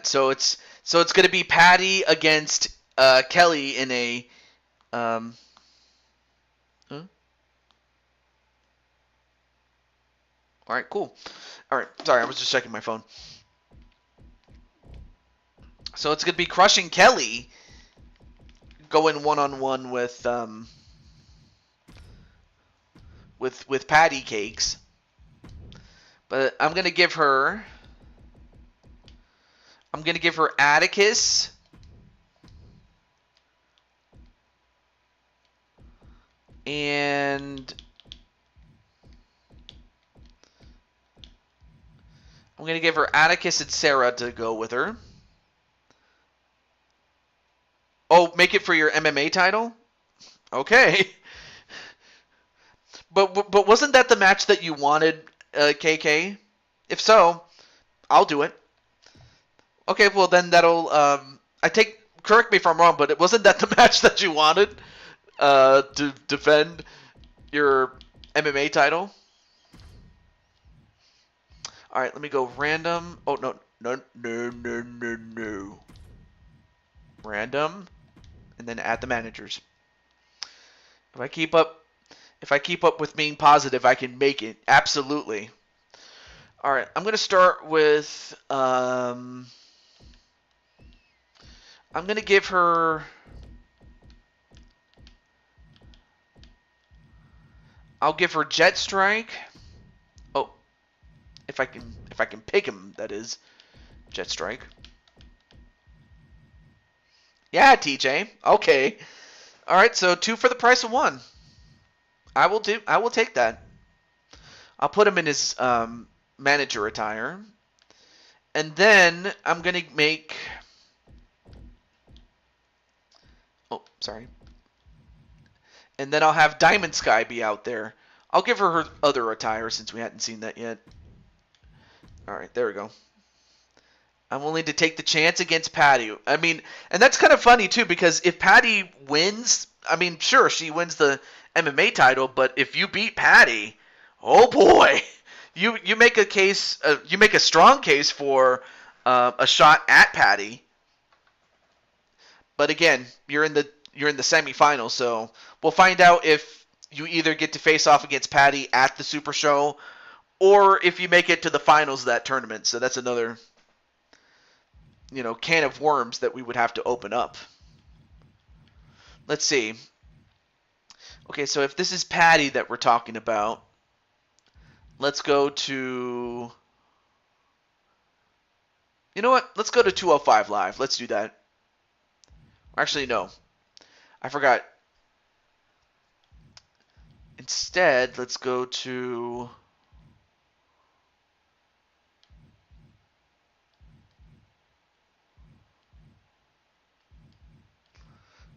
So it's going to be Patty against Kelly in a. Huh? All right, cool. All right, sorry, I was just checking my phone. So it's going to be Crushing Kelly going one-on-one with Patty Cakes. But I'm going to give her Atticus. And I'm going to give her Atticus and Sarah to go with her. Oh, make it for your MMA title? Okay. But wasn't that the match that you wanted, KK? If so, I'll do it. Okay, well then that'll correct me if I'm wrong, but it wasn't that the match that you wanted to defend your MMA title? All right, let me go random. Oh no. Random, and then add the managers. If I keep up with being positive, I can make it. Absolutely. All right, I'm gonna start with. I'm gonna give her. I'll give her Jet Strike. Oh, if I can pick him, that is, Jet Strike. Yeah, TJ. Okay. All right, so 2 for the price of 1. I will take that. I'll put him in his manager attire. And then I'm going to make... Oh, sorry. And then I'll have Diamond Sky be out there. I'll give her other attire since we hadn't seen that yet. Alright, there we go. I'm willing to take the chance against Patty. I mean, and that's kind of funny too, because if Patty wins, I mean, sure, she wins the MMA title, but if you beat Patty, oh boy, you make a case, you make a strong case for a shot at Patty. But again, you're in the semifinals, so we'll find out if you either get to face off against Patty at the Super Show, or if you make it to the finals of that tournament. So that's another, can of worms that we would have to open up. Let's see. Okay, so if this is Patty that we're talking about, let's go to... You know what? Let's go to 205 Live. Let's do that. Actually, no. I forgot. Instead, let's go to...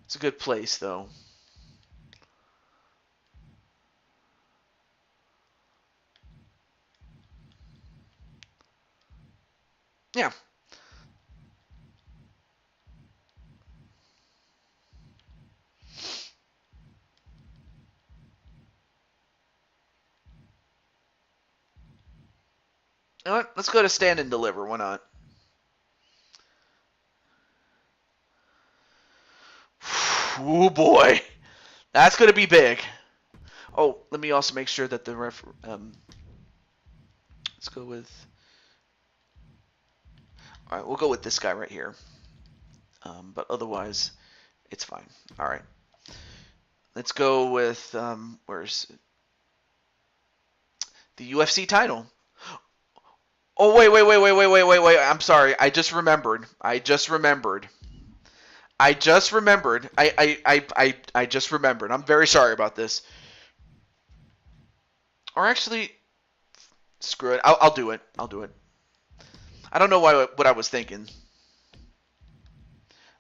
It's a good place, though. Yeah. You know what? Let's go to Stand and Deliver. Why not? Oh boy. That's going to be big. Oh, let me also make sure that the let's go with... Alright, we'll go with this guy right here. But otherwise, it's fine. Alright. Let's go with... where's... The UFC title. Oh, wait. I'm sorry. I just remembered. I just remembered. I just remembered. I'm very sorry about this. Or actually, screw it. I'll do it. I don't know what I was thinking.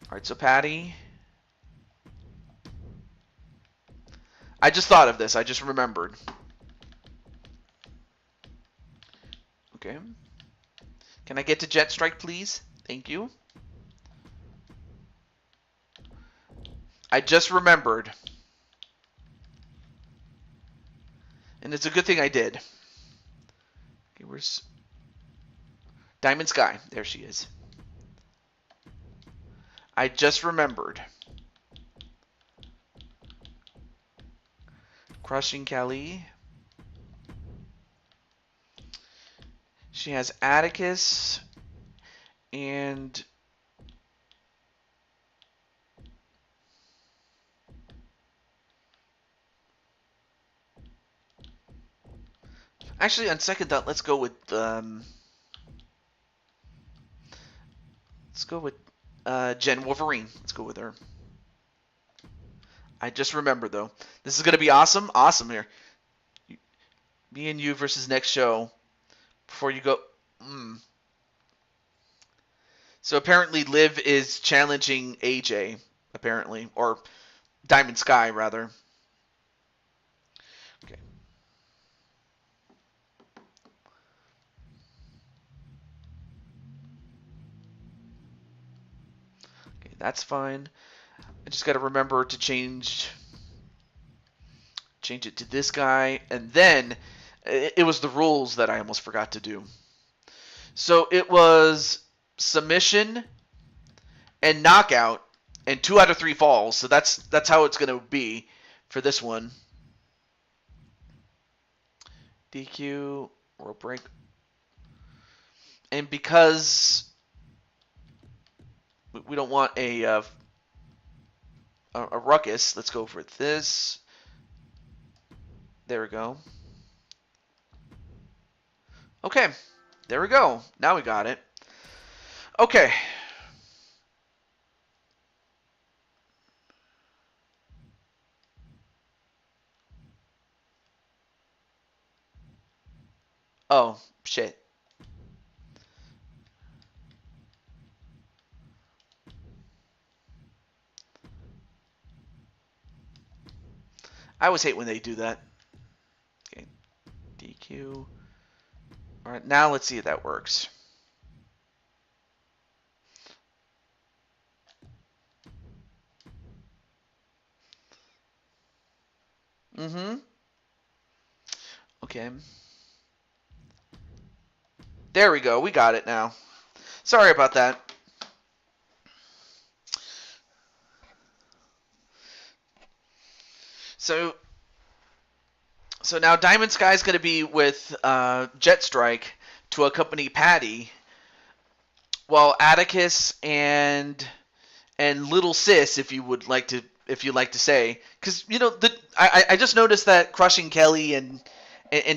All right, so Patty. I just thought of this. I just remembered. Okay. Can I get to Jet Strike, please? Thank you. I just remembered. And it's a good thing I did. Okay, where's Diamond Sky? There she is. I just remembered. Crushing Kelly. She has Atticus and actually on second thought, let's go with Jen Wolverine. Let's go with her. I just remembered though. This is gonna be awesome. Awesome here. Me and you versus next show. Before you go. So apparently Liv is challenging AJ, apparently. Or Diamond Sky, rather. Okay. Okay, that's fine. I just got to remember to change it to this guy. And then it was the rules that I almost forgot to do. So it was submission and knockout and 2 out of 3 falls. So that's how it's going to be for this one. DQ, rope break. And because we don't want a ruckus, let's go for this. There we go. Okay, there we go. Now we got it. Okay. Oh, shit. I always hate when they do that. Okay, DQ. All right, now let's see if that works. Mm-hmm. Okay. There we go. We got it now. Sorry about that. So now Diamond Sky's going to be with Jet Strike to accompany Patty, while Atticus and Little Sis, if you like to say, because I just noticed that Crushing Kelly and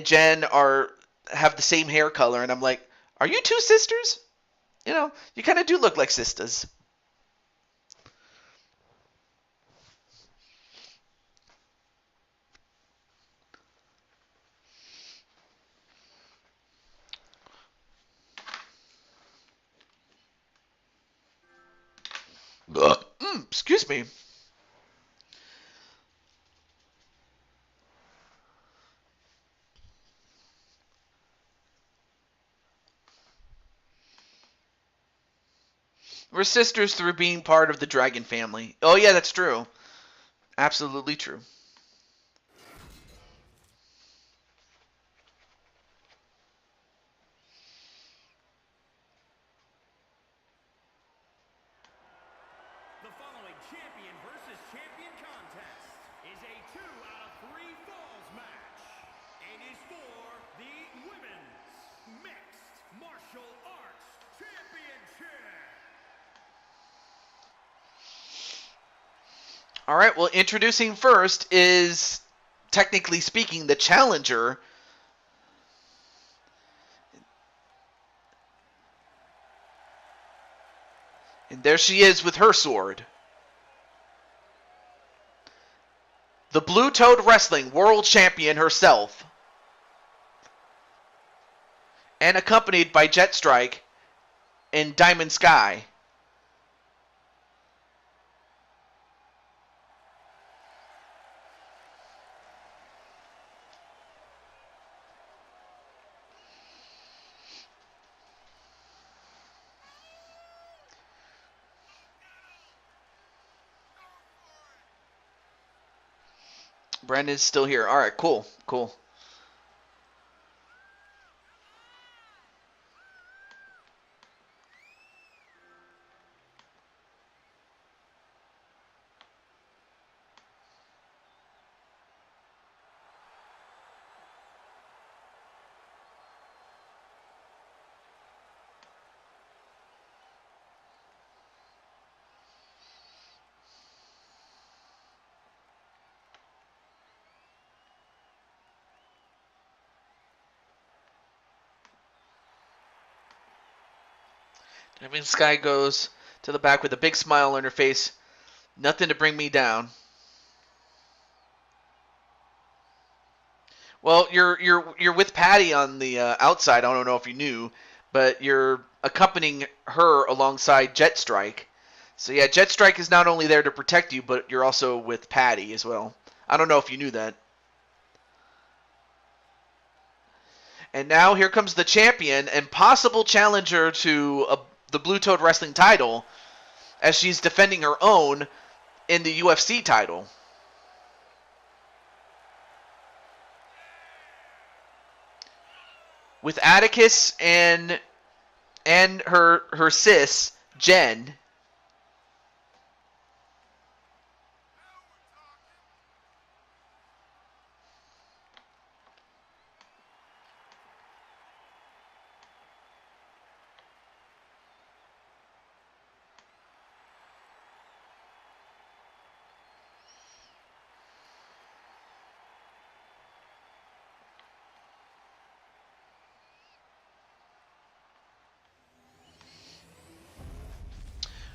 Jen have the same hair color, and I'm like, are you two sisters? You kind of do look like sisters. Excuse me. We're sisters through being part of the Dragon family. Oh yeah, that's true. Absolutely true. The following champion versus champion contest is a 2 out of 3 falls match. It is for the Women's Mixed Martial Arts Championship. All right, well, introducing first is, technically speaking, the challenger. And there she is with her sword. The Blue Toad Wrestling World Champion herself. And accompanied by Jet Strike and Diamond Sky. Brandon's still here. All right, cool. Diamond Sky goes to the back with a big smile on her face. Nothing to bring me down. Well, you're with Patty on the outside. I don't know if you knew, but you're accompanying her alongside Jet Strike. So yeah, Jet Strike is not only there to protect you, but you're also with Patty as well. I don't know if you knew that. And now here comes the champion and possible challenger to the Blue Toad Wrestling title, as she's defending her own in the UFC title. With Atticus and her sis Jen.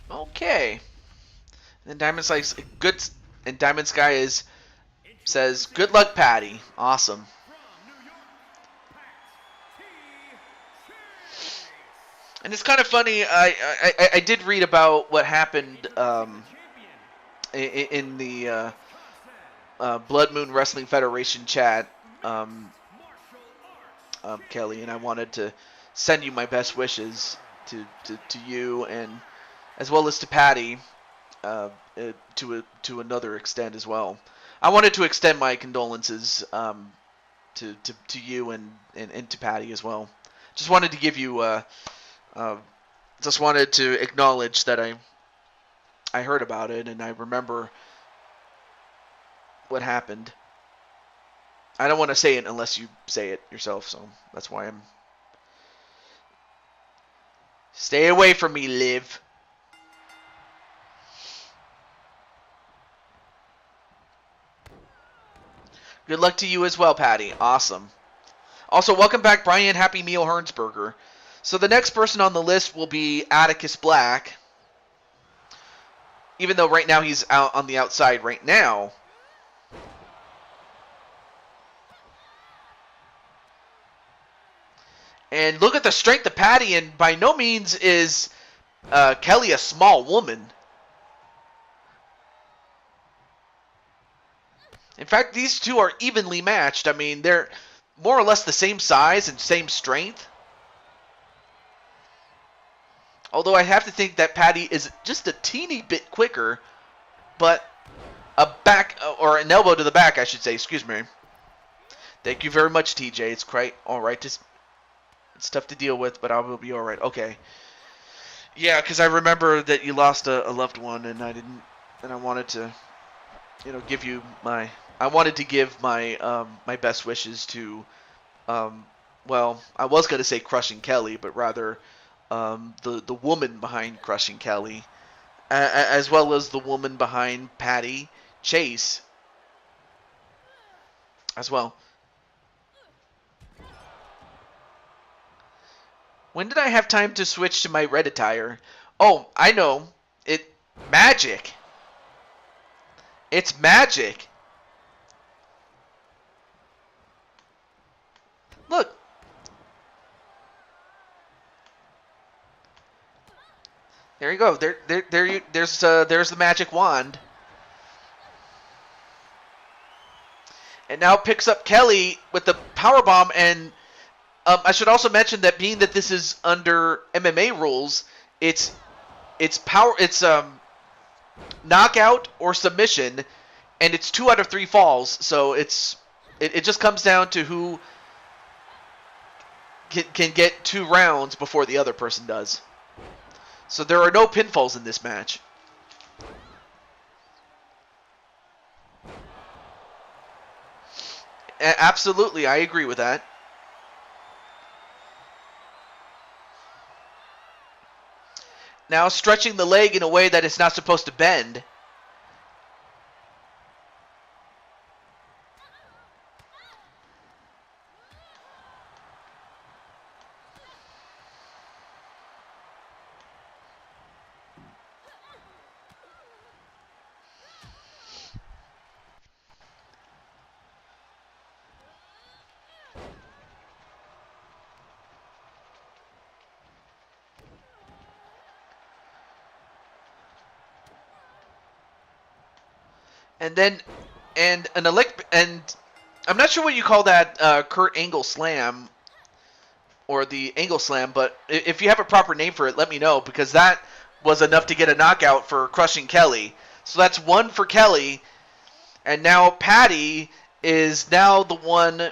Okay. And Diamond Sky's good, and Diamond Sky says, "Good luck, Patty." Awesome. From New York, Pat And it's kind of funny. I did read about what happened in the Blood Moon Wrestling Federation chat, Kelly, and I wanted to send you my best wishes to you and as well as to Patty, to another extent as well. I wanted to extend my condolences to you and to Patty as well. Just wanted to give you just wanted to acknowledge that I heard about it and I remember what happened. I don't want to say it unless you say it yourself, so that's why I'm. Stay away from me, Liv. Good luck to you as well, Patty. Awesome. Also, welcome back, Brian Happy Meal Hernsberger. So the next person on the list will be Atticus Black. Even though right now he's out on the outside right now. And look at the strength of Patty, and by no means is Kelly a small woman. In fact, these two are evenly matched. I mean, they're more or less the same size and same strength. Although I have to think that Patty is just a teeny bit quicker, but a back, or an elbow to the back, I should say, excuse me. Thank you very much, TJ. It's quite alright. It's tough to deal with, but I will be alright. Okay. Yeah, because I remember that you lost a loved one, and I wanted to, give you my, I wanted to give my, my best wishes to, well, I was going to say Crushing Kelly, but rather, the woman behind Crushing Kelly, as well as the woman behind Patty Chase, as well. When did I have time to switch to my red attire? Oh, I know. Magic. It's magic. Look. There you go. There's the magic wand. And now picks up Kelly with the powerbomb, and I should also mention that being that this is under MMA rules, it's knockout or submission, and it's 2 out of 3 falls. So it just comes down to who can get 2 rounds before the other person does. So there are no pinfalls in this match. Absolutely, I agree with that. Now stretching the leg in a way that it's not supposed to bend. And I'm not sure what you call that Kurt Angle slam or the Angle slam, but if you have a proper name for it, let me know, because that was enough to get a knockout for Crushing Kelly. So that's 1 for Kelly, and now Patty is now the one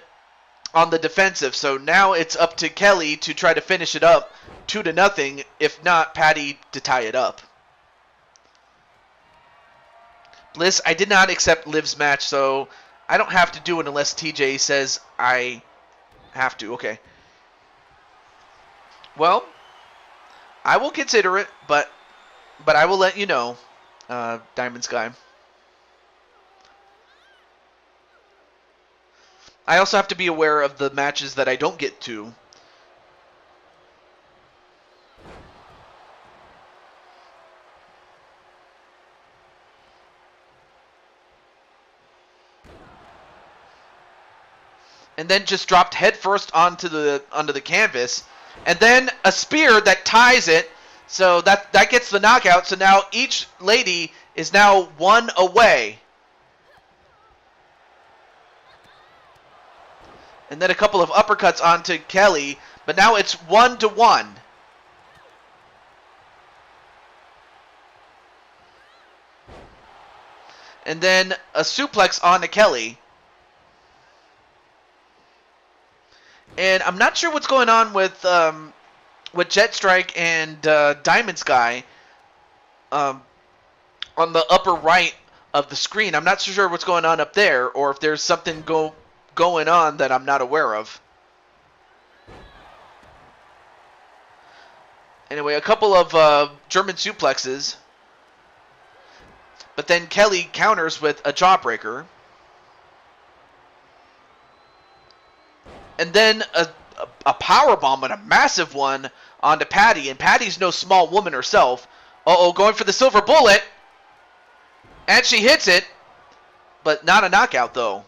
on the defensive. So now it's up to Kelly to try to finish it up 2-0, if not Patty to tie it up. Bliss, I did not accept Liv's match, so I don't have to do it unless TJ says I have to. Okay. Well, I will consider it, but I will let you know, Diamond Sky. I also have to be aware of the matches that I don't get to. And then just dropped headfirst onto the canvas. And then a spear that ties it, so that gets the knockout. So now each lady is now one away. And then a couple of uppercuts onto Kelly, but now it's 1-1. And then a suplex onto Kelly. And I'm not sure what's going on with Jet Strike and Diamond Sky on the upper right of the screen. I'm not so sure what's going on up there, or if there's something going on that I'm not aware of. Anyway, a couple of German suplexes. But then Kelly counters with a jawbreaker. And then a power bomb, and a massive one onto Patty. And Patty's no small woman herself. Uh-oh, going for the silver bullet. And she hits it. But not a knockout, though.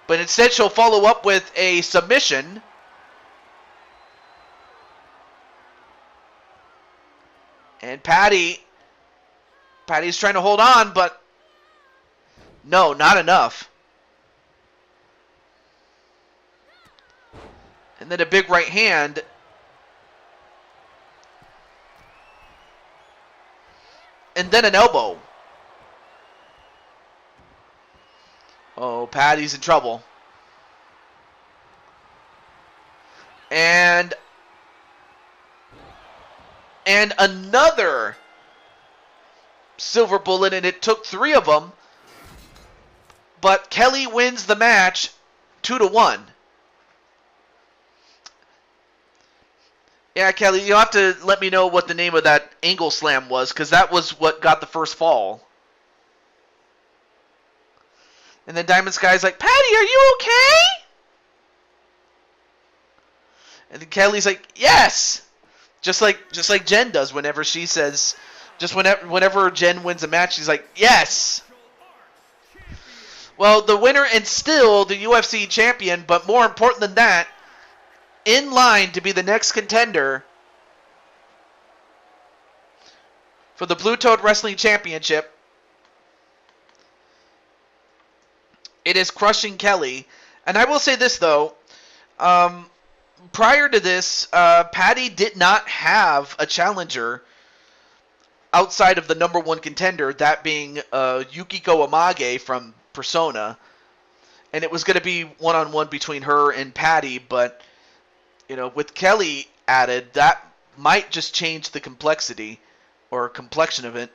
But instead, she'll follow up with a submission. And Patty's trying to hold on, but no, not enough. And then a big right hand. And then an elbow. Oh, Patty's in trouble. And another silver bullet, and it took 3 of them. But Kelly wins the match 2-1. Yeah, Kelly, you'll have to let me know what the name of that angle slam was, because that was what got the first fall. And then Diamond Sky's like, Patty, are you okay? And then Kelly's like, yes! Just like Jen does whenever she says, whenever Jen wins a match, she's like, yes! Well, the winner and still the UFC champion, but more important than that, in line to be the next contender for the Blue Toad Wrestling Championship. It is Crushing Kelly. And I will say this, though. Prior to this, Patty did not have a challenger outside of the number 1 contender, that being Yukiko Amage from Persona. And it was going to be one-on-one between her and Patty, but with Kelly added, that might just change the complexity or complexion of it.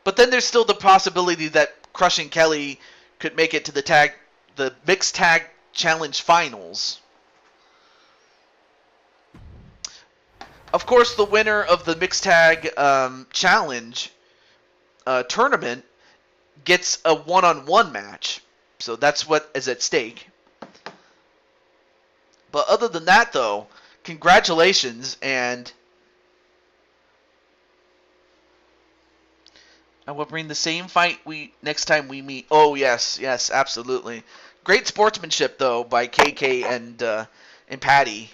But then there's still the possibility that Crushing Kelly could make it to the mixed tag challenge finals. Of course, the winner of the mixed tag challenge tournament gets a one-on-one match. So that's what is at stake. But other than that, though, congratulations, and I will bring the same fight next time we meet. Oh yes, absolutely. Great sportsmanship though by KK and Patty.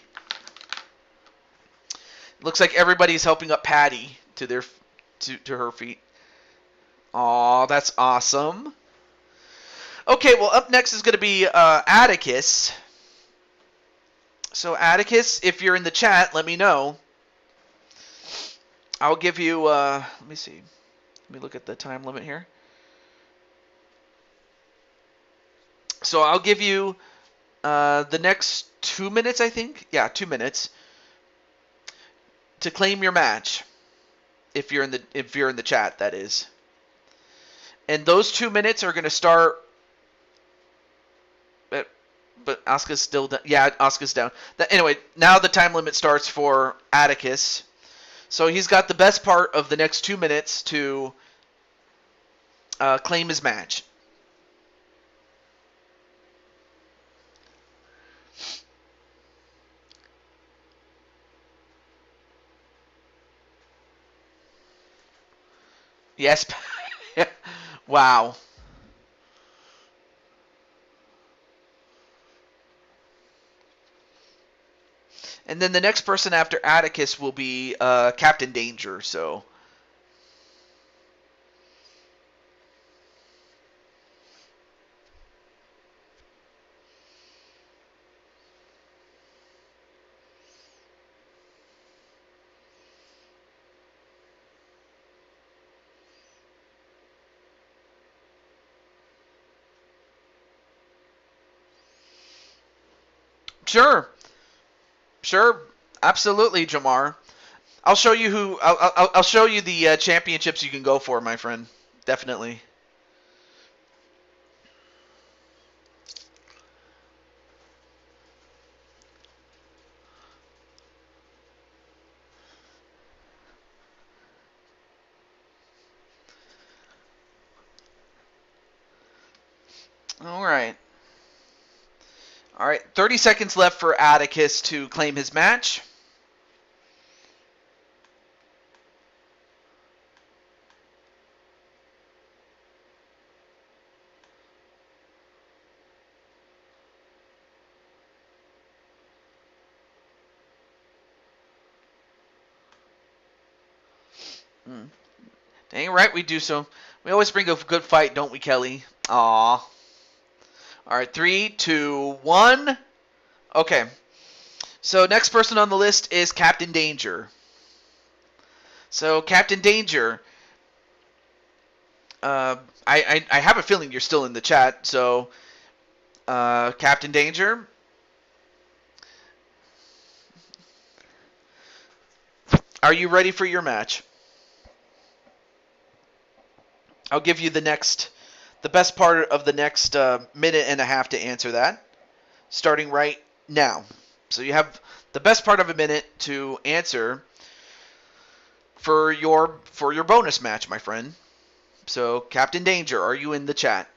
Looks like everybody's helping up Patty to her feet. Aw, that's awesome. Okay, well up next is going to be Atticus. So Atticus, if you're in the chat, let me know. I'll give you, let me see. Let me look at the time limit here. So I'll give you the next 2 minutes, I think. Yeah, 2 minutes to claim your match. If you're in the chat, that is. And those 2 minutes are going to start. But Asuka's still down. Yeah, Asuka's down. Anyway, now the time limit starts for Atticus. So he's got the best part of the next 2 minutes to claim his match. Yes. Wow. And then the next person after Atticus will be Captain Danger. So. Sure. Sure. Absolutely, Jamar. I'll show you who. I'll show you the championships you can go for, my friend. Definitely. All right. All right. 30 seconds left for Atticus to claim his match. Dang right we do so. We always bring a good fight, don't we, Kelly? Aw. All right. 3, 2, 1. Okay. So next person on the list is Captain Danger. So Captain Danger. I have a feeling you're still in the chat. So Captain Danger. Are you ready for your match? I'll give you the best part of the next minute and a half to answer that, starting right now. So you have the best part of a minute to answer for your bonus match, my friend. So Captain Danger, are you in the chat?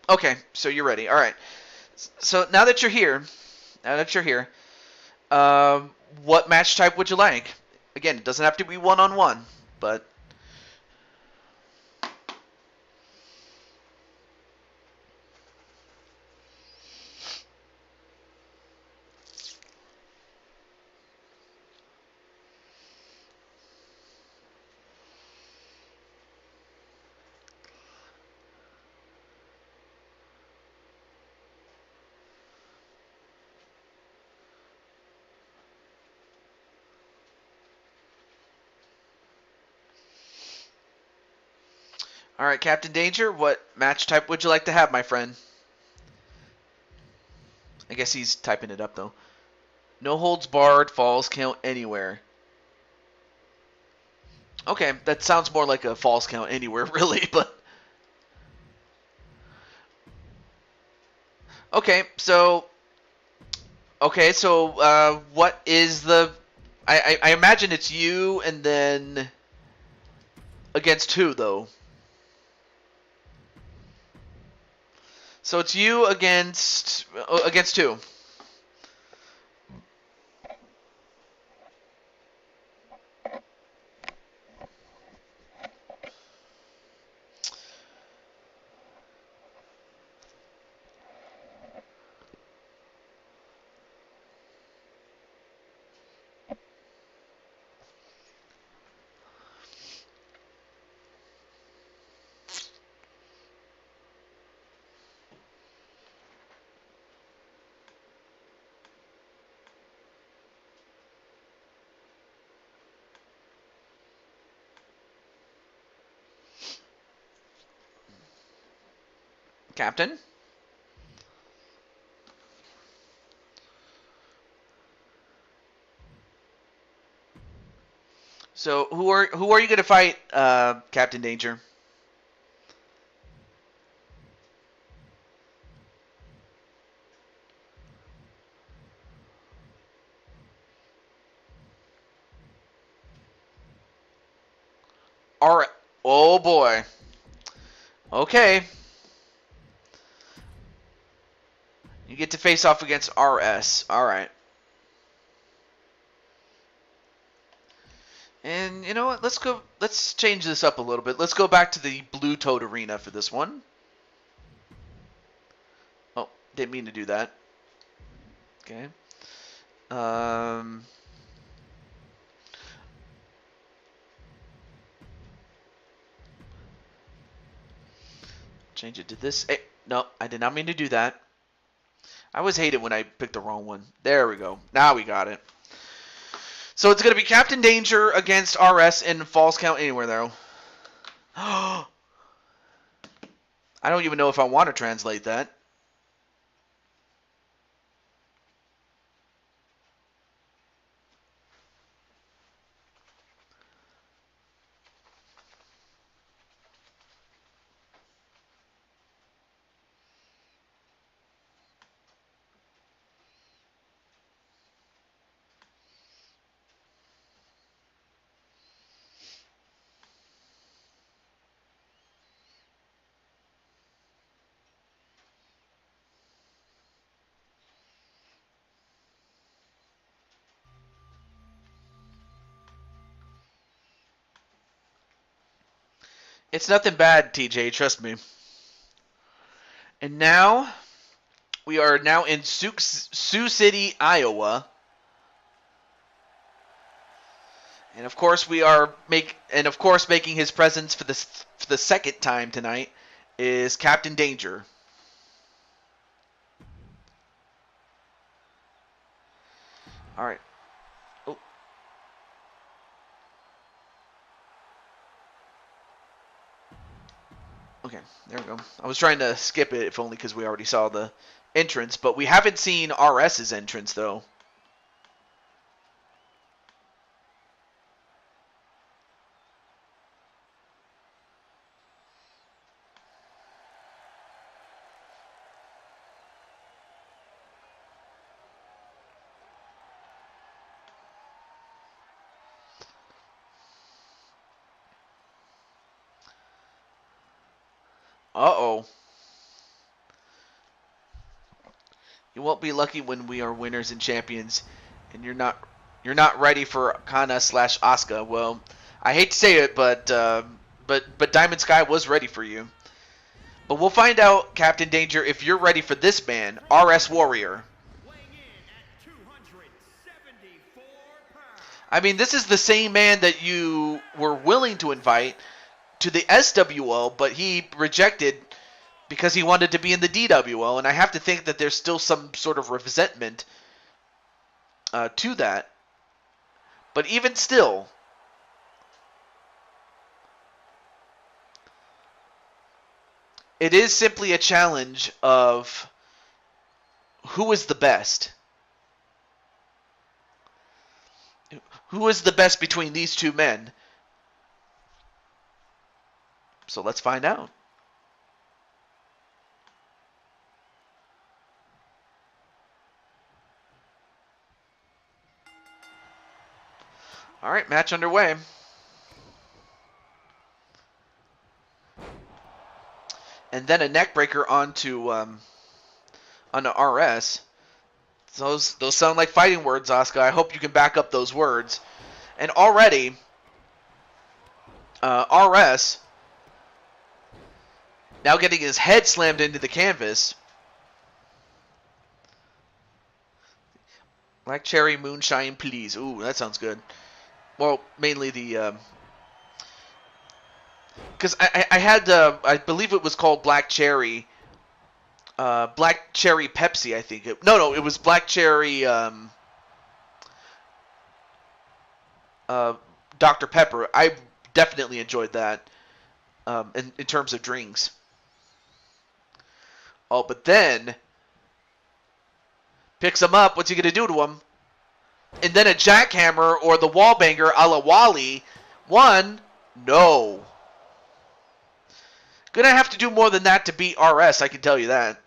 Okay, so you're ready. All right. So now that you're here, um, what match type would you like? Again, it doesn't have to be one-on-one, but all right, Captain Danger, what match type would you like to have, my friend? I guess he's typing it up though. No holds barred, falls count anywhere. Okay, that sounds more like a falls count anywhere, really, but okay. So what is the? I imagine it's you, and then against who though? So it's you against who? Captain? So who are you going to fight, Captain Danger? All right. Oh boy. Okay. You get to face off against RS. All right. And you know what? Let's change this up a little bit. Let's go back to the Blue Toad Arena for this one. Oh, didn't mean to do that. Okay. Change it to this. Hey, no, I did not mean to do that. I always hate it when I pick the wrong one. There we go. Now we got it. So it's going to be Captain Danger against RS in Falls Count Anywhere, though. I don't even know if I want to translate that. It's nothing bad, TJ, trust me. And now, we are now in Sioux City, Iowa. And of course, making his presence for the second time tonight is Captain Danger. All right. Oh. Okay, there we go. I was trying to skip it, if only because we already saw the entrance, but we haven't seen RS's entrance, though. Uh-oh. You won't be lucky when we are winners and champions, and you're not ready for Kana/Asuka. Well, I hate to say it, but Diamond Sky was ready for you. But we'll find out, Captain Danger, if you're ready for this man, RS Warrior. Weighing in at 274 pounds. I mean, this is the same man that you were willing to invite to the SWO, but he rejected because he wanted to be in the DWO, and I have to think that there's still some sort of resentment to that. But even still, it is simply a challenge of who is the best. Who is the best between these two men? So let's find out. All right, match underway. And then a neckbreaker onto RS. Those sound like fighting words, Asuka. I hope you can back up those words. And already, RS now getting his head slammed into the canvas. Black Cherry Moonshine, please. Ooh, that sounds good. Well, mainly the... Because I had, I believe it was called Black Cherry. Black Cherry Pepsi, I think. No, it was Black Cherry Dr. Pepper. I definitely enjoyed that in terms of drinks. Oh, but then picks him up. What's he going to do to him? And then a jackhammer or the wallbanger a la Wally. One, no. Gonna have to do more than that to beat RS, I can tell you that.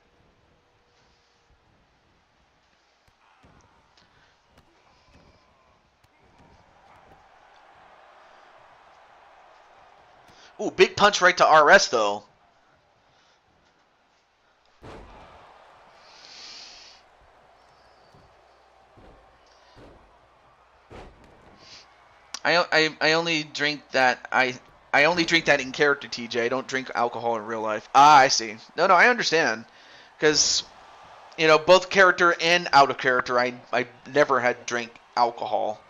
Ooh, big punch right to RS, though. I I only drink that I only drink that in character, TJ. I don't drink alcohol in real life. Ah, I see. No, I understand. Because, both character and out of character, I never had drank alcohol.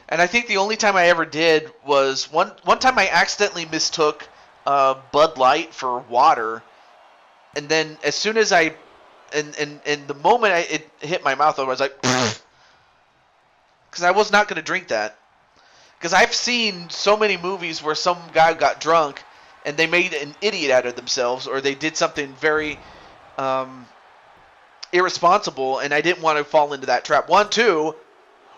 And I think the only time I ever did was one time I accidentally mistook Bud Light for water. And then as soon as and the moment it hit my mouth, I was like, because I was not going to drink that. Because I've seen so many movies where some guy got drunk and they made an idiot out of themselves, or they did something very irresponsible, and I didn't want to fall into that trap. 1, 2.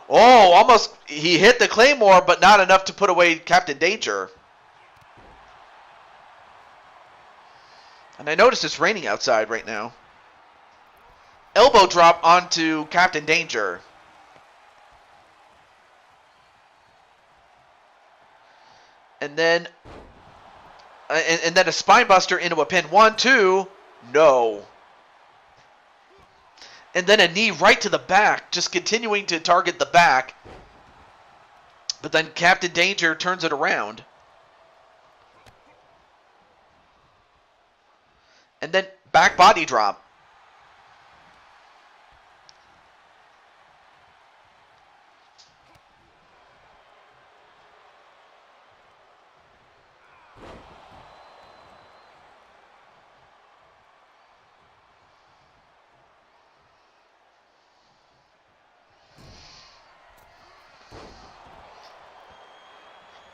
Oh, almost he hit the Claymore, but not enough to put away Captain Danger. And I notice it's raining outside right now. Elbow drop onto Captain Danger. And then and then a spine buster into a pin. 1, 2. No. And then a knee right to the back, just continuing to target the back. But then Captain Danger turns it around. And then back body drop.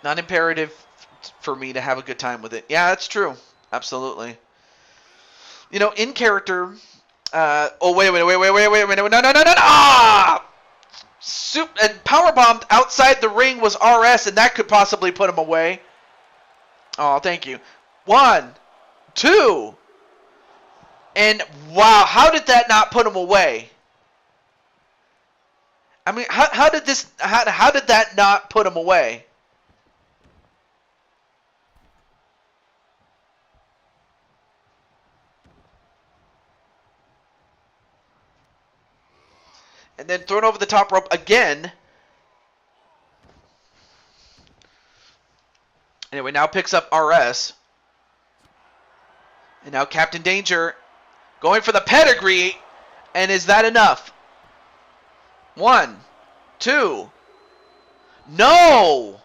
Not imperative for me to have a good time with it. Yeah, that's true. Absolutely. In character. Wait. No. Ah! And powerbombed outside the ring was RS, and that could possibly put him away. Oh, thank you. 1, 2. And wow, how did that not put him away? I mean, how did that not put him away? And then thrown over the top rope again. Anyway, now picks up RS. And now Captain Danger going for the pedigree. And is that enough? 1, 2. No!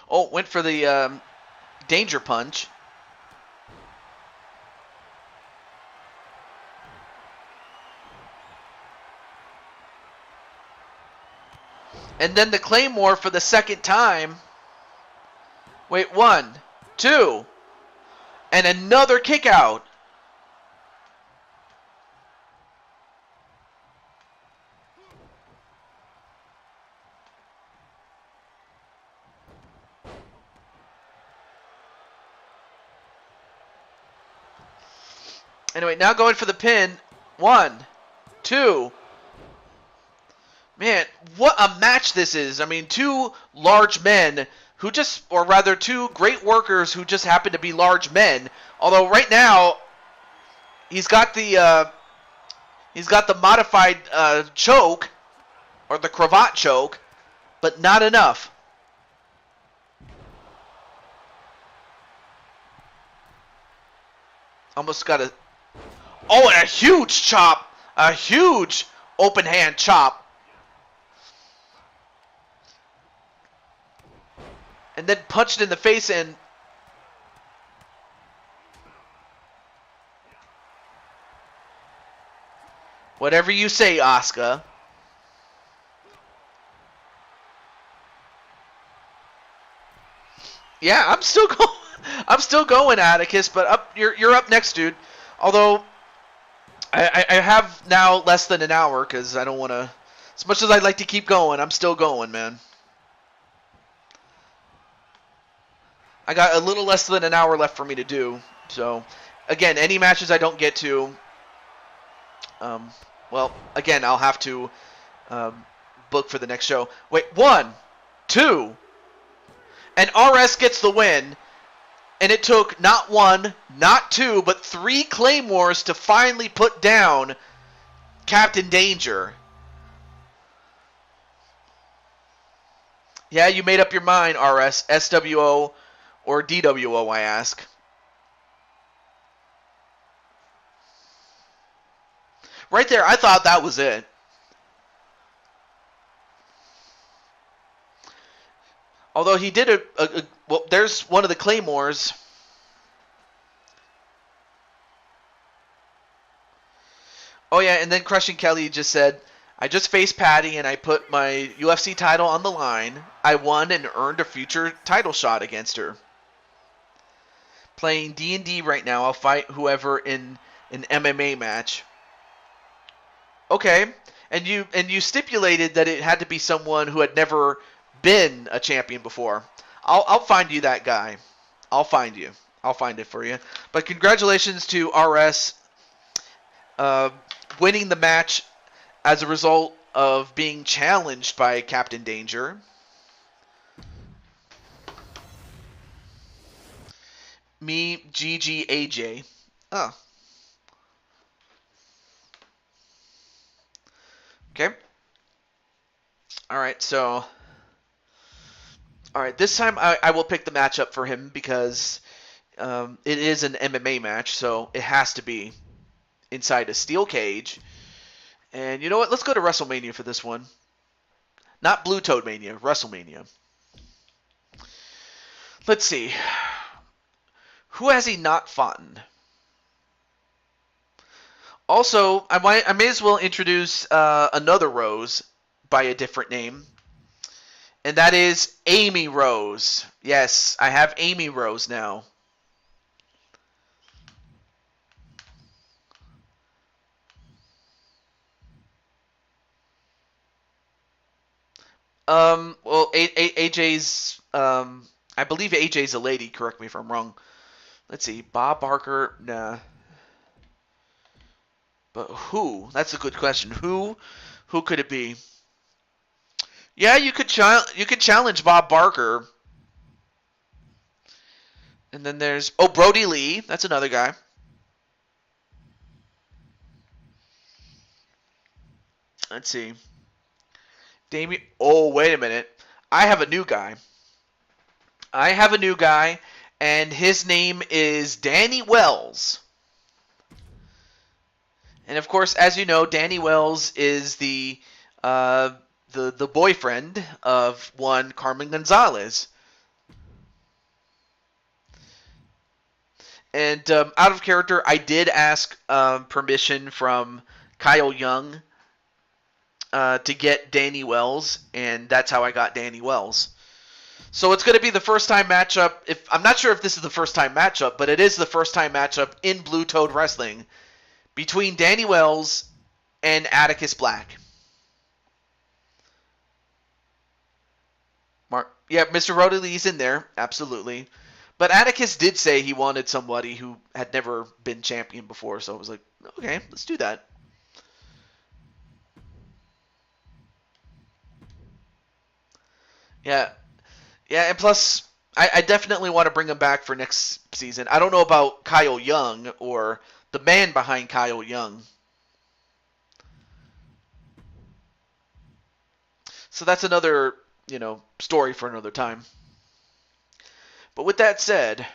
Oh, went for the danger punch. And then the Claymore for the second time. Wait, 1, 2. And another kick out. Anyway, now going for the pin. 1, 2. Man, what a match this is. I mean, two large men who or rather two great workers who just happen to be large men. Although right now, he's got the modified choke, or the cravat choke, but not enough. Almost got and a huge chop. A huge open hand chop. And then punched in the face and... Whatever you say, Asuka. Yeah, I'm still going. I'm still going, Atticus. But you're up next, dude. Although I have now less than an hour because I don't want to. As much as I'd like to keep going, I'm still going, man. I got a little less than an hour left for me to do. So, again, any matches I don't get to, well, again, I'll have to book for the next show. Wait, 1, 2, and RS gets the win. And it took not 1, not 2, but 3 Claymores to finally put down Captain Danger. Yeah, you made up your mind, RS, SWO, or DWO, I ask. Right there, I thought that was it. Although he did well, there's one of the Claymores. Oh yeah, and then Crushing Kelly just said, I just faced Patty and I put my UFC title on the line. I won and earned a future title shot against her. Playing D&D right now, I'll fight whoever in an MMA match. Okay, and you stipulated that it had to be someone who had never been a champion before. I'll find you that guy. I'll find it for you. But congratulations to RS winning the match as a result of being challenged by Captain Danger. Me, GG, AJ. Oh. Okay. Alright, so... Alright, this time I will pick the matchup for him because it is an MMA match, so it has to be inside a steel cage. And you know what? Let's go to WrestleMania for this one. Not Blue Toad Mania, WrestleMania. Let's see. Who has he not fought? Also, I may as well introduce another Rose by a different name. And that is Amy Rose. Yes, I have Amy Rose now. Well, AJ's, I believe AJ's a lady, correct me if I'm wrong. Let's see, Bob Barker, nah. But who? That's a good question. Who could it be? Yeah, you could challenge Bob Barker. And then there's, Brody Lee, that's another guy. Let's see. Damien, wait a minute. I have a new guy. And his name is Danny Wells. And of course, as you know, Danny Wells is the boyfriend of one Carmen Gonzalez. And out of character, I did ask permission from Kyle Young to get Danny Wells, and that's how I got Danny Wells. So it's going to be the first time matchup. I'm not sure if this is the first time matchup, but it is the first time matchup in Blue Toad Wrestling between Danny Wells and Atticus Black. Yeah, Mr. Brody Lee's in there, absolutely. But Atticus did say he wanted somebody who had never been champion before, so I was like, okay, let's do that. Yeah, and plus, I definitely want to bring him back for next season. I don't know about Kyle Young or the man behind Kyle Young. So that's another, story for another time. But with that said,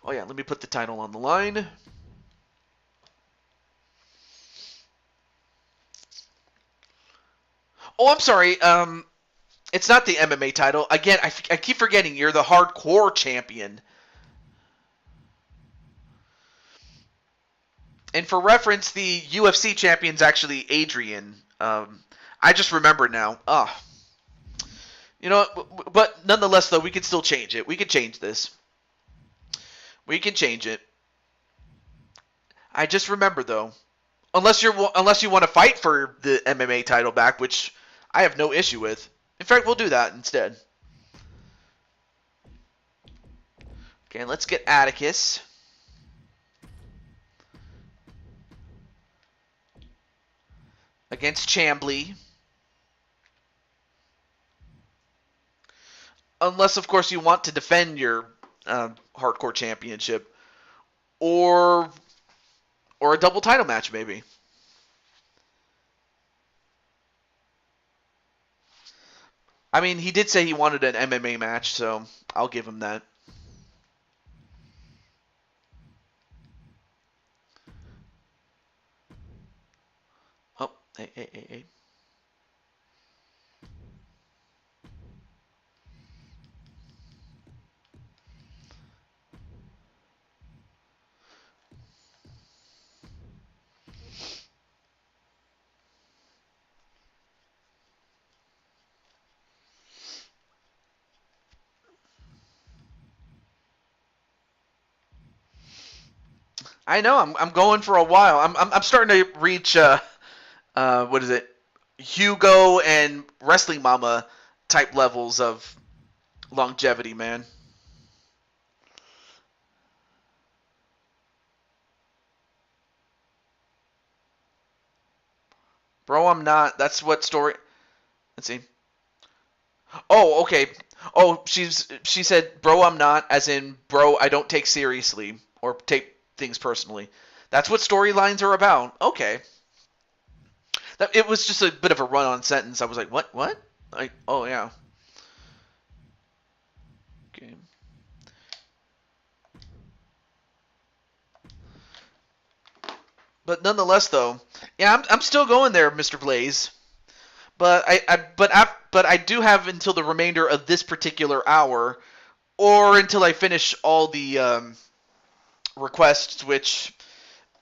let me put the title on the line. Oh, I'm sorry. It's not the MMA title. Again, I keep forgetting you're the hardcore champion. And for reference, the UFC champion's actually Adrian. I just remembered now. But nonetheless, though, we can still change it. We can change this. We can change it. I just remembered, though. Unless you want to fight for the MMA title back, which I have no issue with. In fact, we'll do that instead. Okay, let's get Atticus. Against Chambly. unless of course you want to defend your hardcore championship, or a double title match maybe. I mean, he did say he wanted an MMA match, so I'll give him that. Oh, hey. I know, I'm going for a while. I'm starting to reach what is it? Hugo and Wrestling Mama type levels of longevity, man. Bro, I'm not. That's what story. Let's see. Oh, okay. Oh, she said, "Bro, I'm not," as in, "Bro, I don't take seriously or take things personally." That's what storylines are about. Okay. It was just a bit of a run-on sentence. I was like, "What? What?" Like, oh yeah. Okay. But nonetheless, though, yeah, I'm still going there, Mr. Blaze. But I do have until the remainder of this particular hour, or until I finish all the requests, which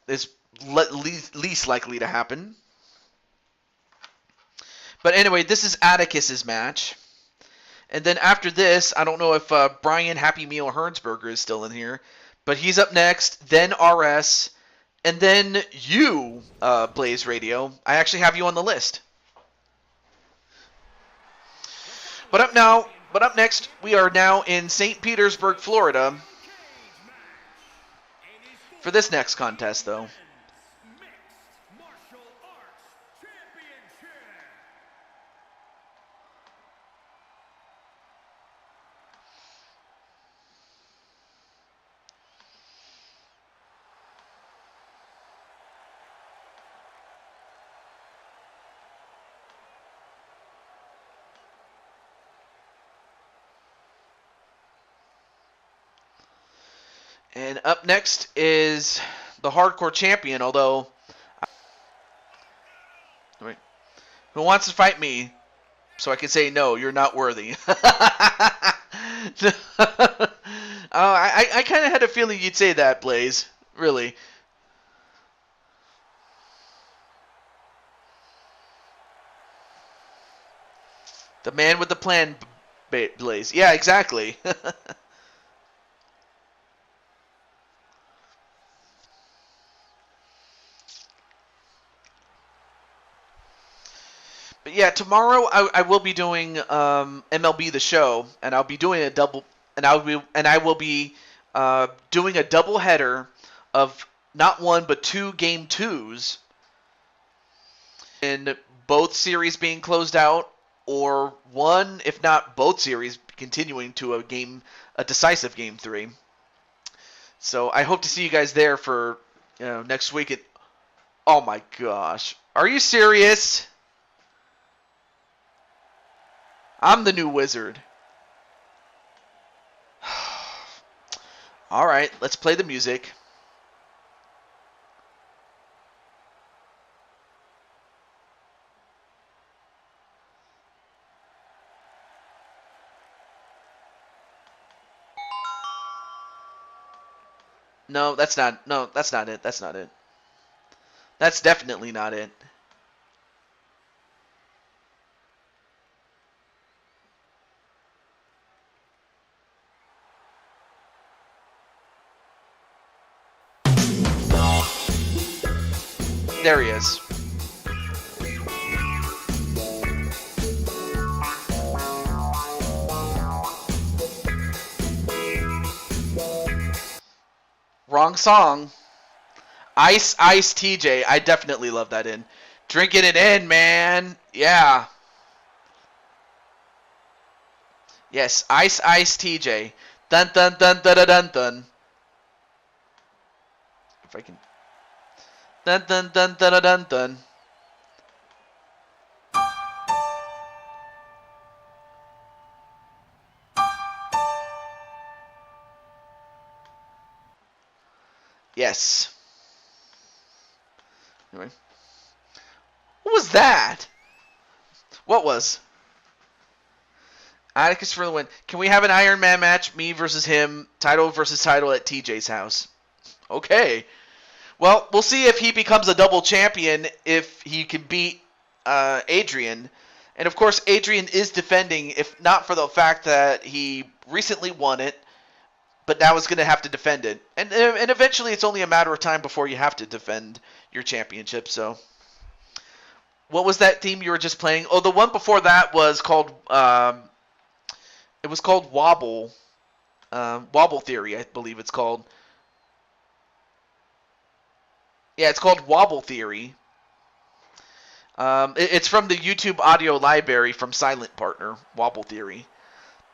is least likely to happen. But anyway, this is Atticus's match. And then after this, I don't know if Brian Happy Meal Hernsberger is still in here, but he's up next, then RS, and then you, Blaze Radio. I actually have you on the list. But up next, we are now in St. Petersburg, Florida, for this next contest, though. And up next is the Hardcore Champion, although... Wait, who wants to fight me so I can say, no, you're not worthy? I kind of had a feeling you'd say that, Blaze. Really. The man with the plan, Blaze. Yeah, exactly. But yeah, tomorrow I will be doing MLB The Show, and I'll be doing a double, and I will be doing a double header of not one but two game twos, in both series being closed out, or one, if not both series, continuing to a decisive game three. So I hope to see you guys there for next week. Oh my gosh, are you serious? I'm the new wizard. All right, let's play the music. No, that's not. No, that's not it. That's not it. That's definitely not it. There he is. Wrong song. Ice TJ. I definitely love that in. Drinking it in, man. Yeah. Yes, Ice Ice TJ. Dun dun dun dun dun dun dun. If I can. Dun dun dun dun dun dun dun. Yes. Anyway. What was that? What was? Atticus for the win. Can we have an Iron Man match? Me versus him. Title versus title at TJ's house. Okay. Well, we'll see if he becomes a double champion if he can beat Adrian. And of course, Adrian is defending, if not for the fact that he recently won it, but now is going to have to defend it. And eventually, it's only a matter of time before you have to defend your championship. So, what was that theme you were just playing? Oh, the one before that was called it was called Wobble Theory, I believe it's called. Yeah, it's called Wobble Theory. It's from the YouTube audio library from Silent Partner, Wobble Theory.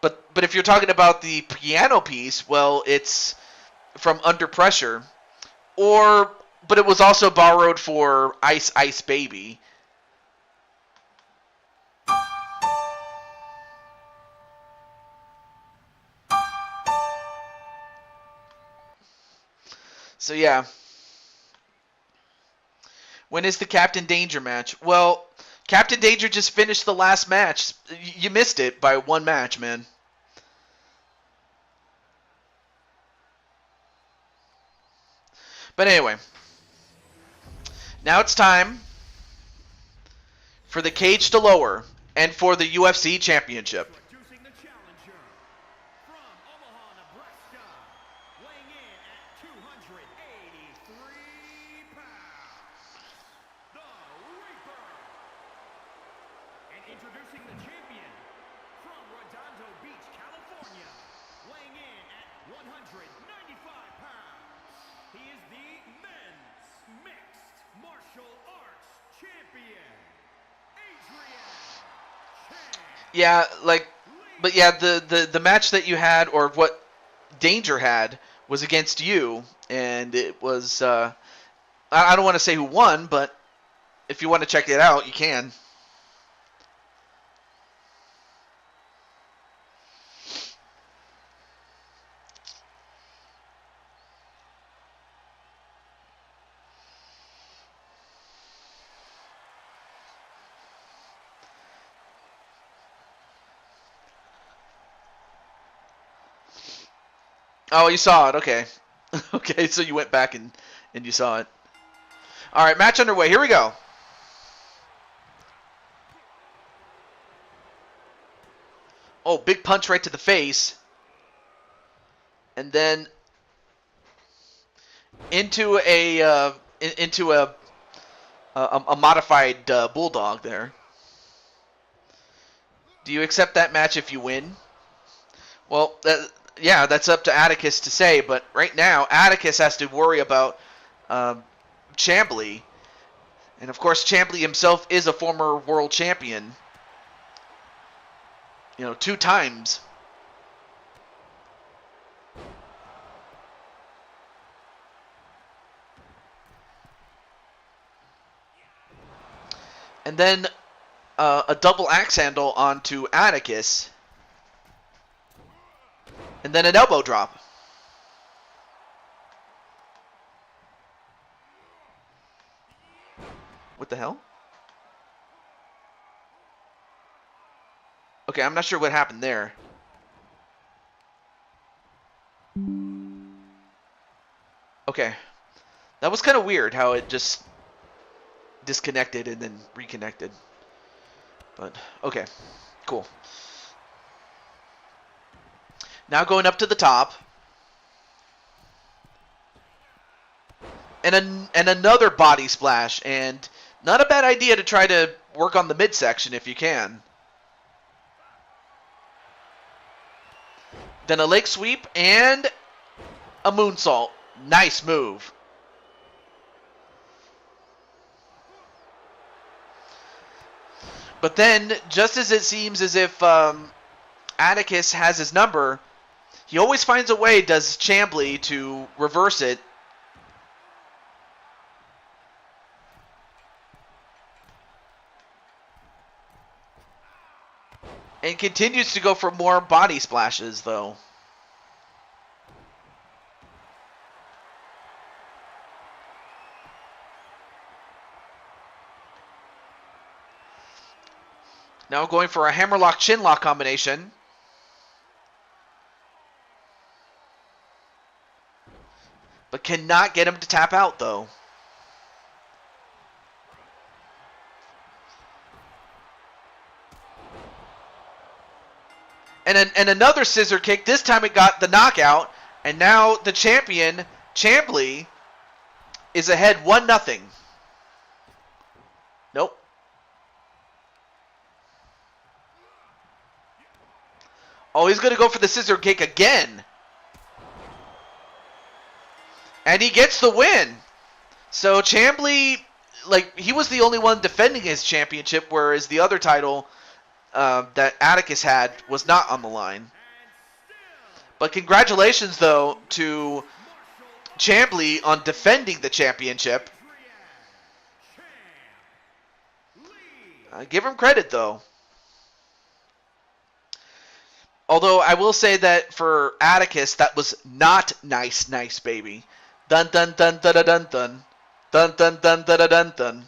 But if you're talking about the piano piece, well, it's from Under Pressure, but it was also borrowed for Ice Ice Baby. So yeah. When is the Captain Danger match? Well, Captain Danger just finished the last match. You missed it by one match, man. But anyway, now it's time for the cage to lower and for the UFC Championship. Introducing the challenger from Omaha, Nebraska, weighing in at 283 pounds, the Reaper. And introducing the champion from Redondo Beach, California, weighing in at 195 pounds. He is the men's mixed martial arts champion, Adrian. Yeah, but yeah, the match that you had, or what Danger had, was against you, and it was, I don't want to say who won, but if you want to check it out, you can. Oh, you saw it. Okay. Okay, so you went back and you saw it. All right, match underway. Here we go. Oh, big punch right to the face. And then into a modified bulldog there. Do you accept that match if you win? Well, yeah, that's up to Atticus to say, but right now, Atticus has to worry about Chambly. And of course, Chambly himself is a former world champion. 2 times. And then a double axe handle onto Atticus. And then an elbow drop. What the hell? Okay, I'm not sure what happened there. Okay. That was kind of weird how it just disconnected and then reconnected. But, okay. Cool. Now going up to the top. And another body splash. And not a bad idea to try to work on the midsection if you can. Then a leg sweep and a moonsault. Nice move. But then, just as it seems as if Atticus has his number, he always finds a way, does Chambly, to reverse it. And continues to go for more body splashes, though. Now going for a hammerlock chinlock combination. But cannot get him to tap out, though. And another scissor kick. This time it got the knockout. And now the champion, Chambly, is ahead 1-0. Nope. Oh, he's going to go for the scissor kick again. And he gets the win. So Chambly, like, he was the only one defending his championship, whereas the other title that Atticus had was not on the line. But congratulations, though, to Chambly on defending the championship. Give him credit, though. Although I will say that for Atticus, that was not nice, baby. Dun dun dun dun dun dun dun dun dun dun dun dun dun.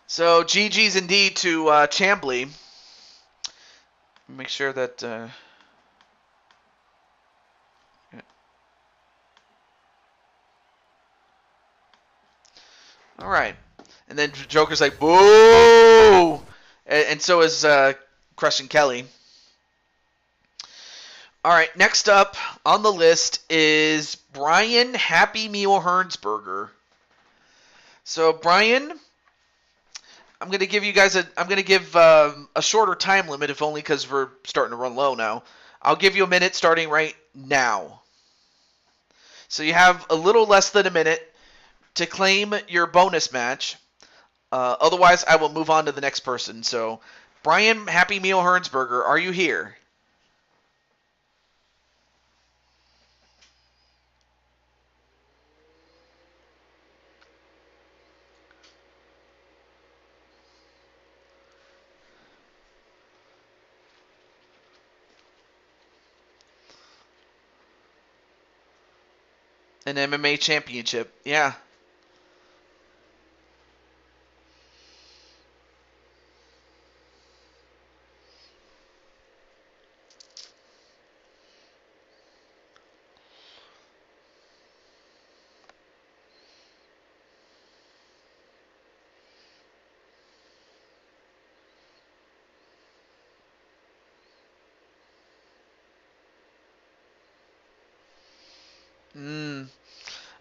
So GG's indeed to Chambly. Make sure that. Yeah. All right, and then Joker's like, "Boo!" And so is Crushing Kelly. All right, next up on the list is Brian Happy Meal Hernsberger. So Brian, I'm gonna give a shorter time limit, if only because we're starting to run low now. I'll give you a minute starting right now. So you have a little less than a minute to claim your bonus match. Otherwise, I will move on to the next person. So, Brian Happy Meal Hernsberger, are you here? An MMA championship, yeah.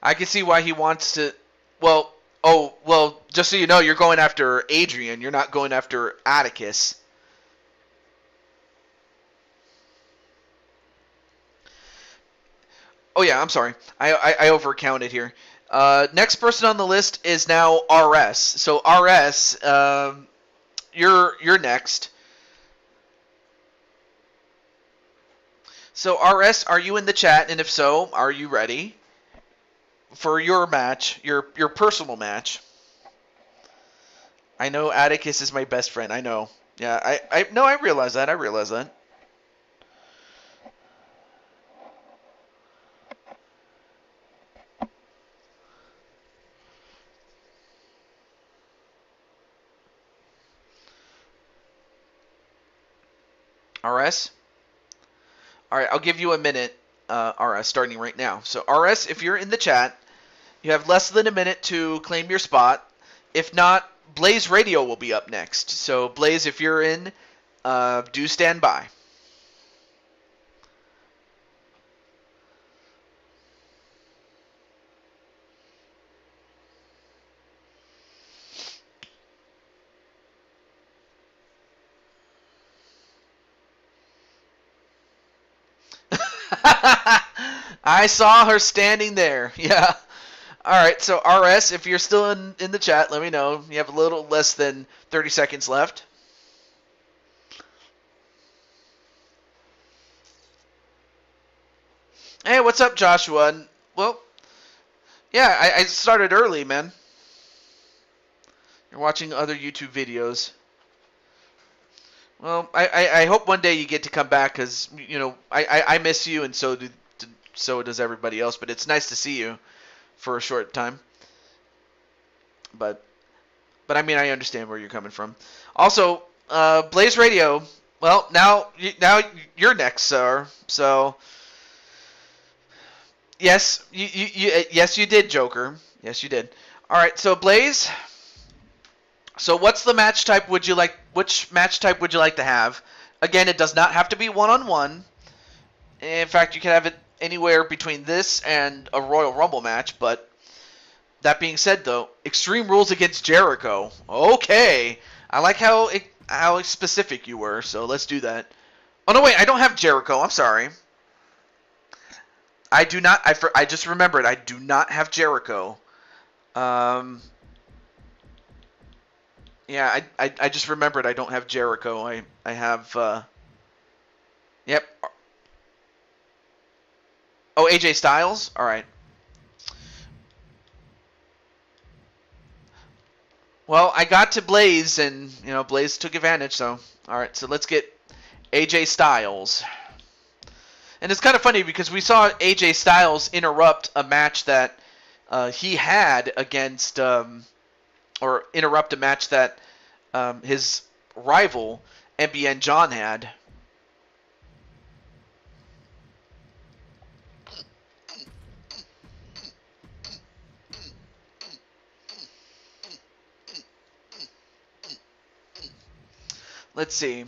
I can see why he wants to. Well, just so you know, you're going after Adrian. You're not going after Atticus. Oh yeah, I'm sorry. I overcounted here. Next person on the list is now RS. So RS, you're next. So RS, are you in the chat? And if so, are you ready for your match, your personal match? I know Atticus is my best friend. I know. Yeah, I realize that. I realize that. RS? Alright, I'll give you a minute, RS, starting right now. So, RS, if you're in the chat, you have less than a minute to claim your spot. If not, Blaze Radio will be up next. So, Blaze, if you're in, do stand by. I saw her standing there. Yeah. All right. So RS, if you're still in the chat, let me know. You have a little less than 30 seconds left. Hey, what's up, Joshua? Well, yeah, I started early, man. You're watching other YouTube videos. Well, I hope one day you get to come back because I miss you and so does everybody else. But it's nice to see you for a short time. But I mean I understand where you're coming from. Also, Blaze Radio. Well, now you're next, sir. So yes, yes you did, Joker. Yes you did. All right, so Blaze. So what's the match type would you like? Which match type would you like to have? Again, it does not have to be one-on-one. In fact, you can have it anywhere between this and a Royal Rumble match. But that being said, though, Extreme Rules against Jericho. Okay, I like how specific you were. So let's do that. Oh no, wait, I don't have Jericho. I'm sorry. I do not. I just remembered. I do not have Jericho. Yeah, I just remembered I don't have Jericho. I have. Yep. Oh, AJ Styles? Alright. Well, I got to Blaze, and, Blaze took advantage, so. Alright, so let's get AJ Styles. And it's kind of funny because we saw AJ Styles interrupt a match that he had against, or interrupt a match that his rival, MBN John, had. Let's see.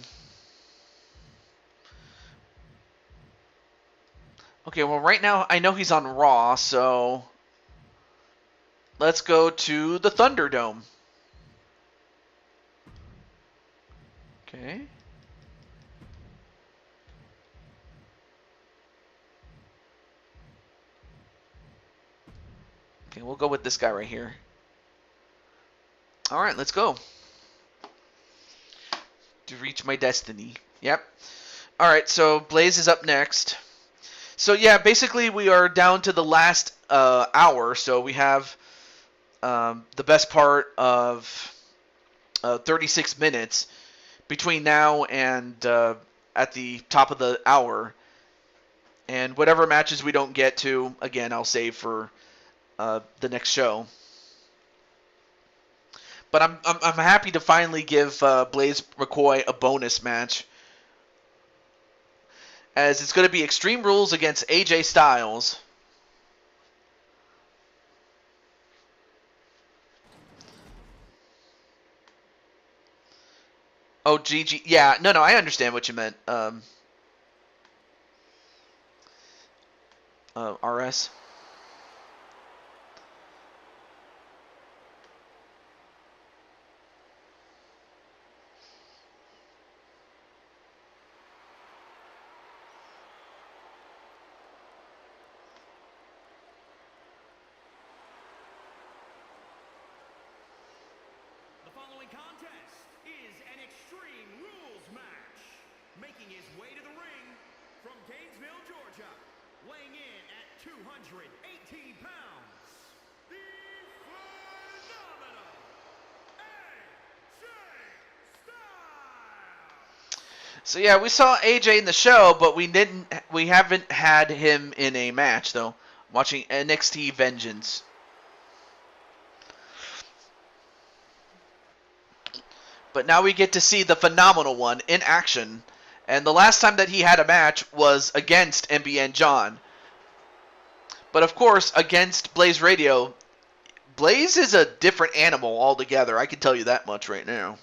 Okay, well, right now I know he's on Raw, so let's go to the Thunderdome. Okay. Okay, we'll go with this guy right here. Alright, let's go. To reach my destiny. Yep. Alright, so Blaze is up next. So yeah, basically we are down to the last hour, so we have the best part of 36 minutes between now and at the top of the hour. And whatever matches we don't get to, again, I'll save for the next show. But I'm happy to finally give Blaze McCoy a bonus match, as it's going to be Extreme Rules against AJ Styles. Oh, GG. Yeah, no, I understand what you meant. RS. The following contest is an Extreme Rules match. Making his way to the ring from Gainesville, Georgia, weighing in at 218 pounds, the phenomenal AJ Styles. So yeah, we saw AJ in the show, but we haven't had him in a match though. Watching NXT Vengeance. But now we get to see the phenomenal one in action. And the last time that he had a match was against MBN John. But of course, against Blaze Radio, Blaze is a different animal altogether. I can tell you that much right now.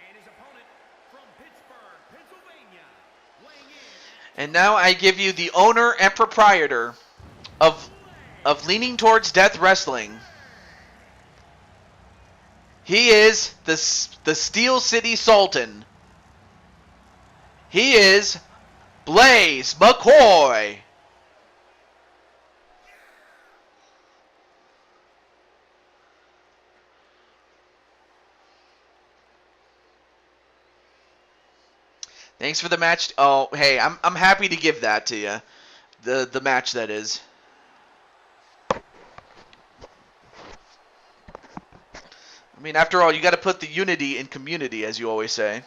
And his opponent from Pittsburgh, Pennsylvania. And now I give you the owner and proprietor of Leaning Towards Death Wrestling. He is the Steel City Sultan. He is Blaze McCoy. Thanks for the match. Oh, hey, I'm happy to give that to you. The match, that is. I mean, after all, you got to put the unity in community, as you always say.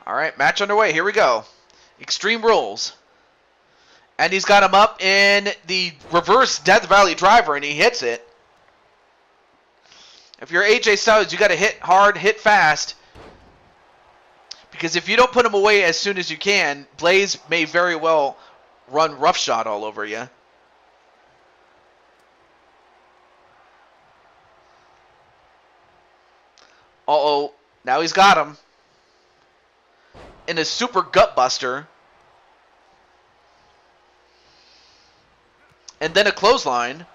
All right, match underway. Here we go. Extreme Rules. And he's got him up in the reverse Death Valley Driver, and he hits it. If you're AJ Styles, you got to hit hard, hit fast. Because if you don't put him away as soon as you can, Blaze may very well run roughshod all over you. Uh-oh. Now he's got him. In a super gut buster. And then a clothesline.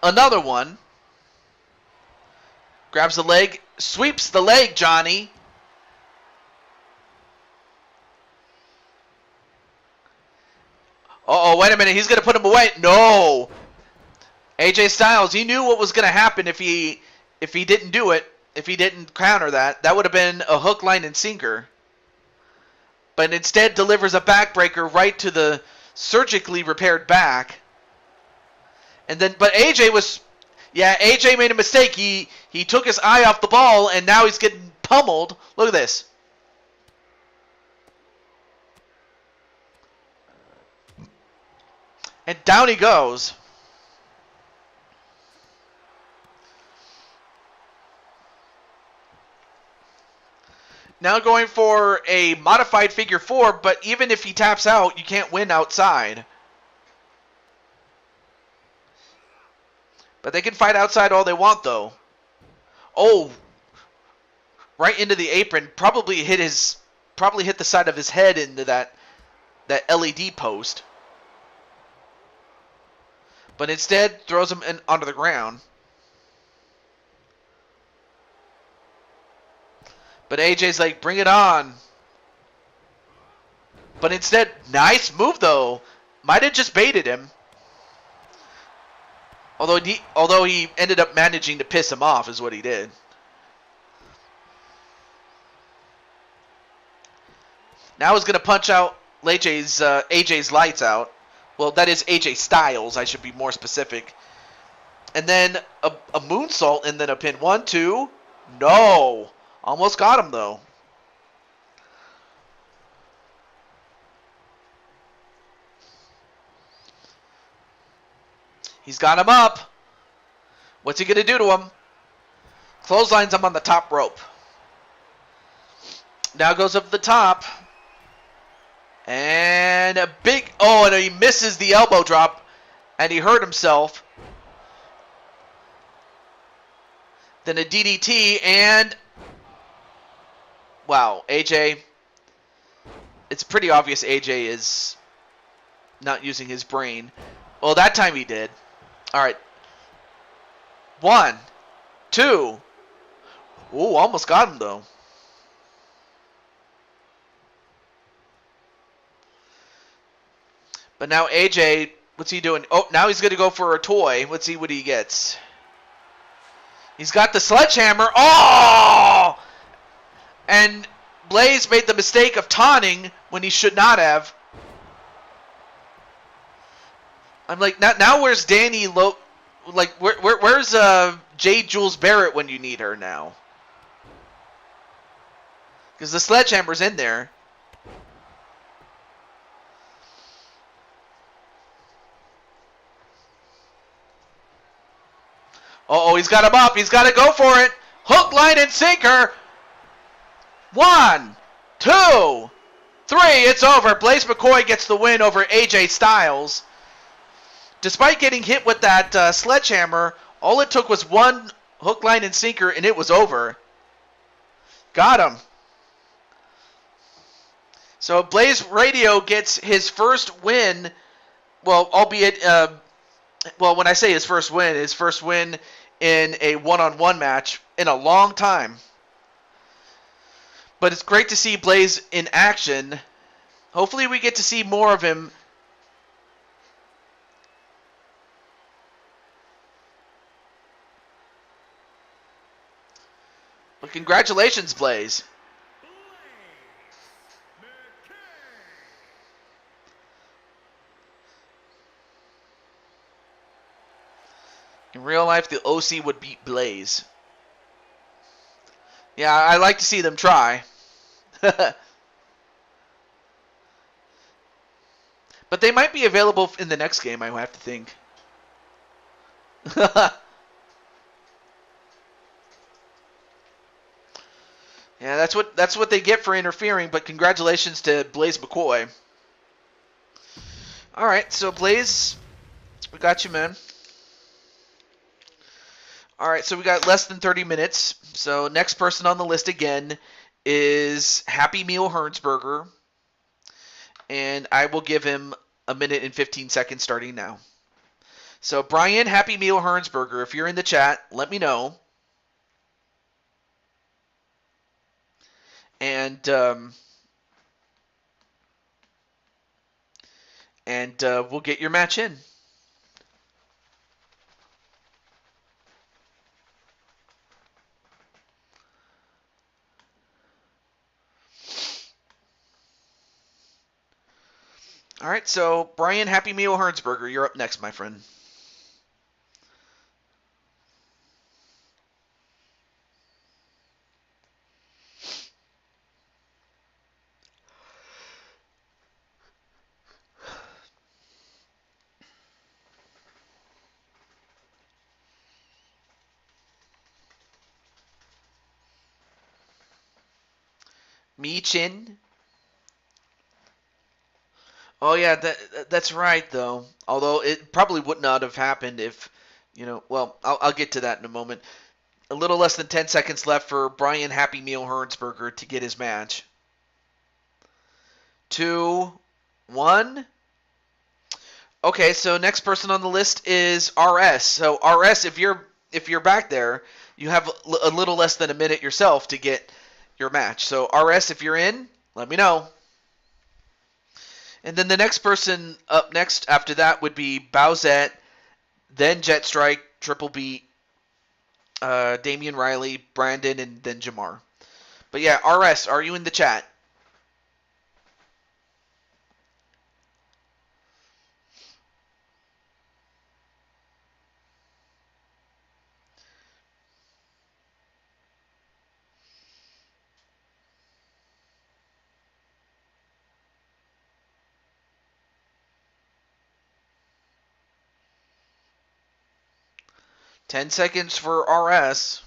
Another one. Grabs the leg. Sweeps the leg, Johnny. Uh-oh, wait a minute. He's going to put him away. No. AJ Styles, he knew what was going to happen if he didn't do it. If he didn't counter that. That would have been a hook, line, and sinker. But instead delivers a backbreaker right to the surgically repaired back. And then, but AJ made a mistake. He took his eye off the ball, and now he's getting pummeled. Look at this. And down he goes. Now going for a modified figure 4, but even if he taps out, you can't win outside. But they can fight outside all they want, though. Oh, right into the apron. Probably hit the side of his head into that LED post. But instead throws him onto the ground. But AJ's like, bring it on. But instead, nice move though. Might have just baited him. Although he ended up managing to piss him off is what he did. Now he's going to punch out AJ's lights out. Well, that is AJ Styles, I should be more specific. And then a moonsault and then a pin. 1, 2. No. Almost got him, though. He's got him up. What's he going to do to him? Clotheslines him on the top rope. Now goes up the top. And a big... Oh, and he misses the elbow drop. And he hurt himself. Then a DDT and... Wow, AJ... It's pretty obvious AJ is not using his brain. Well, that time he did. Alright. 1, 2. Ooh, almost got him, though. But now AJ, what's he doing? Oh, now he's going to go for a toy. Let's see what he gets. He's got the sledgehammer. Oh! And Blaze made the mistake of taunting when he should not have. I'm like, now where's Danny where's Jade Jules Barrett when you need her now? Because the sledgehammer's in there. Oh, he's got him up. He's got to go for it. Hook, line, and sinker. 1, 2, 3. It's over. Blaze McCoy gets the win over AJ Styles. Despite getting hit with that sledgehammer, all it took was one hook, line, and sinker, and it was over. Got him. So Blaze Radio gets his first win, well, albeit, when I say his first win in a one-on-one match in a long time. But it's great to see Blaze in action. Hopefully we get to see more of him. But congratulations, Blaze. In real life, the OC would beat Blaze. Yeah, I like to see them try. But they might be available in the next game, I have to think. Yeah, that's what they get for interfering, but congratulations to Blaze McCoy. Alright, so Blaze, we got you, man. Alright, so we got less than 30 minutes. So next person on the list again is Happy Meal Hernsberger. And I will give him a minute and 15 seconds starting now. So Brian Happy Meal Hernsberger, if you're in the chat, let me know. And we'll get your match in. All right, so Brian Happy Meal Hernsberger, you're up next, my friend. Michin. Oh yeah, that's right though. Although it probably would not have happened if, well, I'll get to that in a moment. A little less than 10 seconds left for Brian Happy Meal Hernsberger to get his match. 2, 1. Okay, so next person on the list is RS. So RS, if you're back there, you have a little less than a minute yourself to get your match. So RS, if you're in, let me know. And then the next person up next after that would be Bowsette, then Jet Strike, Triple Beat, Damian Riley, Brandon, and then Jamar. But yeah, RS, are you in the chat? Ten seconds for RS.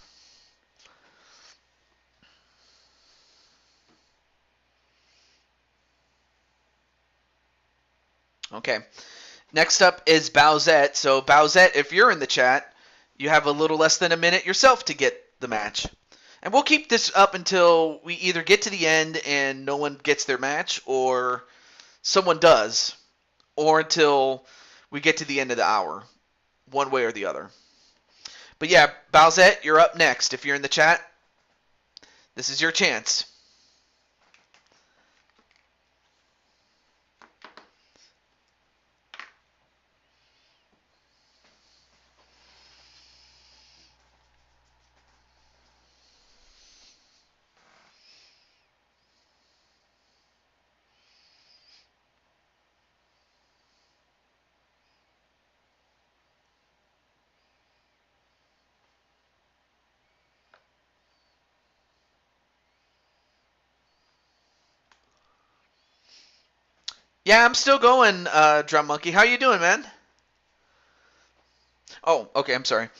Okay. Next up is Bowsette. So Bowsette, if you're in the chat, you have a little less than a minute yourself to get the match. And we'll keep this up until we either get to the end and no one gets their match, or someone does, or until we get to the end of the hour, one way or the other. But yeah, Bowsette, you're up next. If you're in the chat, this is your chance. Yeah, I'm still going, Drum Monkey. How you doing, man? Oh, okay, I'm sorry.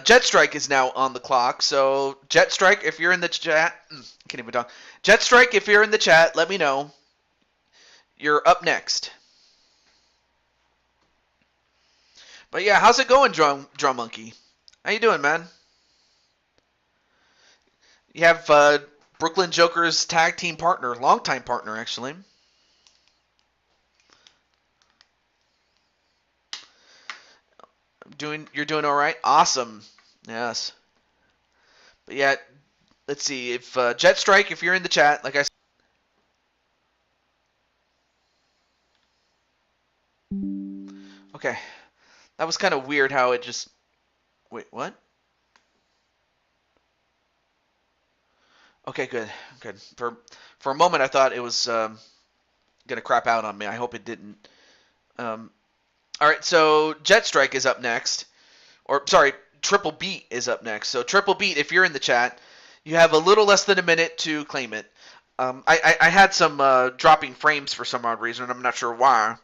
Jet Strike is now on the clock. So, Jet Strike, if you're in the chat, can't even talk. Jet Strike, if you're in the chat, let me know. You're up next. But yeah, how's it going, Drum Monkey? How you doing, man? You have Brooklyn Joker's tag team partner, longtime partner, actually. You're doing all right. Awesome. Yes. But yeah, let's see if Jet Strike, if you're in the chat, like I said. Okay, that was kind of weird how it just. Wait, what? Okay, good, good. For a moment, I thought it was gonna crap out on me. I hope it didn't. All right, so Jet Strike is up next, or sorry, Triple Beat is up next. So Triple Beat, if you're in the chat, you have a little less than a minute to claim it. I had some dropping frames for some odd reason. I'm not sure why,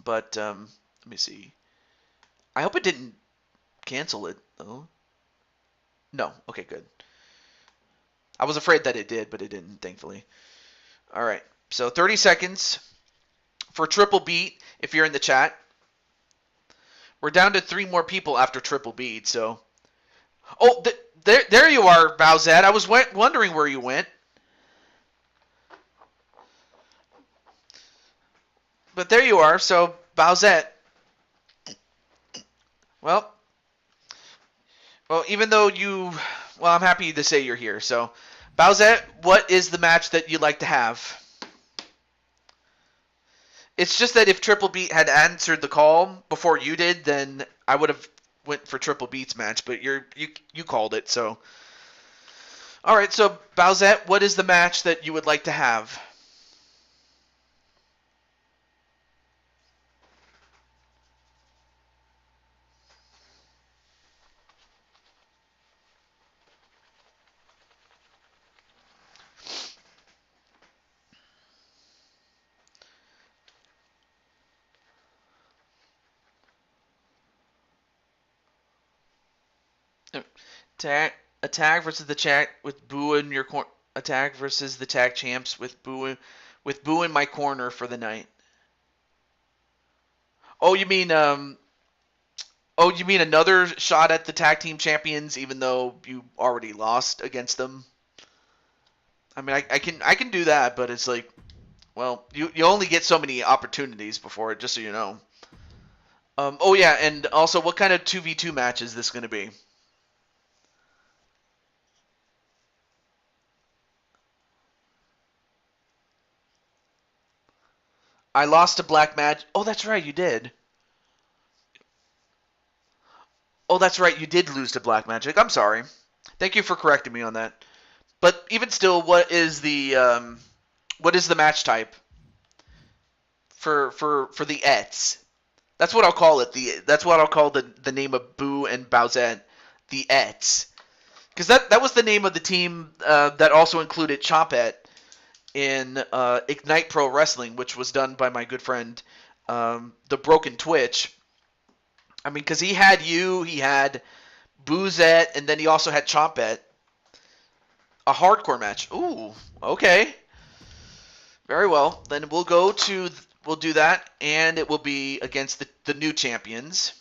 but let me see. I hope it didn't cancel it though. No. Okay, good. I was afraid that it did, but it didn't, thankfully. All right. So 30 seconds for Triple Beat if you're in the chat. We're down to 3 more people after Triple Beat, so. Oh, there you are, Bowsette. I was wondering where you went. But there you are, so Bowsette. Well, even though I'm happy to say you're here. So, Bowsette, what is the match that you'd like to have? It's just that if Triple Beat had answered the call before you did, then I would have went for Triple Beat's match, but you called it, so. All right, so Bowsette, what is the match that you would like to have? Attack versus the chat with Boo in your corner. Attack versus the tag champs with Boo in my corner for the night. Oh, you mean another shot at the tag team champions, even though you already lost against them? I mean, I can do that, but it's like, well, you only get so many opportunities before it, just so you know. Oh yeah, and also, what kind of 2v2 match is this going to be? I lost a black match. Oh, that's right, you did. Oh, that's right, you did lose to Black Magic. I'm sorry. Thank you for correcting me on that. But even still, what is the match type for the Ets? That's what I'll call it. That's what I'll call the name of Boo and Bowsette, the Ets, because that was the name of the team that also included Chompette in Ignite Pro Wrestling, which was done by my good friend the Broken Twitch. I mean, because he had Boozette, and then he also had Chompette. A hardcore match. Ooh, okay. Very well. Then we'll do that, and it will be against the new champions.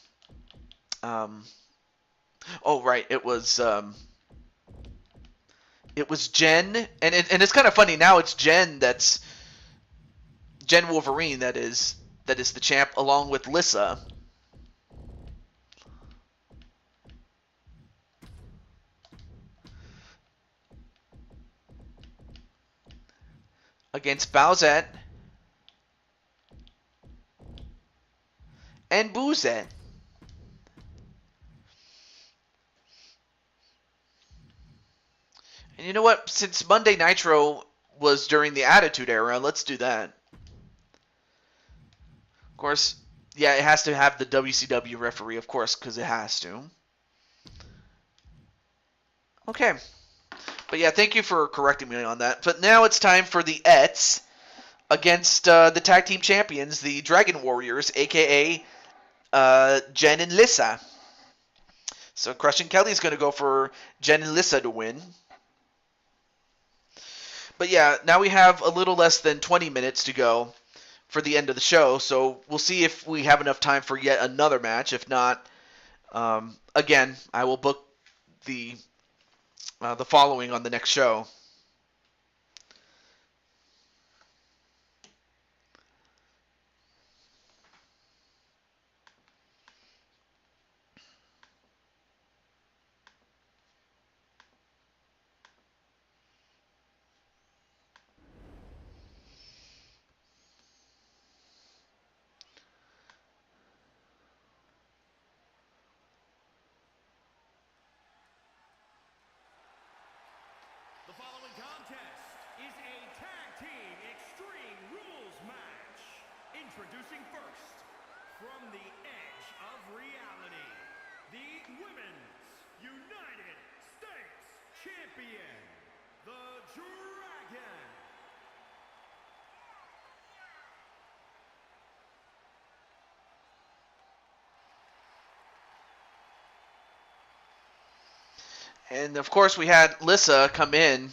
Oh right, it was Jen, and it's kind of funny now. It's Jen Jen Wolverine that is the champ, along with Lissa. Against Bowsette and Boozette. And you know what? Since Monday Nitro was during the Attitude Era, let's do that. Of course, yeah, it has to have the WCW referee, of course, because it has to. Okay. But yeah, thank you for correcting me on that. But now it's time for the Ets against the tag team champions, the Dragon Warriors, a.k.a. Jen and Lissa. So Crushing Kelly's going to go for Jen and Lissa to win. But yeah, now we have a little less than 20 minutes to go for the end of the show. So we'll see if we have enough time for yet another match. If not, again, I will book the following on the next show. The following contest is a tag team extreme rules match. Introducing first, from the edge of reality, the Women's United States Champion, the Dragon. And of course, we had Lissa come in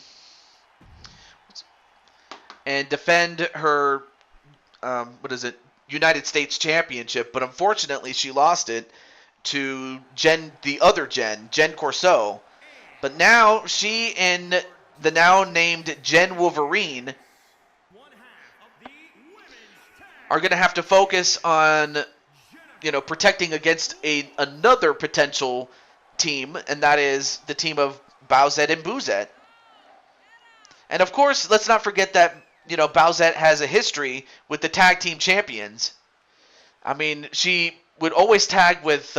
and defend her, United States Championship. But unfortunately, she lost it to the other Jen Corso. But now she and the now named Jen Wolverine are going to have to focus on, protecting against another potential team, and that is the team of Bowsette and Boozette. And of course, let's not forget that, Bowsette has a history with the tag team champions. I mean, she would always tag with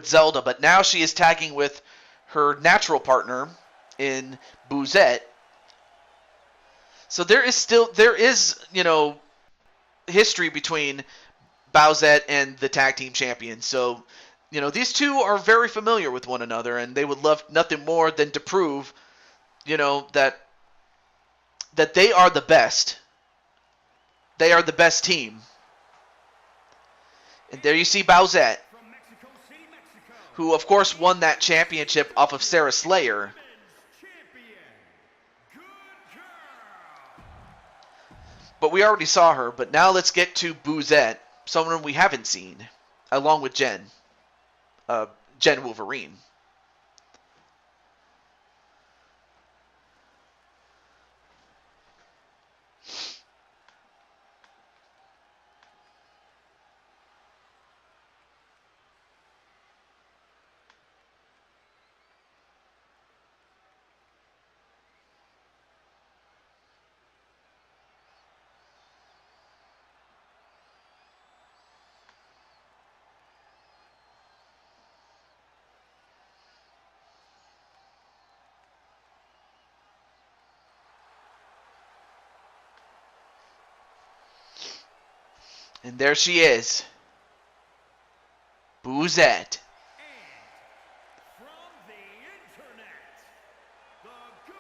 Zelda, but now she is tagging with her natural partner in Boozette. So there is history between Bowsette and the tag team champions. So, these two are very familiar with one another, and they would love nothing more than to prove, that they are the best. They are the best team. And there you see Bowsette, who of course won that championship off of Sarah Slayer. But we already saw her. But now let's get to Boozette, someone we haven't seen, along with Jen Wolverine. And there she is, Boozette. From the internet, the Ghost.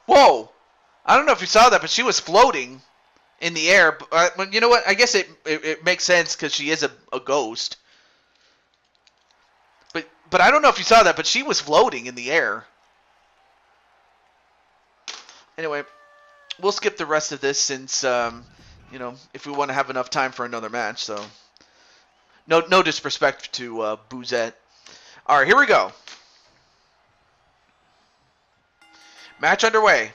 Whoa! I don't know if you saw that, but she was floating in the air. But you know what? I guess it makes sense because she is a ghost. But I don't know if you saw that, but she was floating in the air. Anyway, we'll skip the rest of this since, if we want to have enough time for another match. So, no disrespect to Boozette. All right, here we go. Match underway.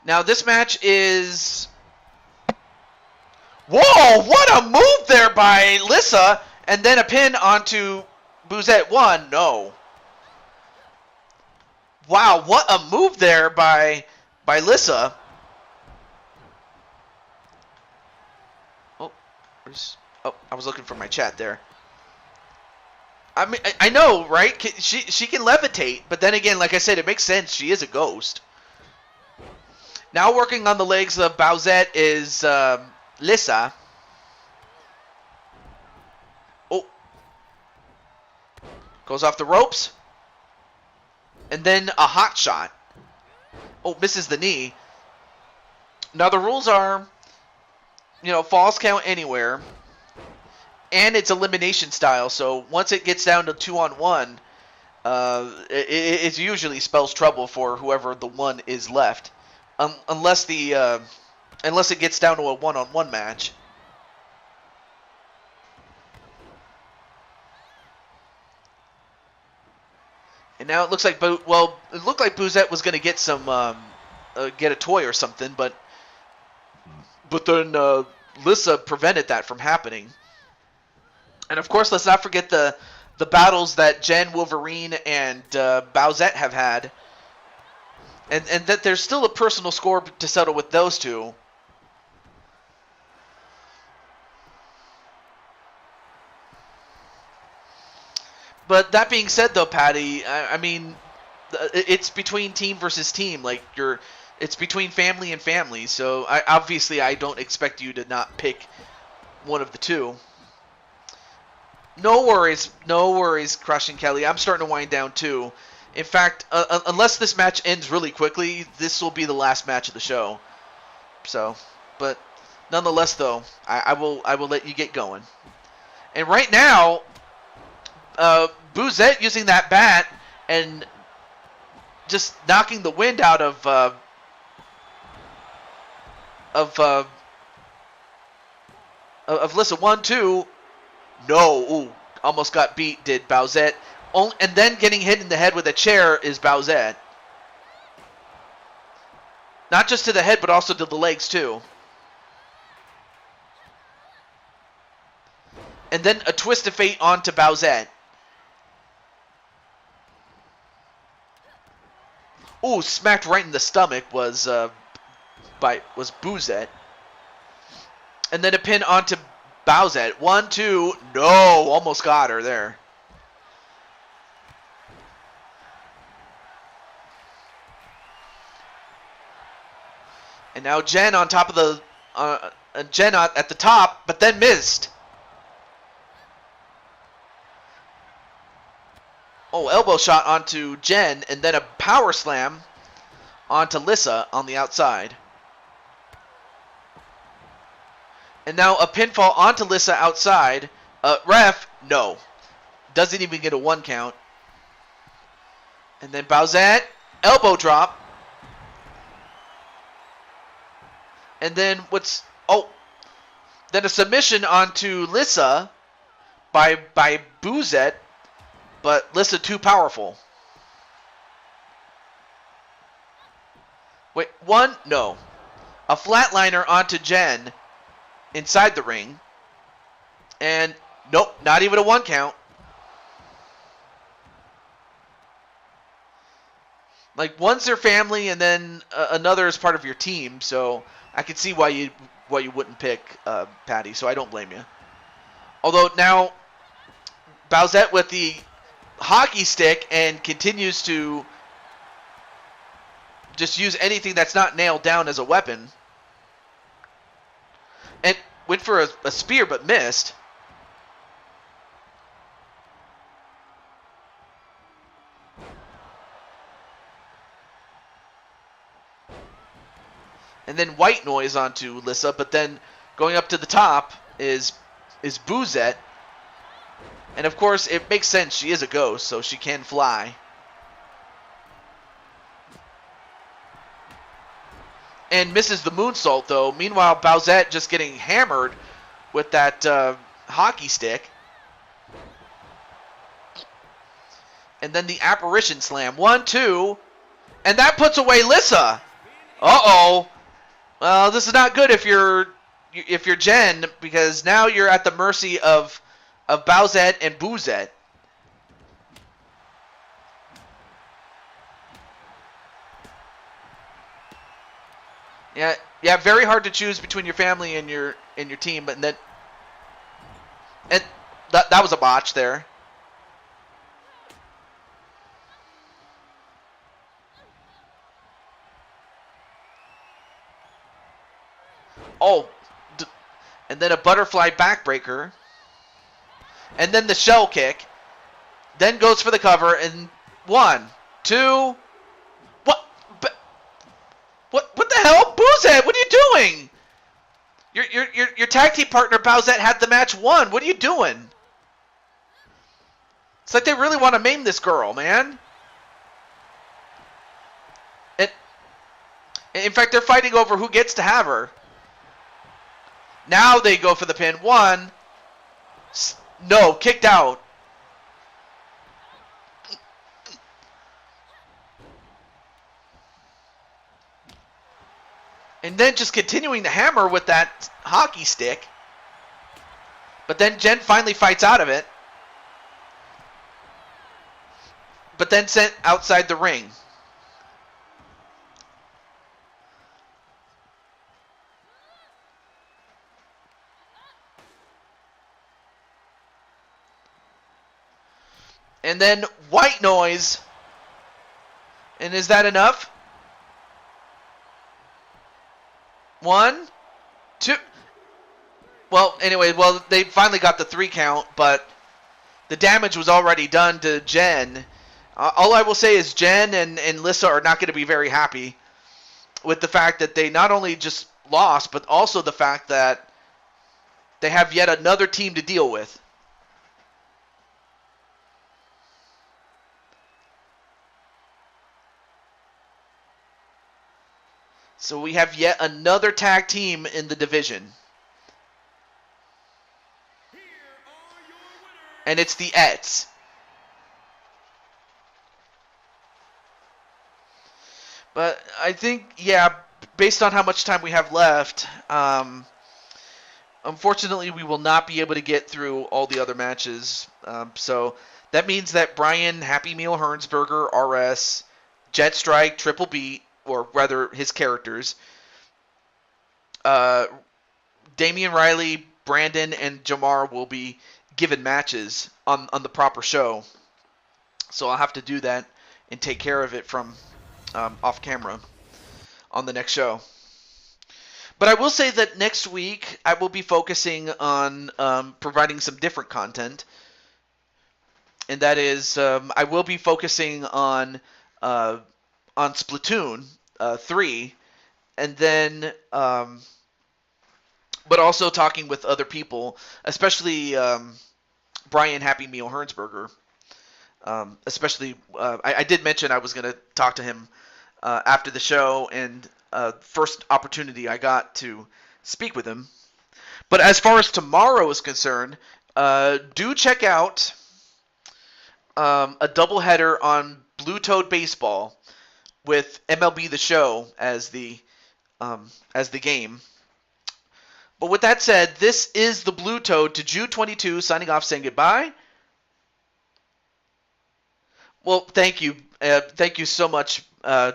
Now this match is... Whoa! What a move there by Lissa! And then a pin onto Boozette 1. No. Wow, what a move there by Lissa. Oh, I was looking for my chat there. I mean, I know, right? She can levitate, but then again, like I said, it makes sense. She is a ghost. Now working on the legs of Bowsette is Lissa. Oh. Goes off the ropes. And then a hot shot. Oh, misses the knee. Now the rules are, falls count anywhere. And it's elimination style, so once it gets down to 2-on-1, it usually spells trouble for whoever the one is left. Unless it gets down to a 1-on-1 match. And now it looks like, it looked like Bouzette was going to get get a toy or something, but then Lissa prevented that from happening. And of course, let's not forget the battles that Jen, Wolverine, and Bowsette have had. And that there's still a personal score to settle with those two. But that being said, though, Patty, I mean, it's between team versus team. Like, it's between family and family. So, obviously, I don't expect you to not pick one of the two. No worries, Crushing Kelly. I'm starting to wind down, too. In fact, unless this match ends really quickly, this will be the last match of the show. So, but nonetheless, though, I will let you get going. And right now, Bouzette using that bat and just knocking the wind out of Lissa. 1-2. No, ooh, almost got beat. Did Bowsette? And then getting hit in the head with a chair is Bowsette. Not just to the head, but also to the legs too. And then a twist of fate onto Bowsette. Ooh, smacked right in the stomach was Bouzette. And then a pin onto Bowsette. 1-2. No, almost got her there. And now Jen on top of Jen at the top, but then missed. Oh, elbow shot onto Jen, and then a power slam onto Lissa on the outside. And now a pinfall onto Lissa outside. Ref, no. Doesn't even get a 1 count. And then Bowsette, elbow drop. And then then a submission onto Lissa by Bouzette, but Lissa too powerful. Wait, 1? No. A flatliner onto Jen inside the ring. And nope, not even a 1 count. Like, one's their family and then another is part of your team, so I can see why you wouldn't pick Patty, so I don't blame you. Although now Bowsette with the hockey stick and continues to just use anything that's not nailed down as a weapon. And went for a spear but missed. And then white noise onto Lissa, but then going up to the top is Bouzette. And of course, it makes sense. She is a ghost, so she can fly. And misses the moonsault, though. Meanwhile, Bowsette just getting hammered with that hockey stick. And then the apparition slam. 1-2. And that puts away Lissa. Uh-oh. Well, this is not good if you're Jen, because now you're at the mercy of Bowsette and Bouzette. Yeah, very hard to choose between your family and your team, but then And that was a botch there. Oh, and then a butterfly backbreaker. And then the shell kick. Then goes for the cover. And 1, 2. What? What the hell? Boozhead, what are you doing? Your tag team partner, Bowsette, had the match won. What are you doing? It's like they really want to maim this girl, man. And in fact, they're fighting over who gets to have her. Now they go for the pin. 1. No, kicked out. And then just continuing to hammer with that hockey stick. But then Jen finally fights out of it. But then sent outside the ring. And then white noise. And is that enough? 1, 2. Well, anyway, they finally got the 3 count, but the damage was already done to Jen. All I will say is Jen and Lissa are not going to be very happy with the fact that they not only just lost, but also the fact that they have yet another team to deal with. So we have yet another tag team in the division. And it's the Eds. But I think, yeah, based on how much time we have left, unfortunately we will not be able to get through all the other matches. So that means that Brian Happy Meal Hernsberger, RS, Jet Strike, Triple B, or rather his characters, Damian Riley, Brandon, and Jamar will be given matches on the proper show. So I'll have to do that and take care of it from off camera on the next show. But I will say that next week I will be focusing on providing some different content. And that is, I will be focusing on Splatoon 3, and then, but also talking with other people, especially Brian Happy Meal Hernsberger. Especially, I did mention I was going to talk to him after the show, and first opportunity I got to speak with him. But as far as tomorrow is concerned, do check out a doubleheader on Blue Toad Baseball with MLB The Show as the game. But with that said, this is the Blue Toad to Jude 22 signing off, saying goodbye. Well, thank you. Thank you so much,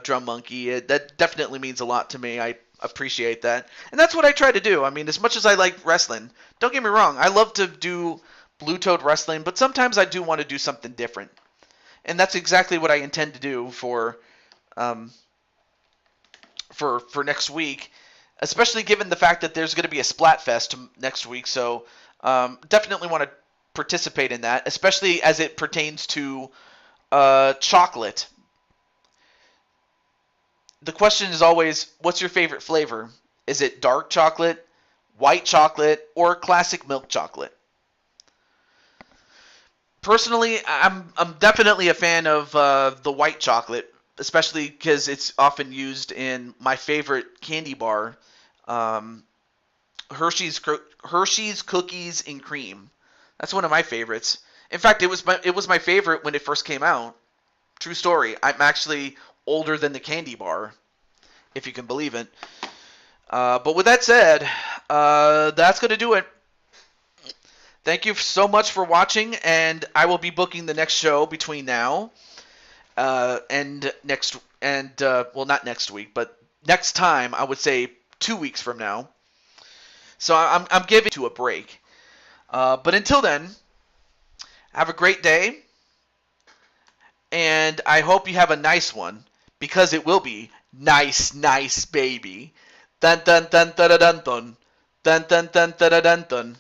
Drum Monkey. That definitely means a lot to me. I appreciate that. And that's what I try to do. I mean, as much as I like wrestling, don't get me wrong, I love to do Blue Toad wrestling, but sometimes I do want to do something different. And that's exactly what I intend to do for next week, especially given the fact that there's going to be a Splatfest next week. So definitely want to participate in that, especially as it pertains to chocolate. The question is always, what's your favorite flavor? Is it dark chocolate, white chocolate, or classic milk chocolate? Personally, I'm definitely a fan of the white chocolate, especially because it's often used in my favorite candy bar, Hershey's Cookies and Cream. That's one of my favorites. In fact, it was my favorite when it first came out. True story. I'm actually older than the candy bar, if you can believe it. But with that said, that's going to do it. Thank you so much for watching, and I will be booking the next show between now and not next week, but next time, I would say 2 weeks from now. So I'm giving to a break. But until then, have a great day, and I hope you have a nice one, because it will be nice, nice, baby. Dun dun dun dun dun dun dun dun dun dun dun dun dun.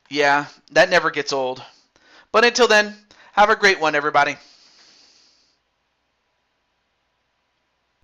Yeah, that never gets old. But until then, have a great one, everybody.